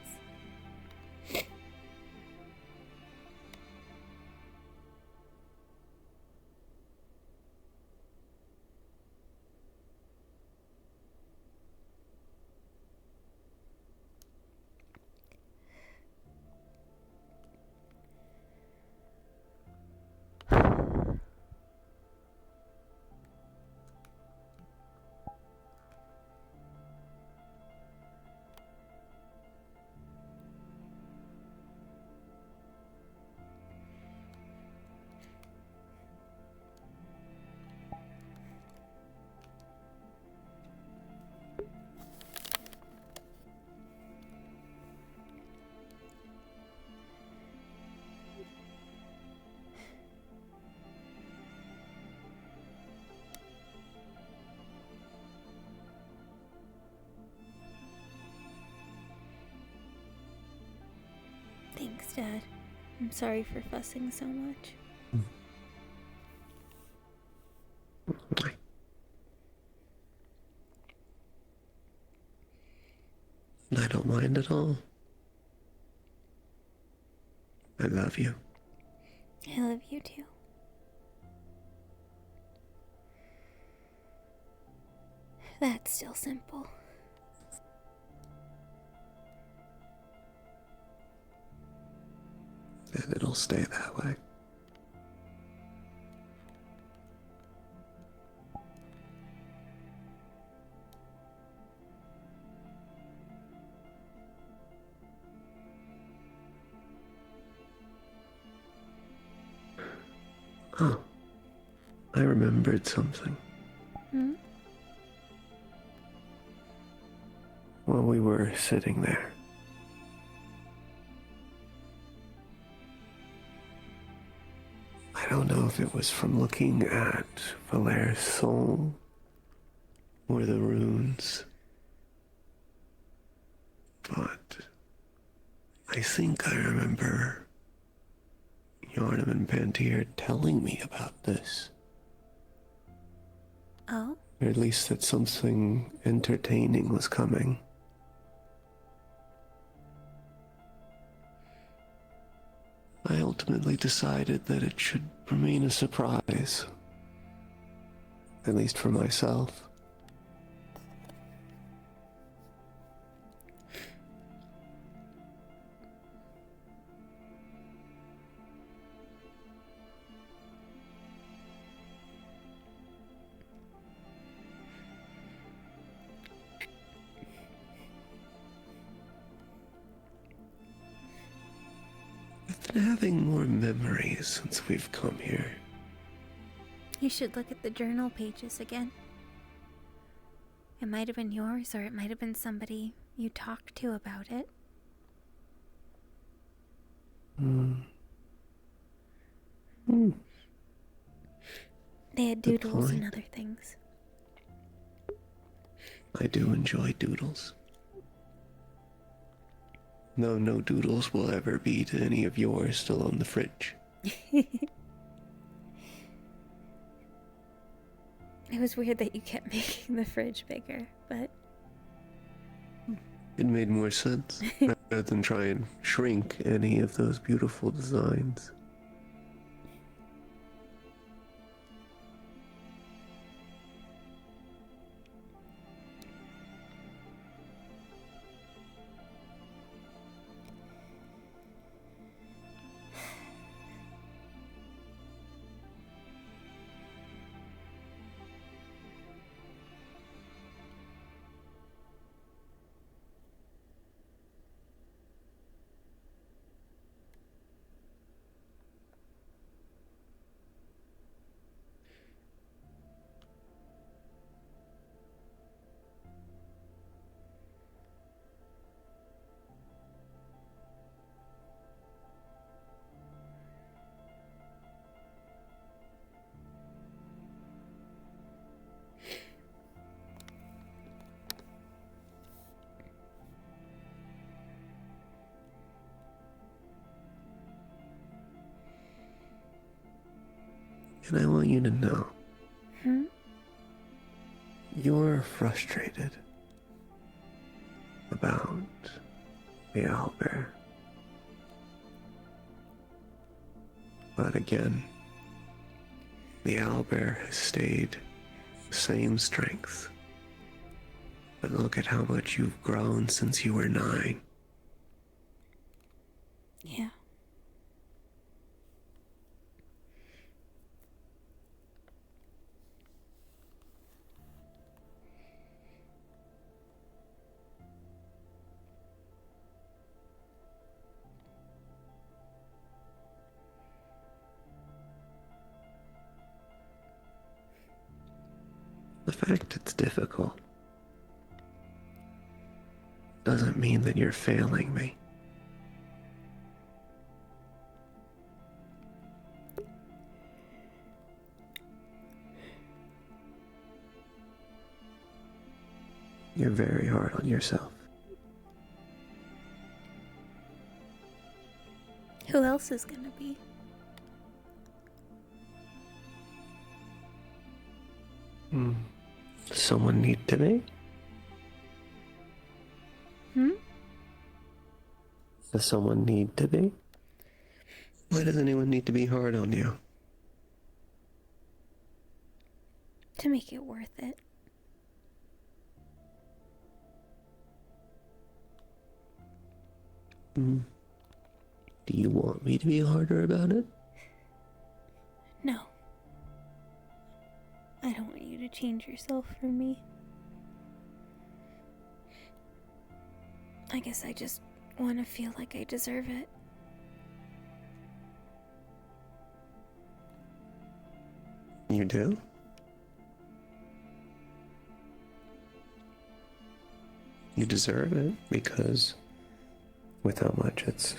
Thanks, Dad. I'm sorry for fussing so much. I don't mind at all. I love you. I love you too. That's still simple. And it'll stay that way. Oh, I remembered something. Hmm? While we were sitting there. I don't know if it was from looking at Valaire's soul or the runes, but I think I remember Yarnum and Pantier telling me about this. Oh? Or at least that something entertaining was coming. I ultimately decided that it should remain a surprise. At least for myself. I've been having more memories since we've come here. You should look at the journal pages again. It might have been yours, or it might have been somebody you talked to about it. They had Good doodles and point. other things. I do enjoy doodles. Though no doodles will ever be to any of yours still on the fridge. It was weird that you kept making the fridge bigger, but... It made more sense, rather than try and shrink any of those beautiful designs. And I want you to know, you're frustrated about the owlbear. But again, the owlbear has stayed the same strength. But look at how much you've grown since you were 9. Yeah. The fact it's difficult doesn't mean that you're failing me. You're very hard on yourself. Who else is gonna be? Does someone need to be? Does someone need to be? Why does anyone need to be hard on you? To make it worth it. Do you want me to be harder about it? No. I don't want you to change yourself for me. I guess I just want to feel like I deserve it. You do? You deserve it because with how much it's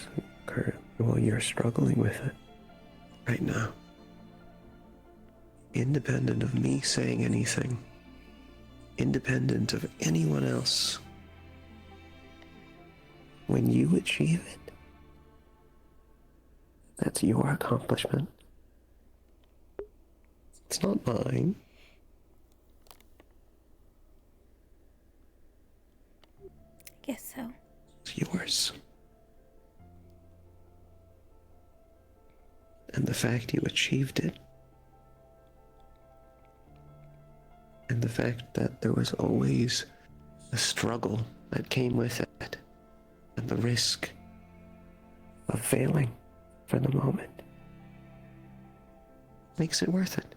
well, you're struggling with it right now. Independent of me saying anything, independent of anyone else, when you achieve it, that's your accomplishment. It's not mine. I guess so. It's yours. And the fact you achieved it, and the fact that there was always a struggle that came with it, and the risk of failing for the moment, makes it worth it.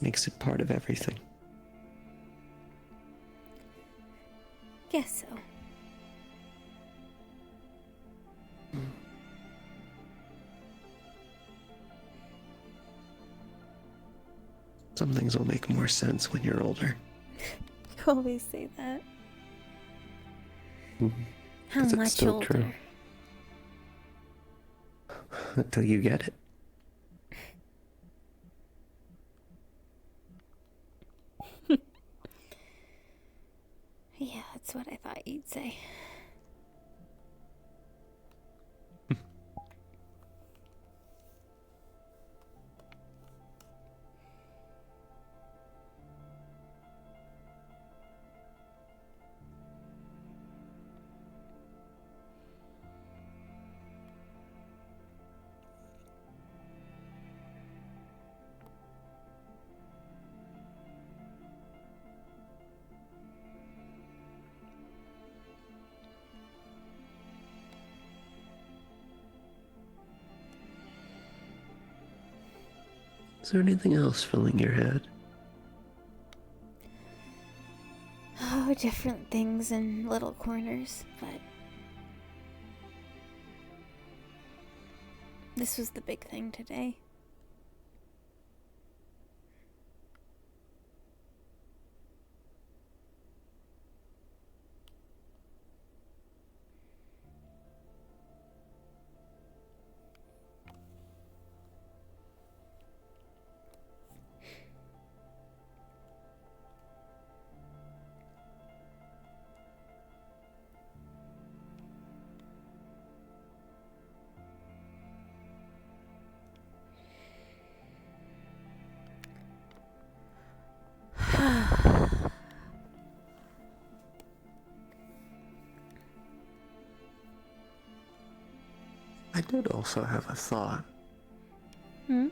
Makes it part of everything. Guess so. Some things will make more sense when you're older. You always say that. How 'Cause it's much still older? true. Until you get it. Yeah, that's what I thought you'd say. Is there anything else filling your head? Oh, different things in little corners, but this was the big thing today. I did also have a thought. Hmm?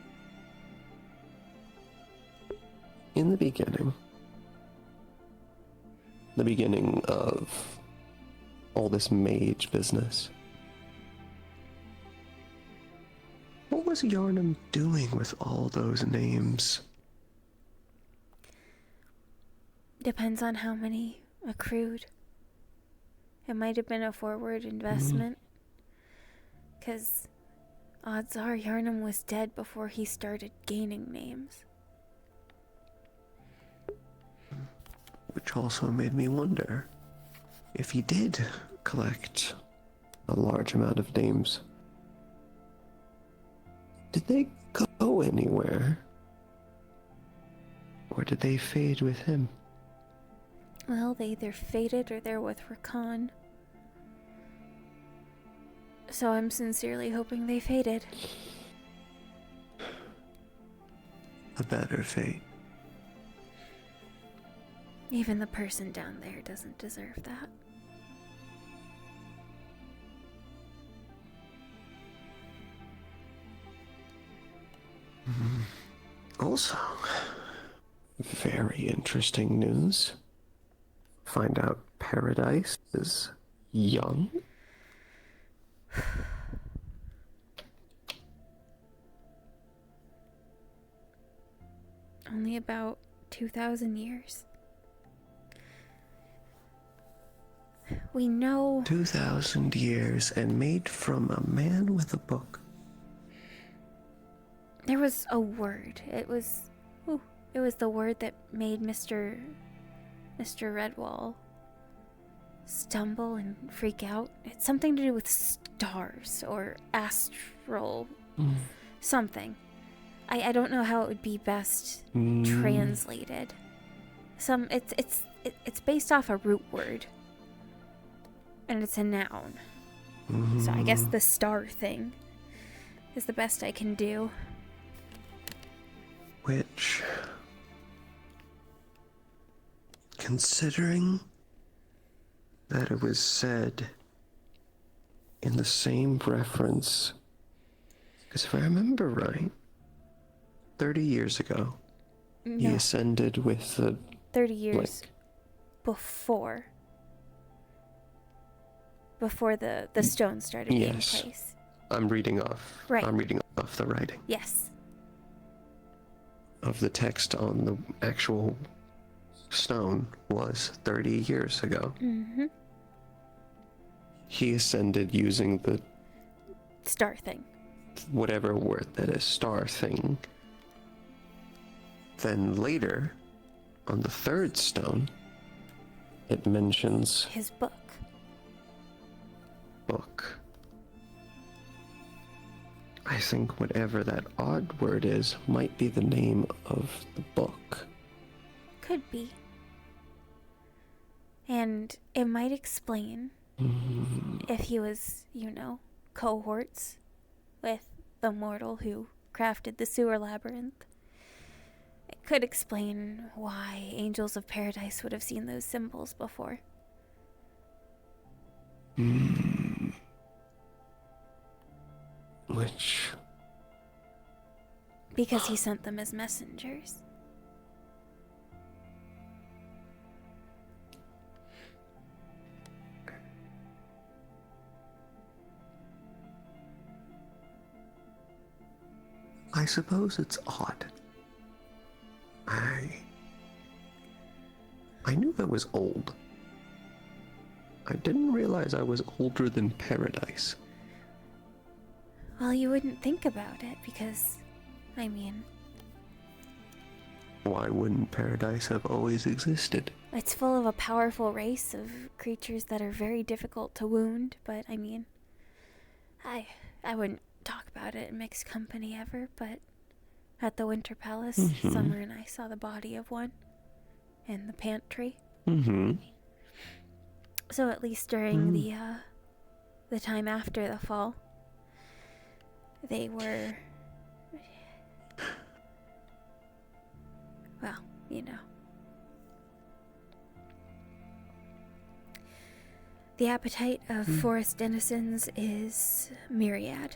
In the beginning of all this mage business, what was Yarnum doing with all those names? Depends on how many accrued. It might have been a forward investment. Because odds are Yarnum was dead before he started gaining names. Which also made me wonder if he did collect a large amount of names. Did they go anywhere? Or did they fade with him? Well, they either faded or they're with Rakan. So I'm sincerely hoping they faded. A better fate. Even the person down there doesn't deserve that. Also, very interesting news. Find out Paradise is young. Only about 2,000 years. We know 2,000 years and made from a man with a book. there was a word. It was the word that made Mr. Redwall stumble and freak out. It's something to do with stars or astral something. I don't know how it would be best translated. It's based off a root word. And it's a noun. So I guess the star thing is the best I can do. Which, considering that it was said in the same reference, because if I remember right, 30 years ago, he No. ascended with the 30 years before the stone started taking Yes. place. I'm reading off. Right. I'm reading off the writing Yes. of the text on the actual stone was 30 years ago. Mm-hmm. He ascended using the Star thing. whatever word that is, star thing. Then later, on the third stone, it mentions His book. book. I think whatever that odd word is might be the name of the book. Could be. And it might explain if he was, cohorts with the mortal who crafted the sewer labyrinth. It could explain why Angels of Paradise would have seen those symbols before. Which... Because he sent them as messengers. I suppose it's odd. I knew I was old. I didn't realize I was older than Paradise. Well, you wouldn't think about it because, Why wouldn't Paradise have always existed? it's full of a powerful race of creatures that are very difficult to wound, but I wouldn't talk about it in mixed company ever, but at the Winter Palace, Summer and I saw the body of one in the pantry. So at least during the time after the fall, they were, well, The appetite of forest denizens is myriad.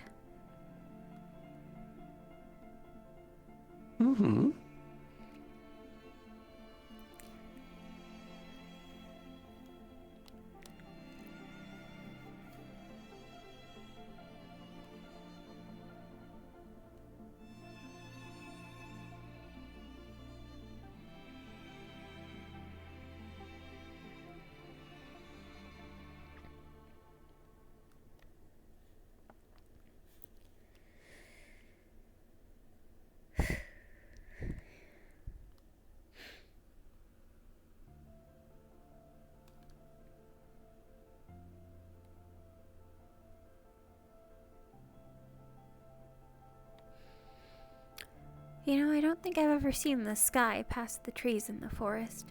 I don't think I've ever seen the sky past the trees in the forest.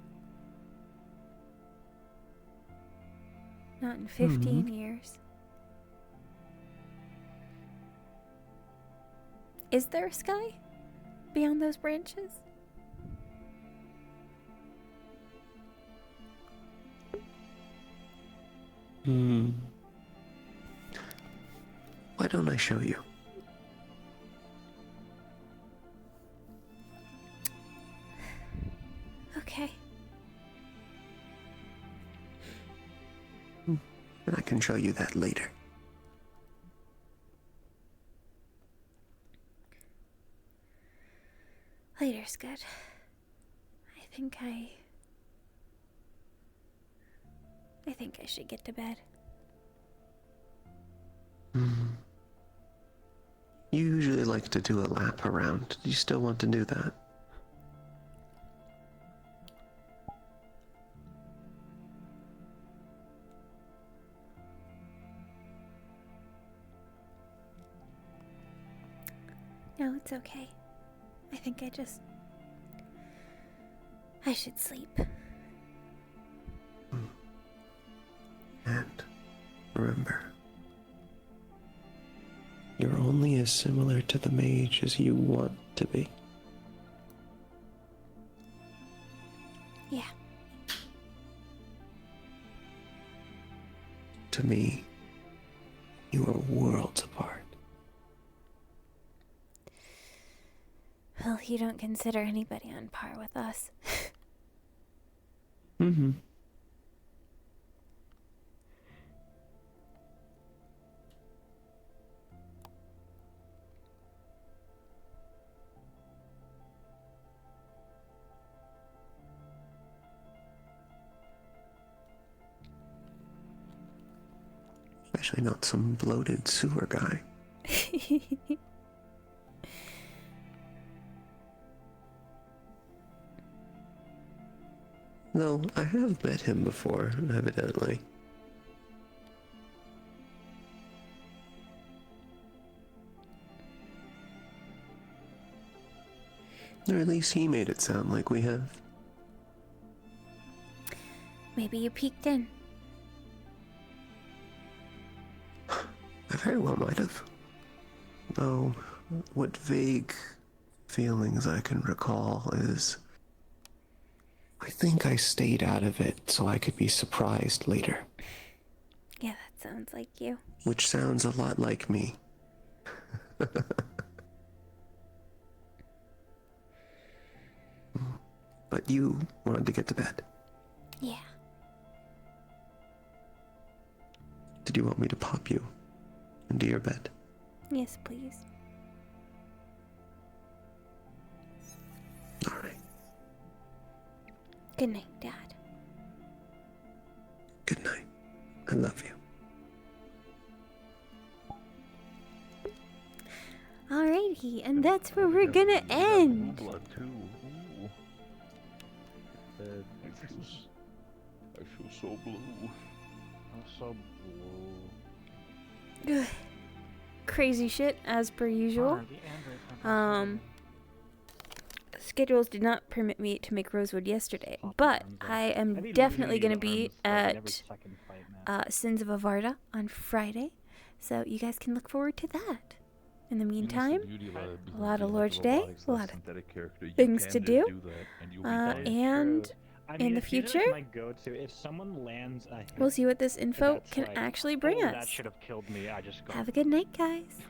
Not in 15 years. Is there a sky beyond those branches? Why don't I show you? okay? I can show you that later. Later's good. I think I should get to bed. You usually like to do a lap around. Do you still want to do that? No, it's okay. I think I should sleep. And remember, you're only as similar to the mage as you want to be. Yeah. To me, you are worlds apart. Well, you don't consider anybody on par with us. Mm-hmm. Especially not some bloated sewer guy. Though I have met him before, evidently. Or at least he made it sound like we have. Maybe you peeked in. I very well might have. Though, what vague feelings I can recall is, I think I stayed out of it so I could be surprised later. Yeah, that sounds like you. Which sounds a lot like me. But you wanted to get to bed. Yeah. Did you want me to pop you into your bed? Yes, please. All right. Good night, Dad. Good night. I love you. Alrighty, and that's where we're gonna end. Blood too. Ooh. I feel so blue. I'm so blue. Crazy shit, as per usual. Schedules did not permit me to make Rosewood yesterday, but I am definitely going to be at Sins of Avarda on Friday, so you guys can look forward to that. In the meantime, a lot of Lord's Day, a lot of things to do, and in the future, if someone lands, we'll see what this info can actually bring us. That should have killed me. I just Have a good night, guys.